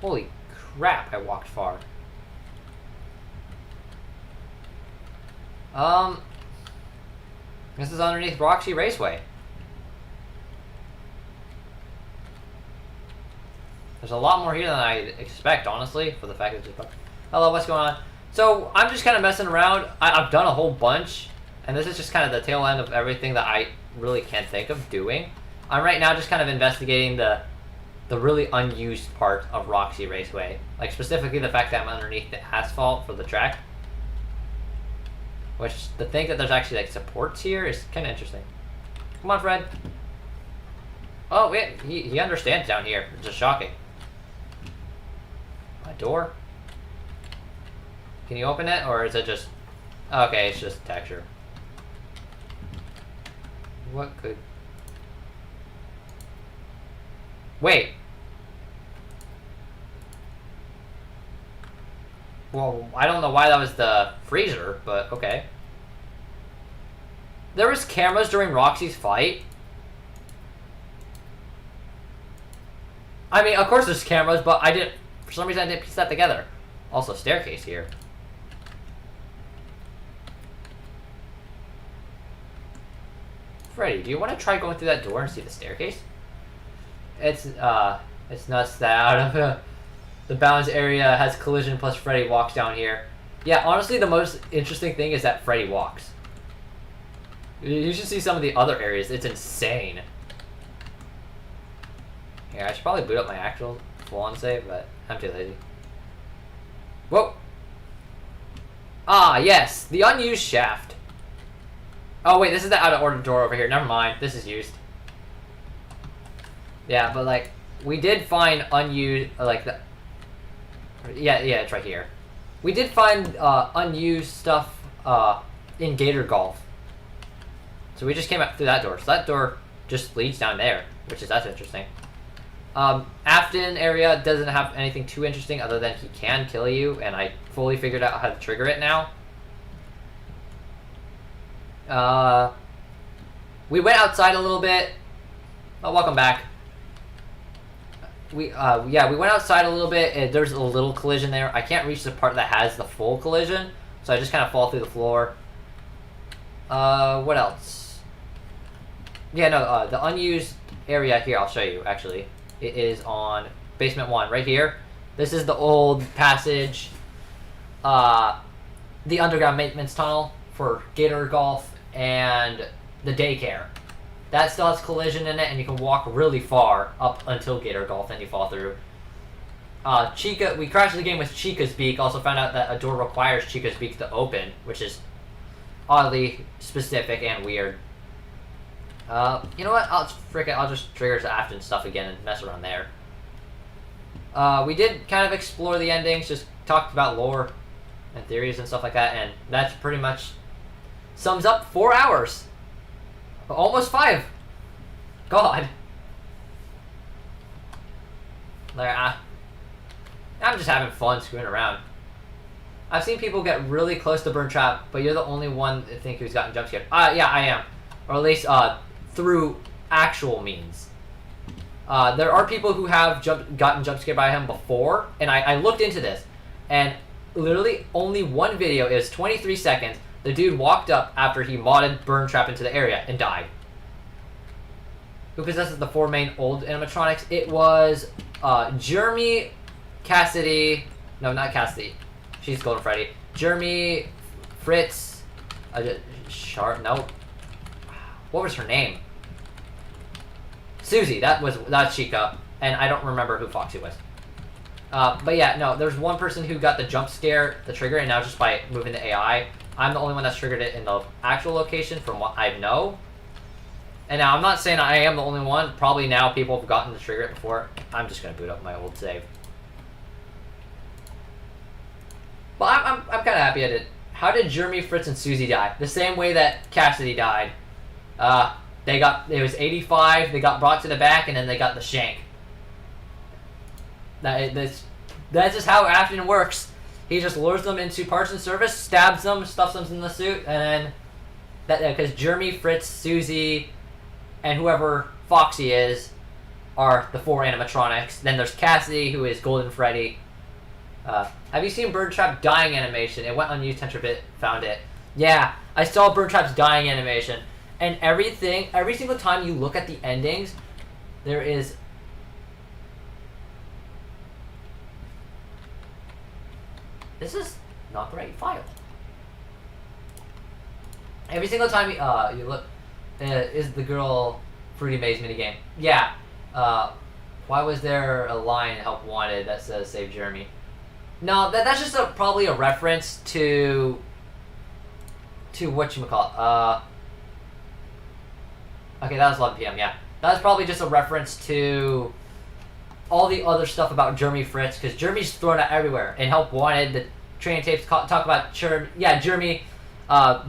Holy crap, I walked far. This is underneath Roxy Raceway. There's a lot more here than I expect, honestly, for the fact that it's just... Hello, what's going on? So, I'm just kind of messing around. I've done a whole bunch, and this is just kind of the tail end of everything that I really can't think of doing. I'm right now just kind of investigating the really unused part of Roxy Raceway. Like, specifically the fact that I'm underneath the asphalt for the track. Which, to think that there's actually, like, supports here is kind of interesting. Come on, Fred. Oh, wait, he understands down here. It's just shocking. A door? Can you open it, or is it just... Okay, it's just texture. What could... Wait. Well, I don't know why that was the freezer, but okay. There was cameras during Roxy's fight. I mean, of course there's cameras, but I didn't... For some reason, I didn't piece that together. Also, staircase here. Freddy, do you want to try going through that door and see the staircase? It's nuts that out of the bounds area has collision plus Freddy walks down here. Yeah, honestly, the most interesting thing is that Freddy walks. You should see some of the other areas. It's insane. Here, I should probably boot up my actual full-on save, but I'm too lazy. Whoa! Ah, yes! The unused shaft. Oh, wait, this is the out-of-order door over here. Never mind. This is used. Yeah, but, like, we did find unused, like, the... Yeah, it's right here. We did find unused stuff in Gator Golf. So we just came up through that door. So that door just leads down there, that's interesting. Afton area doesn't have anything too interesting other than he can kill you, and I fully figured out how to trigger it now. We went outside a little bit. Oh, welcome back. We went outside a little bit, and there's a little collision there. I can't reach the part that has the full collision, so I just kind of fall through the floor. What else? Yeah, no, the unused area here, I'll show you, actually. It is on basement 1, right here. This is the old passage, the underground maintenance tunnel for Gator Golf and the daycare. That still has collision in it, and you can walk really far up until Gator Golf, and you fall through. Chica, we crashed the game with Chica's Beak. Also found out that a door requires Chica's Beak to open, which is oddly specific and weird. You know what? I'll just trigger the Afton stuff again and mess around there. We did kind of explore the endings, just talked about lore and theories and stuff like that, and that's pretty much sums up 4 hours. Almost 5. God. I'm just having fun screwing around. I've seen people get really close to Burn Trap, but you're the only one I think who's gotten jump scared. Yeah, I am. Or at least through actual means. There are people who have gotten jump scared by him before, and I looked into this, and literally only one video is 23 seconds. The dude walked up after he modded Burn Trap into the area and died. Who possesses the 4 main old animatronics? It was Jeremy Cassidy. No, not Cassidy. She's Golden Freddy. Jeremy, Fritz, Sharp. No. What was her name? Susie. That's Chica, and I don't remember who Foxy was. But yeah, no. There's one person who got the jump scare, the trigger, and now just by moving the AI, I'm the only one that's triggered it in the actual location from what I know. And now I'm not saying I am the only one. Probably now people have gotten to trigger it before. I'm just gonna boot up my old save. But I'm kind of happy I did. How did Jeremy, Fritz, and Susie die? The same way that Cassidy died. It was 85. They got brought to the back, and then they got the shank. That's just how Afton works. He just lures them into parts and service, stabs them, stuffs them in the suit, and then because Jeremy, Fritz, Susie, and whoever Foxy is are the 4 animatronics. Then there's Cassidy, who is Golden Freddy. Have you seen Bird Trap dying animation? It went unused. Tentrabit found it. Yeah, I saw Bird Trap's dying animation, and every single time you look at the endings, there is. This is not the right file. Every single time you look, is the girl Fruity Maze minigame? Yeah. Why was there a line "Help Wanted" that says "Save Jeremy"? No, that's just probably a reference to whatchamacallit. Okay, that was 11 p.m. Yeah, that was probably just a reference to all the other stuff about Jeremy Fritz, because Jeremy's thrown out everywhere. In Help Wanted, the training tapes talk about Jeremy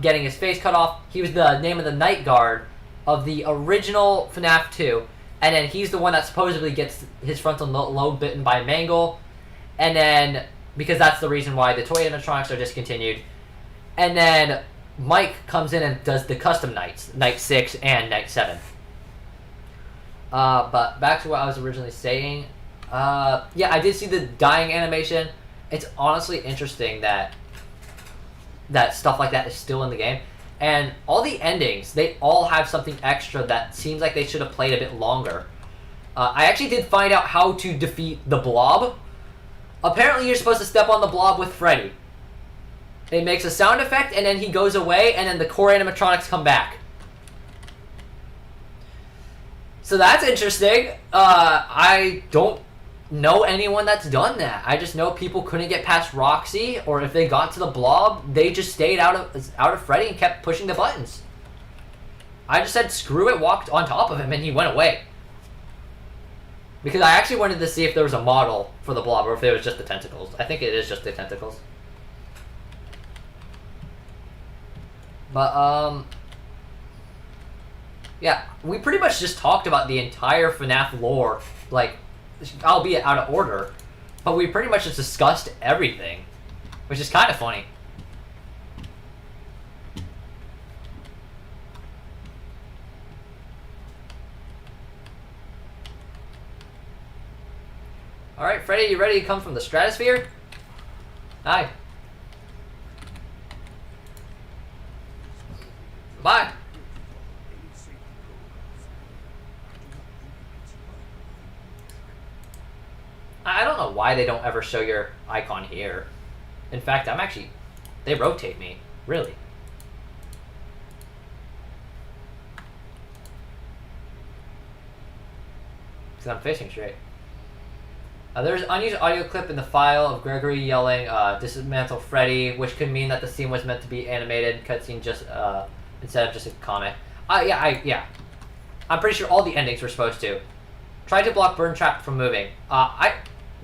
getting his face cut off. He was the name of the night guard of the original FNAF 2, and then he's the one that supposedly gets his frontal lobe bitten by Mangle, and then because that's the reason why the toy animatronics are discontinued, and then Mike comes in and does the custom nights, night 6 and night 7. But back to what I was originally saying. Yeah, I did see the dying animation. It's honestly interesting that stuff like that is still in the game. And all the endings, they all have something extra that seems like they should have played a bit longer. I actually did find out how to defeat the blob. Apparently you're supposed to step on the blob with Freddy. It makes a sound effect, and then he goes away, and then the core animatronics come back. So that's interesting. I don't know anyone that's done that. I just know people couldn't get past Roxy, or if they got to the blob, they just stayed out of Freddy and kept pushing the buttons. I just said screw it, walked on top of him, and he went away. Because I actually wanted to see if there was a model for the blob, or if it was just the tentacles. I think it is just the tentacles. But, yeah, we pretty much just talked about the entire FNAF lore, like, albeit out of order, but we pretty much just discussed everything, which is kind of funny. Alright, Freddy, you ready to come from the stratosphere? Hi. Bye. I don't know why they don't ever show your icon here. In fact, they rotate me, really. Because I'm facing straight. There's an unused audio clip in the file of Gregory yelling, dismantle Freddy, which could mean that the scene was meant to be animated cutscene just, instead of just a comic. Yeah. I'm pretty sure all the endings were supposed to. Try to block Burn Trap from moving.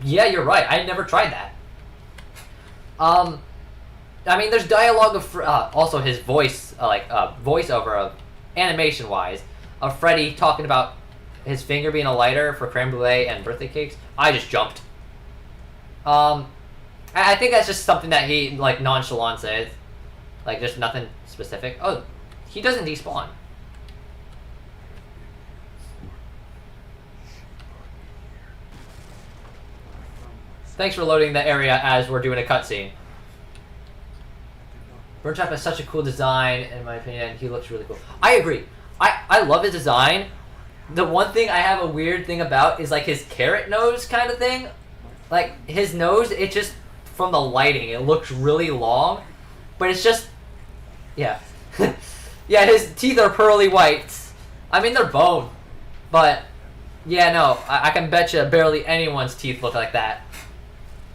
Yeah, you're right. I never tried that. I mean, there's dialogue of, also his voice, voiceover of, animation-wise, of Freddy talking about his finger being a lighter for creme brulee and birthday cakes. I just jumped. I think that's just something that he, like, nonchalant says. Like, just nothing specific. Oh, he doesn't despawn. Thanks for loading the area as we're doing a cutscene. Burn Trap has such a cool design, in my opinion. He looks really cool. I agree. I love his design. The one thing I have a weird thing about is, like, his carrot nose kind of thing. Like, his nose, it just, from the lighting, it looks really long. But it's just, yeah. Yeah, his teeth are pearly white. I mean, they're bone. But, yeah, no, I can bet you barely anyone's teeth look like that.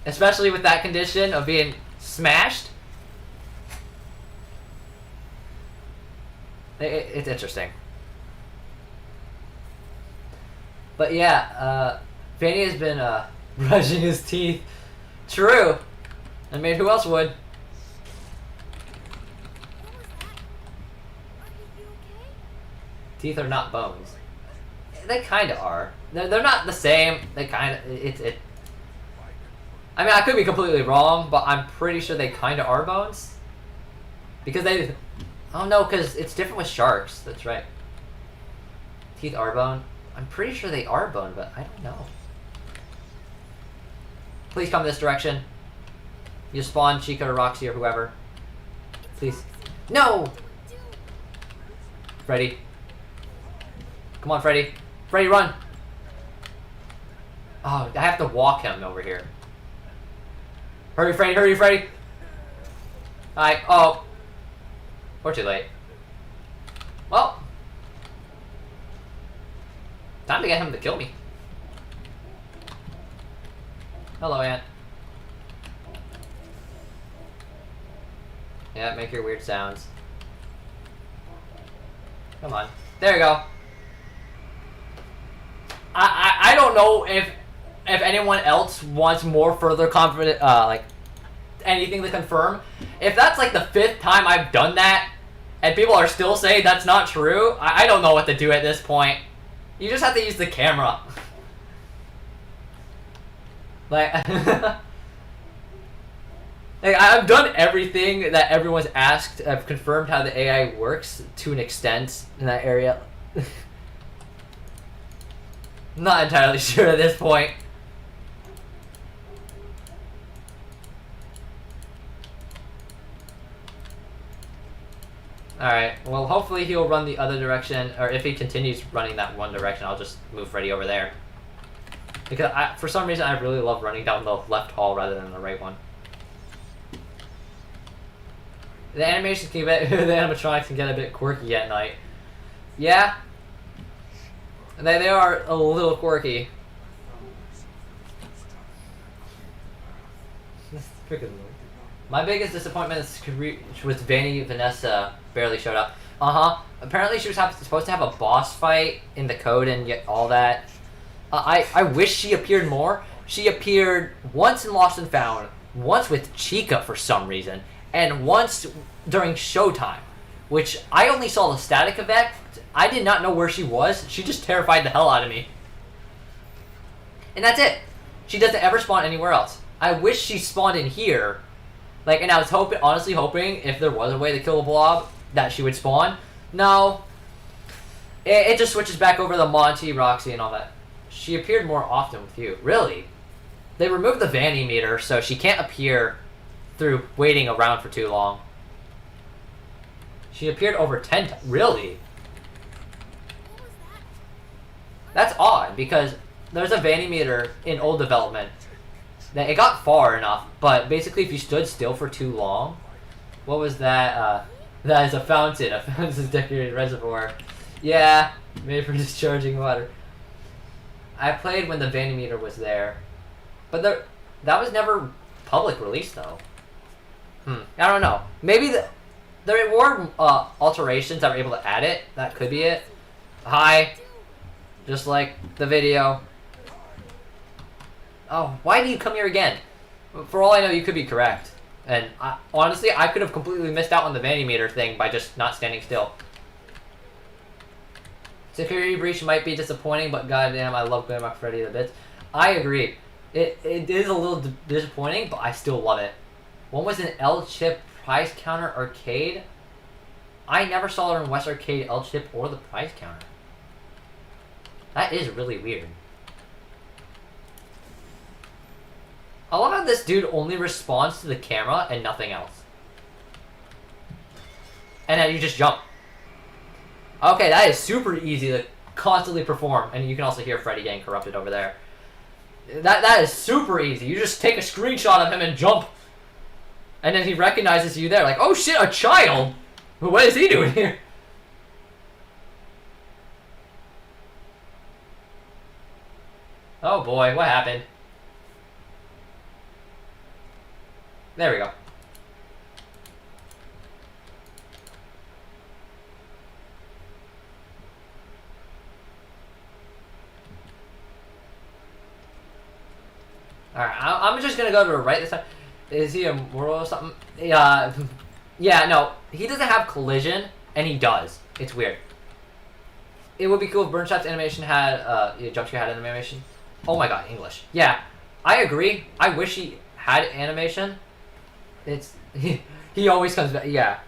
Especially with that condition of being smashed. It's interesting. But yeah, Vanny has been brushing his teeth. True. I mean, who else would? What was that? Are you okay? Teeth are not bones. They kind of are. They're not the same. They kind of it. I mean, I could be completely wrong, but I'm pretty sure they kind of are bones. Because they... Oh no, because it's different with sharks. That's right. Teeth are bone. I'm pretty sure they are bone, but I don't know. Please come this direction. You spawn Chica or Roxy or whoever. Please. No! Freddy. Come on, Freddy. Freddy, run! Oh, I have to walk him over here. Hurry, Freddy, hurry, Freddy! Hi. Oh. We're too late. Well. Time to get him to kill me. Hello, Aunt. Yeah, make your weird sounds. Come on. There you go. I don't know if anyone else wants more further confident like anything to confirm. If that's like the 5th time I've done that and people are still saying that's not true, I don't know what to do at this point. You just have to use the camera. Like, like I've done everything that everyone's asked. I've confirmed how the AI works to an extent in that area. Not entirely sure at this point. Alright, well hopefully he'll run the other direction, or if he continues running that one direction, I'll just move Freddy over there. Because for some reason I really love running down the left hall rather than the right one. The animations can get, the animatronics can get a bit quirky at night. Yeah. They are a little quirky. My biggest disappointment was Vanny Vanessa barely showed up. Apparently she was supposed to have a boss fight in the code and get all that. I wish she appeared more. She appeared once in Lost and Found, once with Chica for some reason, and once during Showtime, which I only saw the static effect. I did not know where she was. She just terrified the hell out of me. And that's it. She doesn't ever spawn anywhere else. I wish she spawned in here. Like, and I was honestly hoping if there was a way to kill a blob, that she would spawn. No. It just switches back over to Monty, Roxy, and all that. She appeared more often with you. Really? They removed the Vanny meter, so she can't appear through waiting around for too long. She appeared over 10 times. Really? That's odd, because there's a Vanny meter in old development. That it got far enough, but basically if you stood still for too long... What was that? That is a fountain. A fountain's decorated reservoir. Yeah, made for discharging water. I played when the Vanny meter was there. But that was never public release, though. I don't know. Maybe there were alterations that were able to add it. That could be it. Hi. Just like the video. Oh, why do you come here again? For all I know, you could be correct. And honestly, I could have completely missed out on the Vanny meter thing by just not standing still. Security breach might be disappointing, but goddamn, I love Grandma Freddy to bits. I agree. It is a little disappointing, but I still love it. One was an L-Chip prize counter arcade. I never saw it in West Arcade L-Chip or the prize counter. That is really weird. I love how this dude only responds to the camera and nothing else. And then you just jump. Okay, that is super easy to constantly perform. And you can also hear Freddy getting corrupted over there. That is super easy. You just take a screenshot of him and jump. And then he recognizes you there. Like, oh shit, a child? What is he doing here? Oh boy, what happened? There we go. Alright, I'm just gonna go to the right this time. Is he immortal or something? Yeah, yeah, no. He doesn't have collision, and he does. It's weird. It would be cool if Burntrap's animation had, Jumpscare had animation. Oh my god, English. Yeah, I agree. I wish he had animation. It's... He always comes back, yeah.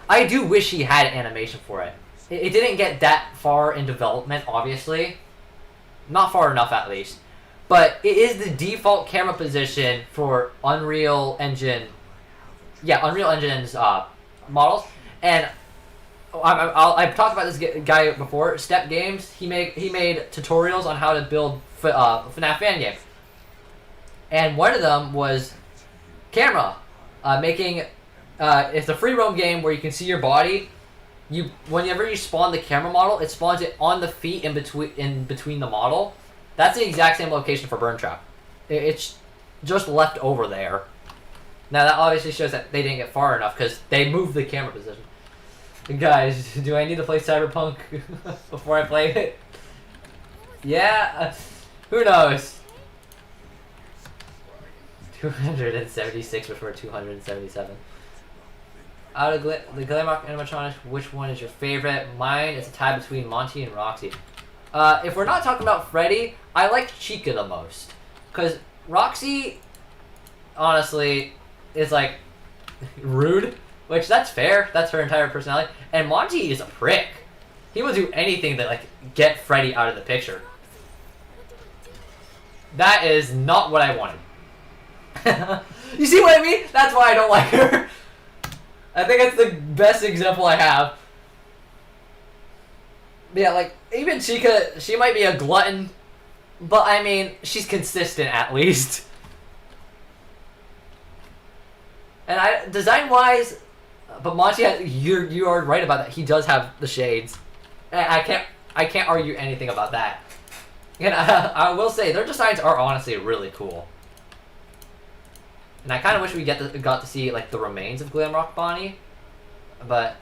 I do wish he had animation for it. It didn't get that far in development, obviously. Not far enough, at least. But it is the default camera position for Unreal Engine... Yeah, Unreal Engine's models. And I've talked about this guy before, Step Games. He made tutorials on how to build FNAF fan games. And one of them was camera. It's a free roam game where you can see your body. Whenever you spawn the camera model, it spawns it on the feet in between the model. That's the exact same location for Burntrap. It's just left over there. Now that obviously shows that they didn't get far enough because they moved the camera position. Guys, do I need to play Cyberpunk before I play it? Yeah, who knows? 276 before 277. Out of the Glamrock animatronics, which one is your favorite? Mine is a tie between Monty and Roxy. If we're not talking about Freddy, I like Chica the most. Because Roxy, honestly, is like rude, which that's fair. That's her entire personality. And Monty is a prick. He will do anything to like get Freddy out of the picture. That is not what I wanted. You see what I mean? That's why I don't like her. I think it's the best example I have. Yeah, like, even Chica, she might be a glutton, but I mean, she's consistent at least. And design-wise, but Monty, you are right about that. He does have the shades. I can't argue anything about that. And I will say, their designs are honestly really cool. And I kind of wish we got to see like the remains of Glamrock Bonnie, but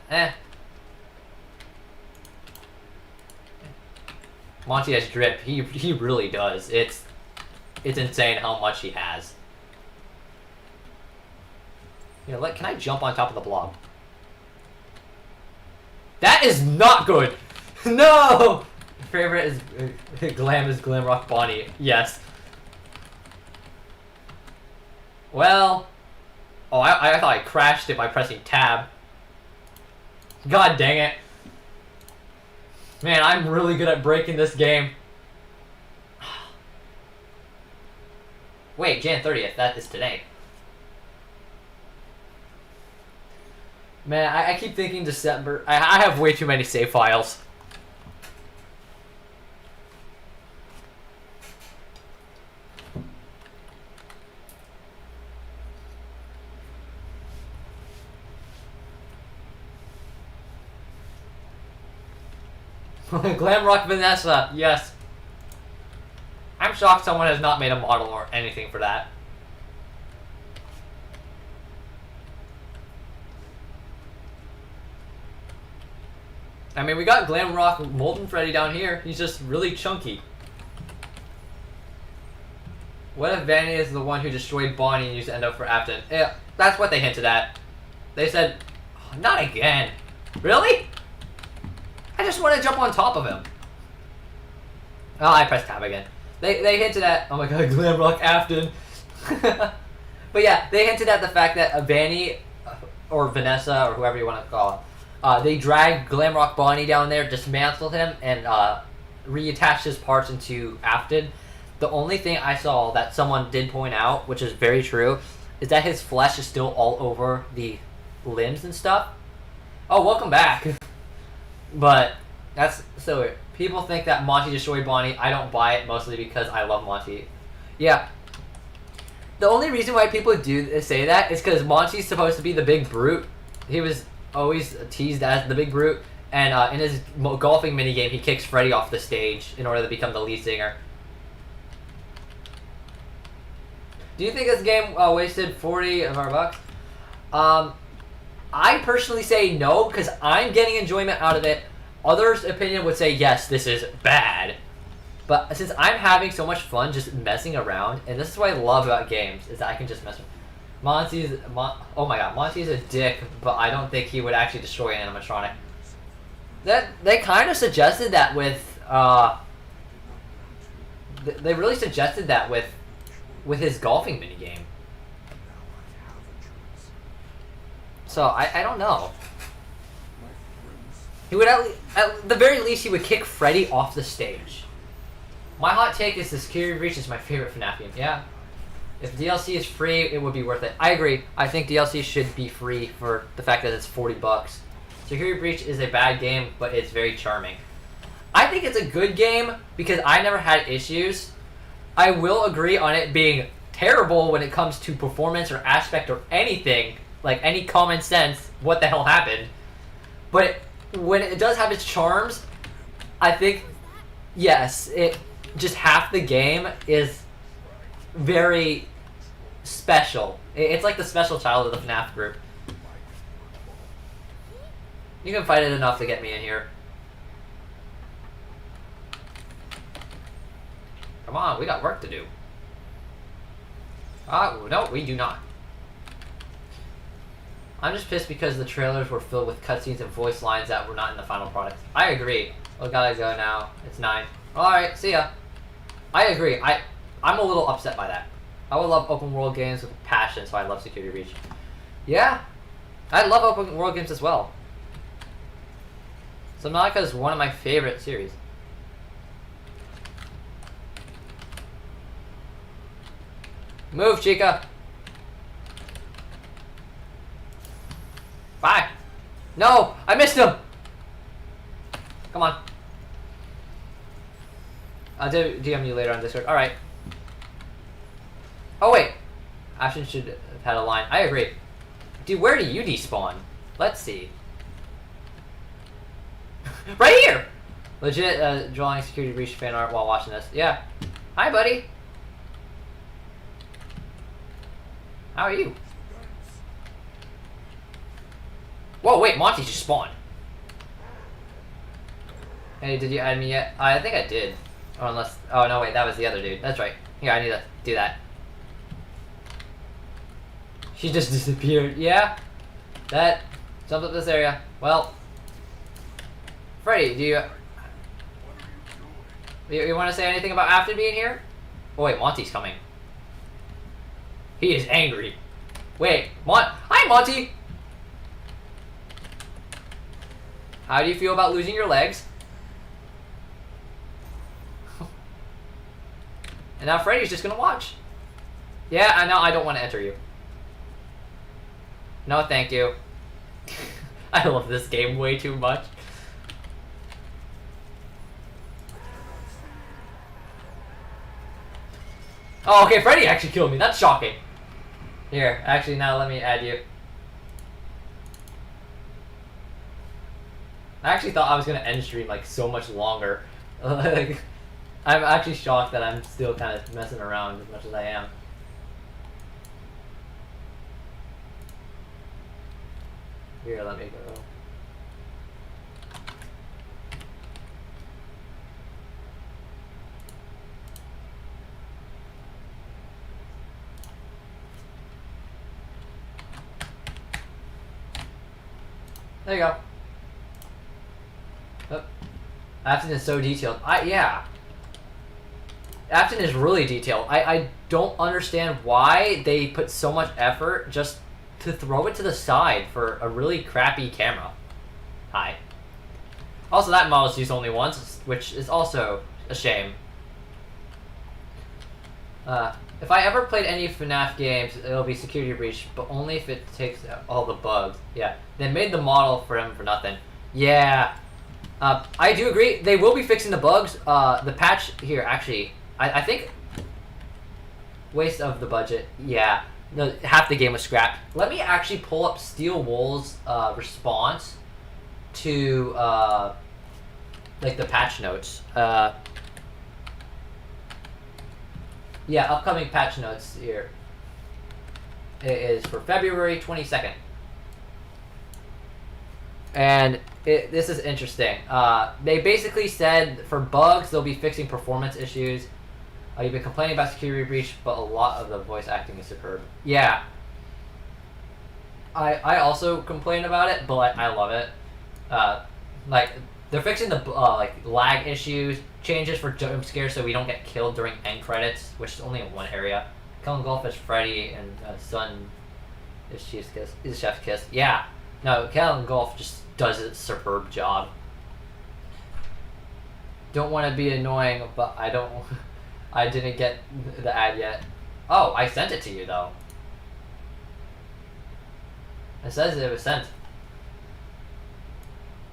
Monty has drip. He really does. It's insane how much he has. You know, can I jump on top of the blob? That is not good. No. Favorite is Glamrock Bonnie. Yes. Well, oh, I thought I crashed it by pressing tab. God dang it. Man, I'm really good at breaking this game. Wait, Jan 30th, that is today. Man, I keep thinking December. I have way too many save files. Glamrock Vanessa, yes. I'm shocked someone has not made a model or anything for that. I mean, we got Glamrock Molten Freddy down here. He's just really chunky. What if Vanny is the one who destroyed Bonnie and used Endo for Afton? Yeah, that's what they hinted at. They said, oh, not again. Really? I just want to jump on top of him. Oh, I pressed tab again. They hinted at, oh my god, Glamrock Afton. But yeah, they hinted at the fact that Vanny, or Vanessa, or whoever you want to call him, they dragged Glamrock Bonnie down there, dismantled him, and reattached his parts into Afton. The only thing I saw that someone did point out, which is very true, is that his flesh is still all over the limbs and stuff. Oh, welcome back. But that's so weird. people think that Monty destroyed Bonnie. I don't buy it, mostly because I love Monty. Yeah. The only reason why people do say that is because Monty's supposed to be the big brute. He was always teased as the big brute, and in his golfing minigame, he kicks Freddy off the stage in order to become the lead singer. Do you think this game wasted 40 of our bucks? I personally say no, because I'm getting enjoyment out of it. Others' opinion would say, yes, this is bad. But since I'm having so much fun just messing around, and this is what I love about games, is that I can just mess around. Oh my god, Monty's a dick, but I don't think he would actually destroy an animatronic. They kind of suggested that with, they really suggested that with his golfing minigame. So, I don't know. He would at the very least, he would kick Freddy off the stage. My hot take is the Security Breach is my favorite FNAF game. Yeah. If DLC is free, it would be worth it. I agree. I think DLC should be free for the fact that it's 40 bucks. Security Breach is a bad game, but it's very charming. I think it's a good game because I never had issues. I will agree on it being terrible when it comes to performance or aspect or anything, like any common sense, what the hell happened. But when it does have its charms, I think, yes, just half the game is very special. It's like the special child of the FNAF group. You can fight it enough to get me in here. Come on, we got work to do. No, we do not. I'm just pissed because the trailers were filled with cutscenes and voice lines that were not in the final product. I agree. We gotta go now. It's 9. Alright, see ya. I agree. I'm a little upset by that. I would love open world games with passion, so I love Security Breach. Yeah, I love open world games as well. Subnautica is one of my favorite series. Move, Chica. Bye. No, I missed him. Come on. I'll DM you later on Discord. Alright. Oh, wait. Ashton should have had a line. I agree. Dude, where do you despawn? Let's see. Right here! Legit drawing Security Breach fan art while watching this. Yeah. Hi, buddy. How are you? Whoa, wait. Monty just spawned. Hey, did you add me yet? I think I did. Or unless... Oh, no, wait. That was the other dude. That's right. Here, I need to do that. She just disappeared. Yeah. That jumped up this area. Well... Freddy, do you want to say anything about after being here? Oh, wait. Monty's coming. He is angry. Wait. Hi, Monty! How do you feel about losing your legs? And now Freddy's just gonna watch. Yeah, I know. I don't want to enter you. No, thank you. I love this game way too much. Oh, okay. Freddy actually killed me. That's shocking. Here, actually, now let me add you. I actually thought I was gonna end stream like so much longer. Like, I'm actually shocked that I'm still kind of messing around as much as I am. Here, let me go. There you go. Oh. Afton is so detailed. Yeah. Afton is really detailed. I don't understand why they put so much effort just to throw it to the side for a really crappy camera. Hi. Also, that model's used only once, which is also a shame. If I ever played any FNAF games, it'll be Security Breach, but only if it takes all the bugs. Yeah, they made the model for him for nothing. Yeah. I do agree. They will be fixing the bugs. The patch here, actually, I think... Waste of the budget. Yeah. No, half the game was scrapped. Let me actually pull up Steel Wool's response to like the patch notes. Yeah, upcoming patch notes here. It is for February 22nd. And this is interesting. They basically said for bugs, they'll be fixing performance issues. You've been complaining about security breach, but a lot of the voice acting is superb. Yeah. I also complain about it, but I love it. Like, they're fixing the like lag issues, changes for jump scares so we don't get killed during end credits, which is only in one area. Killing Golf is Freddy and Son is Chef's Kiss. Yeah. No, Killing Golf just does a superb job. Don't want to be annoying, but I don't... I didn't get the ad yet. Oh, I sent it to you, though. It says it was sent.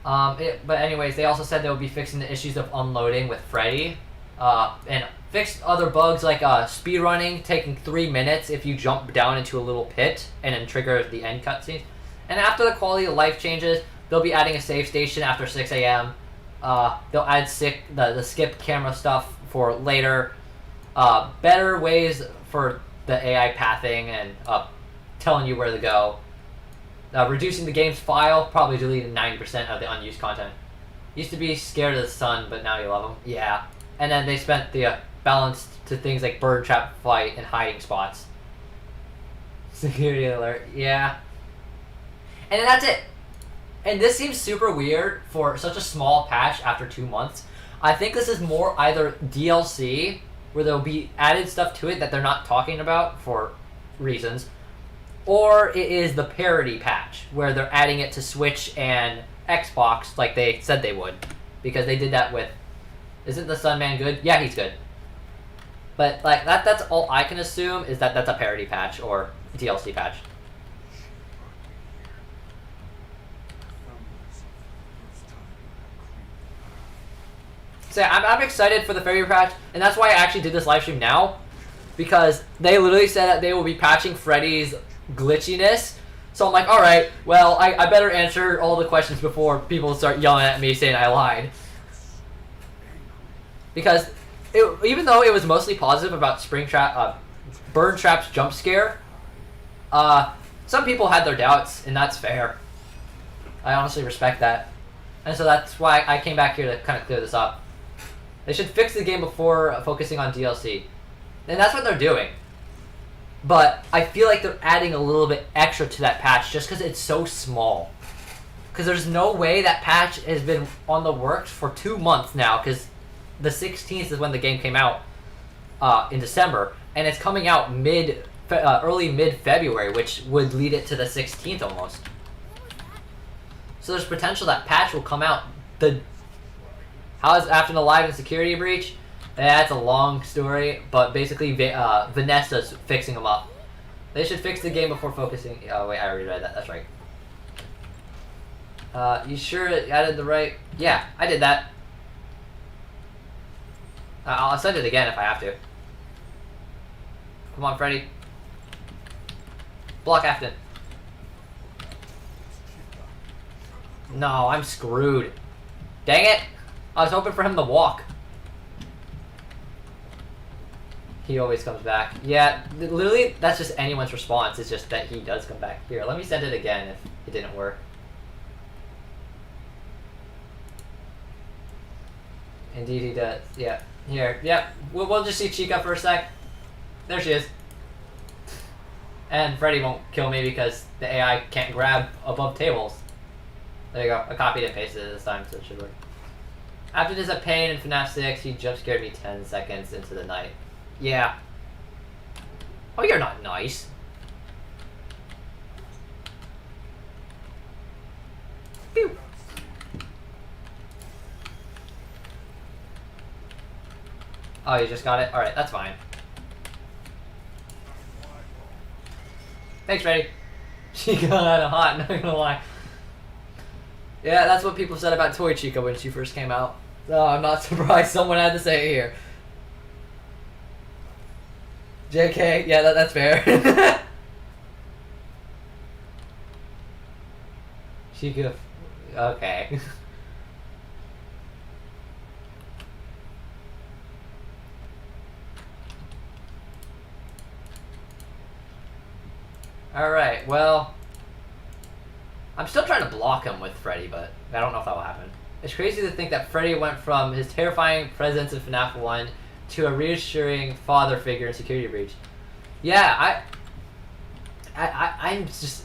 But anyways, they also said they would be fixing the issues of unloading with Freddy. And fixed other bugs like speedrunning, taking 3 minutes if you jump down into a little pit and then trigger the end cutscene. And after the quality of life changes, they'll be adding a save station after 6 a.m. They'll add the skip camera stuff for later. Better ways for the AI pathing and telling you where to go. Reducing the game's file, probably deleting 90% of the unused content. Used to be scared of the sun, but now you love them. Yeah. And then they spent the balance to things like bird trap fight and hiding spots. Security alert. Yeah. And then that's it. And this seems super weird for such a small patch after 2 months. I think this is more either DLC, where there'll be added stuff to it that they're not talking about for reasons, or it is the parody patch, where they're adding it to Switch and Xbox like they said they would. Because they did that with... Isn't the Sun Man good? Yeah, he's good. But like that's all I can assume, is that that's a parody patch or DLC patch. So I'm excited for the February patch, and that's why I actually did this live stream now, because they literally said that they will be patching Freddy's glitchiness. So I'm like, alright, well, I better answer all the questions before people start yelling at me saying I lied. Because even though it was mostly positive about Burn Trap's jump scare, some people had their doubts, and that's fair. I honestly respect that. And so that's why I came back here to kind of clear this up. They should fix the game before focusing on DLC. And that's what they're doing. But I feel like they're adding a little bit extra to that patch just because it's so small. Because there's no way that patch has been on the works for 2 months now, because the 16th is when the game came out in December. And it's coming out early mid-February, which would lead it to the 16th almost. So there's potential that patch will come out after the live and security breach. That's a long story, but basically Vanessa's fixing them up. They should fix the game before focusing... Oh wait, I already read that, that's right. You sure it added the right... Yeah, I did that. I'll send it again if I have to. Come on, Freddy. Block Afton. No, I'm screwed. Dang it! I was hoping for him to walk. He always comes back. Yeah, literally, that's just anyone's response. It's just that he does come back. Here, let me send it again if it didn't work. Indeed he does. Yeah. Here. Yep. We'll just see Chica for a sec. There she is. And Freddy won't kill me because the AI can't grab above tables. There you go. I copied and pasted it this time, so it should work. After this a pain in FNAF 6, he jump scared me 10 seconds into the night. Yeah. Oh, you're not nice. Pew. Oh, you just got it? Alright, that's fine. Thanks, Freddy. She got hot, not gonna lie. Yeah, that's what people said about Toy Chica when she first came out. So I'm not surprised someone had to say it here. JK, yeah, that's fair. Chica, okay. Alright, well, I'm still trying to block him with Freddy, but I don't know if that will happen. It's crazy to think that Freddy went from his terrifying presence in FNAF 1 to a reassuring father figure in Security Breach. Yeah, I'm just...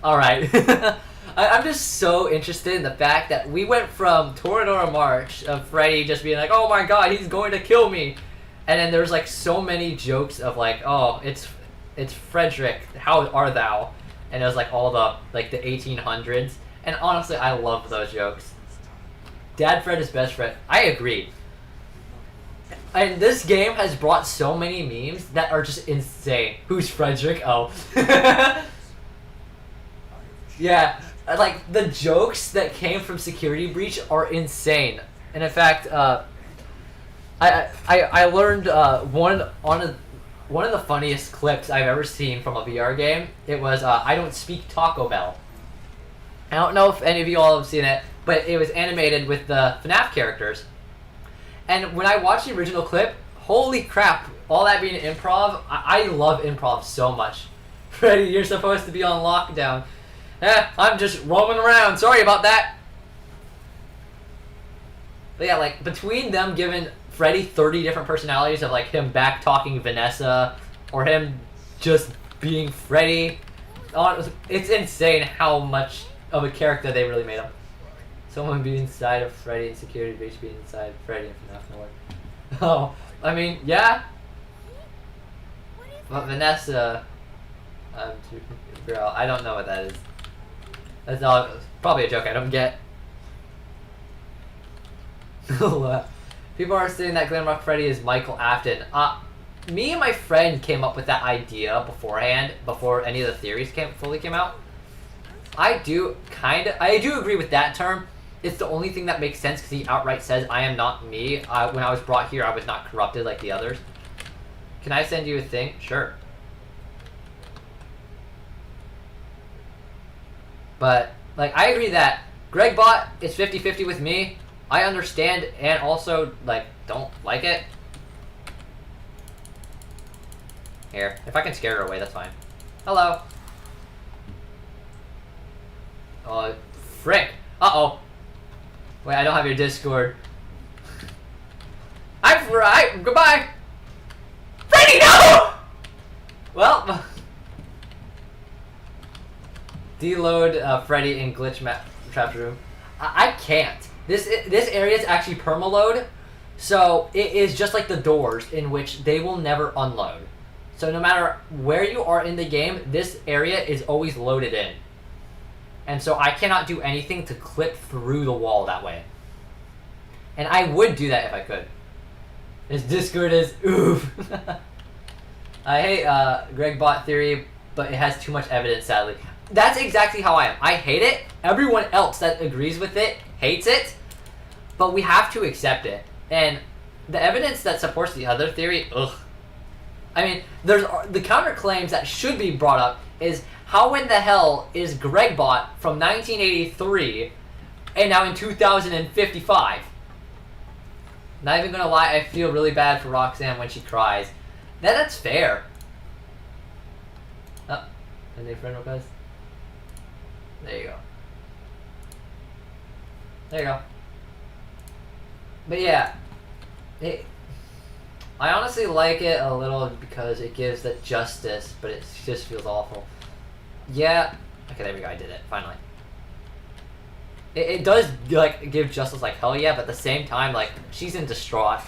Alright. I'm just so interested in the fact that we went from Toradora March of Freddy just being like, oh my god, he's going to kill me. And then there's like so many jokes of like, oh, it's Frederick, how are thou? And it was like all the, like the 1800s. And honestly, I love those jokes. Dad Fred is best Fred. I agree. And this game has brought so many memes that are just insane. Who's Frederick? Oh. Yeah, like the jokes that came from Security Breach are insane. And in fact, I learned one of the funniest clips I've ever seen from a VR game. It was I don't speak Taco Bell. I don't know if any of you all have seen it, but it was animated with the FNAF characters. And when I watched the original clip, holy crap, all that being improv, I love improv so much. Freddy, you're supposed to be on lockdown. I'm just roaming around, sorry about that. But yeah, like, between them giving Freddy 30 different personalities of like him back talking Vanessa, or him just being Freddy, it's insane how much of a character they really made him. Someone being inside of Freddy and Security Breach being inside Freddy and FNAF Noir. Oh, I mean, yeah. But Vanessa, girl, I don't know what that is. That's all, probably a joke I don't get. People are saying that Glamrock Freddy is Michael Afton. Me and my friend came up with that idea beforehand, before any of the theories fully came out. I do agree with that term. It's the only thing that makes sense because he outright says, I am not me. When I was brought here, I was not corrupted like the others. Can I send you a thing? Sure. But, like, I agree that GregBot is 50-50 with me. I understand and also, like, don't like it. Here, if I can scare her away, that's fine. Hello. Oh, frick. Uh-oh. Wait, I don't have your Discord. I'm right. Goodbye. Freddy, no! Well, deload Freddy in glitch map trap room. I can't. This area is actually permaload, so it is just like the doors in which they will never unload. So no matter where you are in the game, this area is always loaded in. And so I cannot do anything to clip through the wall that way. And I would do that if I could. His Discord is oof. I hate GregBot theory, but it has too much evidence, sadly. That's exactly how I am. I hate it. Everyone else that agrees with it hates it. But we have to accept it. And the evidence that supports the other theory, ugh. I mean, there's the counterclaims that should be brought up is how in the hell is GregBot from 1983 and now in 2055? Not even gonna lie, I feel really bad for Roxanne when she cries. That's fair. Oh, any friend request? There you go. There you go. But yeah, I honestly like it a little because it gives that justice, but it just feels awful. Yeah. Okay, there we go. I did it. Finally. It does, like, give justice like hell yeah, but at the same time, like, she's in distraught.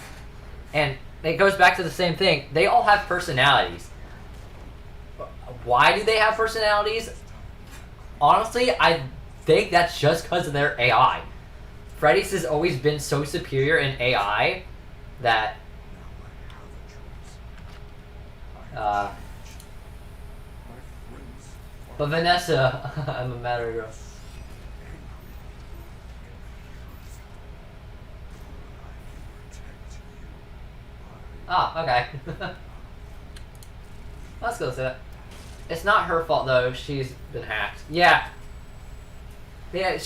And it goes back to the same thing. They all have personalities. Why do they have personalities? Honestly, I think that's just because of their AI. Freddy's has always been so superior in AI that... but Vanessa, I'm a matter girl. Okay. Let's go see it. It's not her fault though. She's been hacked. Yeah. Yeah.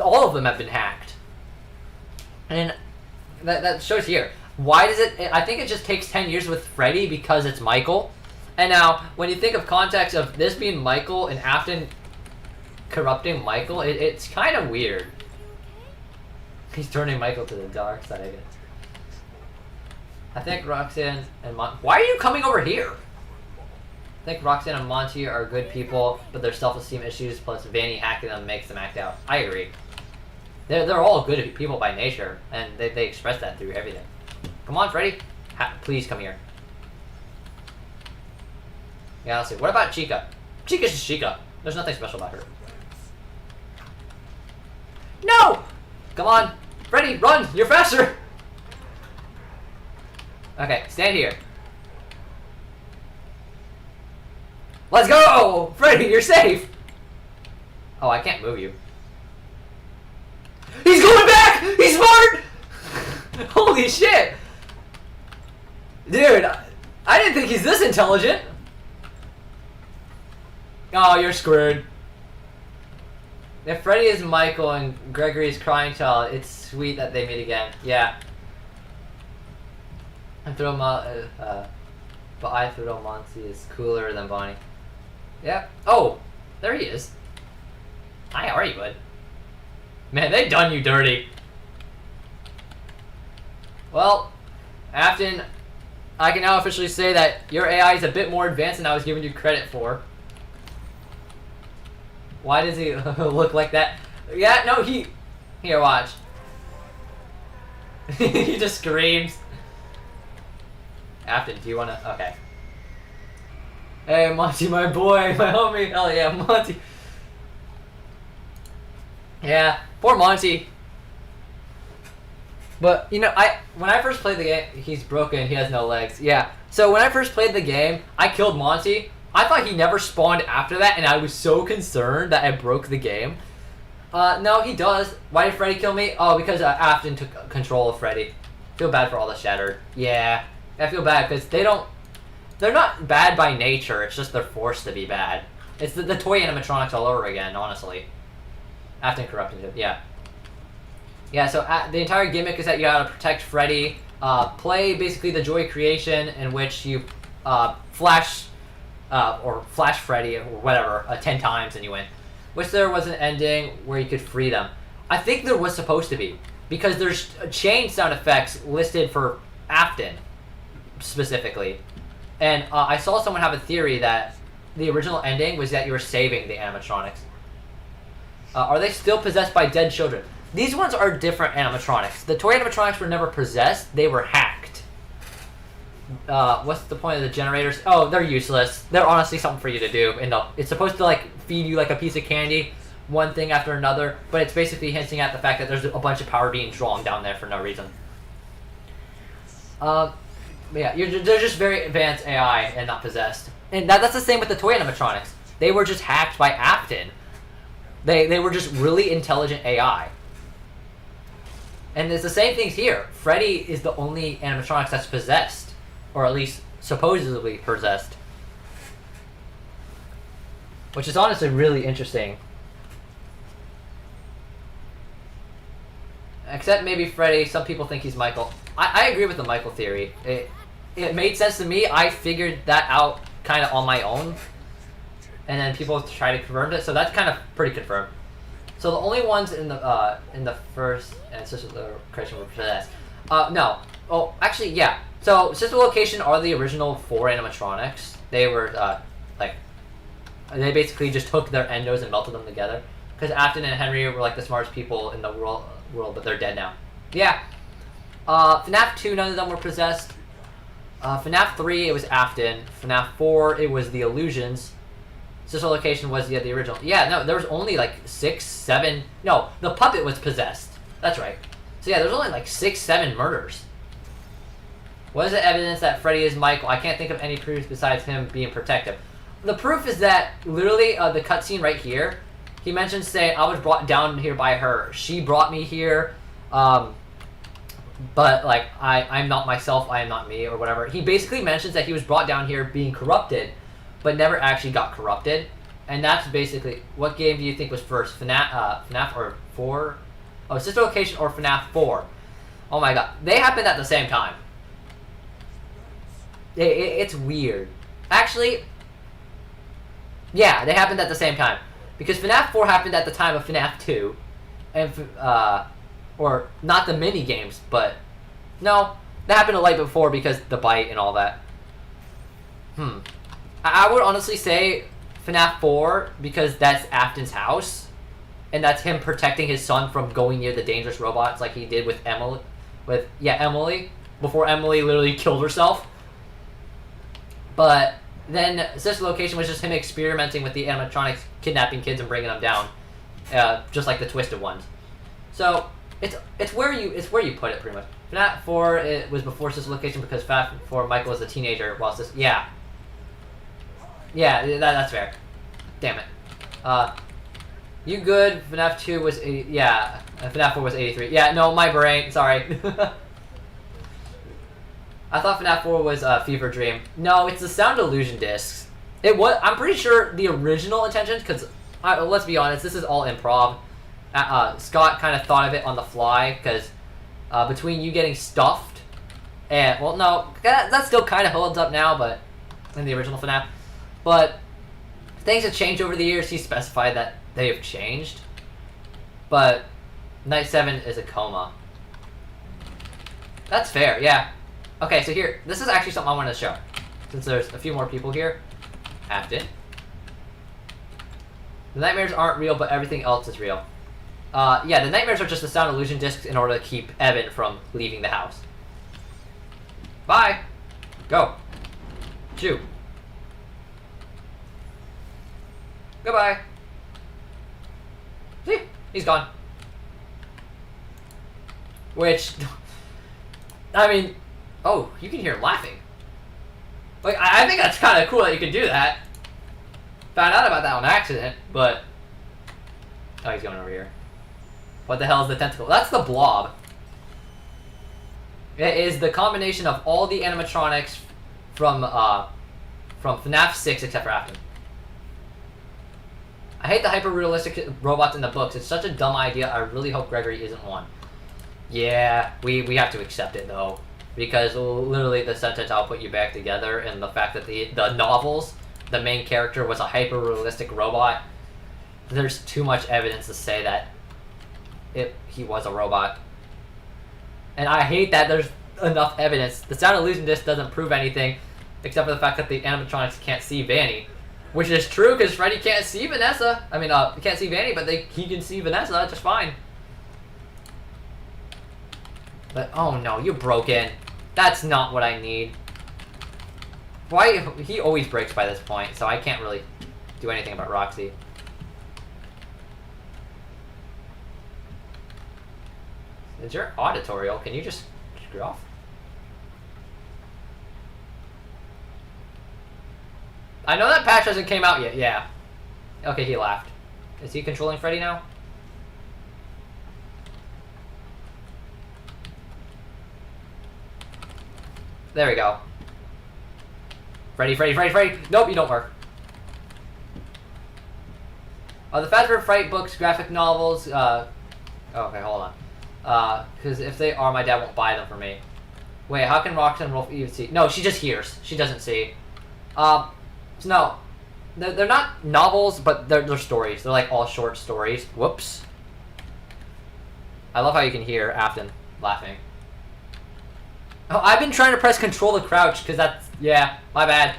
All of them have been hacked. And that shows here. Why does it? I think it just takes 10 years with Freddy because it's Michael. And now, when you think of context of this being Michael and Afton corrupting Michael, it's kind of weird. He's turning Michael to the dark side, I guess. I think Roxanne and why are you coming over here? I think Roxanne and Monty are good people, but their self-esteem issues plus Vanny hacking them makes them act out. I agree. They're all good people by nature, and they express that through everything. Come on, Freddy. Please come here. Yeah, let's see. What about Chica? Chica's just Chica. There's nothing special about her. No! Come on. Freddy, run! You're faster! Okay, stand here. Let's go! Freddy, you're safe! Oh, I can't move you. He's going back! He's smart! Holy shit! Dude, I didn't think he's this intelligent. Oh, you're screwed. If Freddy is Michael and Gregory is crying child, it's sweet that they meet again. Yeah. And but I throw Monty is cooler than Bonnie. Yeah. Oh, there he is. Hi, how are you, bud? Man, they done you dirty. Well, Afton, I can now officially say that your AI is a bit more advanced than I was giving you credit for. Why does he look like that? Yeah, no, Here, watch. He just screams. Afton, do you wanna... Okay. Hey, Monty, my boy, my homie. Hell yeah, Monty. Yeah, poor Monty. But, you know, when I first played the game... He's broken, he has no legs. Yeah, so when I first played the game, I killed Monty. I thought he never spawned after that, and I was so concerned that I broke the game. No, he does. Why did Freddy kill me? Oh, because Afton took control of Freddy. Feel bad for all the Shattered. Yeah, I feel bad because they're not bad by nature, it's just they're forced to be bad. It's the toy animatronics all over again, honestly. Afton corrupted him, yeah. Yeah, so the entire gimmick is that you gotta protect Freddy, play basically the Joy creation in which you flash Freddy or whatever 10 times and you win. Wish there was an ending where you could free them. I think there was supposed to be, because there's chain sound effects listed for Afton specifically. And I saw someone have a theory that the original ending was that you were saving the animatronics. Are they still possessed by dead children? These ones are different animatronics. The toy animatronics were never possessed, they were hacked. What's the point of the generators? Oh, they're useless. They're honestly something for you to do. And it's supposed to like feed you like a piece of candy, one thing after another, but it's basically hinting at the fact that there's a bunch of power being drawn down there for no reason. Yeah, they're just very advanced AI and not possessed. And that's the same with the toy animatronics. They were just hacked by Afton. They were just really intelligent AI. And it's the same things here. Freddy is the only animatronics that's possessed. Or at least supposedly possessed. Which is honestly really interesting. Except maybe Freddy, some people think he's Michael. I agree with the Michael theory. It made sense to me. I figured that out kind of on my own. And then people try to confirm it, so that's kind of pretty confirmed. So the only ones in the first and Sister Location were possessed. No. Oh, actually, yeah. So Sister Location are the original 4 animatronics. They were they basically just took their endos and melted them together. Because Afton and Henry were like the smartest people in the world, but they're dead now. Yeah. FNAF 2, none of them were possessed. FNAF 3, it was Afton. FNAF 4, it was the Illusions. Sister Location was the original. Yeah, no, there was only like 6, 7... No, the puppet was possessed. That's right. So yeah, there's only like 6, 7 murders. What is the evidence that Freddy is Michael? I can't think of any proof besides him being protective. The proof is that, literally, the cutscene right here, he mentions saying, I was brought down here by her. She brought me here. but like I'm not myself, I am not me, or whatever. He basically mentions that he was brought down here being corrupted, but never actually got corrupted, and that's basically what game do you think was first, FNAF or 4? Oh, Sister Location or FNAF 4? Oh my god, they happened at the same time. It's weird, actually. Yeah, they happened at the same time because FNAF 4 happened at the time of FNAF 2, and or not the mini games, but no, that happened a light before because the bite and all that. I would honestly say FNAF 4 because that's Afton's house, and that's him protecting his son from going near the dangerous robots like he did with Emily. Emily before Emily literally killed herself. But then Sister Location was just him experimenting with the animatronics, kidnapping kids and bringing them down, just like the Twisted ones. So it's where you put it pretty much. FNAF 4 it was before Sister Location because FNAF 4 Michael was a teenager while that's fair. Damn it. You good? FNAF 2 was 80. Yeah, FNAF 4 was 83. Yeah, no, my brain. Sorry. I thought FNAF 4 was Fever Dream. No, it's the Sound Illusion discs. It was. I'm pretty sure the original intention, because let's be honest, this is all improv. Scott kind of thought of it on the fly, because between you getting stuffed and well, no, that still kind of holds up now, but in the original FNAF, but things have changed over the years. He specified that they have changed, but Night 7 is a coma. That's fair, yeah. Okay, so here, this is actually something I wanted to show. Since there's a few more people here. Afton. The nightmares aren't real, but everything else is real. Yeah, the nightmares are just the Sound Illusion discs in order to keep Evan from leaving the house. Bye! Go. Shoo. Goodbye. See? He's gone. Which... I mean... Oh, you can hear him laughing. Like, I think that's kind of cool that you can do that. Found out about that on accident, but... Oh, he's going over here. What the hell is the tentacle? That's the blob. It is the combination of all the animatronics from FNAF 6 except for Afton. I hate the hyper-realistic robots in the books. It's such a dumb idea. I really hope Gregory isn't one. Yeah, we have to accept it, though. Because literally the sentence I'll put you back together and the fact that the novels, the main character was a hyper-realistic robot, there's too much evidence to say that he was a robot. And I hate that there's enough evidence. The Sound Illusion disc doesn't prove anything except for the fact that the animatronics can't see Vanny. Which is true because Freddy can't see Vanessa. I mean, he can't see Vanny, but he can see Vanessa just fine. But, oh no, you're broken. That's not what I need. Why? He always breaks by this point, so I can't really do anything about Roxy. Is your auditorial? Can you just screw off? I know that patch hasn't came out yet, yeah. Okay, he laughed. Is he controlling Freddy now? There we go. Freddy, Freddy, Freddy, Freddy! Nope, you don't work. The Fazbear Fright books, graphic novels, okay, hold on. Because if they are, my dad won't buy them for me. Wait, how can Roxanne Wolf even see? No, she just hears. She doesn't see. No. They're not novels, but they're stories. They're like all short stories. Whoops. I love how you can hear Afton laughing. Oh, I've been trying to press control to crouch, because that's... Yeah, my bad.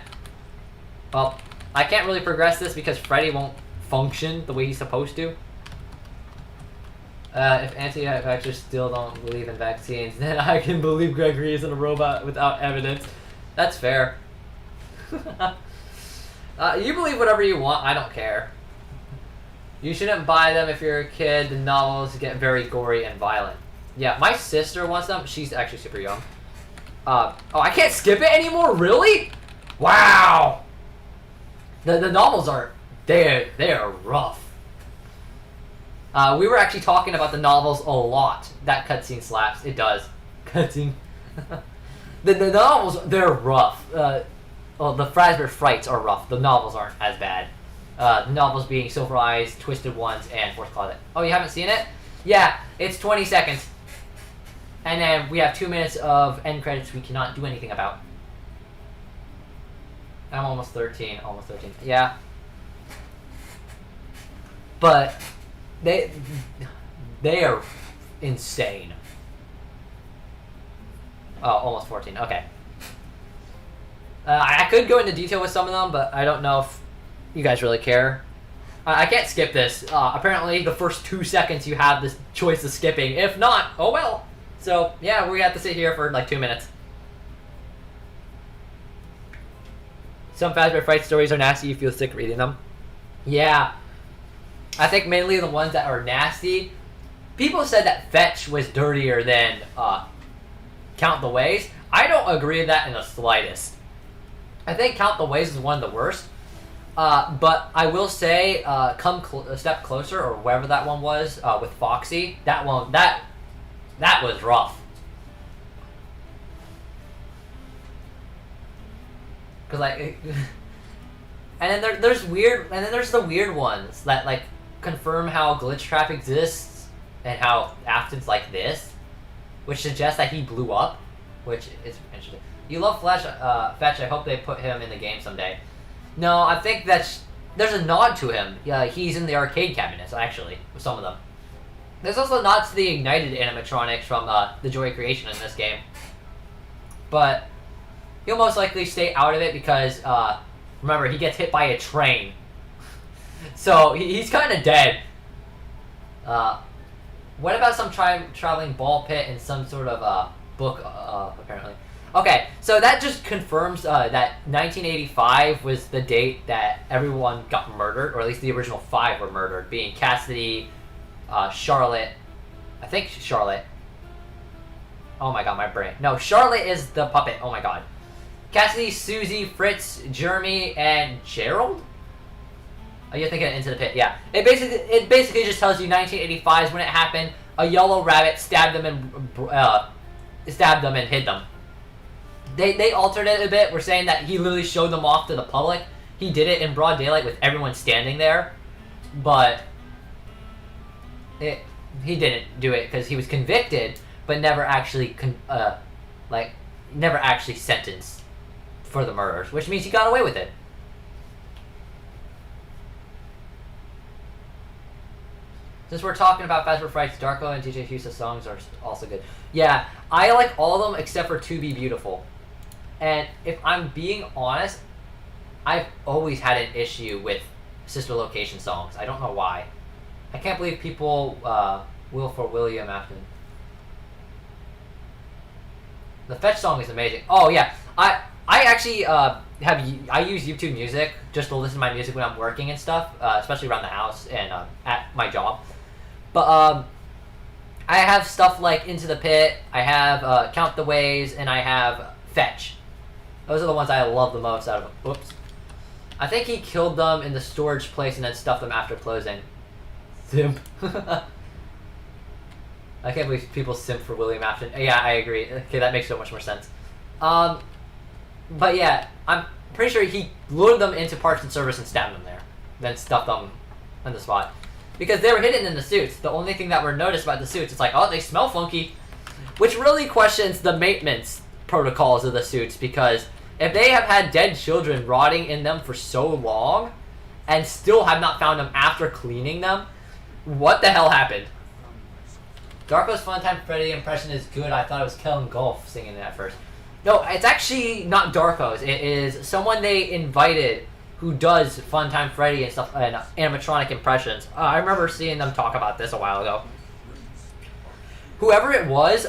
Well, I can't really progress this because Freddy won't function the way he's supposed to. If anti-vaxxers still don't believe in vaccines, then I can believe Gregory isn't a robot without evidence. That's fair. You believe whatever you want, I don't care. You shouldn't buy them if you're a kid. The novels get very gory and violent. Yeah, my sister wants them. She's actually super young. Oh, I can't skip it anymore? Really? Wow! The novels are... They are rough. We were actually talking about the novels a lot. That cutscene slaps. It does. Cutting. The novels, they're rough. Well, the Fazbear Frights are rough. The novels aren't as bad. The novels being Silver Eyes, Twisted Ones, and Fourth Closet. Oh, you haven't seen it? Yeah, it's 20 seconds. And then we have 2 minutes of end credits we cannot do anything about. I'm almost 13. Almost 13. Yeah. But they are insane. Oh, almost 14. Okay. I could go into detail with some of them, but I don't know if you guys really care. I can't skip this. Apparently, the first 2 seconds you have this choice of skipping. If not, oh well. So, yeah, we have to sit here for like 2 minutes. Some Fazbear Fright stories are nasty. You feel sick reading them. Yeah. I think mainly the ones that are nasty. People said that Fetch was dirtier than Count the Ways. I don't agree with that in the slightest. I think Count the Ways is one of the worst. But I will say, Come a Step Closer, or whatever that one was, with Foxy. That one, that was rough. Cause like, and then there's weird, and then there's the weird ones that like confirm how glitch trap exists and how Afton's like this, which suggests that he blew up, which is interesting. You love Fetch. I hope they put him in the game someday. No, I think there's a nod to him. Yeah, he's in the arcade cabinets actually with some of them. There's also nods to the ignited animatronics from the Joy Creation in this game, but he'll most likely stay out of it because remember, he gets hit by a train, so he's kind of dead. What about some traveling ball pit and some sort of book, apparently? Okay, so that just confirms that 1985 was the date that everyone got murdered, or at least the original 5 were murdered, being Cassidy, Charlotte, I think Charlotte. Oh my god, my brain. No, Charlotte is the puppet. Oh my god. Cassidy, Susie, Fritz, Jeremy, and Gerald? Oh, you're thinking Into the Pit. Yeah. It basically just tells you 1985 is when it happened. A yellow rabbit stabbed them and hid them. They altered it a bit. We're saying that he literally showed them off to the public. He did it in broad daylight with everyone standing there, but he didn't do it because he was convicted, but never actually never actually sentenced for the murders, which means he got away with it. Since we're talking about Fazbear Frights, Darko and DJ Husa's songs are also good. Yeah, I like all of them except for To Be Beautiful. And if I'm being honest, I've always had an issue with Sister Location songs. I don't know why. I can't believe people will for William Afton. The Fetch song is amazing. Oh yeah, I actually I use YouTube Music just to listen to my music when I'm working and stuff, especially around the house and at my job. But I have stuff like Into the Pit, I have Count the Ways, and I have Fetch. Those are the ones I love the most out of them. Whoops. I think he killed them in the storage place and then stuffed them after closing. Simp. I can't believe people simp for William Afton. Yeah, I agree. Okay, that makes so much more sense. But yeah, I'm pretty sure he lured them into parts and service and stabbed them there. Then stuffed them on the spot. Because they were hidden in the suits. The only thing that were noticed about the suits, it's like, oh, they smell funky. Which really questions the maintenance protocols of the suits, because if they have had dead children rotting in them for so long and still have not found them after cleaning them, what the hell happened? Darko's Funtime Freddy impression is good. I thought it was Kellen Golf singing it at first. No, it's actually not Darko's. It is someone they invited who does Funtime Freddy and stuff and animatronic impressions. I remember seeing them talk about this a while ago. Whoever it was,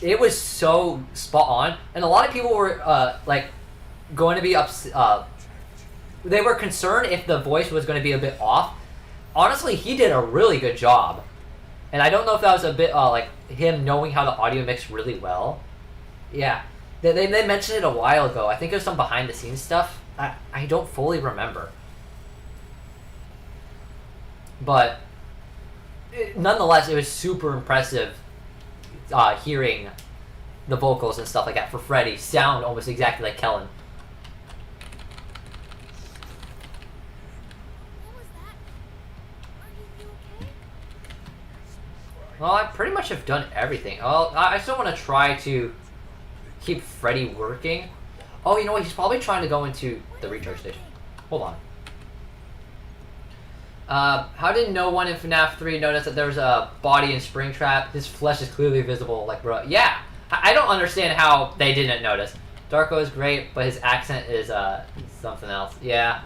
it was so spot on, and a lot of people were like going to be they were concerned if the voice was going to be a bit off. Honestly, he did a really good job, and I don't know if that was a bit like him knowing how the audio mixed really well. Yeah, they mentioned it a while ago. I think there's some behind the scenes stuff. I don't fully remember, but nonetheless, it was super impressive hearing the vocals and stuff like that for Freddy sound almost exactly like Kellen. What was that? Are you okay? Well, I pretty much have done everything. Well, I still want to try to keep Freddy working. Oh, you know what? He's probably trying to go into the recharge station. Hold on. How did no one in FNAF 3 notice that there was a body in Springtrap? His flesh is clearly visible, like, bro. Yeah! I don't understand how they didn't notice. Darko is great, but his accent is, something else. Yeah.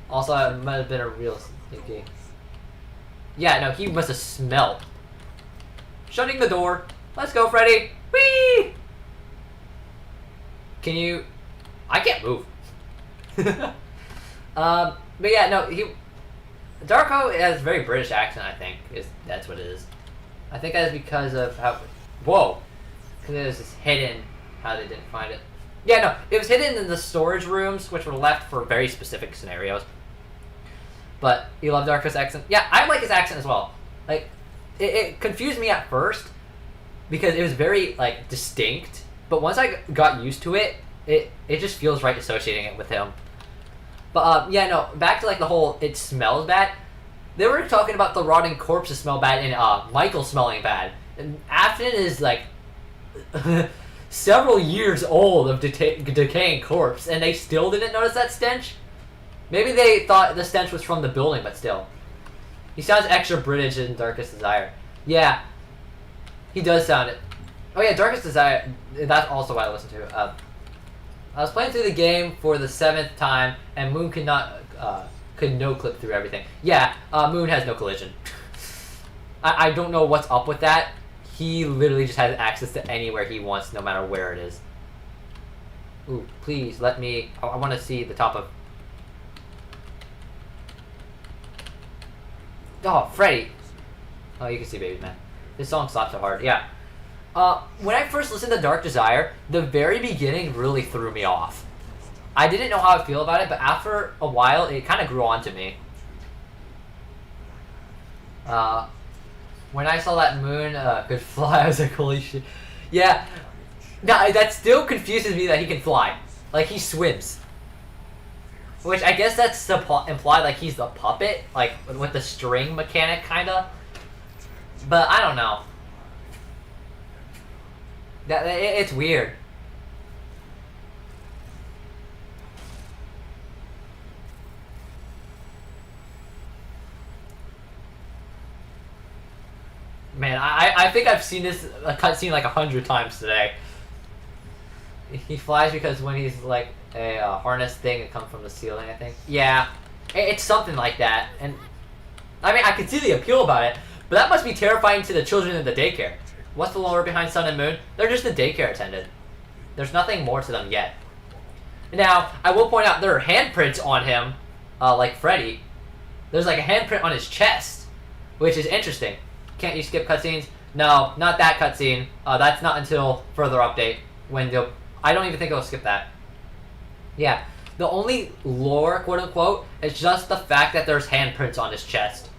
Also, it might have been a real sneaky. Yeah, no, he must have smelled. Shutting the door. Let's go, Freddy! Whee! Can you... I can't move. But yeah, no, Darko has a very British accent, I think. That's what it is. I think that is because of how... Whoa! Because it was just hidden, how they didn't find it. Yeah, no, it was hidden in the storage rooms, which were left for very specific scenarios. But you love Darko's accent? Yeah, I like his accent as well. Like, it confused me at first, because it was very, like, distinct. But once I got used to it, it just feels right associating it with him. But, yeah, no, back to, like, the whole it smells bad. They were talking about the rotting corpses smell bad and Michael smelling bad. And Afton is, like, several years old of decaying corpse, and they still didn't notice that stench? Maybe they thought the stench was from the building, but still. He sounds extra British in Darkest Desire. Yeah, he does sound it. Oh yeah, Darkest Desire, that's also what I listen to. I was playing through the game for the 7th time, and Moon could no-clip through everything. Yeah, Moon has no collision. I don't know what's up with that. He literally just has access to anywhere he wants, no matter where it is. Ooh, please, let me... I want to see the top of... Oh, Freddy! Oh, you can see Baby Man. This song slaps so hard, yeah. When I first listened to Dark Desire, the very beginning really threw me off. I didn't know how I feel about it, but after a while, it kind of grew on to me. When I saw that Moon could fly, I was like, holy shit. Yeah, no, that still confuses me that he can fly. Like, he swims. Which, I guess that's implied, like, he's the puppet, like, with the string mechanic, kinda. But, I don't know. It's weird. Man, I think I've seen this cutscene like 100 times today. He flies because when he's like a harness thing that comes from the ceiling, I think. Yeah, it's something like that. And I mean, I can see the appeal about it, but that must be terrifying to the children in the daycare. What's the lore behind Sun and Moon? They're just a daycare attendant. There's nothing more to them yet. Now, I will point out there are handprints on him, like Freddy. There's like a handprint on his chest, which is interesting. Can't you skip cutscenes? No, not that cutscene. That's not until further update. When they'll... I don't even think they'll skip that. Yeah, the only lore, quote unquote, is just the fact that there's handprints on his chest.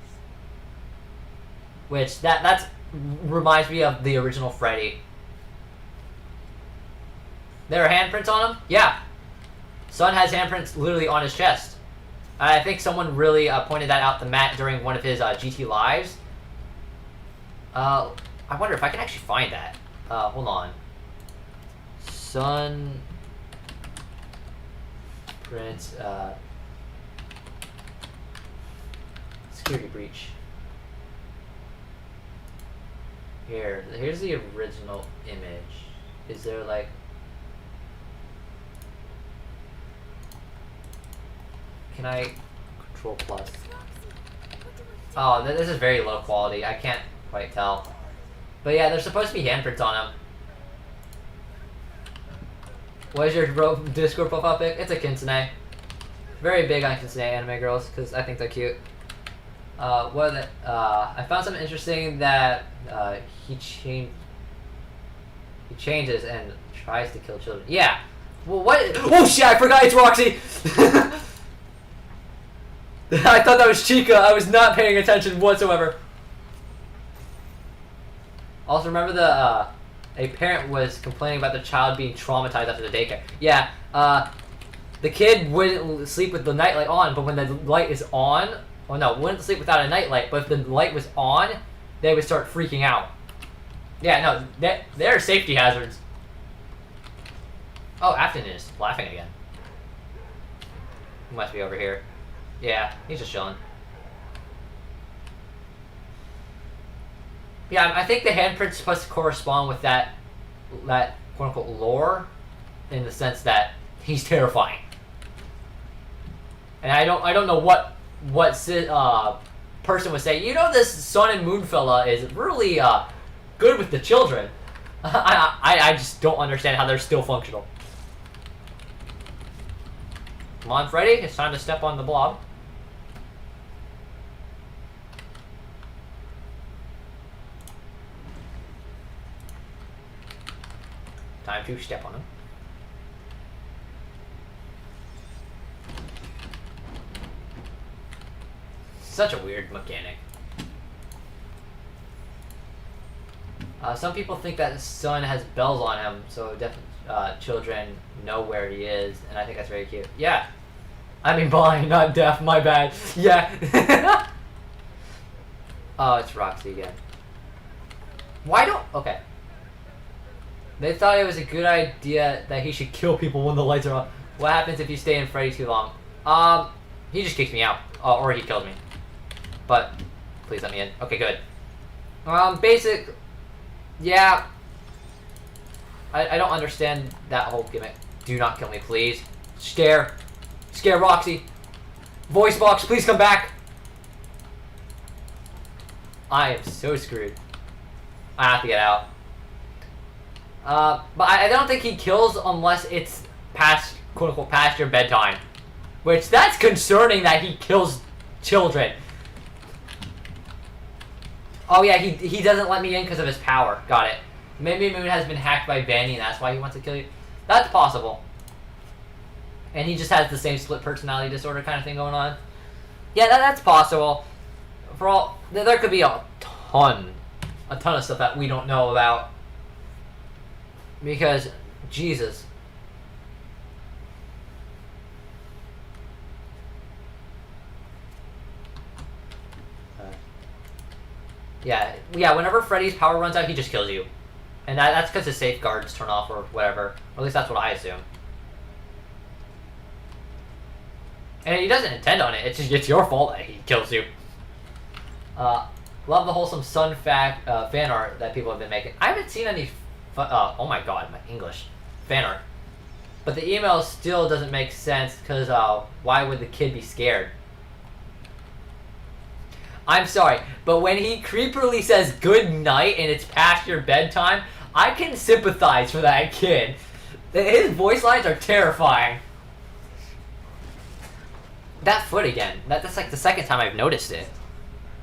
Which, that's... reminds me of the original Freddy. There are handprints on him? Yeah. Sun has handprints literally on his chest. I think someone really pointed that out to Matt during one of his GT Lives. I wonder if I can actually find that. Hold on. Sun prints, security breach. Here's the original image. Is there like... Can I... Control plus. Oh, this is very low quality. I can't quite tell. But yeah, there's supposed to be handprints on him. What is your Discord profile pic? It's a Kitsune. Very big on Kitsune anime girls, because I think they're cute. I found something interesting that he changes and tries to kill children. Yeah. Well, what? Oh shit! I forgot it's Roxy. I thought that was Chica. I was not paying attention whatsoever. Also, remember a parent was complaining about their child being traumatized after the daycare. Yeah, the kid wouldn't sleep with the nightlight on, but when the light is on, well, no, wouldn't sleep without a nightlight, but if the light was on, they would start freaking out. Yeah, no, they're safety hazards. Oh, Afton is laughing again. He must be over here. Yeah, he's just chilling. Yeah, I think the handprint's supposed to correspond with that quote-unquote lore, in the sense that he's terrifying. And I don't know what person would say, you know, this Sun and Moon fella is really good with the children. I just don't understand how they're still functional. Come on, Freddy, it's time to step on the blob. Time to step on him. Such a weird mechanic. Some people think that the sun has bells on him, so children know where he is, and I think that's very cute. Yeah. I mean blind, not deaf, my bad. Yeah. Oh, it's Roxy again. Okay. They thought it was a good idea that he should kill people when the lights are on. What happens if you stay in Freddy too long? He just kicks me out. Or he killed me. But, please let me in. Okay, good. Yeah. I don't understand that whole gimmick. Do not kill me, please. Scare Roxy. Voice box, please come back. I am so screwed. I have to get out. But I don't think he kills unless it's past, quote-unquote, past your bedtime. Which, that's concerning that he kills children. Oh yeah, he doesn't let me in because of his power. Got it. Maybe Moon has been hacked by Vanny and that's why he wants to kill you. That's possible. And he just has the same split personality disorder kind of thing going on. Yeah, that's possible. For all, there could be a ton of stuff that we don't know about. Because, Jesus. Yeah, whenever Freddy's power runs out, he just kills you. And that's because his safeguards turn off or whatever. Or at least that's what I assume. And he doesn't intend on it, it's your fault that he kills you. Love the wholesome Sun fan art that people have been making. I haven't seen any oh my god, my English. Fan art. But the email still doesn't make sense, because why would the kid be scared? I'm sorry, but when he creepily says good night and it's past your bedtime, I can sympathize for that kid. His voice lines are terrifying. That foot again. That's like the second time I've noticed it.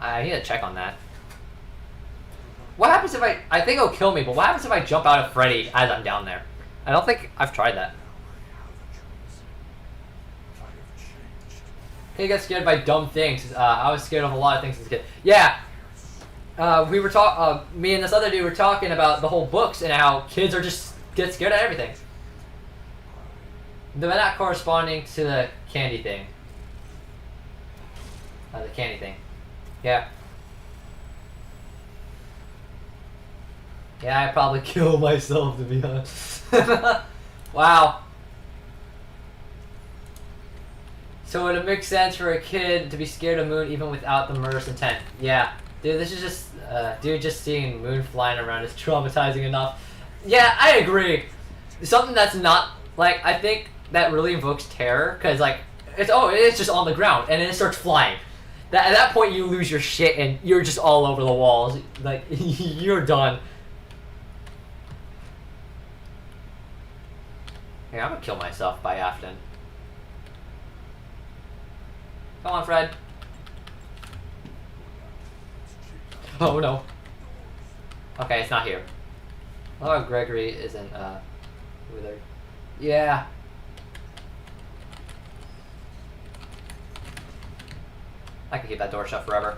I need to check on that. What happens if I think it'll kill me, but what happens if I jump out of Freddy as I'm down there? I don't think I've tried that. He gets scared by dumb things. I was scared of a lot of things as a kid. Yeah. We were me and this other dude were talking about the whole books and how kids are just get scared of everything. They're not corresponding to the candy thing. The candy thing. Yeah. Yeah, I'd probably kill myself, to be honest. Wow. So would it make sense for a kid to be scared of Moon even without the murderous intent? Yeah. Dude, this is just... just seeing Moon flying around is traumatizing enough. Yeah, I agree. Something that's not... Like, I think that really invokes terror, because, like, it's just on the ground, and then it starts flying. At that point, you lose your shit, and you're just all over the walls. Like, you're done. Hey, I'm gonna kill myself by Afton. Come on, Fred. Oh, no. Okay, it's not here. Oh, Gregory isn't, withered. Yeah. I can keep that door shut forever.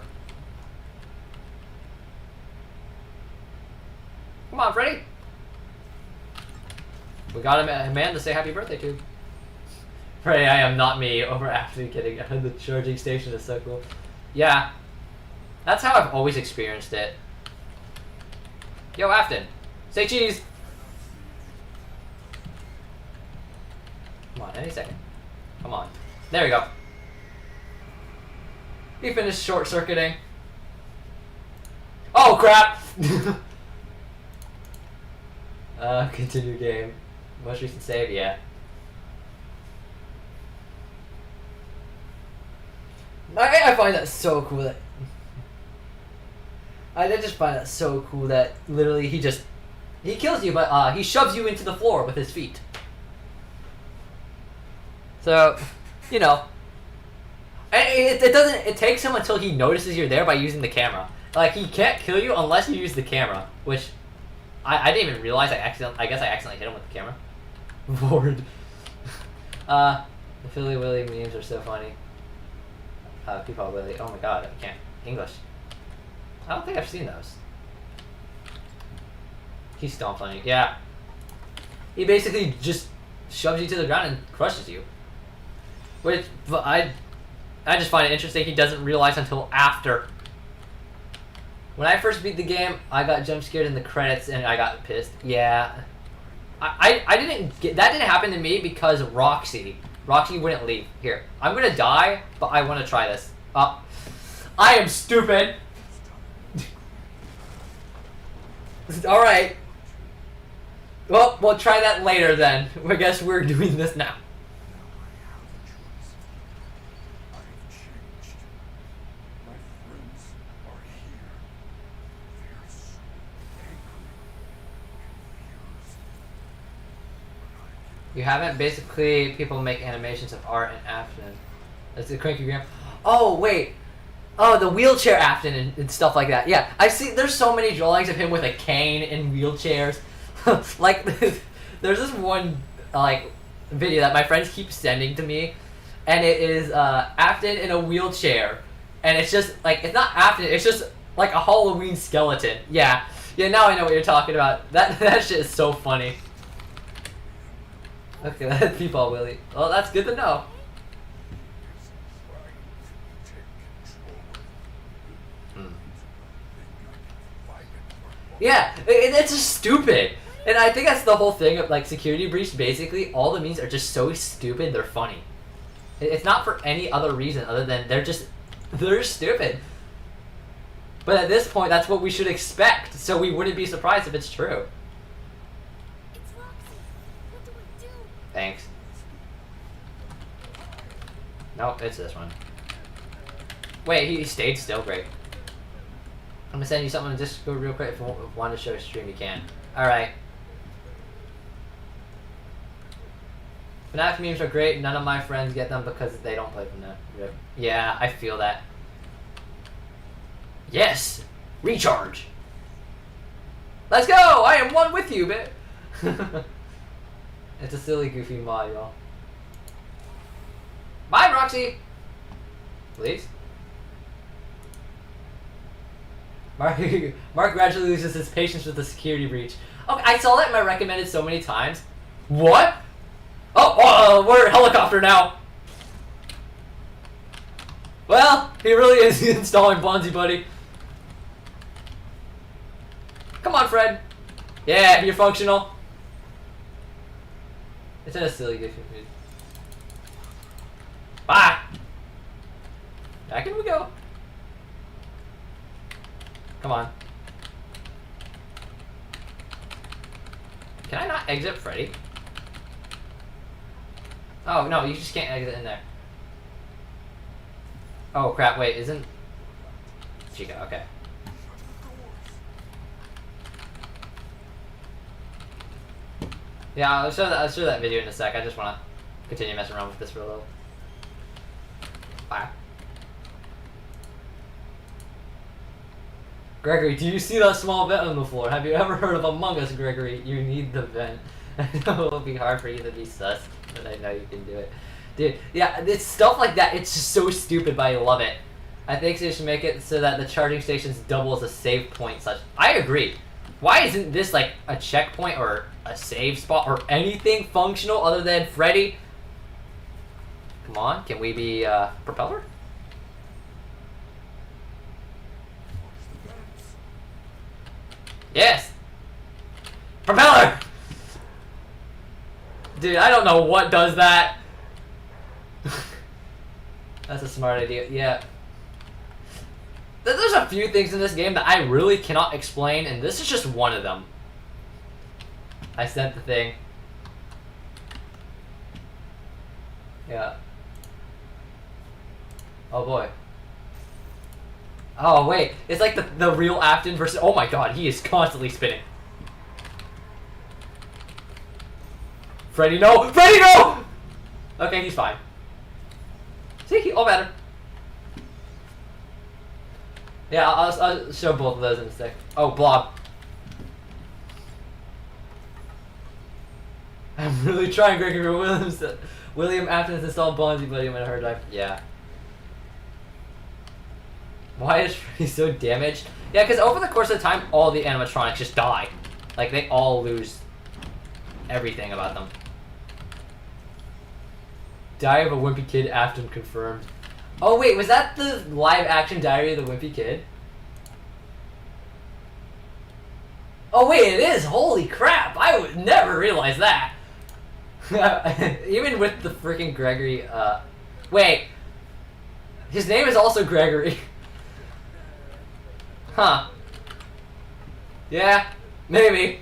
Come on, Freddy. We got a man to say happy birthday to. Pray I am not me over after getting the charging station is so cool. Yeah. That's how I've always experienced it. Yo, Afton. Say cheese! Come on, any second. Come on. There we go. He finished short-circuiting. Oh, crap! Continue game. Most recent save, yeah. I find that so cool that... I just find that so cool that literally he kills you, but he shoves you into the floor with his feet. So, you know, it takes him until he notices you're there by using the camera. Like, he can't kill you unless you use the camera, which I didn't even realize I guess I accidentally hit him with the camera. Bored. The Philly Willy memes are so funny. People Willy. Oh my god, I can't. English. I don't think I've seen those. He's stomped on you. Yeah. He basically just shoves you to the ground and crushes you. Which, but I just find it interesting he doesn't realize until after. When I first beat the game, I got jump scared in the credits and I got pissed. Yeah. I didn't get, that didn't happen to me because Roxy wouldn't leave. Here, I'm gonna die, but I want to try this. I am stupid. Alright. Well, we'll try that later then. I guess we're doing this now. You haven't? Basically, people make animations of art and Afton. That's the cranky gram. Oh, wait. Oh, the wheelchair Afton and stuff like that. Yeah, I see. There's so many drawings of him with a cane and wheelchairs. Like, there's this one, like, video that my friends keep sending to me. And it is Afton in a wheelchair. And it's just, like, it's not Afton. It's just, like, a Halloween skeleton. Yeah. Yeah, now I know what you're talking about. That shit is so funny. Okay, that's people, Willie. Well, that's good to know. Yeah, it's just stupid. And I think that's the whole thing of, like, Security Breach. Basically, all the memes are just so stupid, they're funny. It's not for any other reason other than they're stupid. But at this point, that's what we should expect, so we wouldn't be surprised if it's true. It's Roxy. What do I do? Thanks. Nope, it's this one. Wait, he stayed still, great. I'm gonna send you something on Discord real quick. If you want to show a stream, you can. Alright. FNAF memes are great. None of my friends get them because they don't play FNAF. Rip. Yeah, I feel that. Yes! Recharge! Let's go! I am one with you, bit! It's a silly, goofy mod, y'all. Bye, Roxy! Please? Mark gradually loses his patience with the security breach. Okay, I saw that in my recommended so many times. What? Oh, we're helicopter now. Well, he really is installing Bonzi Buddy. Come on, Fred. Yeah, you're functional. It's in a silly goofy mood. Bye. Back in we go. Come on. Can I not exit Freddy? Oh, no, you just can't exit in there. Oh, crap, wait, isn't... Chica, okay. Yeah, I'll show that video in a sec. I just want to continue messing around with this for a little. Bye. Gregory, do you see that small vent on the floor? Have you ever heard of Among Us, Gregory? You need the vent. I know it'll be hard for you to be sus, but I know you can do it. Dude, yeah, it's stuff like that. It's just so stupid, but I love it. I think they should make it so that the charging stations double as a save point such. I agree. Why isn't this like a checkpoint or a save spot or anything functional other than Freddy. Come on, can we be propeller? Yes! Propeller! Dude, I don't know what does that. That's a smart idea, yeah. There's a few things in this game that I really cannot explain, and this is just one of them. I sent the thing. Yeah. Oh boy. Oh wait, it's like the real Afton versus. Oh my god, he is constantly spinning. Freddy, no! Freddy, no! Okay, he's fine. See, all better. Yeah, I'll show both of those in a sec. Oh, Blob. I'm really trying, Gregory Williams. William Afton's installed Bonzi Buddy in my hard drive. Yeah. Why is Freddy so damaged? Yeah, because over the course of time, all the animatronics just die. Like, they all lose everything about them. Diary of a Wimpy Kid, Afton confirmed. Oh wait, was that the live-action Diary of the Wimpy Kid? Oh wait, it is! Holy crap! I would never realize that! Even with the freaking Gregory, Wait! His name is also Gregory. Huh. Yeah, maybe.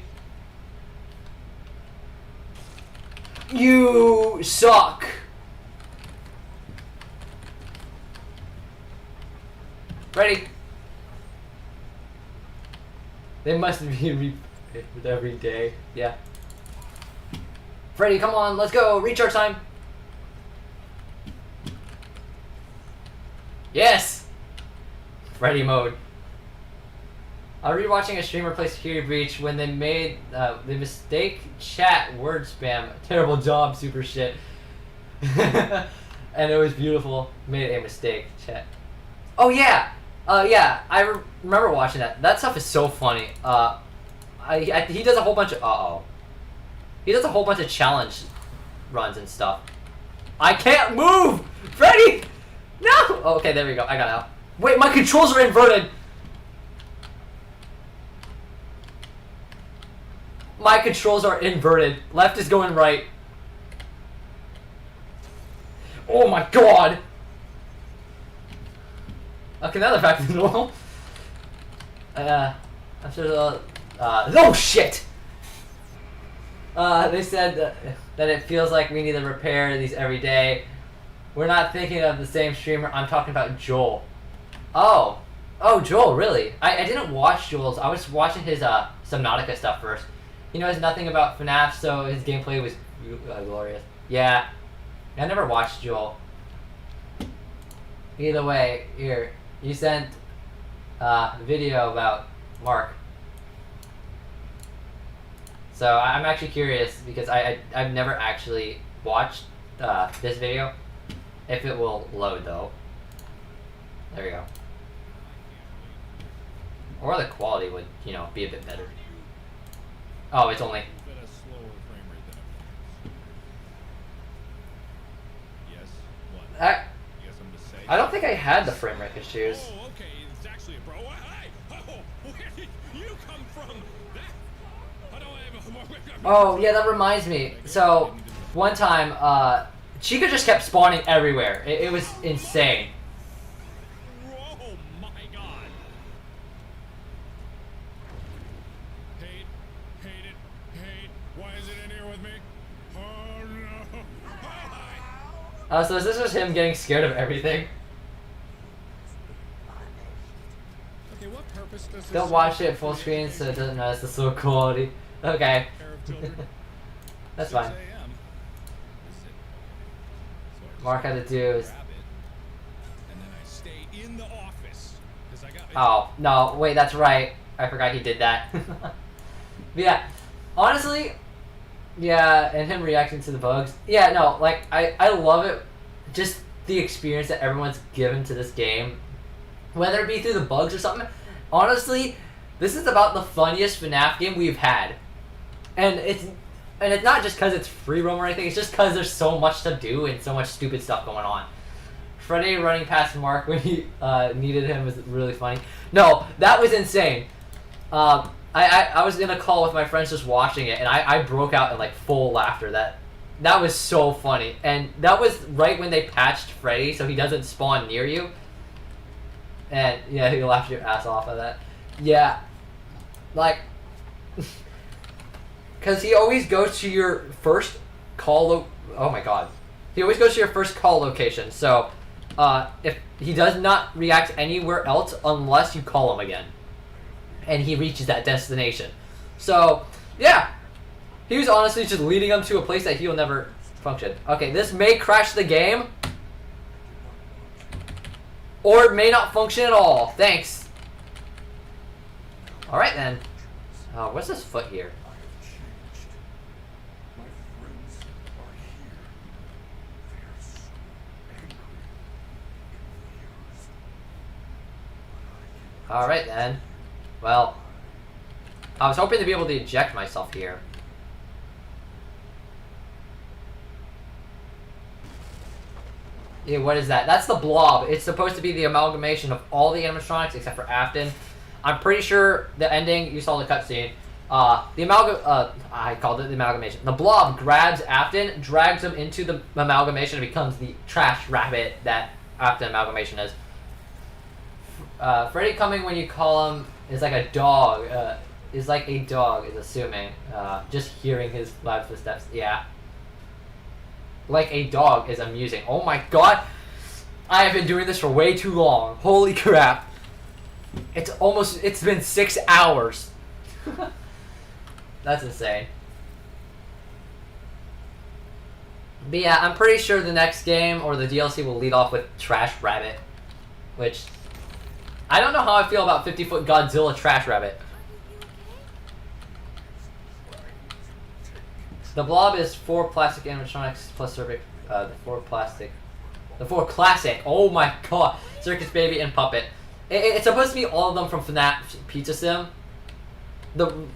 You suck! Ready? They must be with every day. Yeah. Freddy, come on, let's go. Recharge time. Yes! Freddy mode. I was rewatching a streamer play Security Breach when they made the mistake chat word spam. Terrible job, super shit. And it was beautiful. Made a mistake chat. Oh yeah! Yeah, I remember watching that. That stuff is so funny. He does a whole bunch of... He does a whole bunch of challenge runs and stuff. I can't move! Freddy! No! Oh, okay, there we go. I got out. Wait, my controls are inverted! My controls are inverted. Left is going right. Oh my god! Okay, now they're back to normal. I'm sure they'll... oh shit! They said that it feels like we need to repair these every day. We're not thinking of the same streamer. I'm talking about Joel. Oh. Oh, Joel, really? I didn't watch Joel's. I was watching his Subnautica stuff first. He knows nothing about FNAF, so his gameplay was glorious. Yeah. I never watched Joel. Either way, here. You sent a video about Mark. So I'm actually curious because I've never actually watched this video. If it will load though. There we go. Or the quality would, you know, be a bit better. Oh, it's only... I don't think I had the frame rate issues. Oh, okay, it's actually a bro. Hey, where did you come from? Oh, yeah, that reminds me. So, one time, Chica just kept spawning everywhere. It was insane. Oh my god. Hate it. Why is it in here with me? Oh no. So is this just him getting scared of everything? Okay, what purpose does this Don't watch it full screen so it doesn't notice the slow quality. Okay. That's fine. Mark had to do is... Oh, no, wait, that's right. I forgot he did that. But yeah, honestly, yeah, and him reacting to the bugs. Yeah, no, like, I love it. Just the experience that everyone's given to this game. Whether it be through the bugs or something. Honestly, this is about the funniest FNAF game we've had. And it's not just because it's free roam or anything. It's just because there's so much to do and so much stupid stuff going on. Freddy running past Mark when he needed him was really funny. No, that was insane. I was in a call with my friends just watching it, and I broke out in like full laughter. That was so funny, and that was right when they patched Freddy so he doesn't spawn near you. And yeah, you laughed your ass off at that. Yeah, like, because he always goes to your first call. Oh my god, he always goes to your first call location. So, if he does not react anywhere else unless you call him again, and he reaches that destination. So, yeah, he was honestly just leading him to a place that he'll never function. Okay, this may crash the game, or it may not function at all. Thanks. All right then. What's this foot here? All right then. Well, I was hoping to be able to eject myself here. Yeah, what is that? That's the blob. It's supposed to be the amalgamation of all the animatronics except for Afton. I'm pretty sure the ending, you saw the cutscene. I called it the amalgamation. The blob grabs Afton, drags him into the amalgamation, and becomes the trash rabbit that Afton amalgamation is. Freddy coming when you call him is like a dog. Is assuming. Just hearing his loud footsteps. Yeah. Like a dog is amusing. Oh my god! I have been doing this for way too long. Holy crap. It's been 6 hours. That's insane. But yeah, I'm pretty sure the next game or the DLC will lead off with Trash Rabbit. Which, I don't know how I feel about 50-foot Godzilla Trash Rabbit. The blob is 4 plastic animatronics plus circuit, the 4 classic, oh my god, Circus Baby and Puppet. It's supposed to be all of them from FNAF Pizza Sim.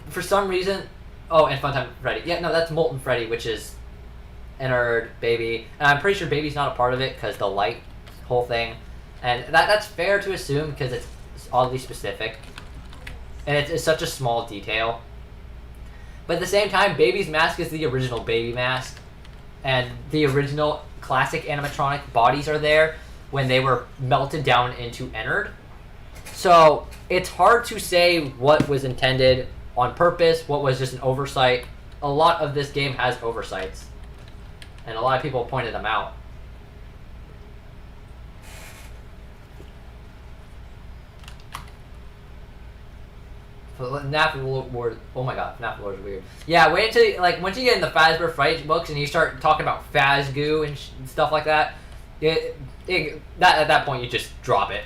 For some reason, oh, and Funtime Freddy. Yeah, no, that's Molten Freddy, which is Ennard, Baby, and I'm pretty sure Baby's not a part of it because the light whole thing, and that's fair to assume because it's oddly specific, and it's such a small detail. But at the same time, Baby's mask is the original Baby mask, and the original classic animatronic bodies are there when they were melted down into Ennard. So it's hard to say what was intended on purpose, what was just an oversight. A lot of this game has oversights, and a lot of people pointed them out. FNAF Lord, oh my god, FNAF Lord is weird. Yeah, wait until once you get in the Fazbear Fright books and you start talking about Fazgoo and stuff like that, at that point you just drop it.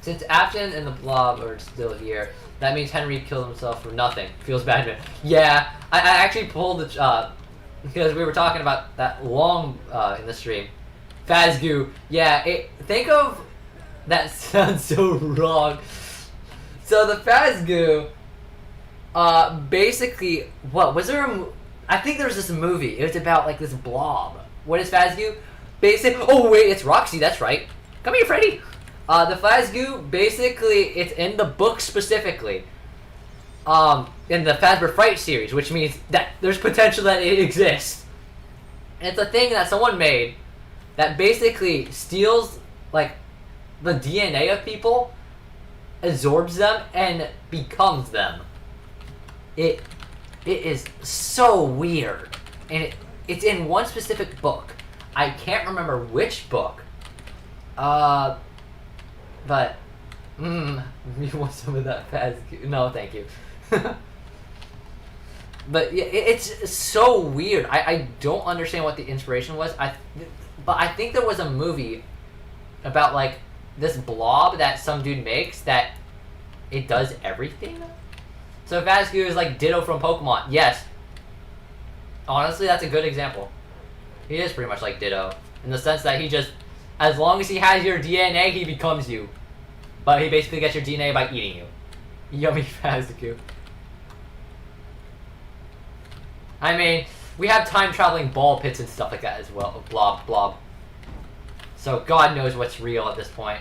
Since Afton and the Blob are still here, that means Henry killed himself for nothing. Feels bad to me. Yeah, I actually pulled the because we were talking about that long in the stream. Fazgoo. Yeah, think of that sounds so wrong. So the Fazgoo, basically, what was there? I think there was this movie. It was about like this blob. What is Fazgoo? Oh wait, it's Roxy. That's right. Come here, Freddy. The Fazgoo, basically, it's in the book specifically. In the Fazbear Fright series, which means that there's potential that it exists. And it's a thing that someone made that basically steals like the DNA of people, absorbs them, and becomes them. It is so weird, and it's in one specific book. I can't remember which book. But you want some of that Fazgoo? No, thank you. But yeah, it's so weird. I don't understand what the inspiration was. But I think there was a movie about like this blob that some dude makes that it does everything. So Fazgoo is like Ditto from Pokemon. Yes. Honestly, that's a good example. He is pretty much like Ditto in the sense that he just, as long as he has your DNA, he becomes you. But he basically gets your DNA by eating you. Yummy Fazgoo. I mean, we have time-traveling ball pits and stuff like that as well. Blob, blob. So God knows what's real at this point.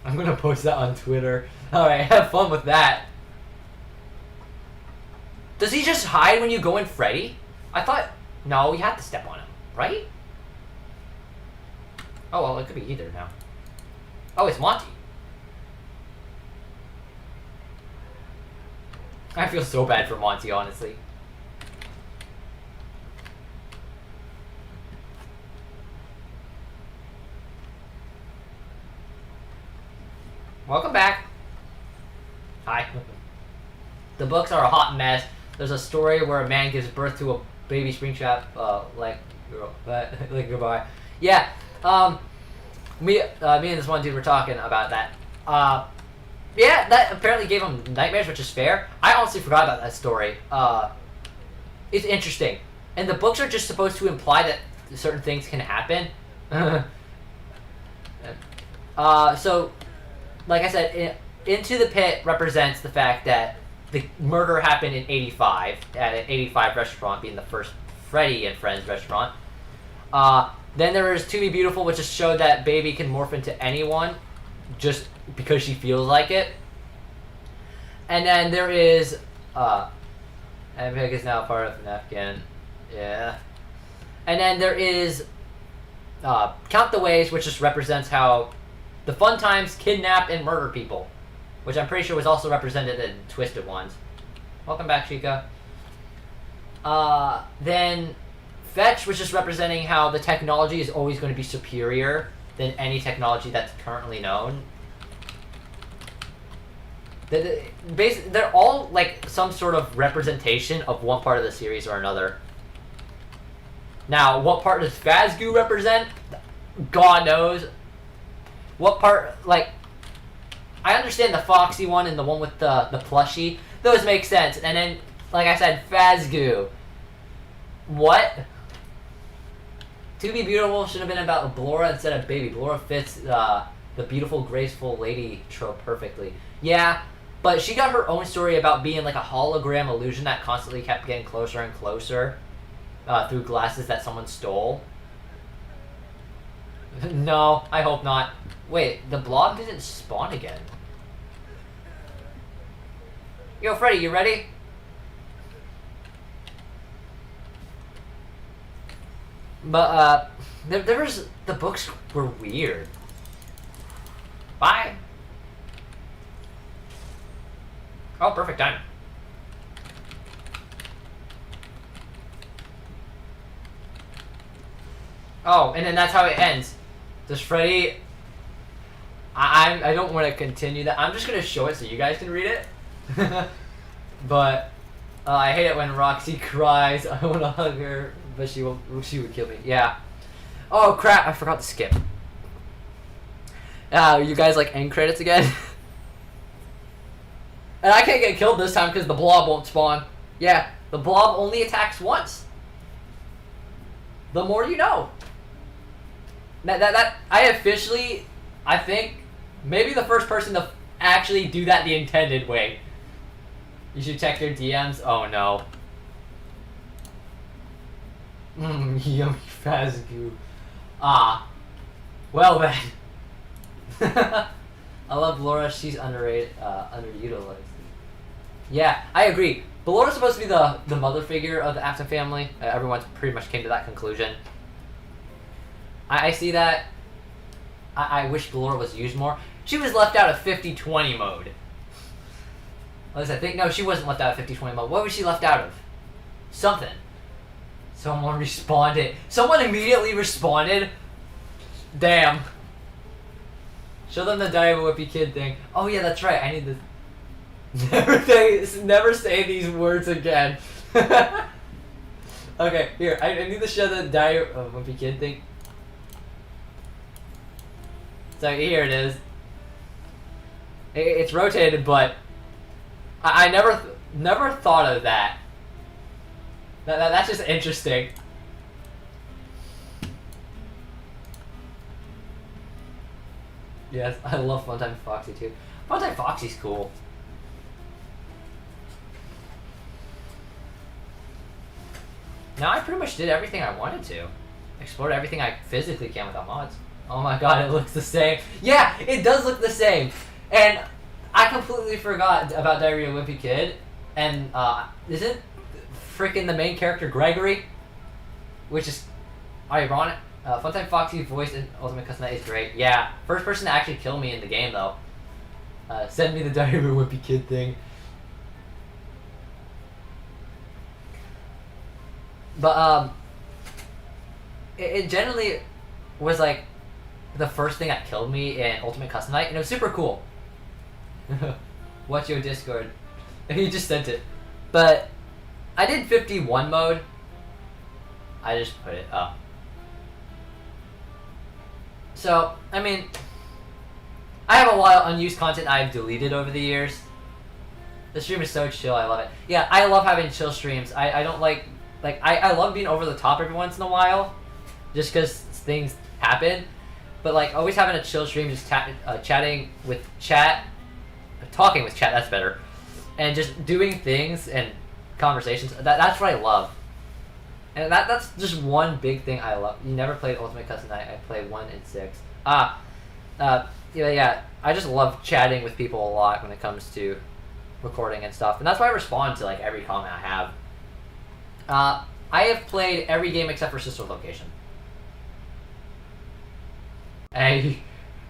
I'm gonna post that on Twitter. Alright, have fun with that. Does he just hide when you go in Freddy? I thought... No, you have to step on him, right? Oh, well, it could be either now. Oh, it's Monty. I feel so bad for Monty, honestly. Welcome back. Hi. The books are a hot mess. There's a story where a man gives birth to a baby Springtrap, like goodbye. Yeah. Me and this one dude were talking about that. Yeah, that apparently gave him nightmares, which is fair. I honestly forgot about that story. It's interesting, and the books are just supposed to imply that certain things can happen. So, like I said, Into the Pit represents the fact that the murder happened in '85 at an '85 restaurant, being the first Freddy and Friends restaurant. Then there is To Be Beautiful, which just showed that Baby can morph into anyone just because she feels like it. And then there is Epic is now part of FNAF again. Yeah. And then there is Count the Ways, which just represents how the Fun Times kidnap and murder people, which I'm pretty sure was also represented in Twisted Ones. Welcome back, Chica. Then Fetch, which is representing how the technology is always going to be superior than any technology that's currently known. They're all like some sort of representation of one part of the series or another. Now, what part does Fazgoo represent? God knows. What part, like, I understand the Foxy one and the one with the plushie. Those make sense. And then, like I said, Fazgoo. What? To Be Beautiful should have been about Blora instead of Baby. Blora fits the beautiful, graceful lady trope perfectly. Yeah, but she got her own story about being like a hologram illusion that constantly kept getting closer and closer through glasses that someone stole. No, I hope not. Wait, the blob didn't spawn again. Yo, Freddy, you ready? But, there was... The books were weird. Bye! Oh, perfect time. Oh, and then that's how it ends. Does Freddy... I don't want to continue that. I'm just going to show it so you guys can read it. But I hate it when Roxy cries. I want to hug her, but she would kill me. Yeah. Oh crap! I forgot to skip. You guys like end credits again? And I can't get killed this time because the blob won't spawn. Yeah, the blob only attacks once. The more you know. That I officially, I think, maybe the first person to actually do that the intended way. You should check your DMs. Oh no. Yummy Fazgoo. Well then. I love Laura. She's underrated, underutilized. Yeah, I agree. But Laura's supposed to be the mother figure of the Afton family. Everyone's pretty much came to that conclusion. I see that. I wish Laura was used more. She was left out of 50-20 mode. At least I think. No, she wasn't left out of 50-20 mode. What was she left out of? Something. Someone responded. Someone immediately responded. Damn. Show them the Dive Whippy Kid thing. Oh yeah, that's right. I need to never say these words again. Okay, here. I need to show the Dive Whippy Kid thing. So here it is. It's rotated, but I never thought of that. That's just interesting. Yes, I love Funtime Foxy too. Funtime Foxy's cool. Now I pretty much did everything I wanted to. Explored everything I physically can without mods. Oh my god, it looks the same. Yeah, it does look the same. And I completely forgot about Diary of a Wimpy Kid. And isn't freaking the main character Gregory? Which is ironic. Funtime Foxy's voice in Ultimate Custom Night is great. Yeah, first person to actually kill me in the game though. Send me the Diary of a Wimpy Kid thing. But it generally was like the first thing that killed me in Ultimate Custom Night, and it was super cool. Watch your Discord. He just sent it. But I did 51 mode. I just put it up. So, I mean, I have a lot of unused content I've deleted over the years. The stream is so chill, I love it. Yeah, I love having chill streams. I don't like I love being over the top every once in a while, just because things happen. But like always having a chill stream, just chatting with chat, talking with chat. That's better, and just doing things and conversations. That's what I love, and that's just one big thing I love. You never played Ultimate Custom Night. I played 1 and 6. Yeah. I just love chatting with people a lot when it comes to recording and stuff, and that's why I respond to like every comment I have. I have played every game except for Sister Location. Hey,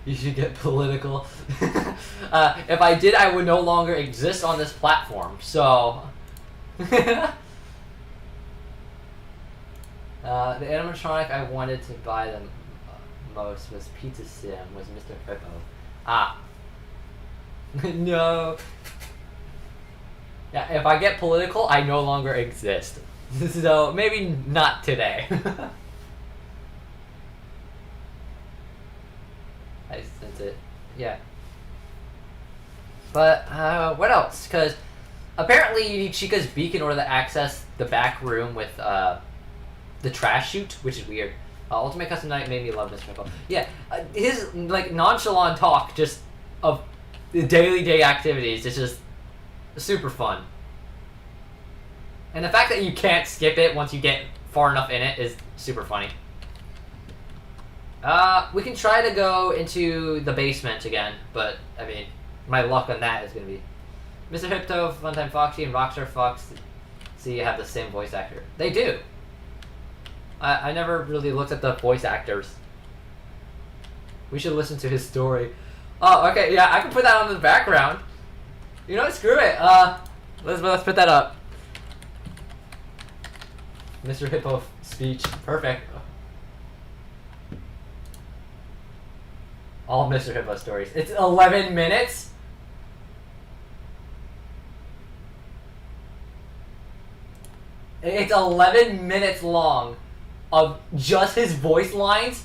you should get political. If I did, I would no longer exist on this platform, so... the animatronic I wanted to buy the most was Pizza Sim, was Mr. Hippo. Ah. No. Yeah, if I get political, I no longer exist. So, maybe not today. I sent it. Yeah. But, what else? Because apparently you need Chica's beak in order to access the back room with, the trash chute, which is weird. Ultimate Custom Night made me love Mr. Hippo. Yeah, his, like, nonchalant talk just of the day activities is just super fun. And the fact that you can't skip it once you get far enough in it is super funny. We can try to go into the basement again, but, I mean, my luck on that is going to be... Mr. Hypto, Funtime Foxy, and Rockstar Fox have the same voice actor. They do! I never really looked at the voice actors. We should listen to his story. Oh, okay, yeah, I can put that on the background. You know what, screw it. Let's put that up. Mr. Hippo speech. Perfect. All Mr. Hippo stories. It's 11 minutes? It's 11 minutes long of just his voice lines?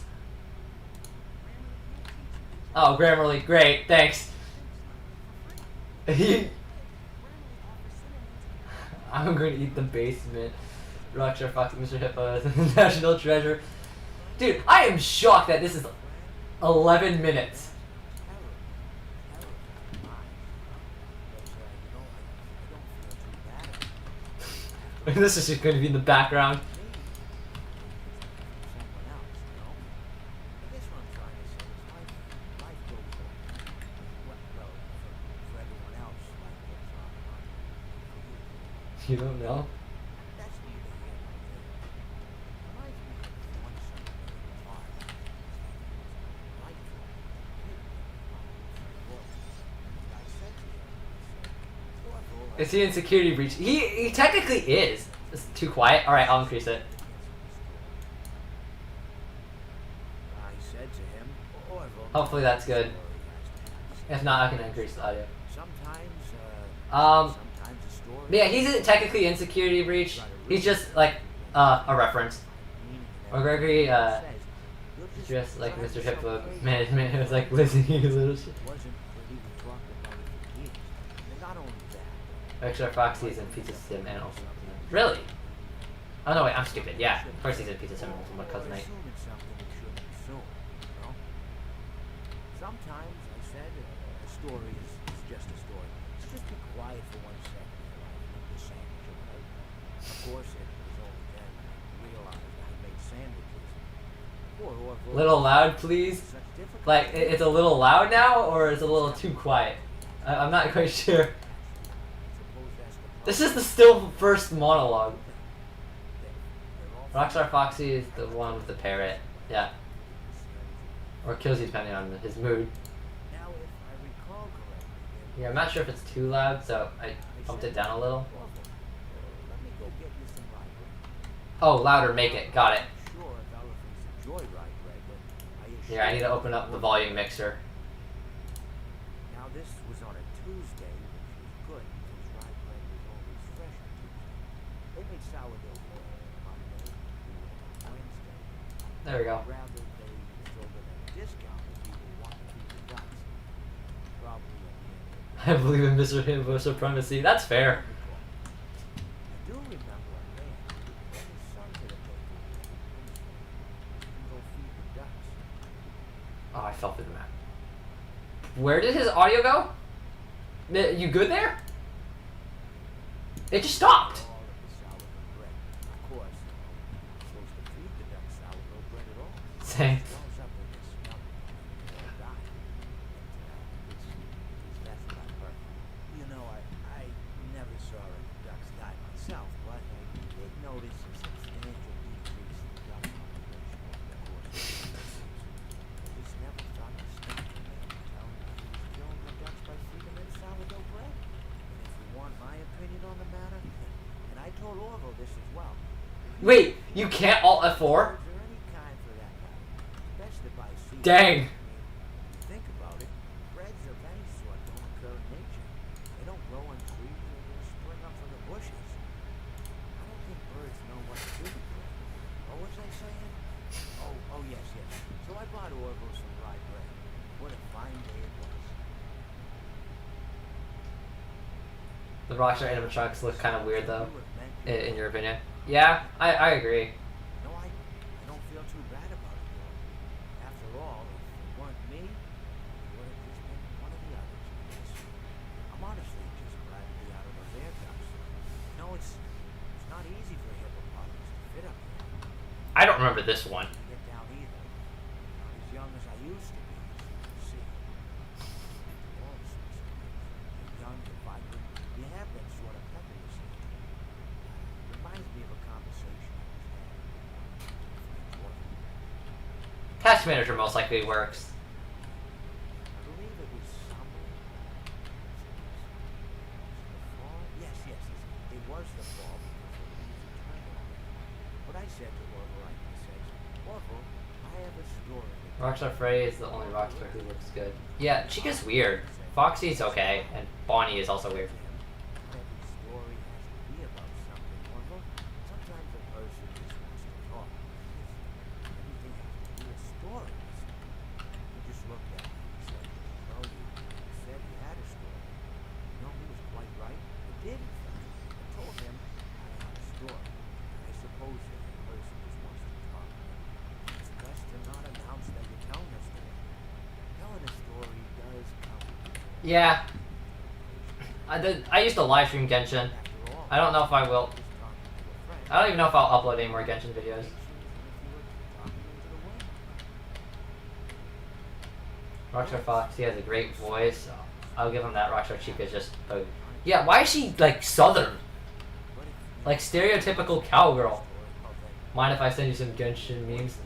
Oh, Grammarly. Great, thanks. I'm going to eat the basement. Rockstar Fox, Mr. Hippo is a national treasure. Dude, I am shocked that this is 11 minutes. This is just going to be in the background. You don't know? Is he in security breach? He technically is. It's too quiet. Alright, I'll increase it. Hopefully that's good. If not, I can increase the audio. Yeah, he's technically in security breach. He's just like a reference. Or Gregory dressed like Mr. Hippo management. It was like listening to little shit. Extra Foxy's in Pizza Sim and Ultimate. Really? Oh no, wait, I'm stupid. Yeah, of course he's in Pizza Sim and Ultimate Cousin Night. Sometimes I said a story is just a story. So just be quiet for 1 second in your life and eat the sandwich, okay? Of course, it was only then I realized I made sandwiches. Poor Orville. Little loud, please. Such difficult Like, it's a little loud now, or is it a little too quiet? I'm not quite sure. Suppose that's the This is the still first monologue. Rockstar Foxy is the one with the parrot. Yeah. Or kills you depending on his mood. Now, if I recall correctly, Yeah, I'm not sure if it's too loud, so I bumped it down a little. let me go get you some rye bread. Oh, louder, make it. Got it. I'm sure if elephants enjoy rye bread, but Yeah, I need to open up the volume mixer. Now, this was on a Tuesday, which was good because rye bread was always fresh on Tuesday. They made sourdough bread Monday, Wednesday. There we go. Rather, they sold it at a discount to people who want to feed the ducks. Probably at the end of I believe in Mr. Himbo supremacy. That's fair. I do remember a man who brought his son to the bakery and go feed the ducks. Oh, I fell through the map. Where did his audio go? You good there? It just stopped. All of the sourdough bread. Of course, you're not supposed to feed the ducks sourdough bread at all. Same. It swells up in his stomach and they'll die. It's that's what I've heard. You know, I never saw any ducks die myself, but I did notice a substantial decrease in the duck population over the course of the years. I just never thought to stop the man and tell him that he was killing the ducks by feeding them sourdough bread. And if you want my opinion on the matter, and I told Orville this as well. Wait, you can't Alt F4? Birds or any kind for that matter, especially by sea. Dang. I mean, think about it. Breads of any sort don't occur in nature. They don't grow on trees or they spring up from the bushes. I don't think birds know what to do with bread. What was I saying? Oh yes. So I bought Orville some rye bread. What a fine day it was. The Rockstar animatronics look kind of weird though, You were meant to in your opinion. Yeah, I agree. No, I don't feel too bad about it, though. After all, if it weren't me, it would have just been one of the others, I guess. I'm honestly just glad to be out of those air ducts. You know, it's not easy for hippopotamus to fit up here. I don't remember this one. To get down either. Not as young as I used to be, as you can see. All sorts of things. You're young, you're vibrant. You have that sort of pep in your step. Reminds me of a conversation I was having with my friend Jordan. Task Manager most likely works. I believe it was summer. The fall? Yes. It was the fall because the leaves had turned already. But I said to Orville, I said, Orville, I have a story. Rockstar Freddy is the only Rockstar who looks good. Yeah, Chica's weird. Foxy's okay, and Bonnie is also weird. Every story has to be about something, Orville. Sometimes a person just wants to talk. Everything has to be a story. He just looked at me and said, well, you said you had a story. You know, he was quite right. I did, in fact. I told him I had a story. I suppose if a person just wants to talk, it's best to not announce that you're telling a story. Telling a story does count. Yeah. I used to live stream Genshin. After all, I don't know if I will. just talking to a friend. I don't even know if I'll upload any more Genshin videos. Rockstar Fox, he has a great voice. I'll give him that. Rockstar Chica's just a... Yeah, why is she, like, southern? Like, stereotypical cowgirl. Mind if I send you some Genshin memes?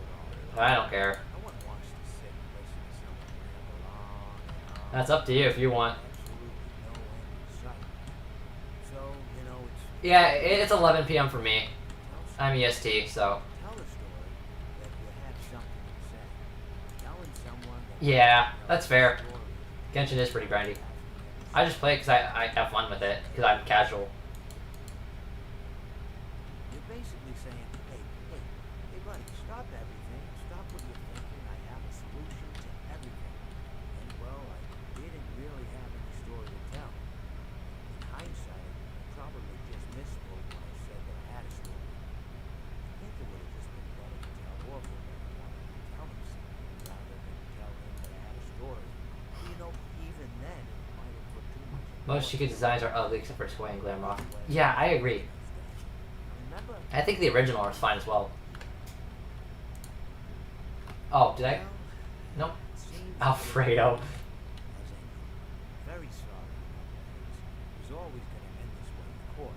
I don't care. That's up to you if you want. Yeah, it's 11 p.m. for me. I'm EST, so... Yeah, that's fair. Genshin is pretty grindy. I just play it because I have fun with it, because I'm casual. You're basically saying, hey, buddy, stop everything. Stop what you're thinking. I have a solution to everything. And, well, I didn't really have any story to tell. In hindsight, I probably just misspoke when I said that I had a story. I think it would have just been better to tell Orville that I wanted to tell him something rather than tell him that I had a story. You know, even then, it might have put too Most Chica designs are ugly except for Toy and Glamrock. Yeah, I agree. Remember? I think the original is fine as well. Oh, did I? Nope. Alfredo. Very sorry. It was always going to end this way, of course.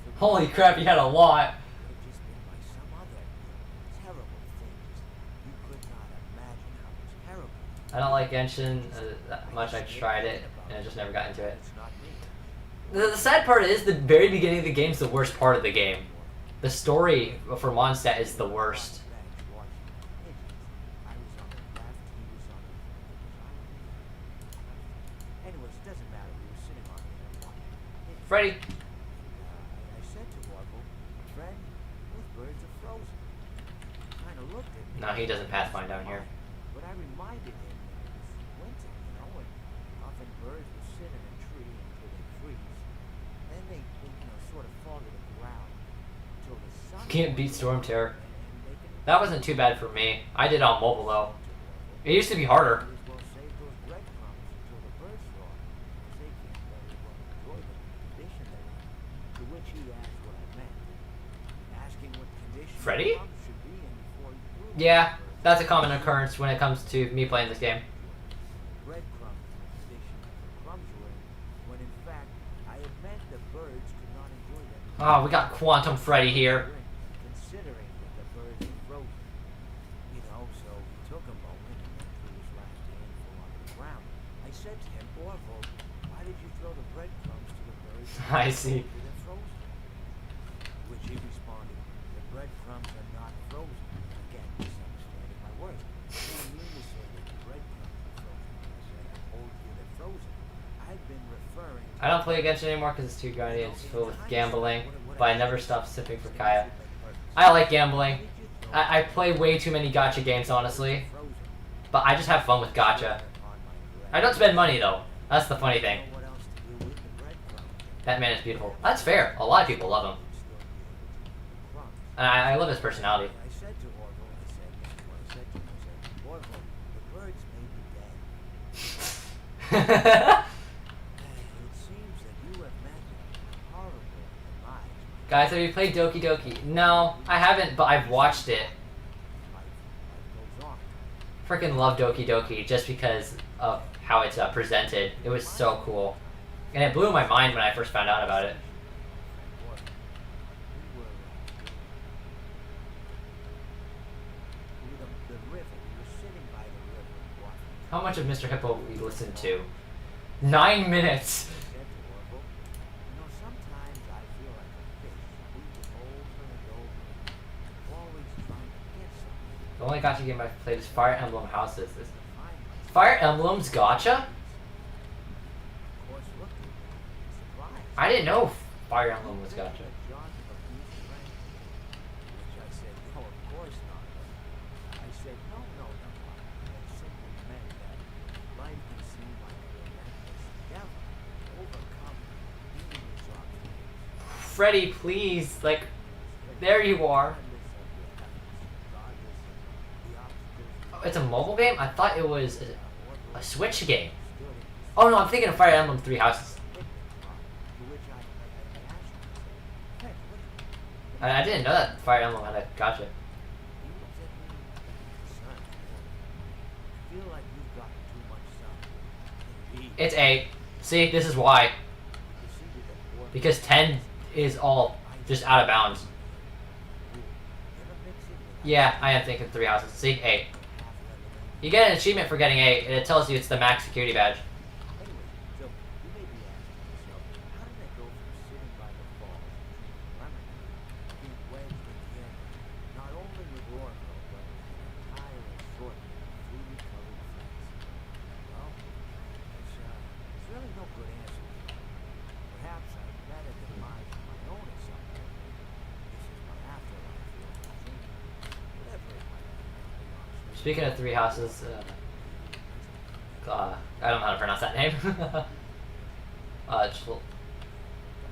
If it Holy crap, you had a lot. could have just been by some other terrible things. You could not imagine how terrible. I don't like Genshin that much. I tried it and I just never got into it. It's not me. The sad part is the very beginning of the game is the worst part of the game. The story for Mondstadt is the worst. I was on the left, he was on the right. Anyways, it doesn't matter. We were sitting on there watching pigeons. Freddy. I said to Orville, friend, those birds are frozen. He kind of looked at me. No, he doesn't pathfind down here. But I reminded him that it was winter, and often birds will sit in a tree until they freeze. Then they sort of fall to the ground until the sun. Can't beat Storm Terror. And they can That wasn't too bad for me. I did it on mobile though. It used to be harder. might as well save those breadcrumbs until the birds thaw, because they can't very well enjoy the condition they're in. To which he asked what I meant. Asking what condition the Freddy? crumbs should be in before he threw them. Yeah, that's a common occurrence when it comes to me playing this game. Breadcrumbs in the condition that the crumbs were in, when in fact I had meant the birds could not enjoy them. Oh, we got Quantum Freddy here. Considering that the birds were frozen. So he took a moment and then threw his last handful on the ground. I said to him, Orville, why did you throw the breadcrumbs to the birds? I see. They're frozen. Which he responded, the breadcrumbs are not frozen. Again, misunderstanding my words. I didn't mean to say that the breadcrumbs are frozen. I said, oh, they're frozen. I've been referring to... I don't play Genshin anymore because it's too grindy and it's filled with gambling, but I never stopped sipping for Kaya. I like gambling. I play way too many gacha games, honestly, but I just have fun with gacha. I don't spend money though. That's the funny thing. That man is beautiful. That's fair. A lot of people love him. And I love his personality. I said to Orville, I said, Orville, the birds may be dead. It seems that you have met a horrible demise. Guys, have you played Doki Doki? No, I haven't, but I've watched it. Life goes on. Freaking love Doki Doki just because of how it's presented. It was so cool. And it blew my mind when I first found out about it. How much of Mr. Hippo we listened to? 9 minutes! Sometimes I feel like a fish moving over and over, always trying to get something. The only gacha game I've played is Fire Emblem Houses. Is Find myself. Fire Emblem's gacha? Of course, look at me, surprised. I didn't know Fire Emblem was gacha. John abused Frank, which I said, no, of course not. I said, no. I simply meant that life can seem like a relentless endeavor to overcome demons obstacles. Freddy, please. Like, there you are. Oh, it's a mobile game? I thought it was a Switch game. Oh no, I'm thinking of Fire Emblem Three Houses. I didn't know that Fire Emblem had a gacha. It's 8. See, this is why. Because 10 is all just out of bounds. Yeah, I am thinking 3 houses. See, 8. You get an achievement for getting 8, and it tells you it's the max security badge. Speaking of 3 houses, I don't know how to pronounce that name.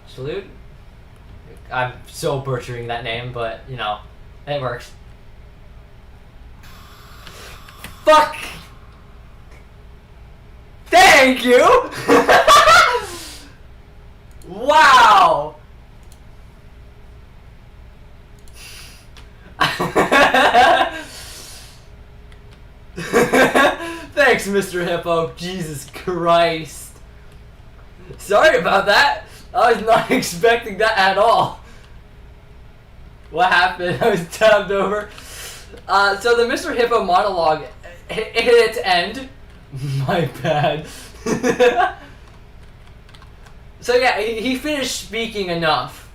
Chalud? I'm so butchering that name, but, you know, it works. Fuck! Thank you! Wow! Thanks, Mr. Hippo. Jesus Christ. Sorry about that. I was not expecting that at all. What happened? I was tabbed over. So the Mr. Hippo monologue hit its end. My bad. So yeah, he finished speaking enough.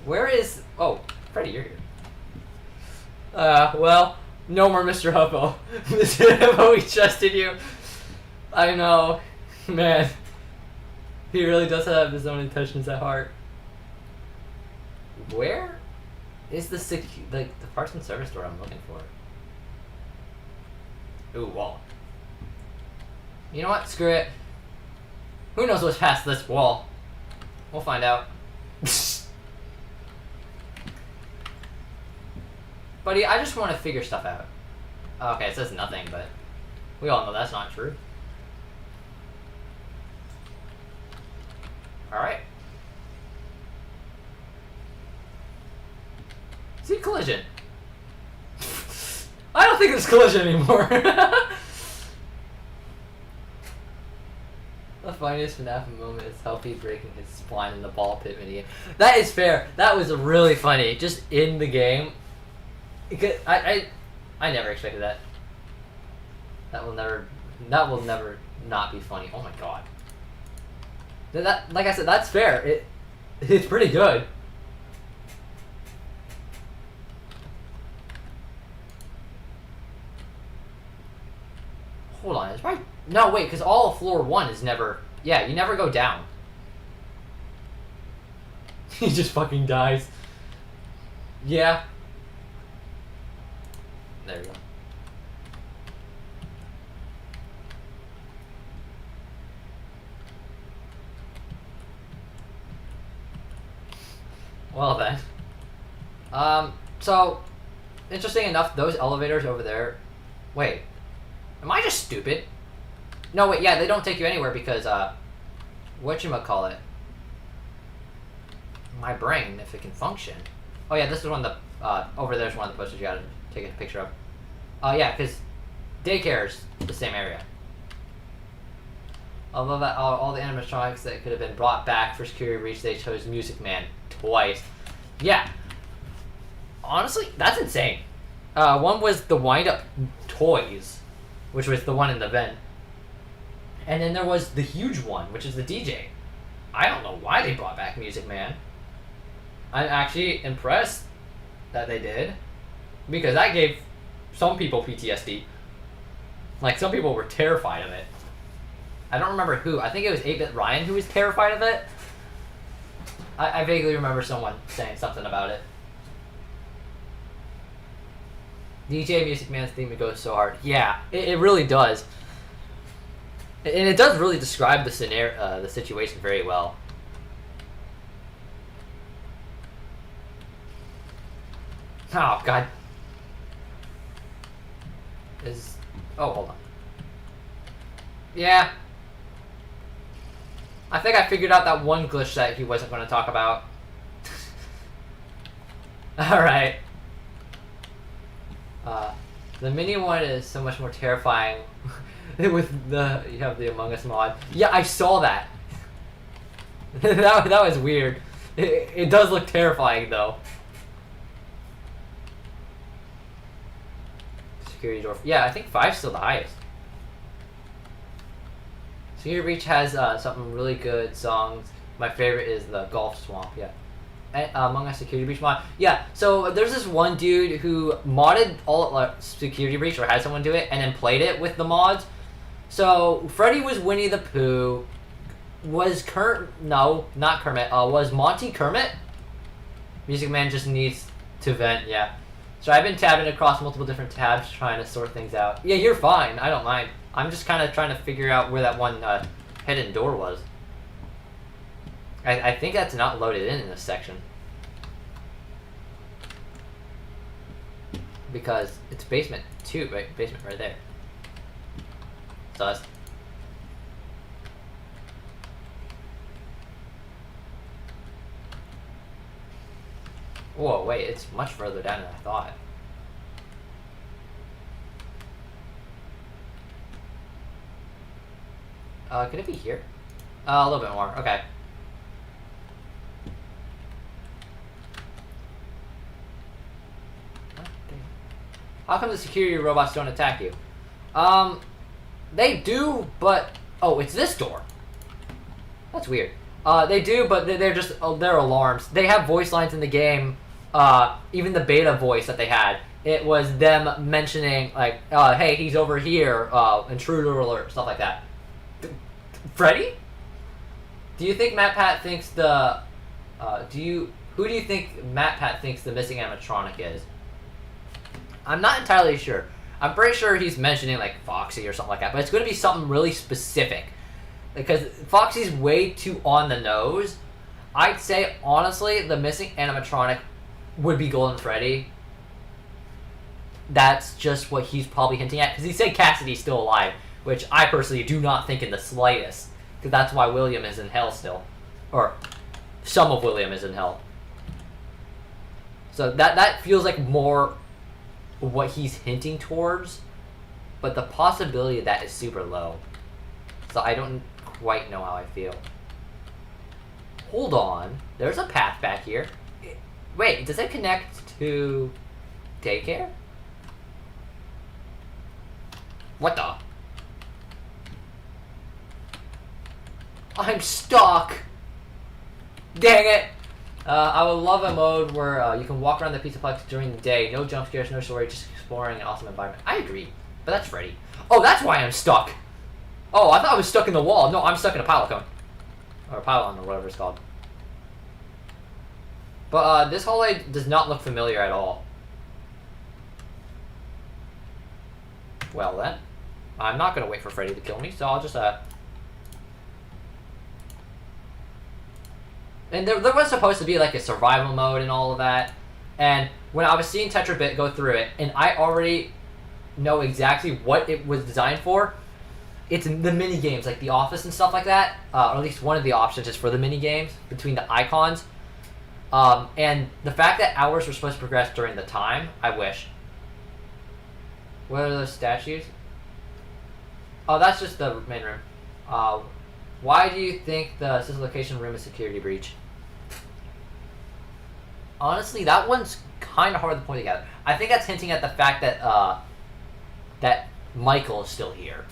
Where is... Oh, Freddy, you're here. Well, no more Mr. Hippo. Mr. Hippo, we trusted you. I know. Man. He really does have his own intentions at heart. Where is the the parts and service store I'm looking for? Ooh, wall. You know what? Screw it. Who knows what's past this wall? We'll find out. Buddy, I just want to figure stuff out. Okay, it says nothing, but we all know that's not true. Alright. See, collision. I don't think it's collision anymore. The funniest FNAF moment is Healthy breaking his spine in the ball pit mini. That is fair. That was really funny. Just in the game. I never expected that. That will never not be funny. Oh my god. That, like I said, that's fair. It's pretty good. Hold on, it's right. No, wait, because all of floor 1 is never... Yeah, you never go down. He just fucking dies. Yeah. There you go. Well then. So, interesting enough, those elevators over there... Wait. Am I just stupid? No, wait, yeah, they don't take you anywhere because, whatchamacallit? My brain, if it can function. Oh yeah, this is one of the, over there's one of the posters you gotta take a picture of. Yeah, because daycare's the same area. Although that, all the animatronics that could have been brought back for security reach, they chose Music Man twice. Yeah. Honestly, that's insane. One was the wind-up toys, which was the one in the vent. And then there was the huge one, which is the DJ. I don't know why they brought back Music Man. I'm actually impressed that they did, because that gave some people PTSD. Like, some people were terrified of it. I don't remember who. I think it was 8-Bit Ryan who was terrified of it. I vaguely remember someone saying something about it. DJ Music Man's theme, it goes so hard. Yeah, it really does. And it does really describe the scenario, the situation very well. Oh, God. Oh, hold on. Yeah. I think I figured out that one glitch that he wasn't going to talk about. Alright. The mini one is so much more terrifying. With you have the Among Us mod. Yeah, I saw that. that was weird. It does look terrifying, though. Security door. Yeah, I think 5's still the highest. Security Breach has something really good songs. My favorite is the Golf Swamp. Yeah. Among Us Security Breach mod. Yeah, so there's this one dude who modded all Security Breach, or had someone do it, and then played it with the mods. So Freddy was Winnie the Pooh. Was no, not Kermit. Was Monty Kermit? Music Man just needs to vent. Yeah. So I've been tabbing across multiple different tabs, trying to sort things out. Yeah, you're fine. I don't mind. I'm just kind of trying to figure out where that one hidden door was. I think that's not loaded in this section. Because it's basement 2, right? Basement right there. So Whoa, wait, it's much further down than I thought. Could it be here? A little bit more. Okay. How come the security robots don't attack you? They do, but... Oh, it's this door. That's weird. They do, but they're just... Oh, they're alarms. They have voice lines in the game. Even the beta voice that they had. It was them mentioning, like, hey, he's over here. Intruder alert, stuff like that. Freddy? Do you think MatPat thinks the... Who do you think MatPat thinks the missing animatronic is? I'm not entirely sure. I'm pretty sure he's mentioning like Foxy or something like that, but it's going to be something really specific. Because Foxy's way too on the nose. I'd say, honestly, the missing animatronic would be Golden Freddy. That's just what he's probably hinting at. Because he said Cassidy's still alive, which I personally do not think in the slightest. Because that's why William is in hell still. Or some of William is in hell. So that feels like more what he's hinting towards, but the possibility of that is super low. So I don't quite know how I feel. Hold on. There's a path back here. Wait, does it connect to daycare? What the? I'm stuck! Dang it! I would love a mode where you can walk around the Pizzaplex during the day. No jump scares, no story, just exploring an awesome environment. I agree, but that's Freddy. Oh, that's why I'm stuck! Oh, I thought I was stuck in the wall. No, I'm stuck in a pilot cone. Or a pylon, or whatever it's called. But this hallway does not look familiar at all. Well then, I'm not going to wait for Freddy to kill me, so I'll just And there was supposed to be like a survival mode and all of that. And when I was seeing Tetrabit go through it, and I already know exactly what it was designed for, it's the mini games, like The Office and stuff like that. Or at least one of the options is for the mini games between the icons. And the fact that hours were supposed to progress during the time, I wish. What are those statues? Oh, that's just the main room. Why do you think the system location room is security breach? Honestly, that one's kind of hard to point together. I think that's hinting at the fact that that Michael is still here.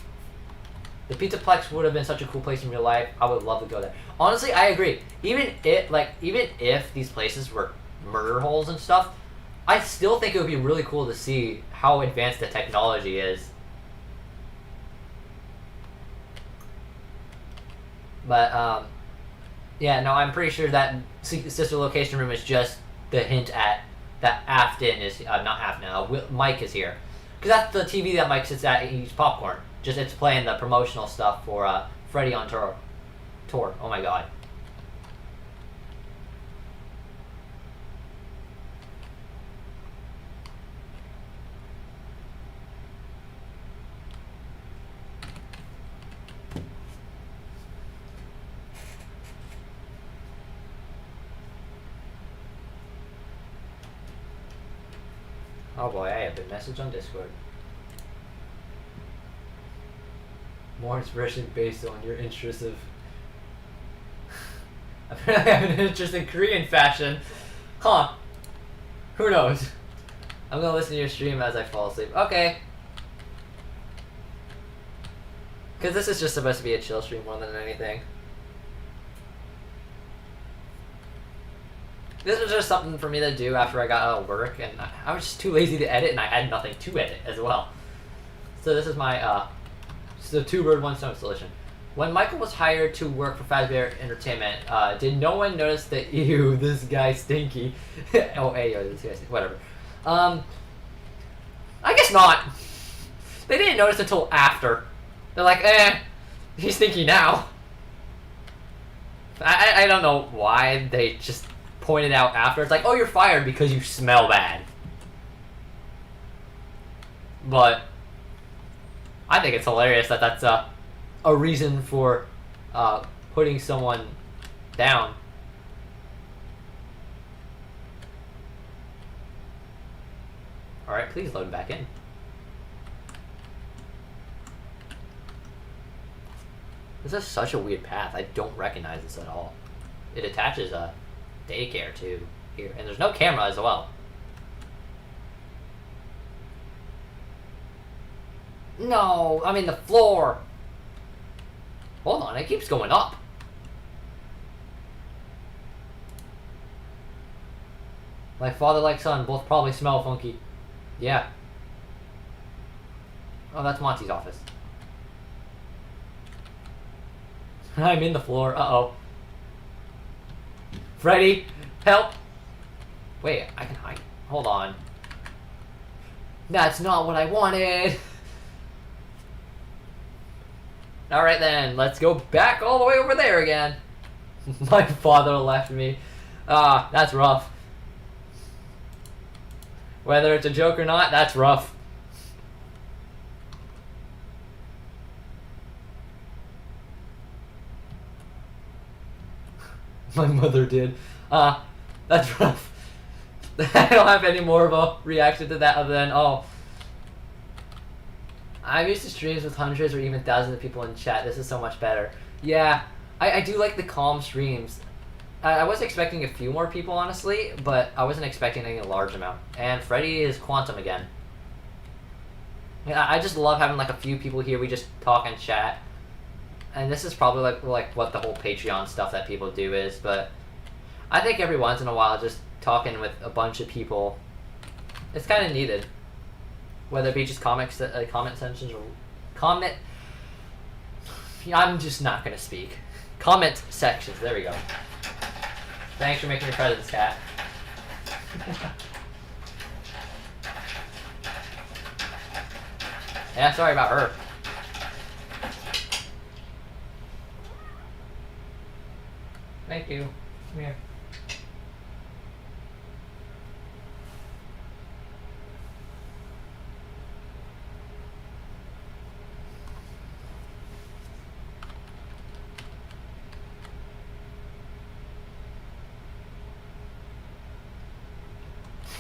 The Pizzaplex would have been such a cool place in real life. I would love to go there. Honestly, I agree. Even if these places were murder holes and stuff, I still think it would be really cool to see how advanced the technology is. But yeah, no, I'm pretty sure that sister location room is just the hint at that Afton is not Afton. Mike is here, because that's the TV that Mike sits at and eats popcorn. Just it's playing the promotional stuff for Freddy on Tour. Oh my god. Oh boy, I have been messaged on Discord. More inspiration based on your interest of... Apparently I have an interest in Korean fashion. Huh. Who knows? I'm gonna listen to your stream as I fall asleep. Okay. Because this is just supposed to be a chill stream more than anything. This was just something for me to do after I got out of work, and I was just too lazy to edit, and I had nothing to edit as well. So this is my, so two bird, one stone solution. When Michael was hired to work for Fazbear Entertainment, did no one notice that, ew, this guy's stinky? Oh, hey, yo, this guy's whatever. I guess not. They didn't notice until after. They're like, he's stinky now. I don't know why they just pointed out after. It's like, oh, you're fired because you smell bad. But I think it's hilarious that that's a reason for putting someone down. Alright, please load back in. This is such a weird path. I don't recognize this at all. It attaches a daycare to here. And there's no camera as well. No, I mean the floor. Hold on, it keeps going up. Like father, like son, both probably smell funky. Yeah. Oh, that's Monty's office. I'm in the floor. Uh-oh. Freddy, help! Wait, I can hide. Hold on. That's not what I wanted. Alright then, let's go back all the way over there again. My father left me. Ah, that's rough. Whether it's a joke or not, that's rough. My mother did. That's rough. I don't have any more of a reaction to that other than, oh. I'm used to streams with hundreds or even thousands of people in chat. This is so much better. Yeah, I do like the calm streams. I was expecting a few more people, honestly, but I wasn't expecting a large amount. And Freddy is Quantum again. Yeah, I just love having like a few people here. We just talk and chat. And this is probably like what the whole Patreon stuff that people do is, but I think every once in a while just talking with a bunch of people, it's kind of needed. Whether it be just comment sections or comment. I'm just not gonna speak. Comment sections. There we go. Thanks for making your presence, cat. Yeah, sorry about her. Thank you. Come here.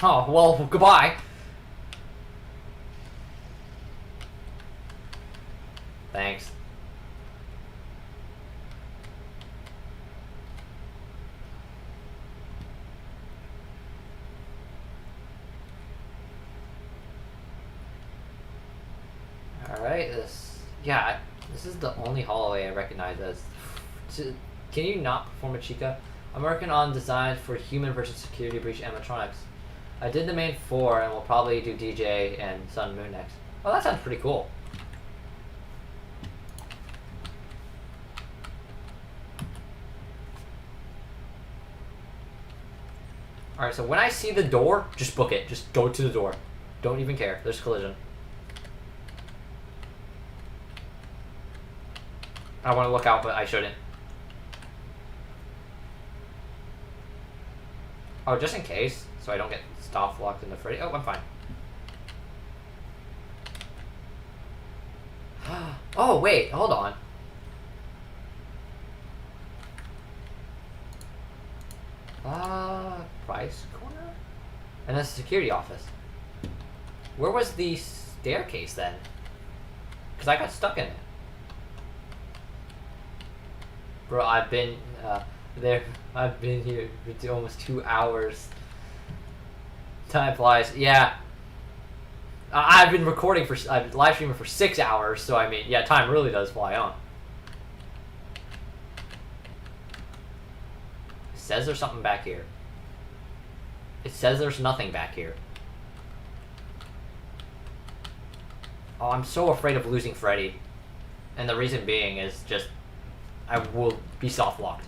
Oh, well, goodbye. Thanks. Alright, this is the only hallway I recognize as. Can you not perform a Chica? I'm working on designs for human versus security breach animatronics. I did the main 4 and we'll probably do DJ and Sun and Moon next. Oh, that sounds pretty cool. Alright, so when I see the door, just book it. Just go to the door. Don't even care. There's collision. I want to look out, but I shouldn't. Oh, just in case, so I don't get stop locked into Freddy. Oh, I'm fine. Oh, wait, hold on. Price corner? And that's the security office. Where was the staircase then? Because I got stuck in it. Bro, I've been there. I've been here for almost 2 hours. Time flies. Yeah. I've been recording for. I've been live streaming for 6 hours, so I mean, yeah, time really does fly on. It says there's something back here. It says there's nothing back here. Oh, I'm so afraid of losing Freddy. And the reason being is just I will be soft locked.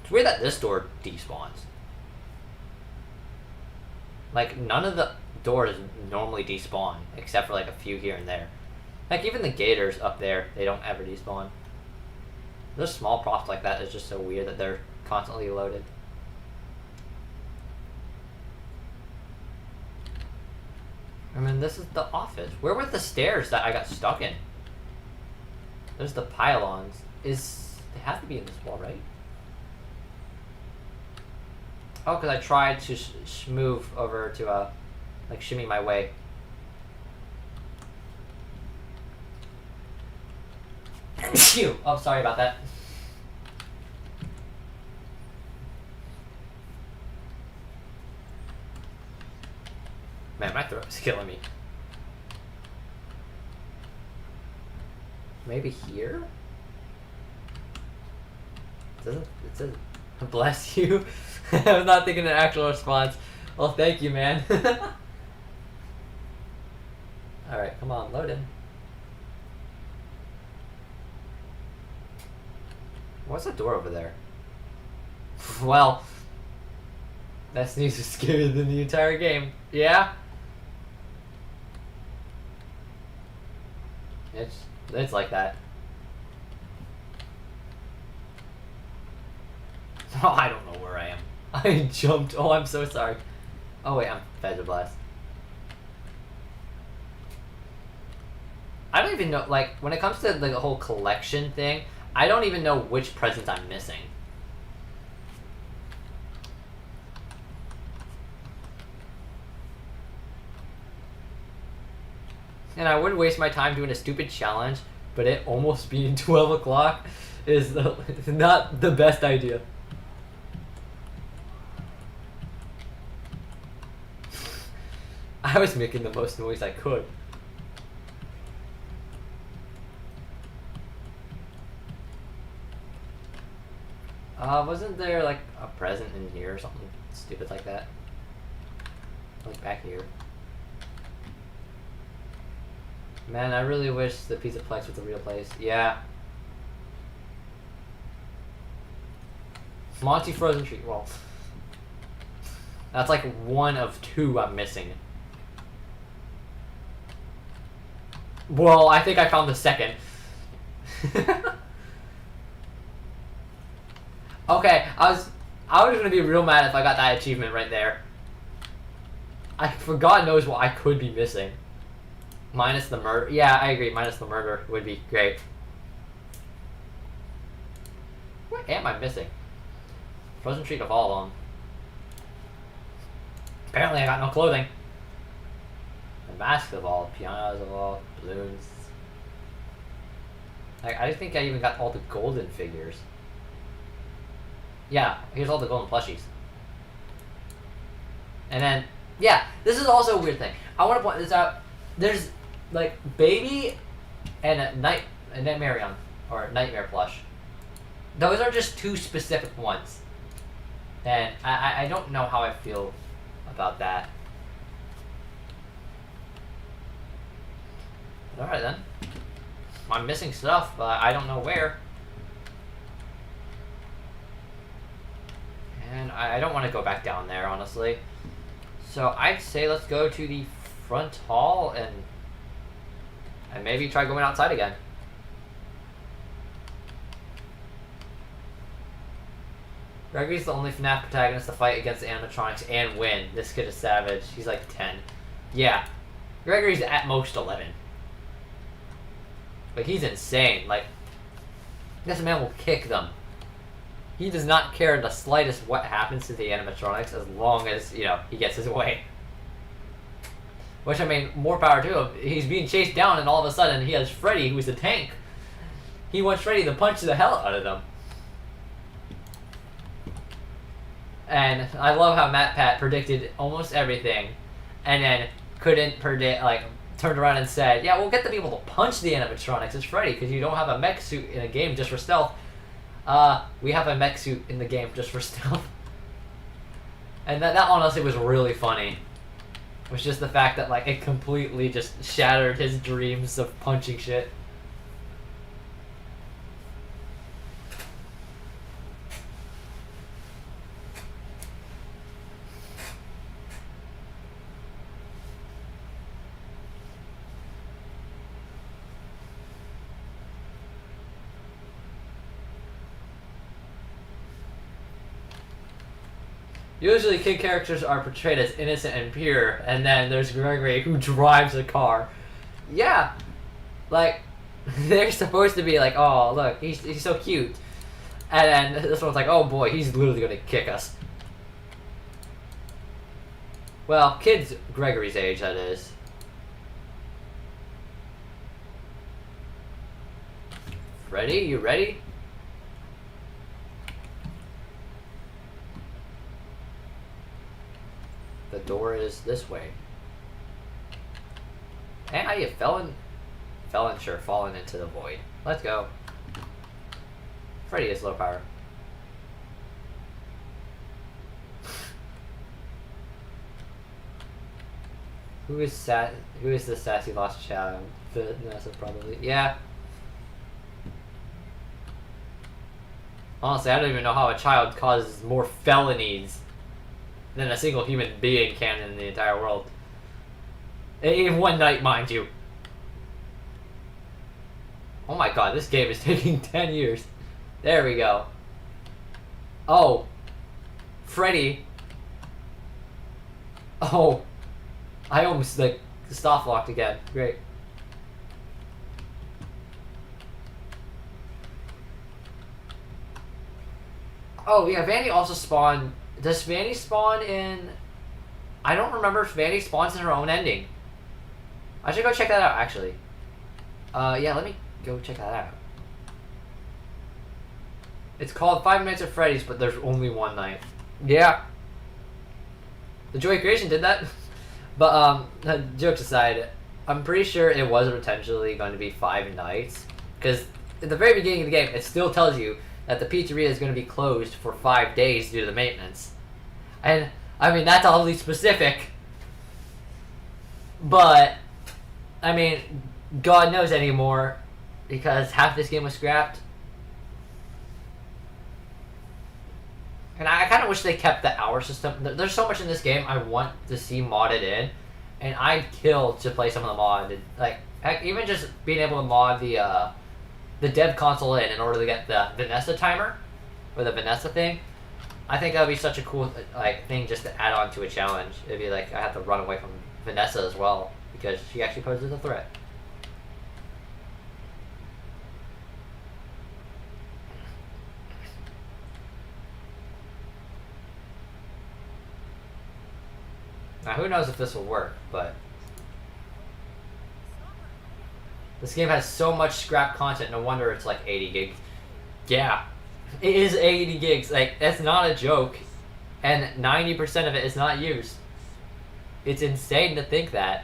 It's weird that this door despawns. Like, none of the doors normally despawn, except for like a few here and there. Like, even the gators up there, they don't ever despawn. Those small props like that is just so weird that they're constantly loaded. I mean, this is the office. Where were the stairs that I got stuck in? There's the pylons. They have to be in this wall, right? Oh, because I tried to move over to, like, shimmy my way. Phew! Oh, sorry about that. Man, my throat is killing me. Maybe here? It says, bless you. I was not thinking an actual response. Well, thank you, man. Alright, come on, load in. What's that door over there? Well, that sneeze is scarier than the entire game. Yeah? It's like that. Oh, I don't know where I am. I jumped. Oh, I'm so sorry. Oh wait, I'm Feather Blast. I don't even know, like, when it comes to the whole collection thing, I don't even know which presents I'm missing. And I wouldn't waste my time doing a stupid challenge, but it almost being 12 o'clock is not the best idea. I was making the most noise I could. Wasn't there like a present in here or something stupid like that? Like back here. Man, I really wish the Pizza Plex was a real place. Yeah. Monty Frozen Treat. Well, that's like one of two I'm missing. Well, I think I found the second. Okay, I was gonna be real mad if I got that achievement right there. For God knows what I could be missing. Minus the murder. Yeah, I agree. Minus the murder would be great. What am I missing? Frozen treat of all of them. Apparently I got no clothing. The mask of all, pianos of all, balloons. I think I even got all the golden figures. Yeah, here's all the golden plushies. And then, yeah, this is also a weird thing. I want to point this out. There's, like, Baby and a Nightmare or Nightmare plush. Those are just two specific ones. And I don't know how I feel about that. But alright then. I'm missing stuff, but I don't know where. And I don't want to go back down there, honestly. So I'd say let's go to the front hall and maybe try going outside again. Gregory's the only FNAF protagonist to fight against the animatronics and win. This kid is savage. He's like 10. Yeah. Gregory's at most 11. But he's insane. Like, this man will kick them. He does not care the slightest what happens to the animatronics as long as, you know, he gets his way. Which, I mean, more power to him. He's being chased down and all of a sudden he has Freddy, who's a tank. He wants Freddy to punch the hell out of them. And I love how MatPat predicted almost everything and then couldn't predict, like, turned around and said, yeah, we'll get the people to punch the animatronics. It's Freddy, because you don't have a mech suit in a game just for stealth. We have a mech suit in the game just for stealth. And that honestly was really funny. It was just the fact that, like, it completely just shattered his dreams of punching shit. Usually kid characters are portrayed as innocent and pure, and then there's Gregory who drives a car. Yeah, like, They're supposed to be like, oh look, he's so cute, and then this one's like, oh boy, he's literally gonna kick us. Well, kids Gregory's age, that is. Ready? You ready? The door is this way. And how you fallen into the void. Let's go. Freddy is low power. Who is the sassy lost child? Vanessa probably. Yeah. Honestly, I don't even know how a child causes more felonies than a single human being can in the entire world. In one night, mind you. Oh my god, this game is taking 10 years. There we go. Oh. Freddy. Oh. I almost, like, soft locked again. Great. Oh, yeah, Vanny also spawned... Does Vanny spawn in... I don't remember if Vanny spawns in her own ending. I should go check that out, actually. Yeah, let me go check that out. It's called 5 Nights at Freddy's, but there's only one night. Yeah. The Joy Creation did that. But, jokes aside, I'm pretty sure it was potentially going to be 5 nights. Because at the very beginning of the game, it still tells you that the pizzeria is going to be closed for 5 days due to the maintenance. And, I mean, that's oddly specific. But, I mean, God knows anymore, because half this game was scrapped. And I kind of wish they kept the hour system. There's so much in this game I want to see modded in, and I'd kill to play some of the mod. Like, heck, even just being able to mod the dev console in order to get the Vanessa timer, or the Vanessa thing. I think that would be such a cool thing just to add on to a challenge. It'd be like I have to run away from Vanessa as well, because she actually poses a threat. Now, who knows if this will work, but this game has so much scrap content, no wonder it's like 80 gigs. Yeah, it is 80 gigs. Like, that's not a joke, and 90% of it is not used. It's insane to think that.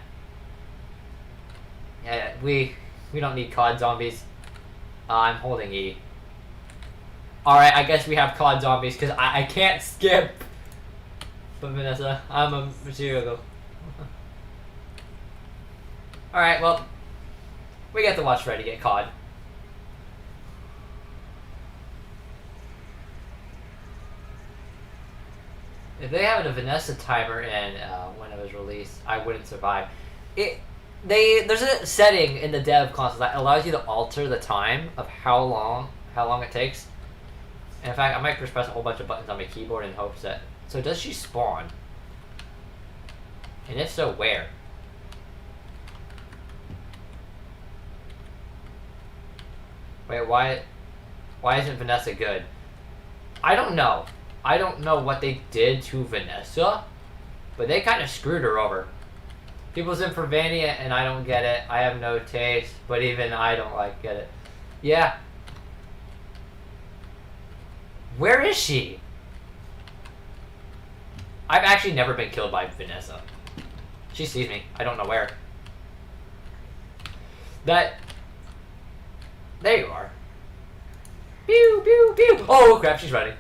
Yeah, we don't need COD zombies. I'm holding E. Alright, I guess we have COD zombies, because I can't skip. But Vanessa, I'm a material though. Alright, well, we get to watch Freddy get COD. If they had a Vanessa timer in when it was released, I wouldn't survive. There's a setting in the dev console that allows you to alter the time of how long it takes. And in fact, I might just press a whole bunch of buttons on my keyboard in hopes that... So does she spawn? And if so, where? Wait, why isn't Vanessa good? I don't know. I don't know what they did to Vanessa, but they kind of screwed her over. People's in for Vanny, and I don't get it. I have no taste, but even I don't get it. Yeah. Where is she? I've actually never been killed by Vanessa. She sees me. I don't know where. There you are. Pew, pew, pew. Oh, crap, she's running.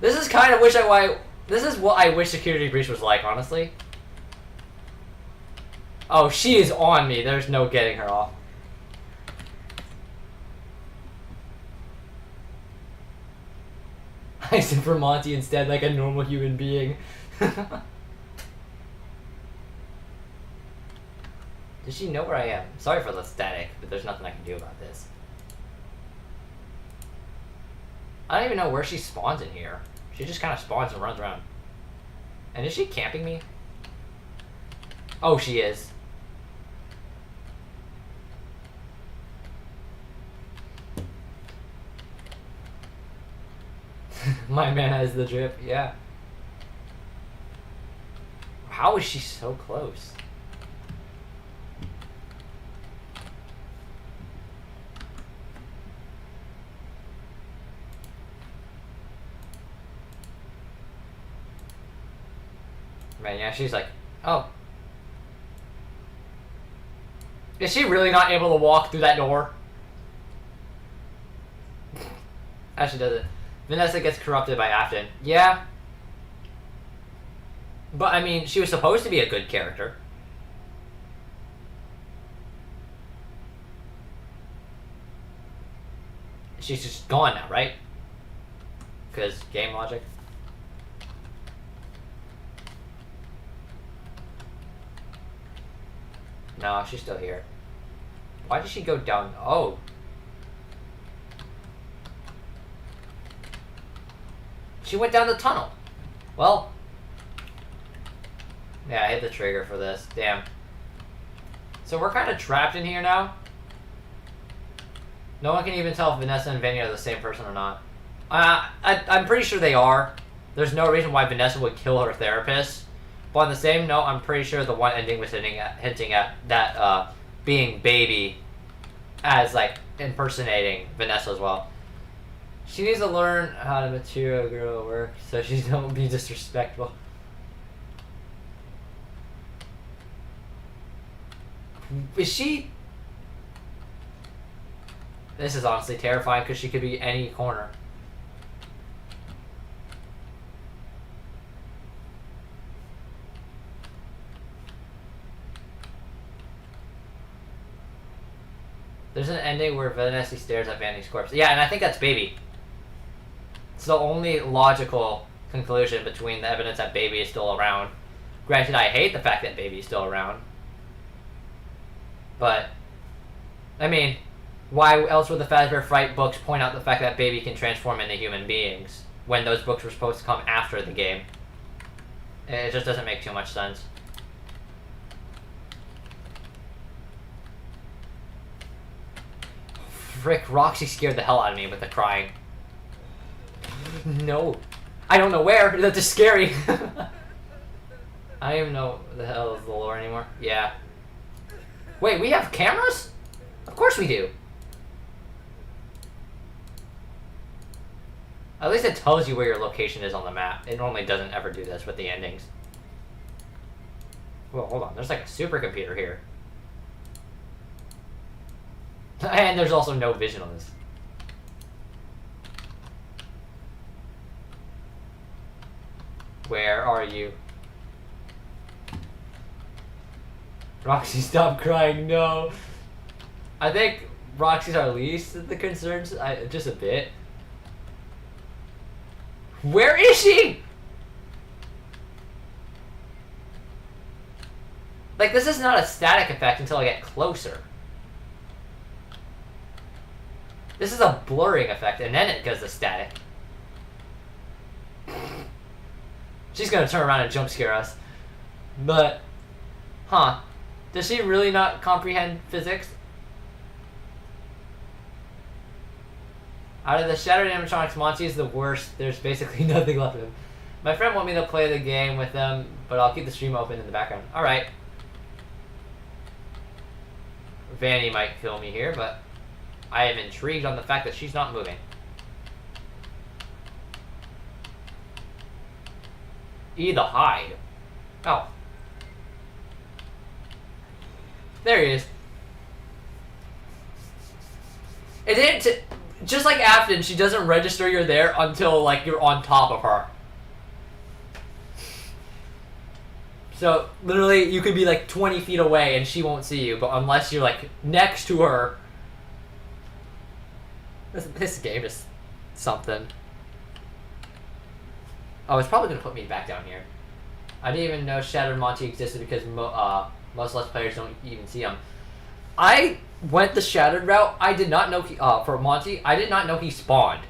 This is kind of this is what I wish Security Breach was like, honestly. Oh, she is on me. There's no getting her off. I said for Monty instead, like a normal human being. Does she know where I am? Sorry for the static, but there's nothing I can do about this. I don't even know where she spawns in here. She just kind of spawns and runs around. And is she camping me? Oh, she is. My man has the drip, yeah. How is she so close? Man, yeah, she's like, oh. Is she really not able to walk through that door? Actually does it. Vanessa gets corrupted by Afton. Yeah. But, I mean, she was supposed to be a good character. She's just gone now, right? Because game logic. No, she's still here. Why did she go down? Oh. She went down the tunnel. Well. Yeah, I hit the trigger for this. Damn. So we're kind of trapped in here now. No one can even tell if Vanessa and Vinny are the same person or not. I'm pretty sure they are. There's no reason why Vanessa would kill her therapist. But on the same note, I'm pretty sure the one ending was hinting at that being Baby as, like, impersonating Vanessa as well. She needs to learn how to material girl work so she don't be disrespectful. Is she... This is honestly terrifying because she could be any corner. There's an ending where Vanessa stares at Vanny's corpse. Yeah, and I think that's Baby. It's the only logical conclusion between the evidence that Baby is still around. Granted, I hate the fact that Baby is still around. But, I mean, why else would the Fazbear Fright books point out the fact that Baby can transform into human beings when those books were supposed to come after the game? It just doesn't make too much sense. Frick, Roxy scared the hell out of me with the crying. No. I don't know where. That's just scary. I don't even know the hell is the lore anymore. Yeah. Wait, we have cameras? Of course we do. At least it tells you where your location is on the map. It normally doesn't ever do this with the endings. Well, hold on. There's like a supercomputer here. And there's also no vision on this. Where are you? Roxy, stop crying, no. I think Roxy's our least of the concerns, just a bit. Where is she? Like, this is not a static effect until I get closer. This is a blurring effect, and then it goes to static. She's gonna turn around and jump scare us. But, huh. Does she really not comprehend physics? Out of the shattered animatronics, Monty is the worst. There's basically nothing left of him. My friend want me to play the game with them, but I'll keep the stream open in the background. Alright. Vanny might kill me here, but I am intrigued on the fact that she's not moving. E the hide. Oh. There he is. It didn't... Just like Afton, she doesn't register you're there until, like, you're on top of her. So, literally, you could be, like, 20 feet away and she won't see you, but unless you're, like, next to her... This game is something. Oh, it's probably going to put me back down here. I didn't even know Shattered Monty existed because most Let's Players don't even see him. I went the Shattered route. I did not know for Monty, I did not know he spawned.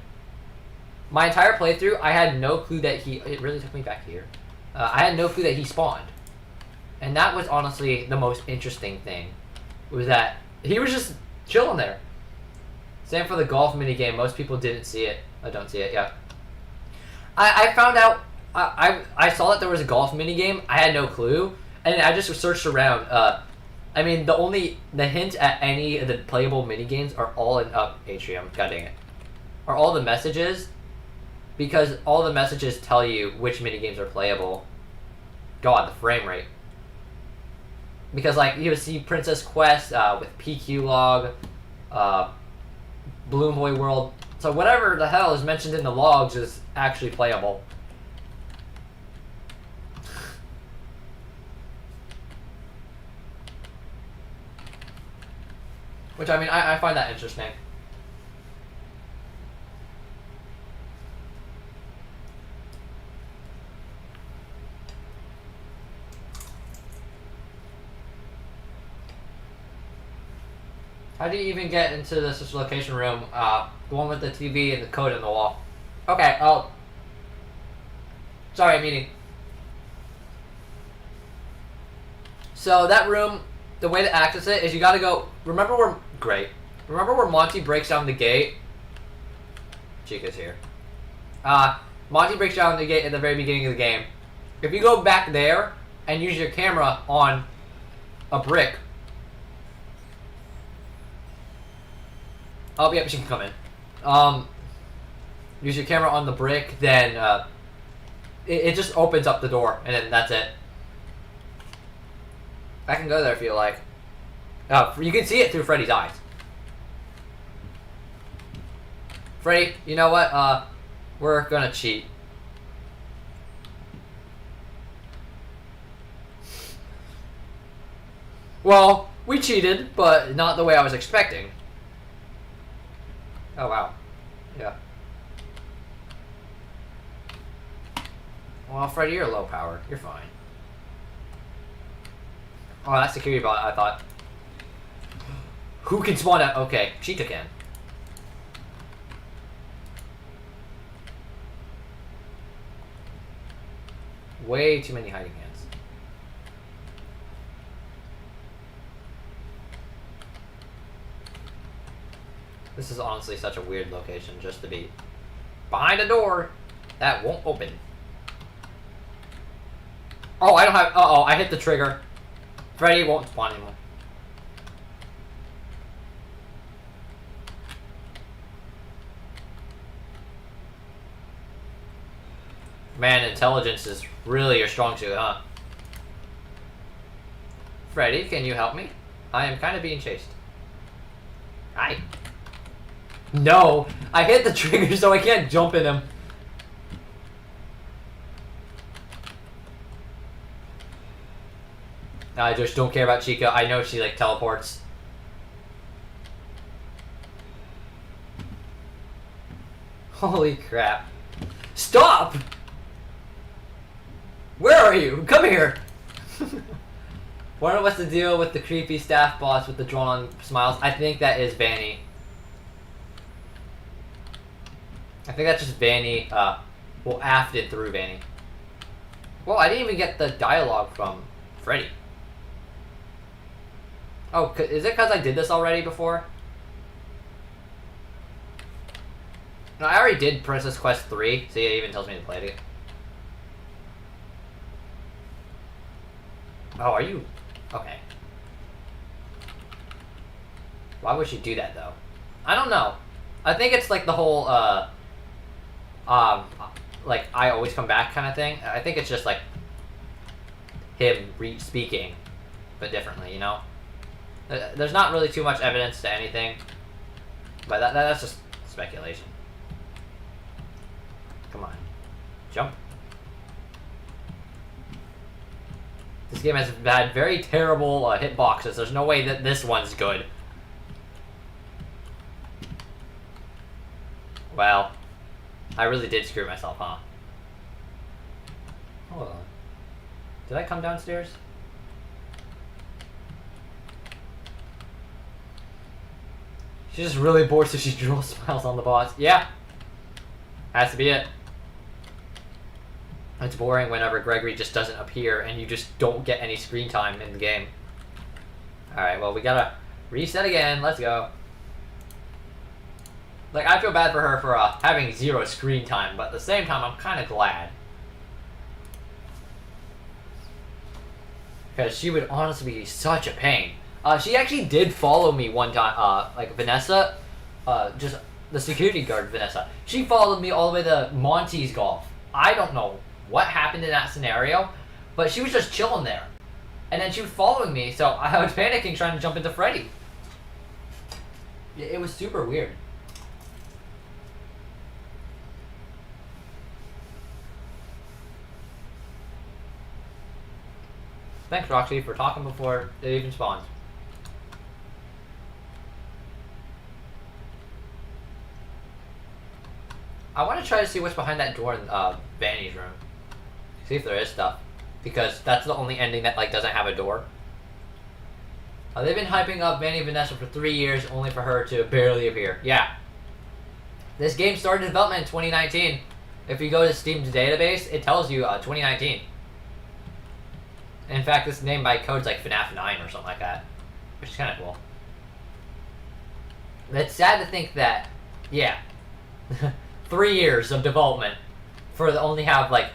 My entire playthrough, I had no clue that he... It really took me back here. I had no clue that he spawned. And that was honestly the most interesting thing. Was that he was just chilling there. Same for the golf minigame. Most people didn't see it. I don't see it, yeah. I found out. I saw that there was a golf minigame. I had no clue, and I just searched around. I mean, the hint at any of the playable minigames are all in Atrium. God dang it, are all the messages, because all the messages tell you which minigames are playable. God, the frame rate. Because like you would see Princess Quest with PQ Log, Bloom Boy World. So whatever the hell is mentioned in the logs is actually playable. Which, I mean, I find that interesting. How do you even get into this location room? The one with the TV and the code in the wall. Okay, oh. Sorry, meeting. So that room, the way to access it is you gotta go. Remember where Monty breaks down the gate? Chica's here. Monty breaks down the gate at the very beginning of the game. If you go back there and use your camera on a brick. Oh, yep, she can come in. Use your camera on the brick, then it just opens up the door, and then that's it. I can go there if you like. You can see it through Freddy's eyes. Freddy, you know what? We're gonna cheat. Well, we cheated, but not the way I was expecting. Oh, wow. Yeah. Well, Freddy, you're low power. You're fine. Oh, that's security bot, I thought. Who can spawn out? Okay, Cheetah can. Way too many hiding hands. This is honestly such a weird location just to be behind a door that won't open. Oh, I don't have... Uh-oh, I hit the trigger. Freddy won't spawn anymore. Man, intelligence is really your strong suit, huh? Freddy, can you help me? I am kind of being chased. Hi. No! I hit the trigger so I can't jump in him. I just don't care about Chica. I know she, like, teleports. Holy crap. Stop! Where are you? Come here! Wonder what's the deal with the creepy staff boss with the drawn smiles. I think that is Vanny. I think that's just Vanny, well, afted through Vanny. Well, I didn't even get the dialogue from Freddy. Oh, is it because I did this already before? No, I already did Princess Quest 3, so it even tells me to play it again. Oh, are you... Okay. Why would she do that, though? I don't know. I think it's like the whole, like, I always come back kind of thing. I think it's just, like, him speaking, but differently, you know? There's not really too much evidence to anything, but that's just speculation. Come on. Jump. This game has had very terrible hitboxes. There's no way that this one's good. Well, I really did screw myself, huh? Hold on. Did I come downstairs? She's just really bored, so she draws smiles on the boss. Yeah. Has to be it. It's boring whenever Gregory just doesn't appear and you just don't get any screen time in the game. Alright, well, we gotta reset again. Let's go. Like, I feel bad for her for having 0 screen time, but at the same time, I'm kind of glad. Because she would honestly be such a pain. She actually did follow me one time, like Vanessa, just the security guard Vanessa. She followed me all the way to Monty's Golf. I don't know what happened in that scenario, but she was just chilling there. And then she was following me, so I was panicking trying to jump into Freddy. It was super weird. Thanks, Roxy, for talking before it even spawns. I want to try to see what's behind that door in Vanny's room. See if there is stuff. Because that's the only ending that like doesn't have a door. They've been hyping up Vanny and Vanessa for 3 years, only for her to barely appear. Yeah. This game started development in 2019. If you go to Steam's database, it tells you 2019. In fact, this name by code's like FNAF 9 or something like that. Which is kind of cool. It's sad to think that, yeah, 3 years of development for the only have like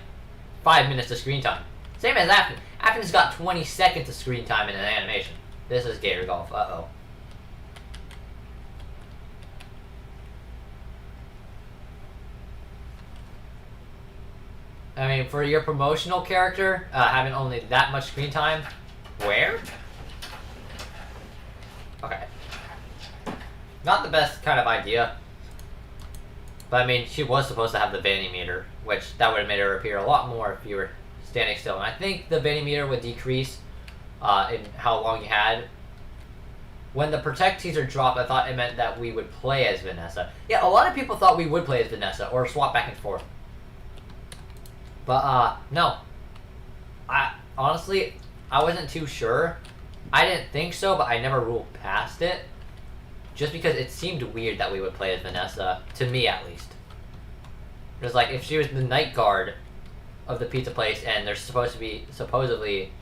5 minutes of screen time. Same as Afton. Afton's got 20 seconds of screen time in an animation. This is Gator Golf. Uh-oh. I mean, for your promotional character, having only that much screen time, where? Okay. Not the best kind of idea. But I mean, she was supposed to have the Vanny meter, which that would have made her appear a lot more if you were standing still. And I think the Vanny meter would decrease in how long you had. When the Protect teaser dropped, I thought it meant that we would play as Vanessa. Yeah, a lot of people thought we would play as Vanessa, or swap back and forth. But, no. Honestly, I wasn't too sure. I didn't think so, but I never ruled past it. Just because it seemed weird that we would play as Vanessa, to me at least. It was like, if she was the night guard of the pizza place, and there's supposed to be, supposedly,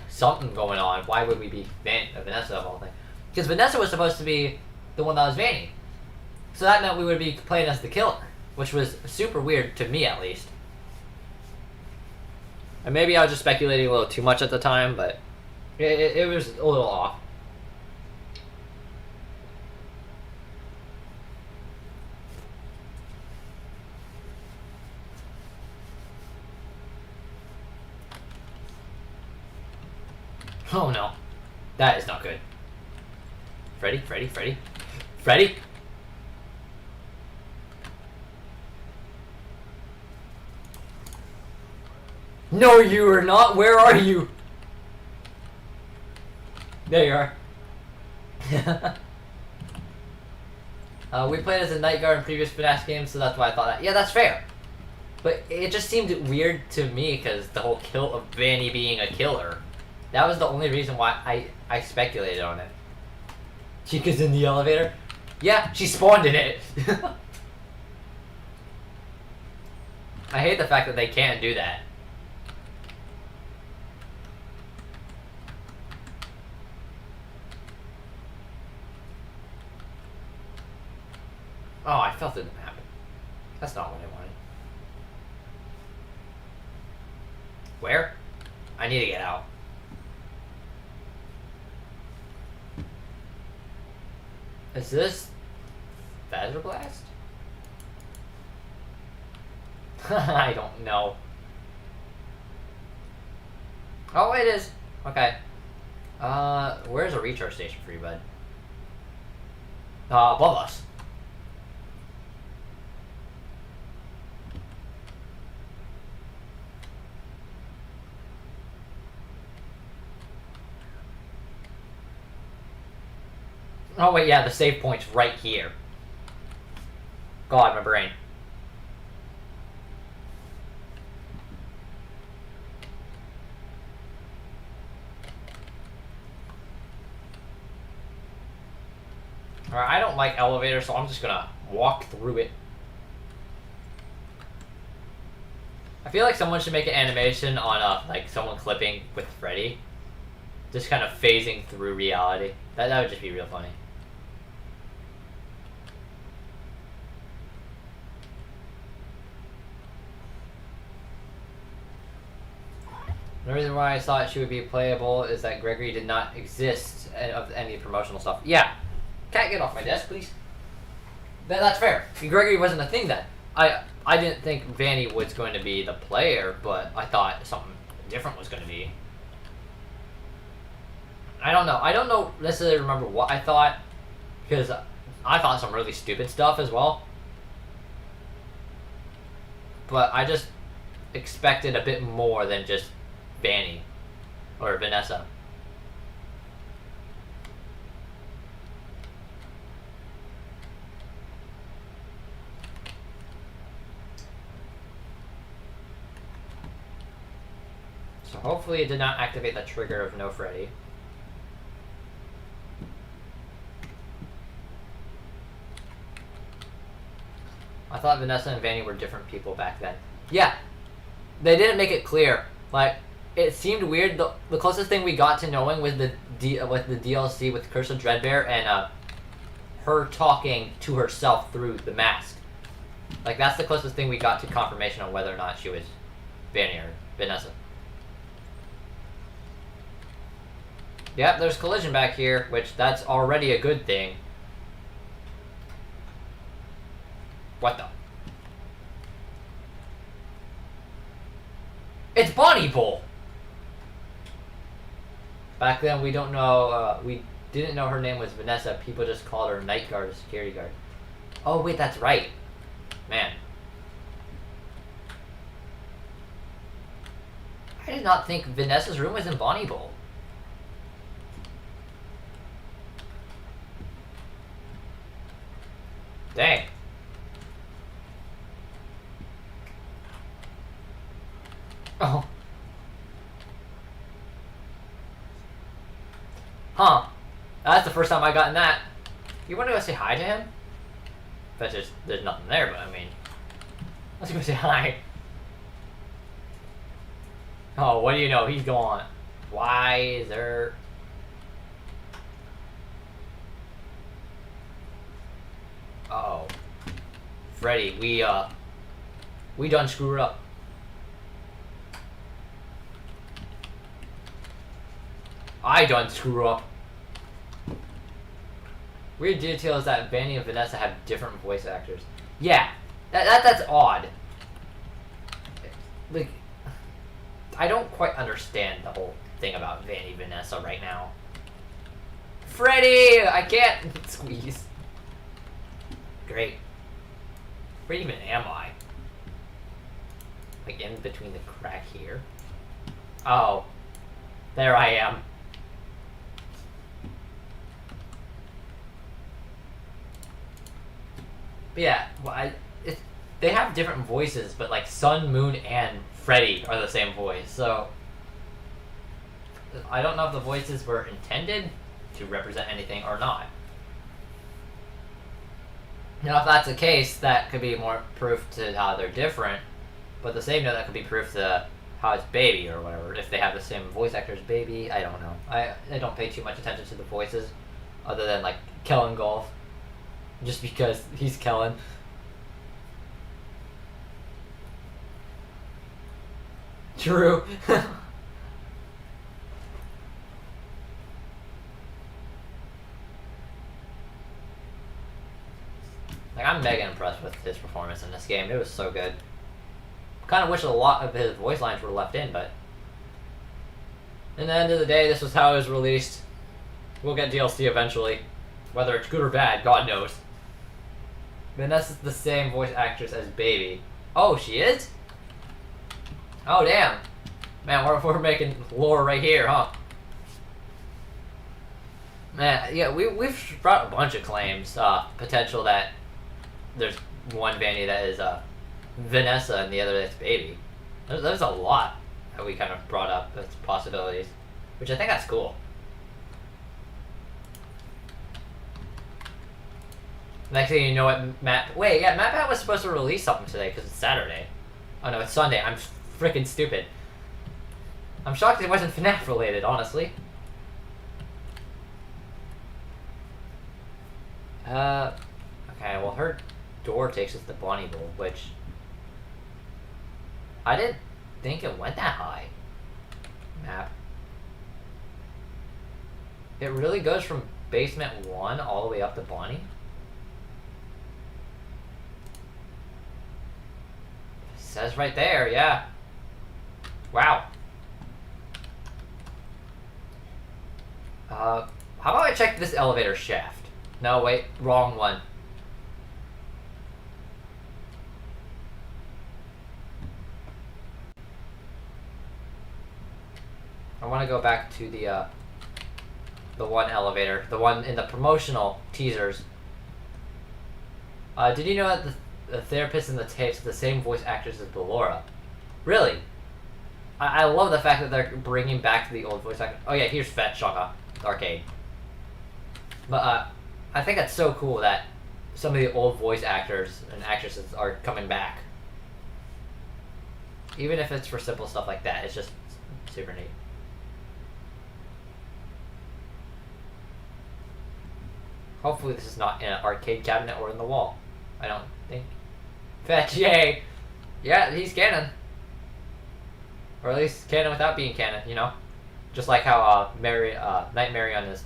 something going on, why would we be Vanessa of all things? Because Vanessa was supposed to be the one that was Vanny. So that meant we would be playing as the killer, which was super weird to me at least. And maybe I was just speculating a little too much at the time, but it was a little off. Oh no. That is not good. Freddy, Freddy, Freddy. Freddy? No, you are not. Where are you? There you are. We played as a night guard in previous FNAF games, so that's why I thought that. Yeah, that's fair. But it just seemed weird to me because the whole kill of Vanny being a killer. That was the only reason why I speculated on it. Chica's in the elevator? Yeah, she spawned in it. I hate the fact that they can't do that. Oh, I felt it happen. That's not what I wanted. Where? I need to get out. Is this Phaser Blast? I don't know. Oh, it is. Okay. Where's a recharge station for you, bud? Above us. Oh wait, yeah, the save point's right here. God, my brain. Alright, I don't like elevators, so I'm just gonna walk through it. I feel like someone should make an animation on, like, someone clipping with Freddy. Just kind of phasing through reality. That would just be real funny. The reason why I thought she would be playable is that Gregory did not exist of any promotional stuff. Yeah. Cat, get off my desk, please. That's fair. Gregory wasn't a thing then. I didn't think Vanny was going to be the player, but I thought something different was going to be. I don't know. I don't know necessarily remember what I thought, because I thought some really stupid stuff as well. But I just expected a bit more than just Vanny or Vanessa. So hopefully it did not activate the trigger of no Freddy. I thought Vanessa and Vanny were different people back then. Yeah, they didn't make it clear. Like, it seemed weird. The closest thing we got to knowing was the DLC with Curse of Dreadbear and her talking to herself through the mask. Like, that's the closest thing we got to confirmation on whether or not she was Vanny or Vanessa. Yep, there's collision back here, which that's already a good thing. What the? It's Bonnie Bull! Back then, we don't know, we didn't know her name was Vanessa. People just called her Night Guard or Security Guard. Oh, wait, that's right. Man. I did not think Vanessa's room was in Bonnie Bull. Dang. Oh. Huh. That's the first time I gotten that. You want to go say hi to him? But there's nothing there, but I mean... Let's go say hi. Oh, what do you know? He's gone. Why is there... Uh-oh. Freddy, we done screwed up. I done screw up. Weird detail is that Vanny and Vanessa have different voice actors. Yeah, that's odd. Like, I don't quite understand the whole thing about Vanny Vanessa right now. Freddy, I can't squeeze. Great. Where even am I? Like in between the crack here? Oh, there I am. But yeah, well, they have different voices, but like Sun, Moon, and Freddy are the same voice, so I don't know if the voices were intended to represent anything or not. Now, if that's the case, that could be more proof to how they're different, but the same note, that could be proof to how it's Baby or whatever. If they have the same voice actor as Baby, I don't know. I don't pay too much attention to the voices, other than like Kellen Golf. Just because he's Kellen. True. Like, I'm mega impressed with his performance in this game. It was so good. Kind of wish a lot of his voice lines were left in, but... in the end of the day, this was how it was released. We'll get DLC eventually. Whether it's good or bad, God knows. Vanessa's the same voice actress as Baby. Oh, she is? Oh, damn. Man, we're making lore right here, huh? Man, yeah, we've brought a bunch of claims. Potential that there's one Vanny that is Vanessa and the other that's Baby. There's a lot that we kind of brought up as possibilities, which I think that's cool. Next thing you know, Matt Pat was supposed to release something today because it's Saturday. Oh no, it's Sunday. I'm freaking stupid. I'm shocked it wasn't FNAF related, honestly. Okay, well, her door takes us to Bonnie Bowl, which I didn't think it went that high. map. It really goes from basement 1 all the way up to Bonnie? It says right there, yeah. Wow. How about I check this elevator shaft? No, wait, wrong one. I want to go back to the one elevator, the one in the promotional teasers. Did you know that the therapist in the tapes are the same voice actors as Ballora? Really? I love the fact that they're bringing back the old voice actors. Oh yeah, here's Fat Shaka, the arcade. But I think that's so cool that some of the old voice actors and actresses are coming back. Even if it's for simple stuff like that, it's just super neat. Hopefully this is not in an arcade cabinet or in the wall. I don't think. Fetch, yay! Yeah, he's canon. Or at least canon without being canon, you know? Just like how Night Marion is,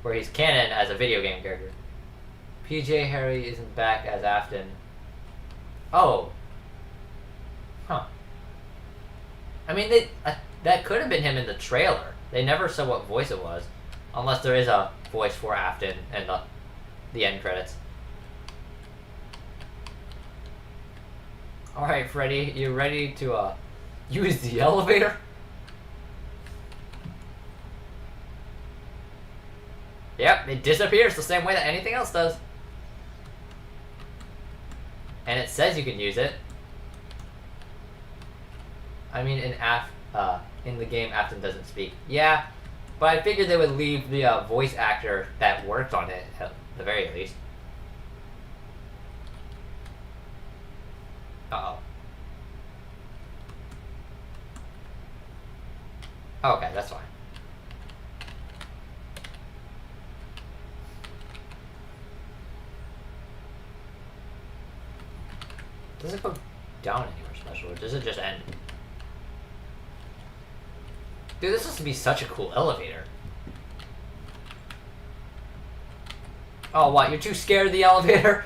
where he's canon as a video game character. PJ Harry isn't back as Afton. Oh. Huh. I mean, that could have been him in the trailer. They never said what voice it was. Unless there is a voice for Afton in the end credits. Alright, Freddy, you ready to use the elevator? Yep, it disappears the same way that anything else does. And it says you can use it. I mean, in the game, Afton doesn't speak. Yeah, but I figured they would leave the voice actor that worked on it, at the very least. Uh-oh. Okay, that's fine. Does it go down anywhere special, or does it just end? Dude, this has to be such a cool elevator. Oh, what? You're too scared of the elevator?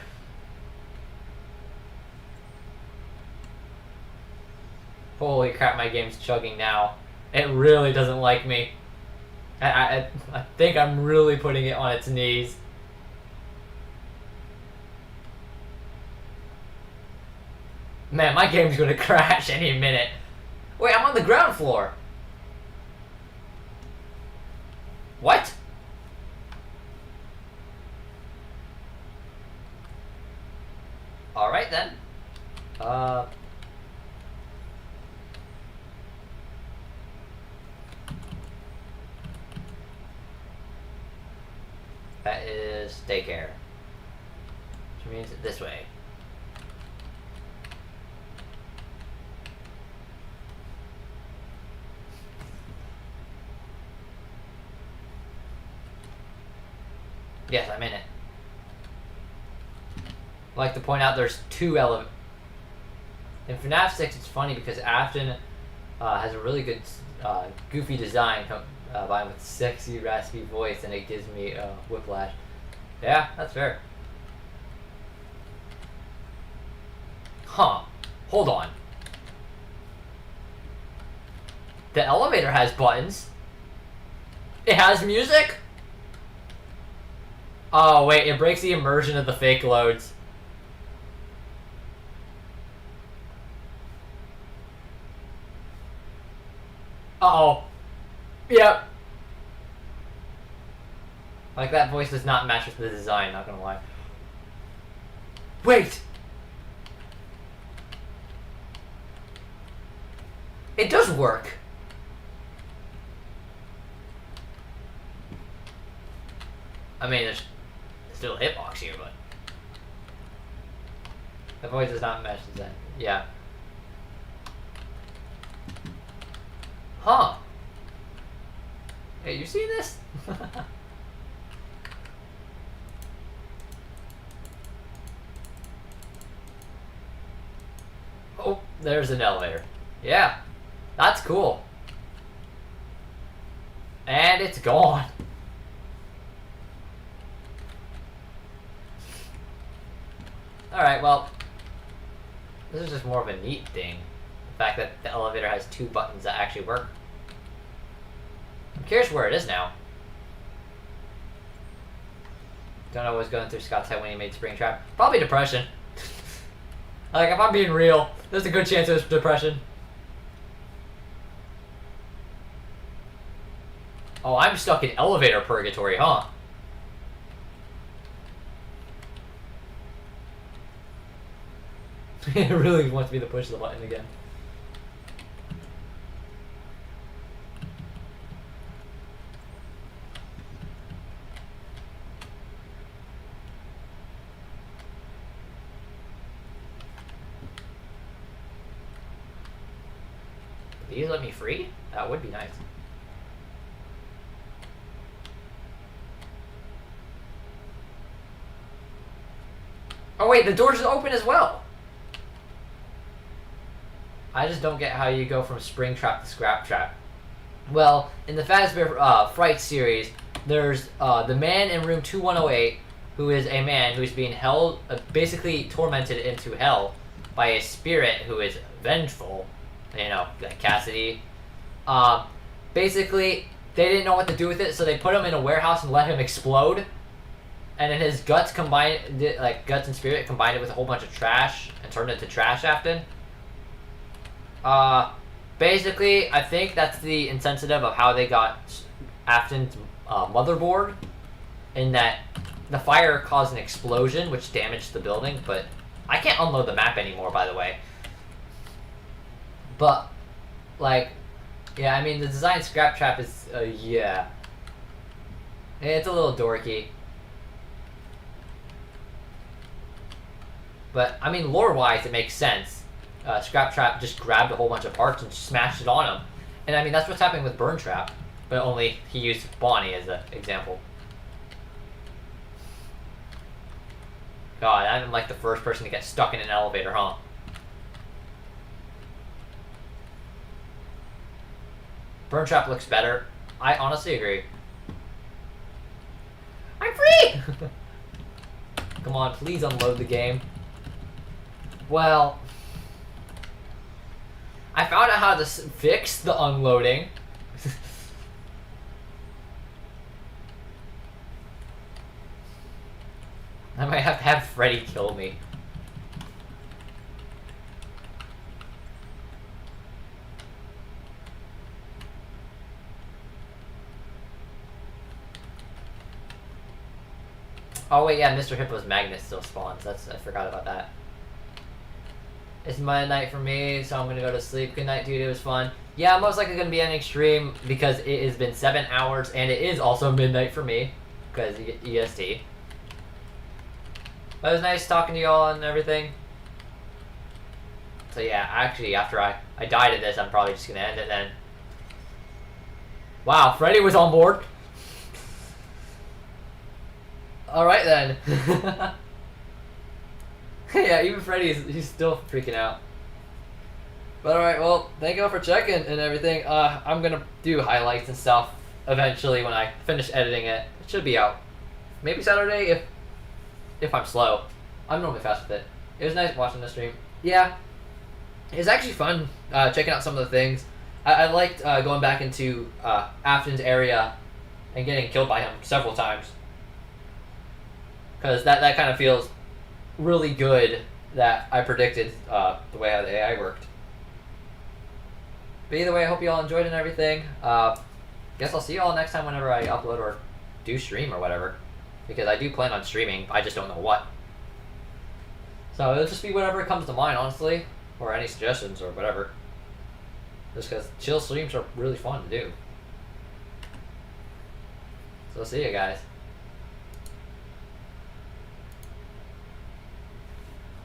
Holy crap, my game's chugging now. It really doesn't like me. I think I'm really putting it on its knees. Man, my game's gonna crash any minute. Wait, I'm on the ground floor. What? Alright then. That is daycare. Which means this way. Yes, I'm in it. I'd like to point out there's two elements. In FNAF 6, it's funny because Afton has a really good goofy design combined with sexy, raspy voice, and it gives me whiplash. Yeah, that's fair. Huh. Hold on. The elevator has buttons. It has music? Oh, wait, it breaks the immersion of the fake loads. Uh-oh. Yep. Like, that voice does not match with the design, not gonna lie. Wait! It does work. I mean, there's still a hitbox here, but the voice does not match the design. Yeah. Huh. Hey, you seen this? Oh, there's an elevator. Yeah, that's cool. And it's gone. Alright, well, this is just more of a neat thing. The fact that the elevator has 2 buttons that actually work. I'm curious where it is now. Don't know what was going through Scott's head when he made Springtrap. Probably depression. Like, if I'm being real, there's a good chance it was depression. Oh, I'm stuck in elevator purgatory, huh? It really wants me to push the button again. These let me free? That would be nice. Oh wait, the doors are open as well! I just don't get how you go from Springtrap to Scrap Trap. Well, in the Fazbear Fright series, there's the man in room 2108, who is a man who is being held, basically tormented into hell by a spirit who is vengeful. You know, like Cassidy. Basically, they didn't know what to do with it, so they put him in a warehouse and let him explode. And then his guts combined, like guts and spirit combined it with a whole bunch of trash and turned it to trash Afton. Basically, I think that's the insensitive of how they got Afton's motherboard, in that the fire caused an explosion which damaged the building, but I can't unload the map anymore, by the way. But, like, yeah, I mean, the design Scrap Trap is, yeah. It's a little dorky. But, I mean, lore-wise, it makes sense. Scrap Trap just grabbed a whole bunch of parts and smashed it on him. And, I mean, that's what's happening with Burn Trap. But only he used Bonnie as an example. God, I'm like the first person to get stuck in an elevator, huh? Burn Trap looks better. I honestly agree. I'm free! Come on, please unload the game. Well, I found out how to fix the unloading. I might have to have Freddy kill me. Oh wait, yeah, Mr. Hippo's magnet still spawns. I forgot about that. It's midnight for me, so I'm gonna go to sleep. Good night, dude. It was fun. Yeah, I'm most likely gonna be ending stream because it has been 7 hours, and it is also midnight for me because EST. But it was nice talking to y'all and everything. So yeah, actually, after I died at this, I'm probably just gonna end it then. Wow, Freddy was on board. Alright then. Yeah, even Freddy, he's still freaking out. But alright, well, thank you all for checking and everything. I'm gonna do highlights and stuff eventually when I finish editing it. It should be out. Maybe Saturday if I'm slow. I'm normally fast with it. It was nice watching the stream. Yeah. It was actually fun checking out some of the things. I liked going back into Afton's area and getting killed by him several times. Because that kind of feels really good that I predicted the way how the AI worked. But either way, I hope you all enjoyed and everything. Guess I'll see you all next time whenever I upload or do stream or whatever. Because I do plan on streaming, I just don't know what. So it'll just be whatever comes to mind, honestly. Or any suggestions or whatever. Just because chill streams are really fun to do. So see you guys.